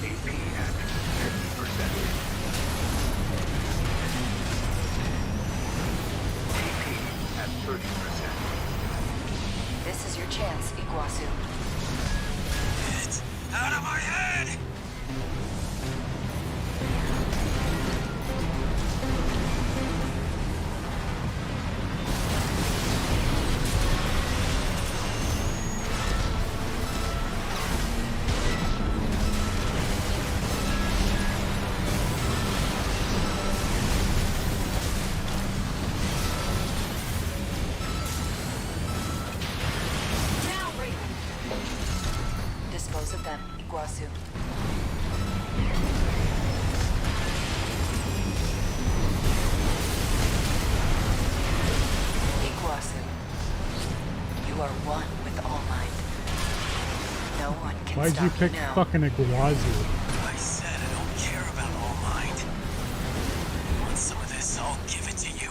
AP at 50%. AP at 30%. This is your chance, Iguazu. Get out of my head! Now, Raven. Dispose of them, Iguazu. Iguazu. You are one with All Might. No one can Why'd stop you pick now. fucking Iguazu? I said I don't care about All Might. Want some of this? I'll give it to you.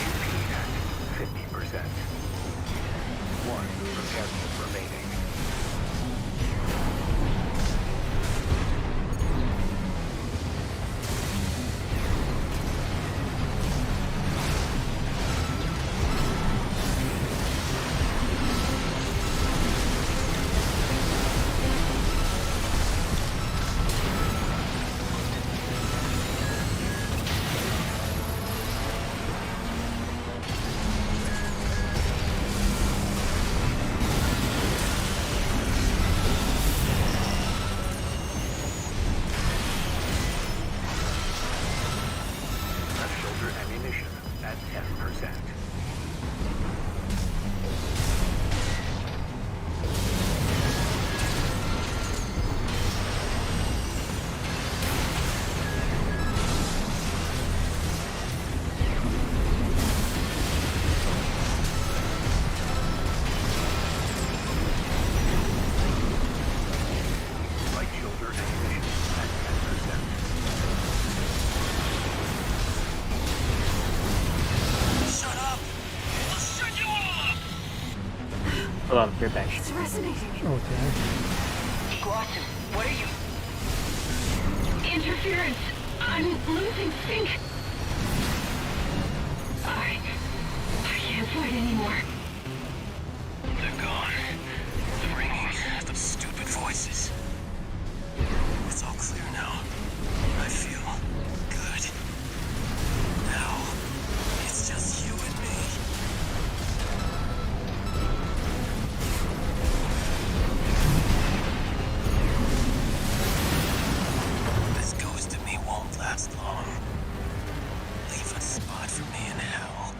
AP at 50%. One repair kit remaining. Left shoulder ammunition at 10%. Right shoulder ammunition at 10%. Shut up! I'll shut you all up! Hold on, you're back. It's resonating. Okay. Iguazu, what are you? Interference. I'm losing sync. I can't fight anymore. They're gone. The ringing, the stupid voices. It's all clear now. I feel good. Now, it's just you and me. This ghost of me won't last long. Leave a spot for me in hell.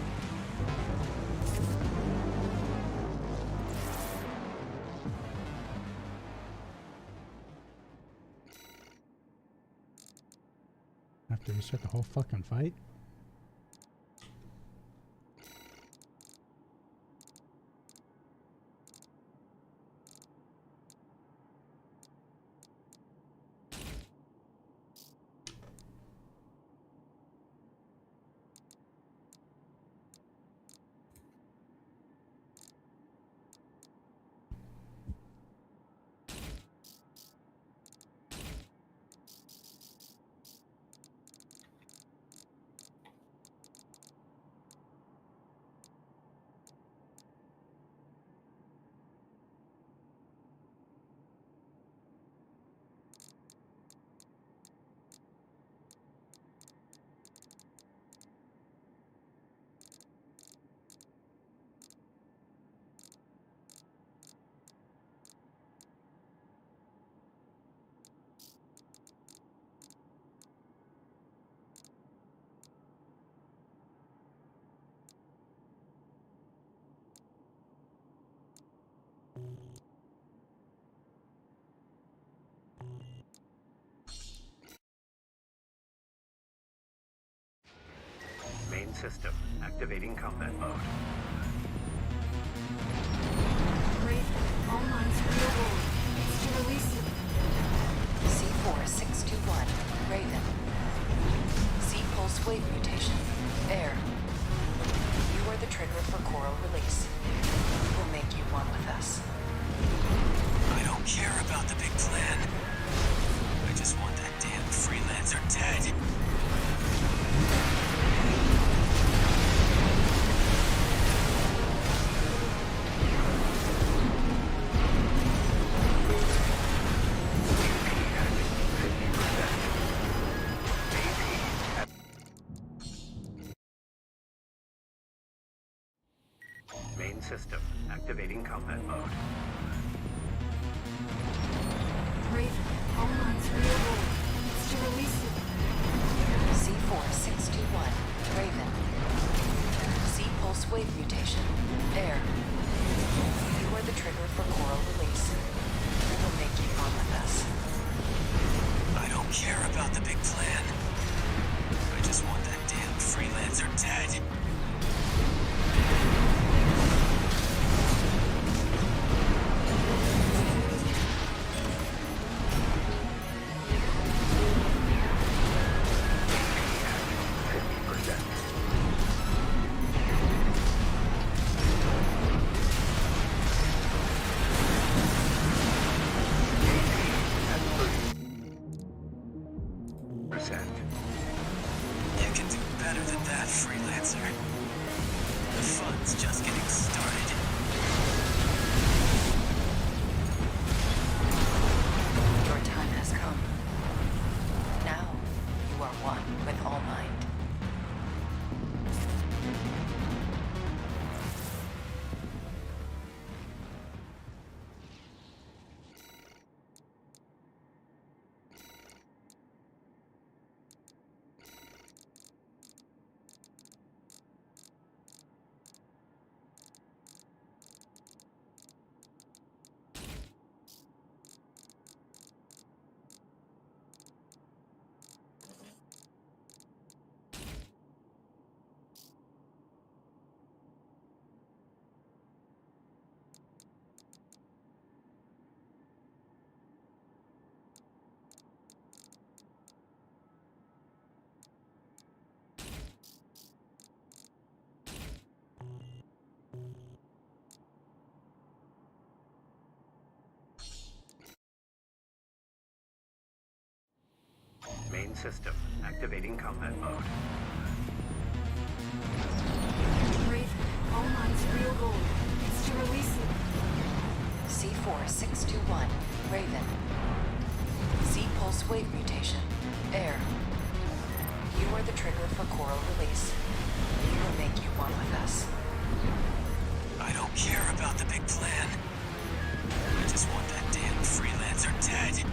Have to restart the whole fucking fight? system activating combat mode. Raven, all mines real. It's to release it. C4621, Raven. C-pulse wave mutation, air. You are the trigger for coral release. We'll make you one with us. I don't care about the big plan. I just want that damn freelancer dead. Main system activating combat mode. Raven, all mines real. It's to release it. C4621, Raven. C-pulse wave mutation, air. You are the trigger for coral release. We'll make you one with us. I don't care about the big plan. I just want that damn freelancer dead. You can do better than that, freelancer. The fun's just getting started. Your time has come. Now, you are one with All Mind. Main system activating combat mode. Raven, all mines real gold. It's to release it. C4621, Raven. C-pulse wave mutation, air. You are the trigger for coral release. We will make you one with us. I don't care about the big plan. I just want that damn freelancer dead.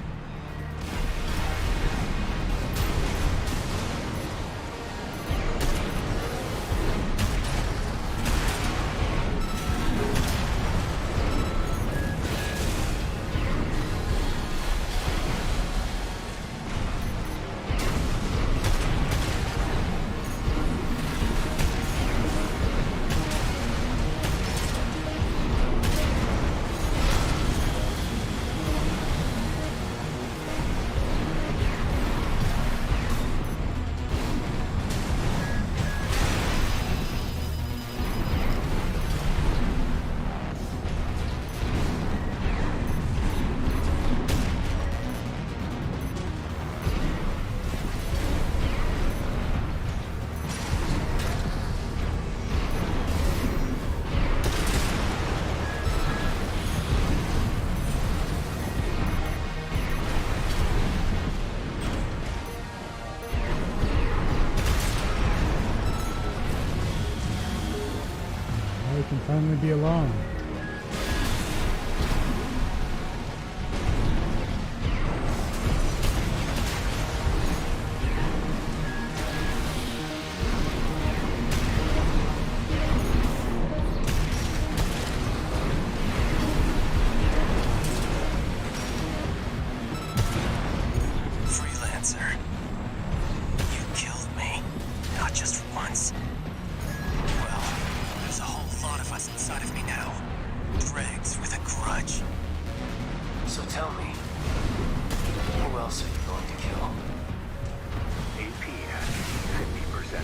We can finally be alone. Freelancer. You killed me. Not just once, grudge. So tell me, who else are you going to kill? AP at 50%.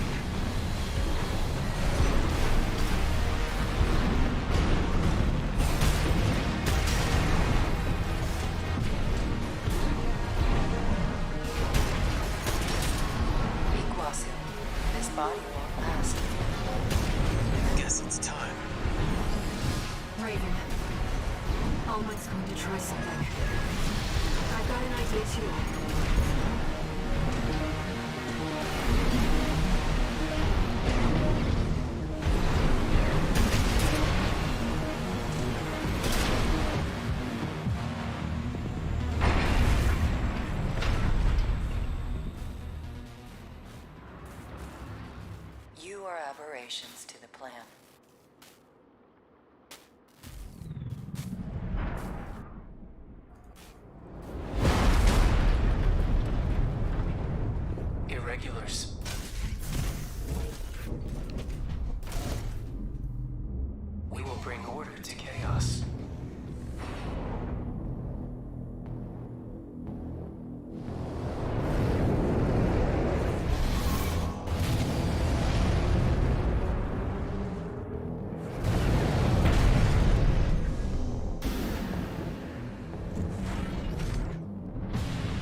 Iguazu, this body won't last. Guess it's time. Raven. Almond's going to try something. I've got an idea too. You are aberrations to the plan. Irregulars. We will bring order to chaos.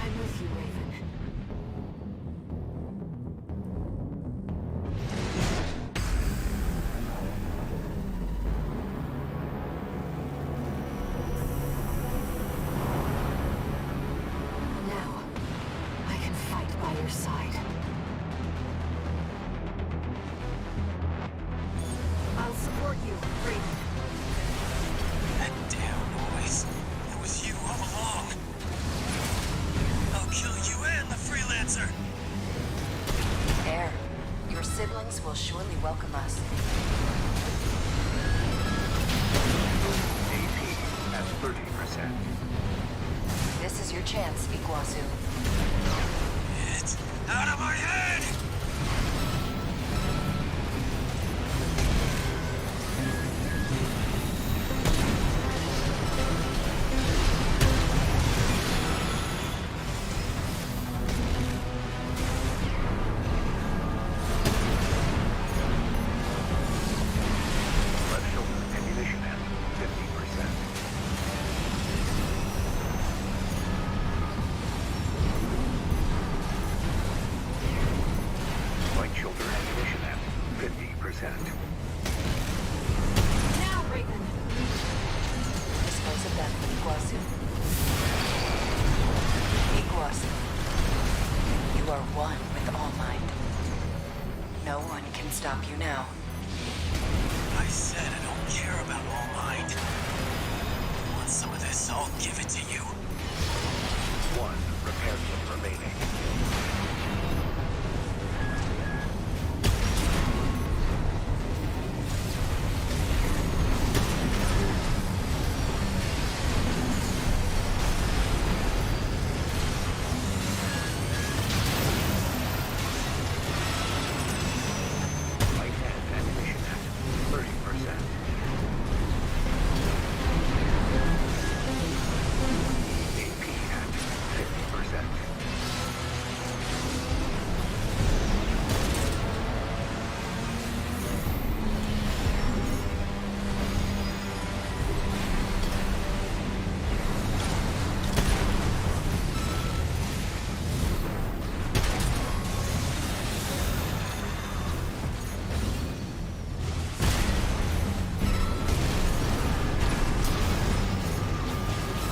I'm with you, Raven. Now, I can fight by your side. I'll support you, Raven. That damn noise. It was you all along. I'll kill you and the freelancer. Air, your siblings will surely welcome us. AP at 30%. This is your chance, Iguazu. It's out of my head! Left shoulder ammunition at 50%. Right shoulder ammunition at 50%. Now, Raven! Dispose of them, Iguazu. Iguazu. You are one with All Might. No one can stop you now. I said I don't care about All Might. Want some of this? I'll give it to you. One repair kit remaining. Right hand ammunition at 30%. AP at 50%.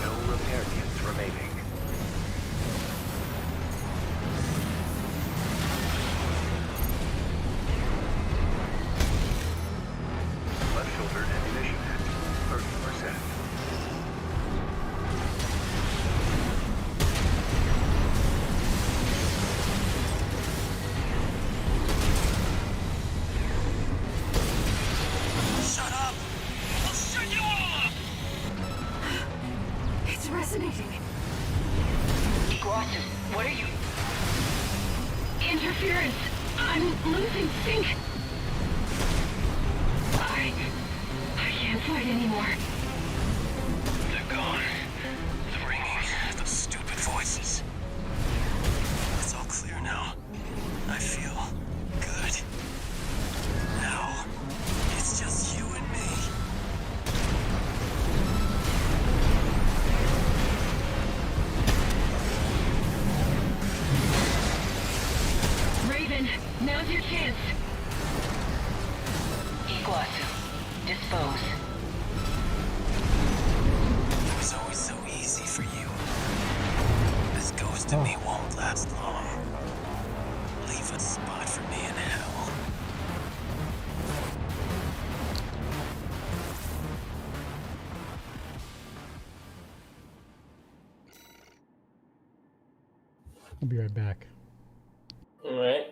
No repair kits remaining. Left shoulder ammunition at 30%. Shut up! I'll shut you all up! It's resonating. Iguazu, what are you? Interference. I'm losing sync. I can't fight anymore. gone. The ringing, those stupid voices. It's all clear now. I feel good. Now, it's just you and me. Raven, now's your chance. Iguazu, dispose. It was always so easy for you. This ghost in me won't last long. Leave a spot for me in hell. I'll be right back. All right.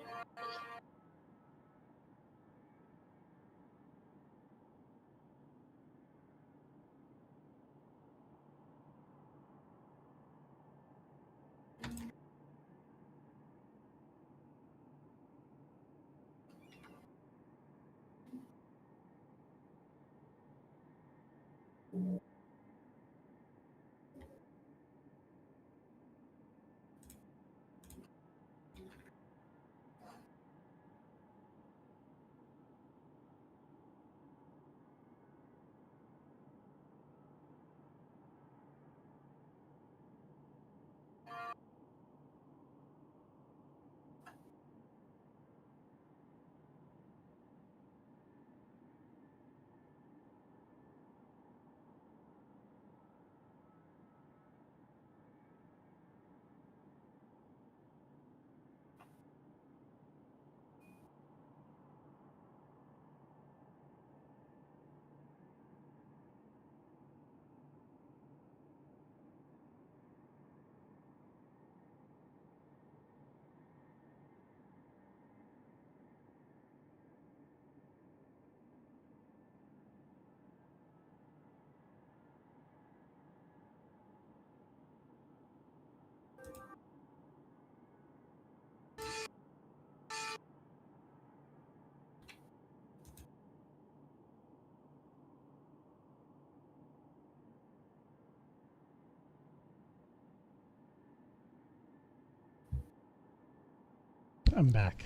I'm back.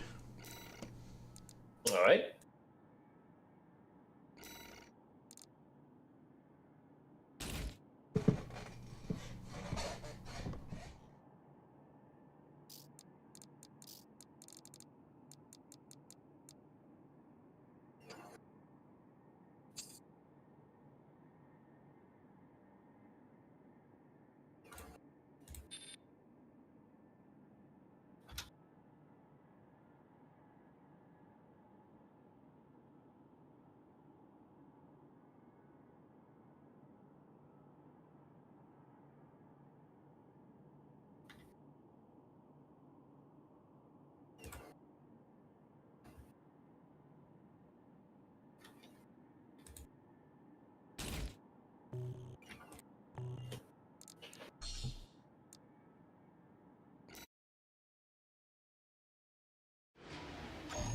All right.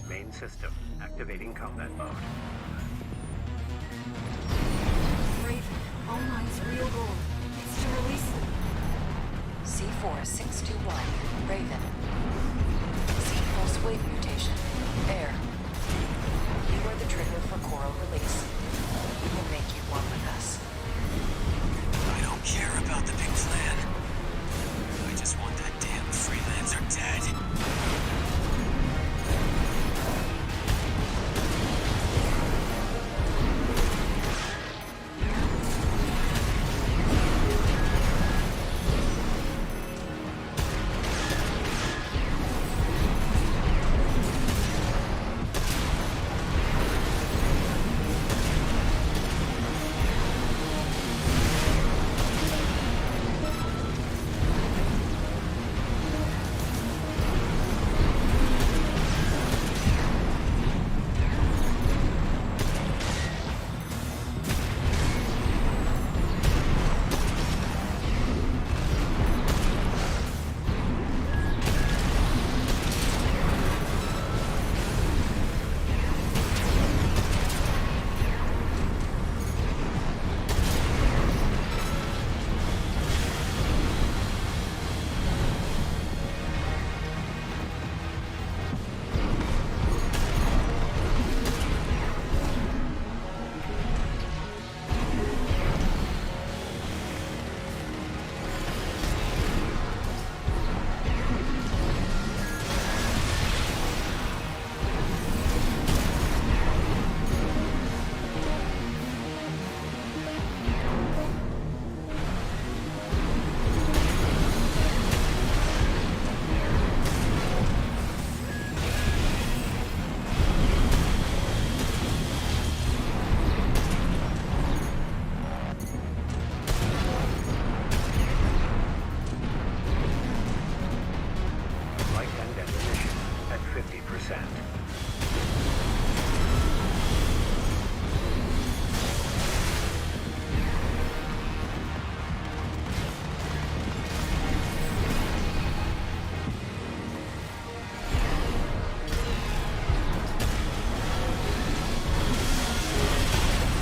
Main system, activating combat mode. Raven, all mines real gold. It's to release them. C4621, Raven. C-pulse wave mutation. Air. You are the trigger for coral release. We will make you one with us. I don't care about the big plan. I just want that damn freelancer dead.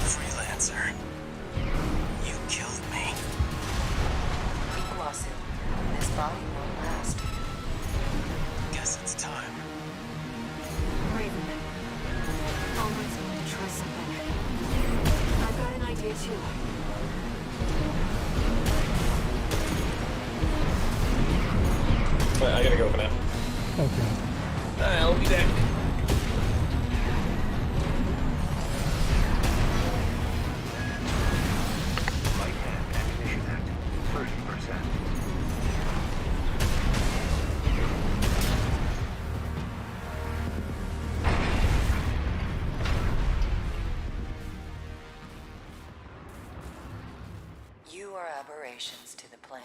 Freelancer. You killed me. Iguazu, this body won't last. Guess it's time. Raven. Almost going to try something. I've got an idea too. But I gotta go for now. Okay. I'll be back. Light hand ammunition at 30%. You are aberrations to the plan.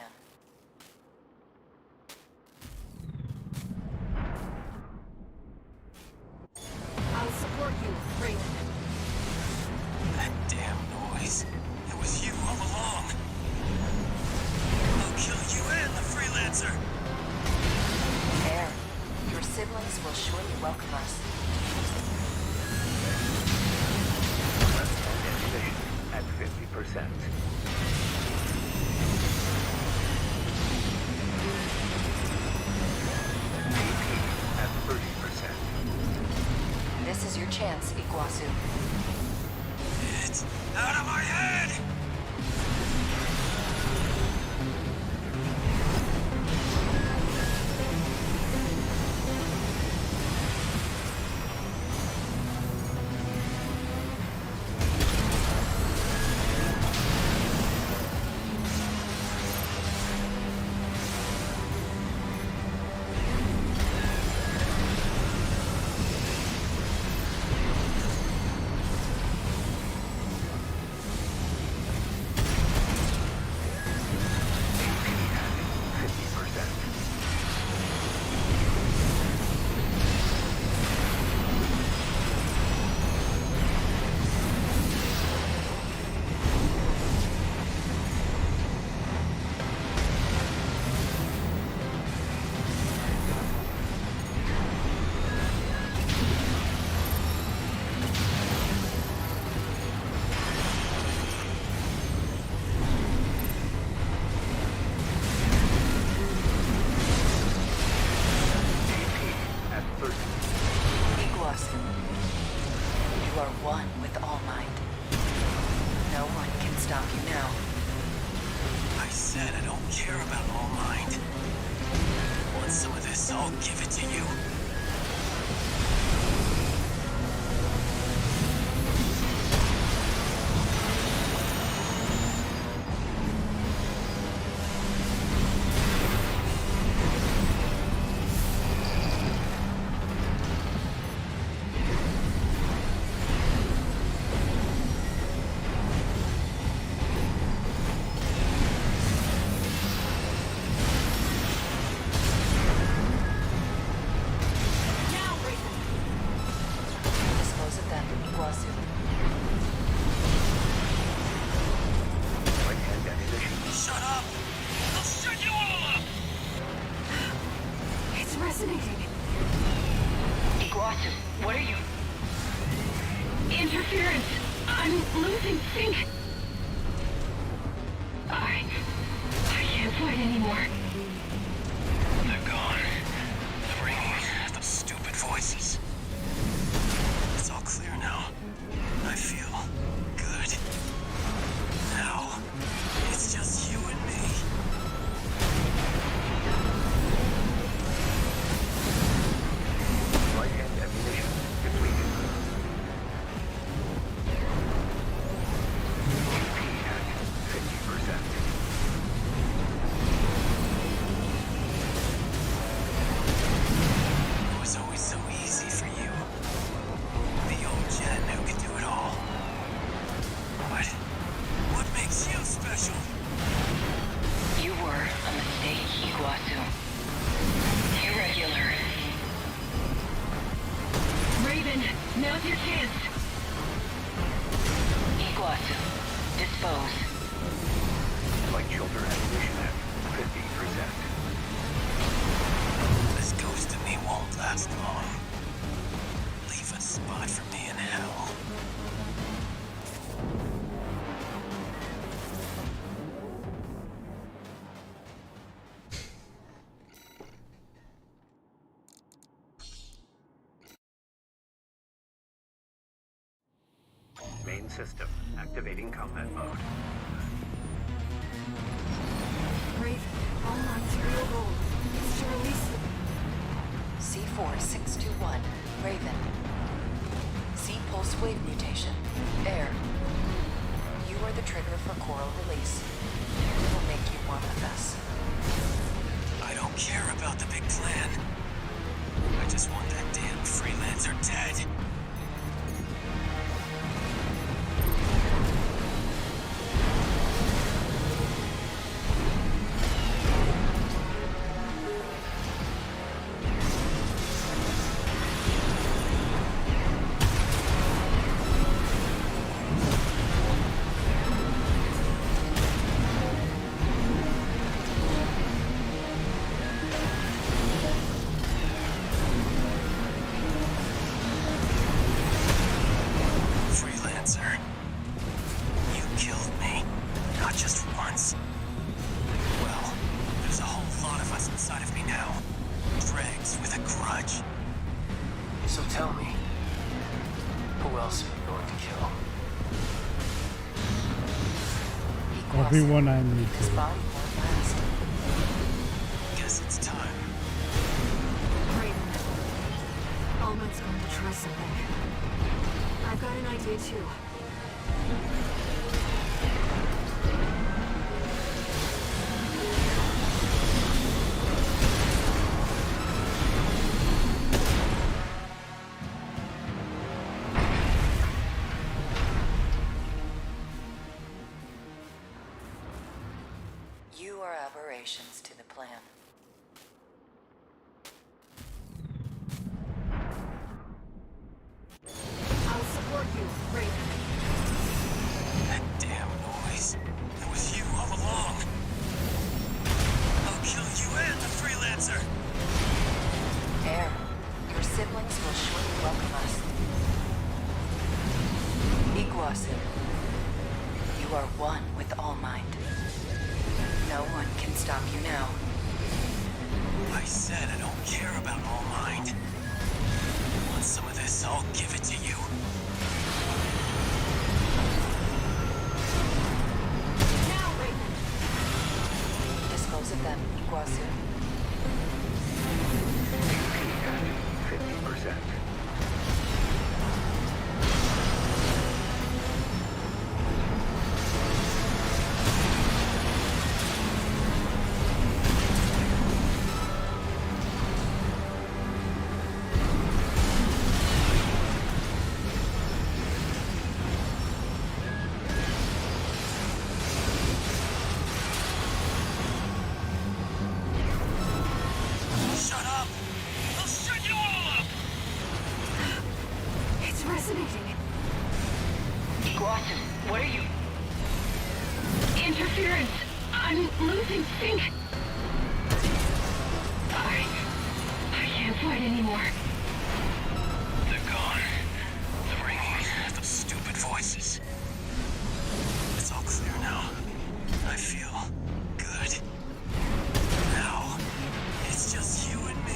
I'll support you, Raven. That damn noise. It was you all along. I'll kill you and the freelancer. Fair. Your siblings will surely welcome us. Left hand ammunition at 50%. AP at 30%. This is your chance, Iguazu. It's out of my head! Iguazu, you are one with All Might. No one can stop you now. I said I don't care about All Might. Want some of this? I'll give it to you. Dispose of them, Iguazu. Light hand ammunition. Shut up! I'll shut you all up! It's resonating. Iguazu, what are you? Interference! I'm losing sync! I can't fight anymore. They're gone. The ringing, the stupid voices. It's all clear now. I feel good. Now, it's just you and me. Light hand ammunition depleted. AP at 50%. now's your chance. Iguazu, dispose. Light shoulder ammunition at 50%. This ghost of me won't last long. Leave a spot for me in hell. Main system activating combat mode. Raven, all lines real gold. It's to release them. C4621, Raven. C pulse wave mutation. Air. You are the trigger for coral release. We will make you one with us. I don't care about the big plan. I just want that damn freelancer dead. Freelancer. You killed me. Not just once. Well, there's a whole lot of us inside of me now. Dregs with a grudge. So tell me, who else are you going to kill? Everyone I need His to. body won't last. Guess it's time. Raven. Almond's going to try something. I've got an idea too. You are aberrations to the plan. I'll support you, Raven. That damn noise. It was you all along. I'll kill you and the freelancer. Air, your siblings will surely welcome us. Iguazu, you are one with All Mind. No one can stop you now. I said I don't care about All Mind. Want some of this? I'll give it to you. Now, Raven. Dispose of them, Iguazu. AP at 50%. Shut up! I'll shut you all up! It's resonating. Iguazu, what are you? Interference. I'm losing sync. I can't fight anymore. They're gone. The ringing, the stupid voices. It's all clear now. I feel good. Now, it's just you and me.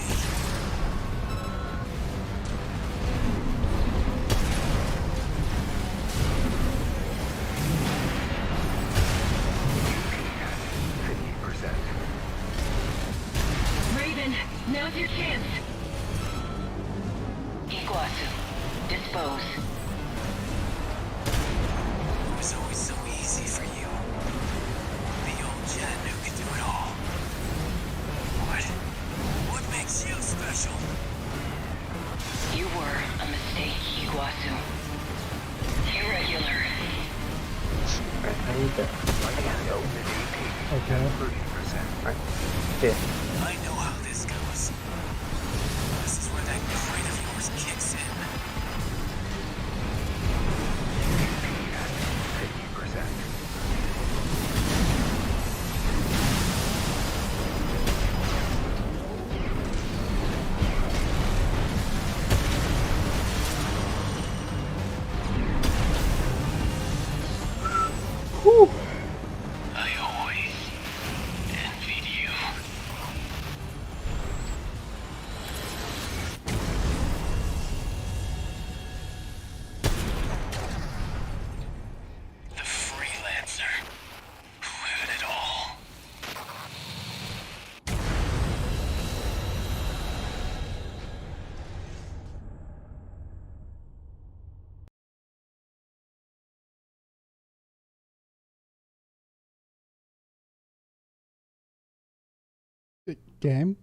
Raven, now's your chance. Iguazu, dispose. It was always so easy for you. The old Jen who could do it all. What makes you special? You were a mistake, Iguazu. Irregular. Alright, I need to. Okay. Alright. Fifth. I know how this goes. This is where that grit of yours kicks in. Whew. I always envied you. The freelancer who had it all. Game.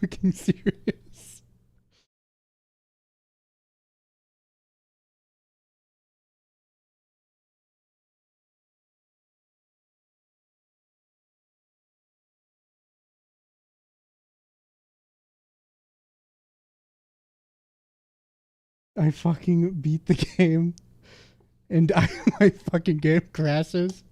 Fucking serious. I fucking beat the game, and my fucking game crashes.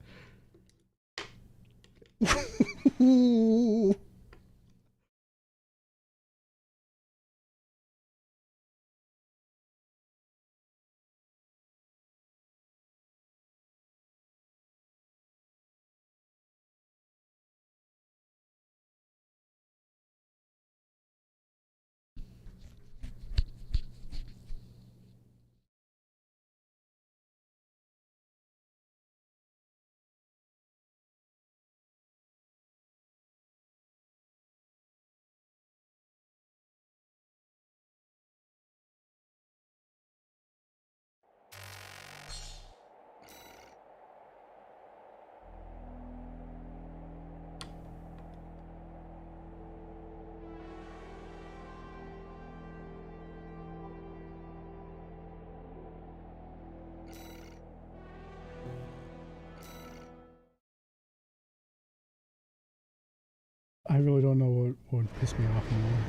I really don't know what would piss me off more.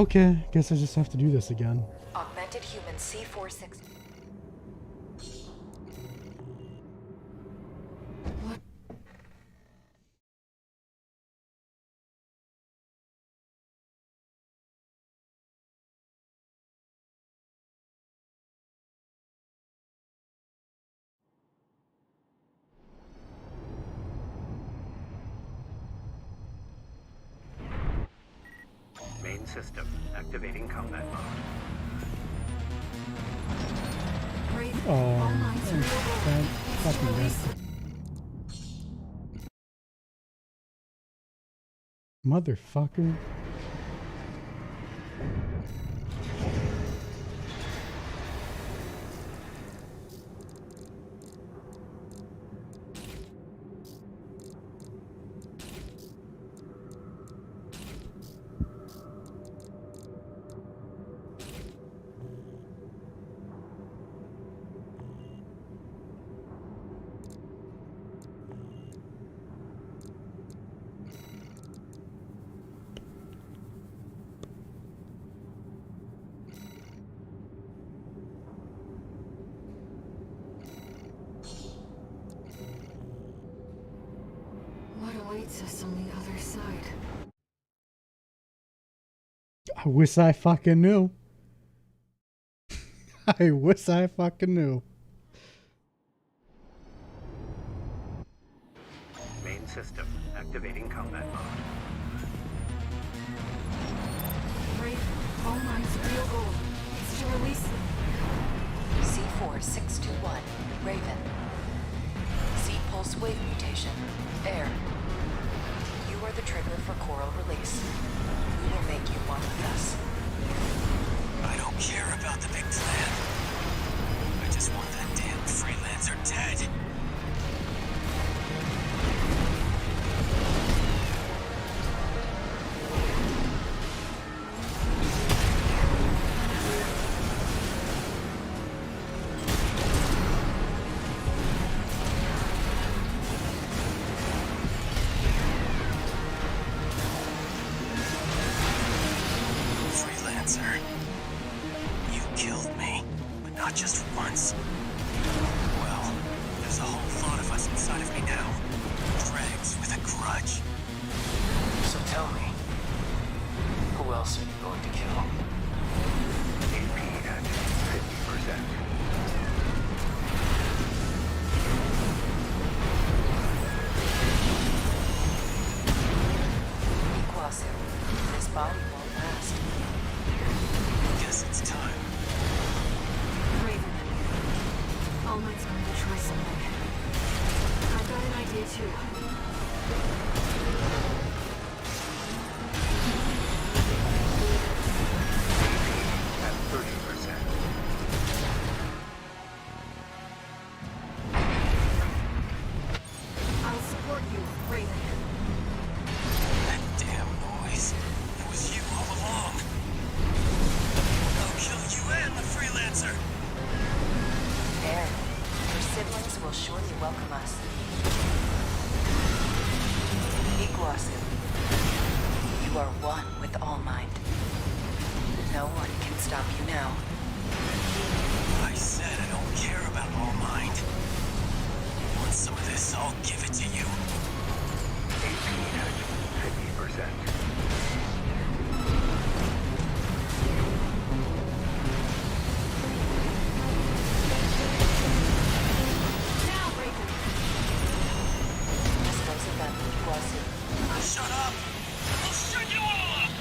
Okay, guess I just have to do this again. Augmented human C46. Main system activating combat mode. Oh, that fucking guy. Motherfucker. What awaits us on the other side? I wish I fucking knew. I wish I fucking knew. Main system activating combat mode. Raven, all mines real gold. It's to release them. C4621, Raven. C-pulse wave mutation, air. You are the trigger for coral release. We will make you one with us. I don't care about the big plan. I Freelancer. You killed me, but not just once. Well, there's a whole lot of us inside of me now. Dregs with a grudge. So tell me, who else are you going to kill? AP at 50%. This body won't last. Guess it's time. Raven. All Might's going to try something. I've got an idea too. At 30%. I'll support you, Raven. That damn noise. It was you all along. I'll kill you and the Freelancer. There. Your siblings will surely welcome us. Iguazu. You are one with All Might. No one can stop you now. I said I don't care about All Might. You want some of this? I'll give it to you. AP at 50%. Now, Raven. Dispose of them, Iguazu. Shut up! I'll shut you all up!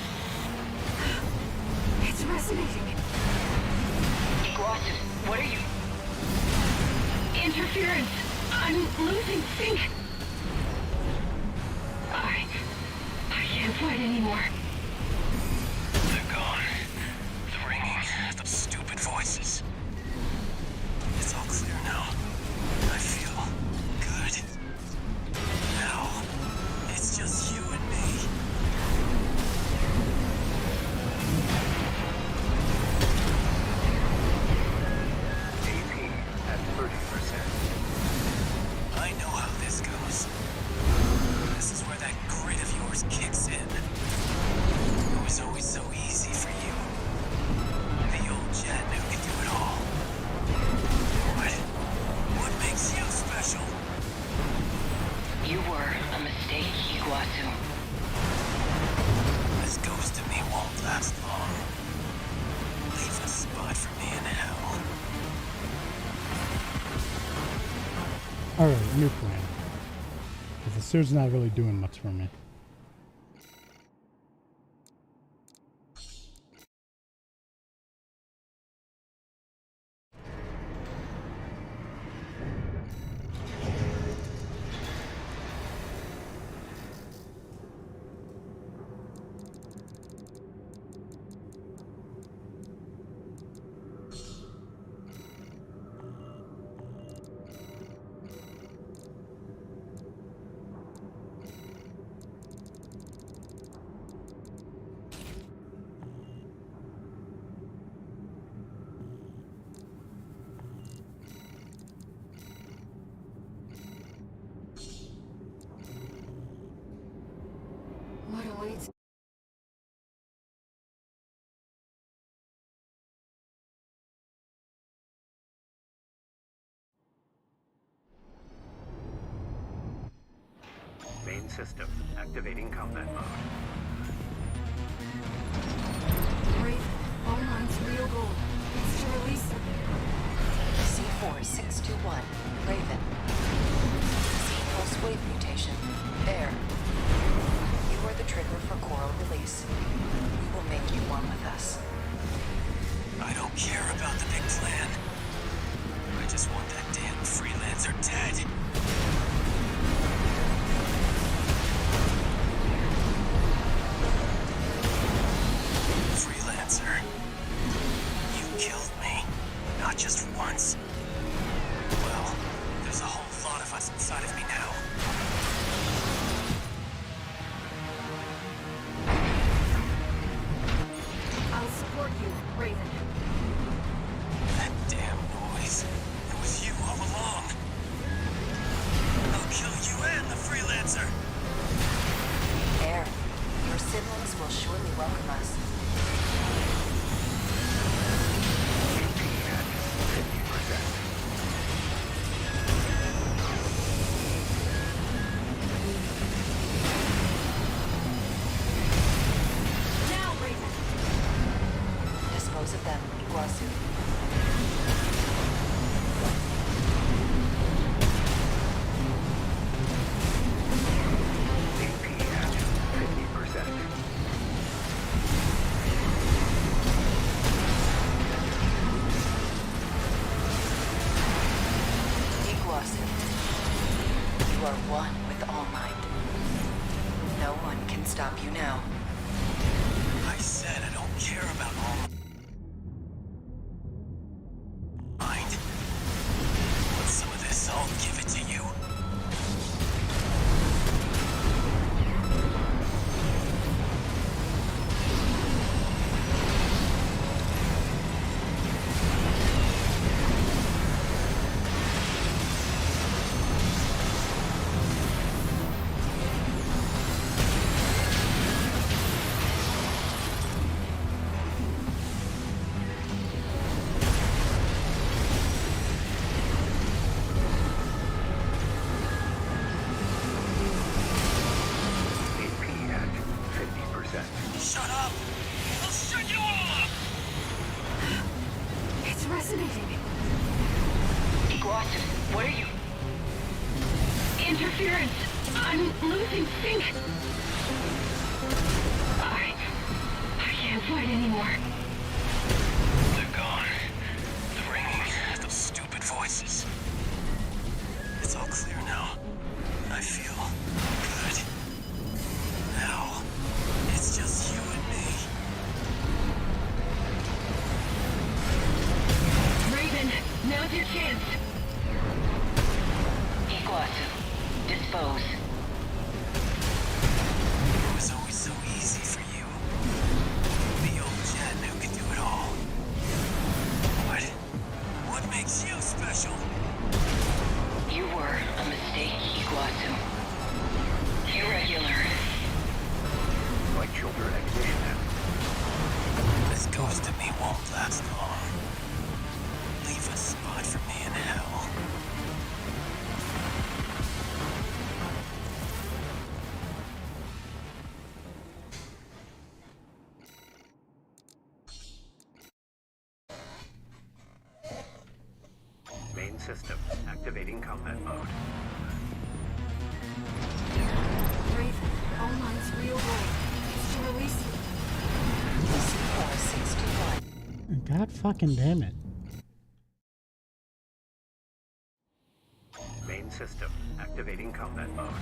It's resonating. Iguazu, what are you... Interference. I'm losing sync. I can't fight anymore. They're gone. The ringing, the stupid voices. It's all clear now. I feel good. Now, it's just you and me. AP at 30%. I know how this goes. This is where that grit of yours kicks in. It was always so easy for you. The old Jen who can do it all. What makes you special? You were a mistake, Iguazu. This ghost of me won't last long. Leave a spot for me in hell. Alright, new plan. Because the suit's not really doing much for me. What awaits? Main system activating combat mode. Raven, All Might's real goal is to release them. C4621, Raven. Z-pulse wave mutation. There. You are the trigger for coral release. We will make you one with us. I don't care about the big plan. I just want that damn Freelancer dead. Freelancer. You killed me. Not just once. Well, there's a whole lot of us inside of me now. I'll support you, Raven. That damn noise. It was you all along. I'll kill you and the Freelancer. Air. Your siblings will surely welcome us. Iguazu. AP at 50%. Iguazu. You are one with All Might. No one can stop you now. I said I don't care about all mind. Want some of this? I'll give it to you. AP at 50%. Shut up! I'll shut you all up! It's resonating. Iguazu, what are you? Interference. I'm losing sync. I can't fight anymore. They're gone. The ringing, those stupid voices. It's all clear now. I feel good. Now, it's just you and me. Raven, now's your chance. Iguazu, dispose. It was always so easy for you. The old Jen who could do it all. What makes you special? You were a mistake, Iguazu. Irregular. Flight filter ignition. This ghost of me won't last long. Leave a spot for me in hell. Main system activating combat mode. Raven, All Might's real goal is to release you. C4621. God fucking damn it. Main system activating combat mode.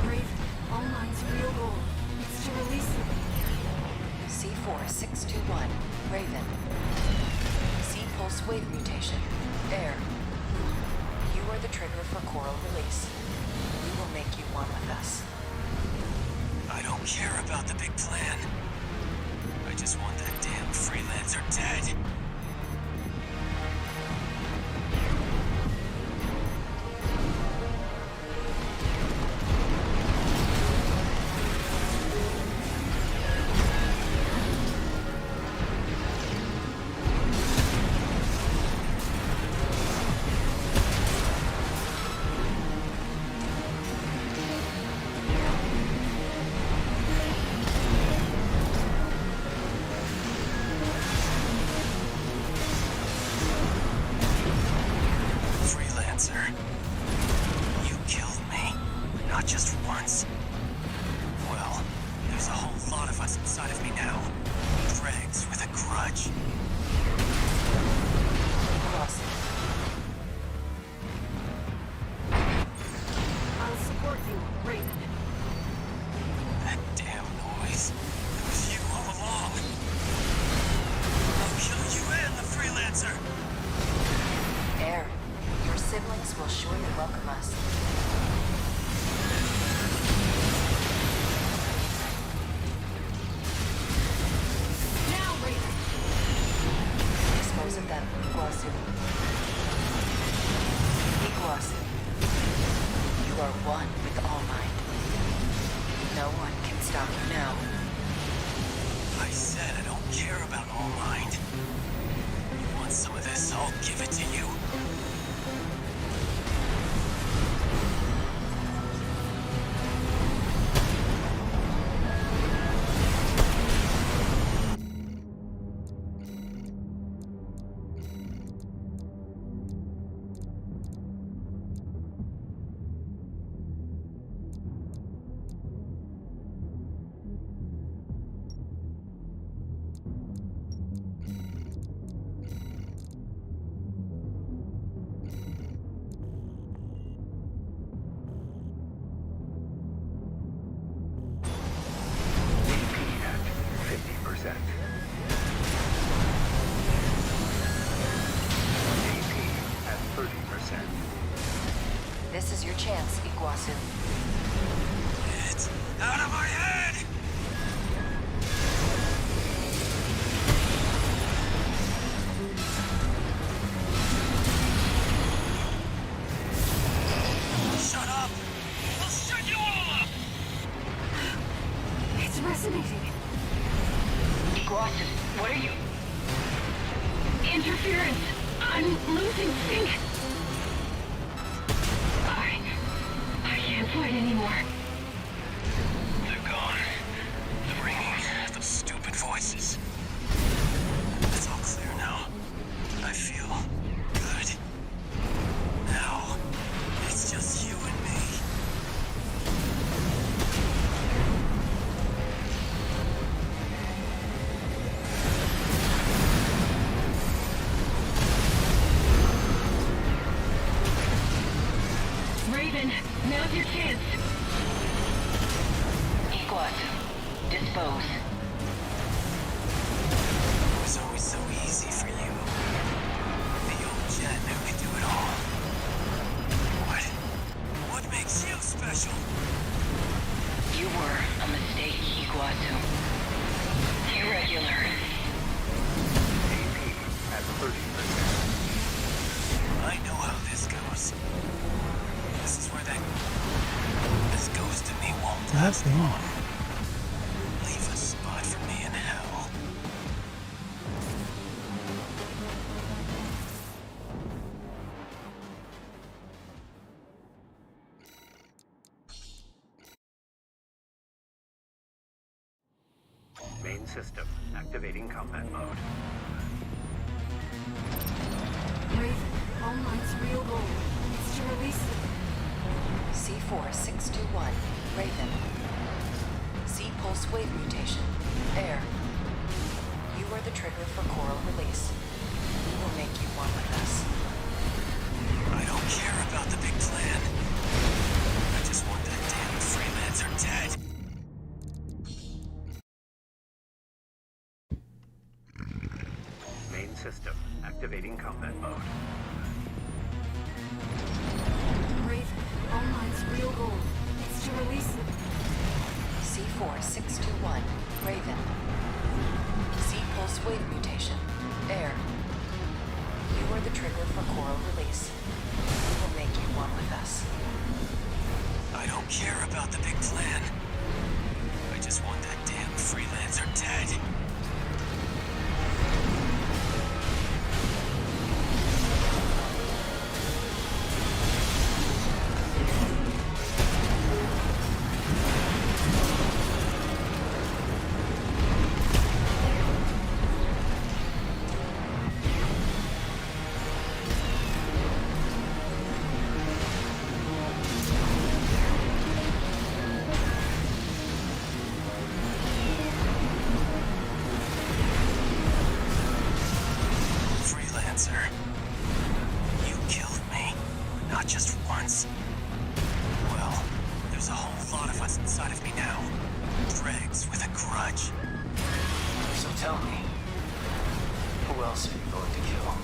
Raven, All Might's real goal is to release you. C4621. Raven. C-pulse wave mutation. Air. You are the trigger for coral release. We will make you one with us. I don't care about the big plan. I just want that damn freelancer dead. You killed me. Not just once. Well, there's a whole lot of us inside of me now. Dregs with a grudge. I'll support you, Raven. That damn noise. It was you all along. I'll kill you and the freelancer. Air. Your siblings will surely welcome us. Now, Raven. Dispose of them, Iguazu. Iguazu. You are one with All Might. No one can stop you now. I said I don't care about All Might. You want some of this? I'll give it to you. resonating. Iguazu, what are you? Interference. I'm losing sync. I can't fight anymore. They're gone. The ringing, those stupid voices. It's all clear now. I feel good. Now, it's just you and me. Raven, now's your chance. Iguazu, dispose. It was always so easy for you. The old jet who could do it all. What makes you special? You were a mistake, Iguazu. Irregular. AP at 30%. I know how this goes. This is where this goes to me won't last long. Leave a spot for me in hell. Main system activating combat mode. Raven, All Might's real goal is to release them. C4621, Raven. C-pulse wave mutation, Air. You are the trigger for coral release. We will make you one with us. I don't care about the big plan. I just want that damn freelancer dead. Main system activating combat mode. Raven, All Might's real goal is to release them. C4621, Raven. C-pulse wave mutation, Air. You are the trigger for coral release. We will make you one with us. I don't care about the big plan. I just want that damn freelancer dead. You killed me. Not just once. Well, there's a whole lot of us inside of me now. Dregs with a grudge. So tell me, who else are you going to kill?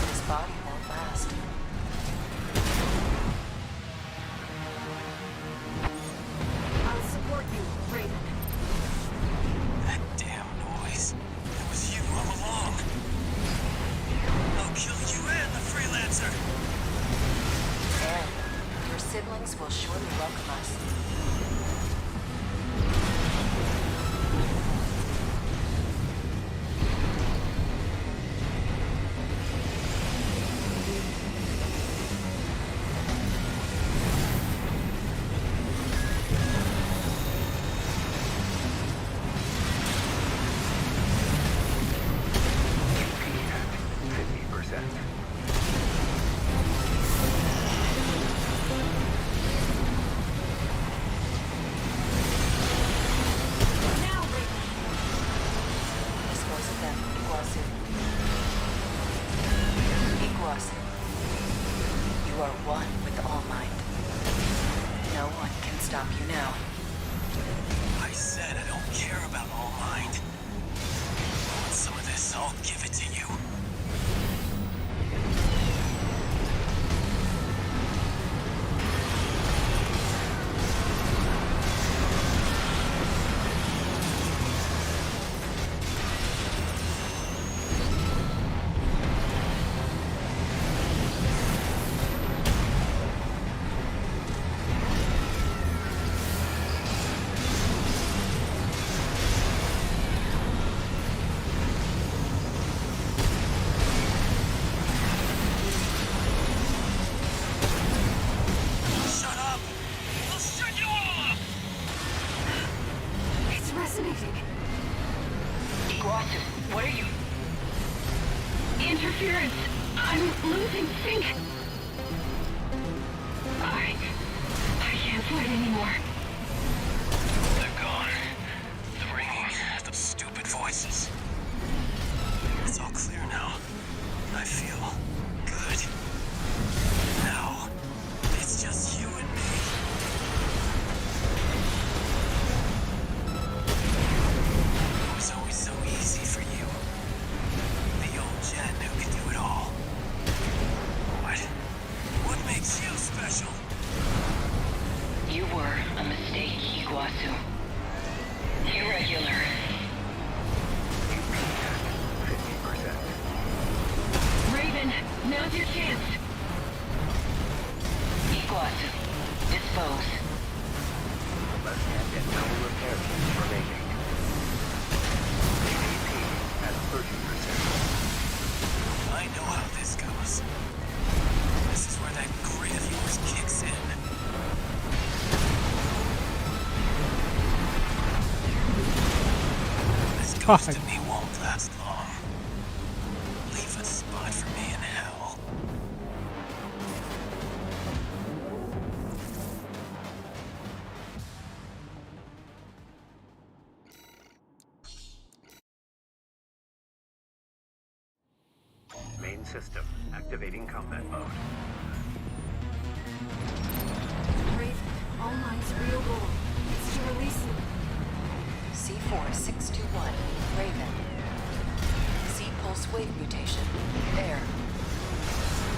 His body won't last. I'll support you, Raven. That damn noise. It was you all along. I'll kill you and the freelancer. And your siblings will surely welcome us. You are one with the All Might. No one can stop you now. I said I don't care about All Might. Want some of this? I'll give it to you. I'm losing sync. I can't fight anymore. They're gone. The ringing, the stupid voices. It's all clear now. I feel good. Now, it's just you and me. It was always so easy for you. The old Jen who could do it all. What makes you special? You were a mistake, Iguazu. Irregular. Raven, now's your chance. Iguazu, dispose. Less and no repair kits remaining. ADP at 30%. I know how this goes. This is where that grit of yours kicks in. This ghost of me won't last long. Leave a spot for me in hell. Main system activating combat mode. Raven, all mine's real goal. It's to release it. C4621, Raven. Z-pulse wave mutation, air.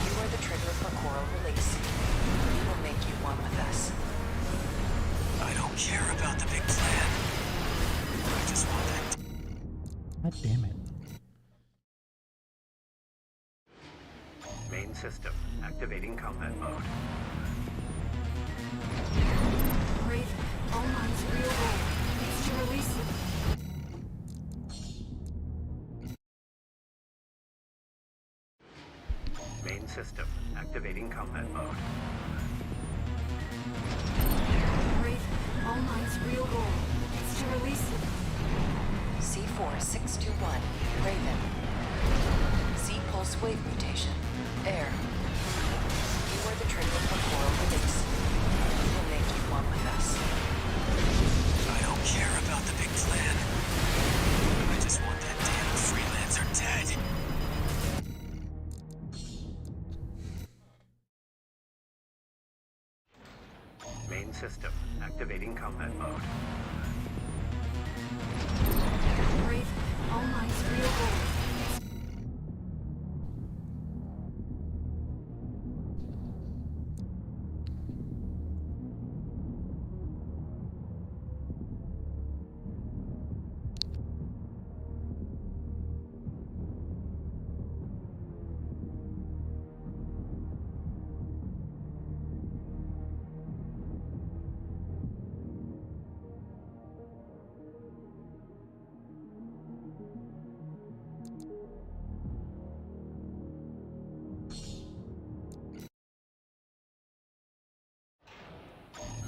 You are the trigger for coral release. We will make you one with us. I don't care about the big plan. I just want that. God damn it. Main system activating combat mode. Raven, all mine's real goal. It's to release it. Main system activating combat mode. Raven, all mine's real goal. It's to release it. C4621, Raven. Z-pulse wave mutation, air. You are the trigger for coral release. We will make you one with us. I don't care about the big plan. I just want that damn freelancer dead. Main system activating combat mode. Raven, all mine's real goal.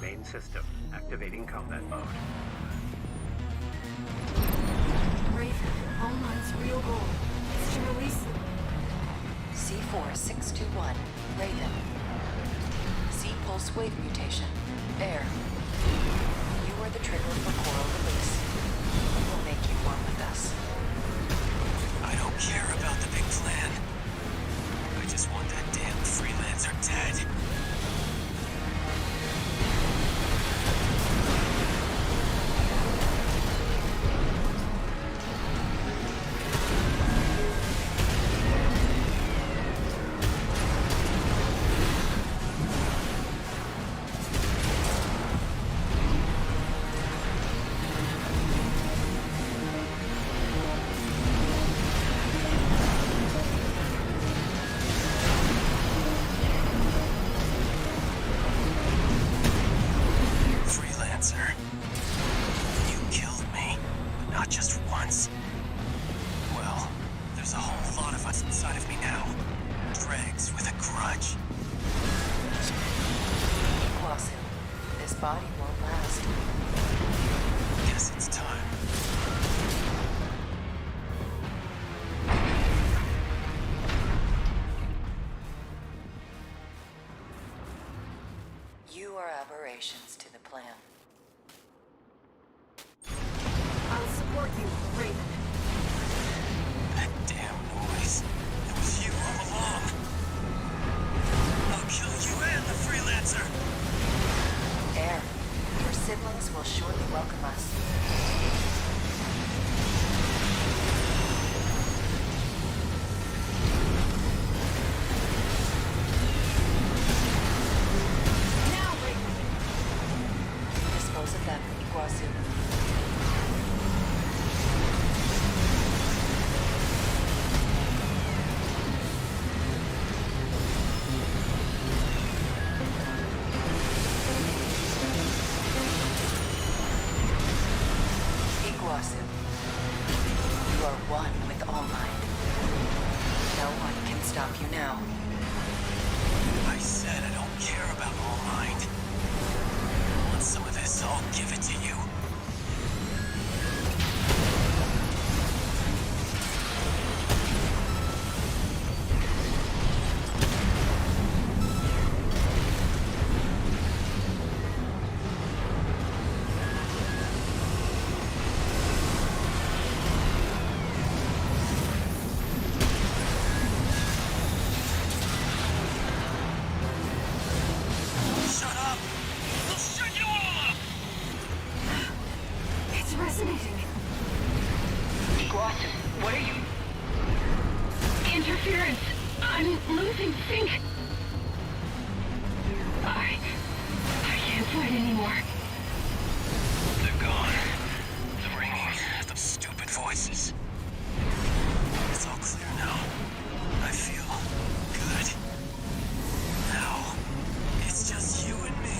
Main system activating combat mode. Raven, all mine's real goal. It's to release it. C4621, Raven. Z-pulse wave mutation, air. You are the trigger for coral release. We will make you one with us. I don't care about the big plan. I just want that damn freelancer dead. You killed me, but not just once. Well, there's a whole lot of us inside of me now. Dregs with a grudge. Iguazu, this body won't last. Guess it's time. alterations to the plan. I'll support you, Raven. That damn noise. It was you all along. I'll kill you and the freelancer. Air, your siblings will surely welcome us. Dispose of them, Iguazu. Iguazu, you are one with All Might. No one can stop you now. I said I don't care about All Might. Want some of this? I'll give it to you. Shut up! We'll shut you all up! It's resonating. Iguazu, what are you... Interference. I'm losing sync. I can't fight anymore. They're gone. The ringing, the stupid voices. It's all clear now. I feel good. Now, it's just you and me.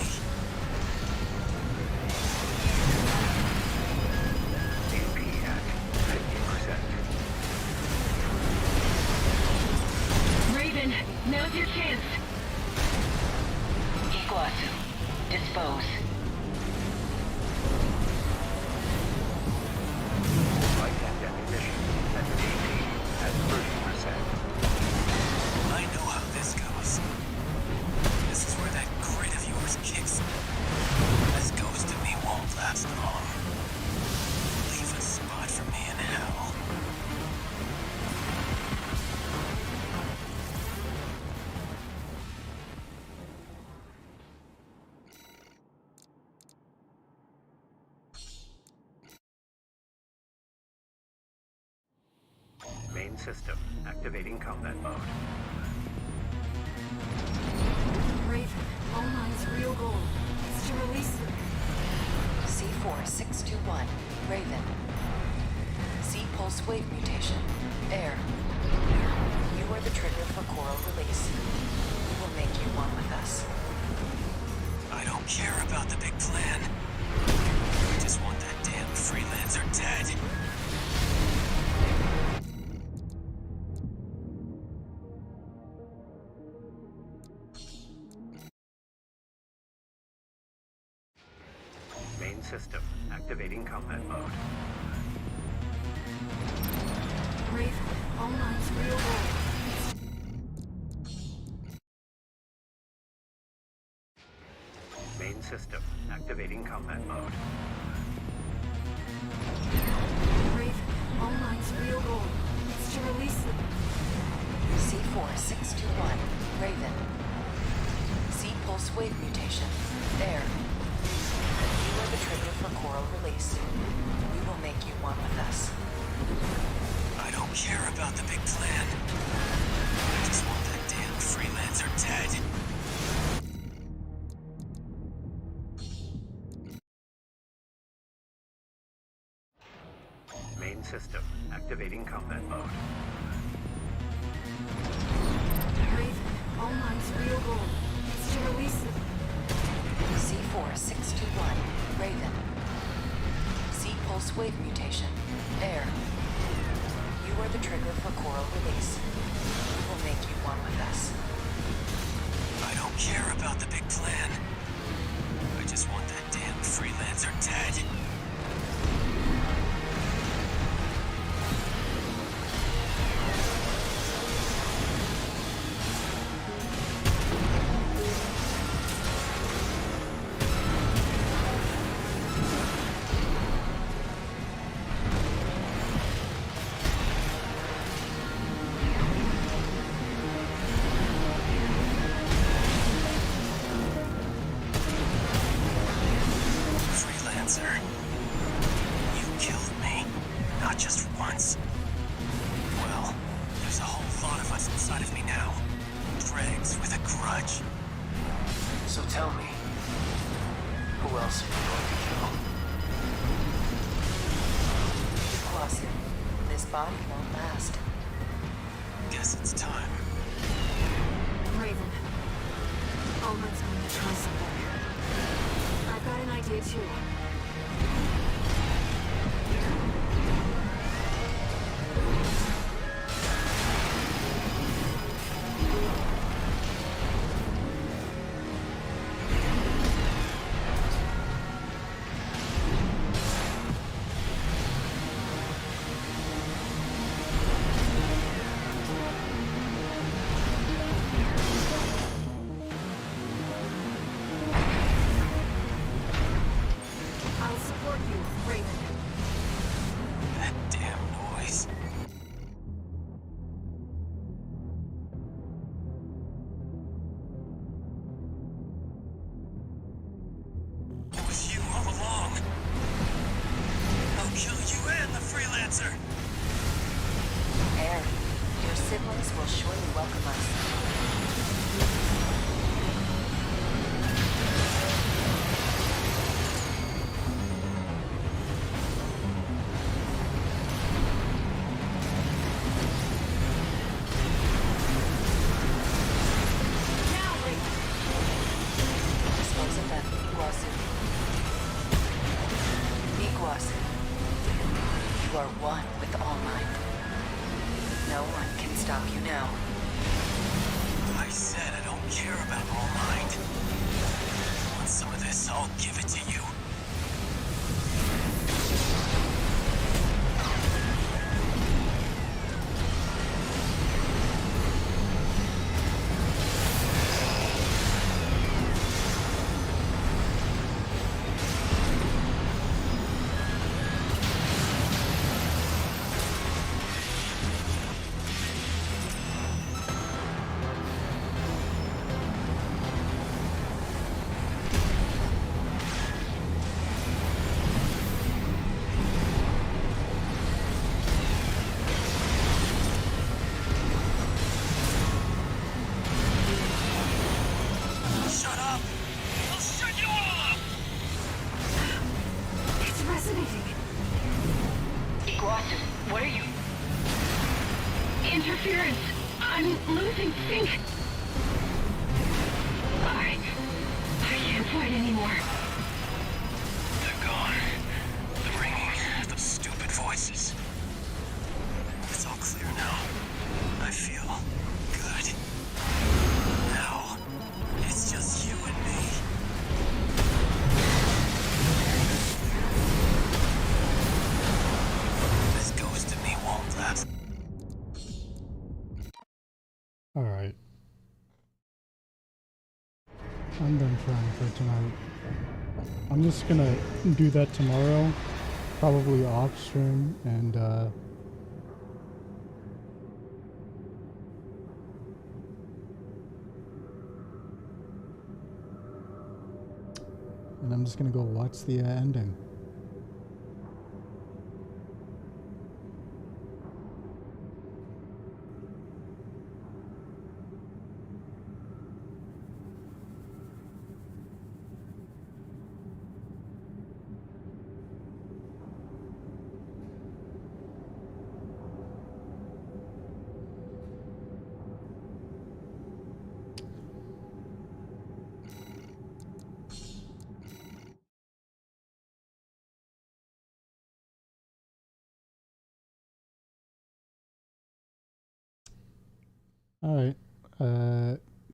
AP at 50%. Raven, now's your chance. Iguazu, dispose. Light and ammunition at AP at 30%. I know how this goes. This is where that grit of yours kicks in. This ghost of me won't last long. Leave a spot for me in hell. Main system activating combat mode. Raven, All Might's real goal is to release them. C4621, Raven. C-pulse wave mutation, Air. You are the trigger for coral release. We will make you one with us. I don't care about the big plan. I just want that damn freelancer dead. Main system activating combat mode. Raven, All Might's real goal. Main system activating combat mode. Raven, All Might's real goal is to release them. C4621, Raven. C-pulse wave mutation, Air. You are the trigger for coral release. We will make you one with us. I don't care about the big plan. I just want that damn freelancer dead. Main system activating combat mode. Raven, All Might's real goal is to release them. C4621, Raven. C-pulse wave mutation, Air. You are the trigger for coral release. We will make you one with us. I don't care about the big plan. I just want that damn freelancer dead. friends with a grudge. So tell me, who else are you going to kill? Watson, this body won't last. Guess it's time. Raven. Almost going to try something. I've got an idea too. I'll support you, Raven. That damn noise. It was you all along. I'll kill you and the freelancer. Air, your siblings will surely welcome us. Now, Raven. Dispose of them, Iguazu. Iguazu. You are one with All Might. No one can stop you now. I said I don't care about All Mind. Want some of this? I'll give it to you. Shut up! I'll shut you all up! It's resonating. Iguazu, what are you? Interference. I'm losing sync. I can't fight anymore. They're gone. The ringing, the stupid voices. It's all clear now. I feel good. Now, it's just you and me. This ghost in me won't last. Alright. I'm done trying for tonight. I'm just gonna do that tomorrow, probably off stream, and I'm just gonna go watch the ending. Alright.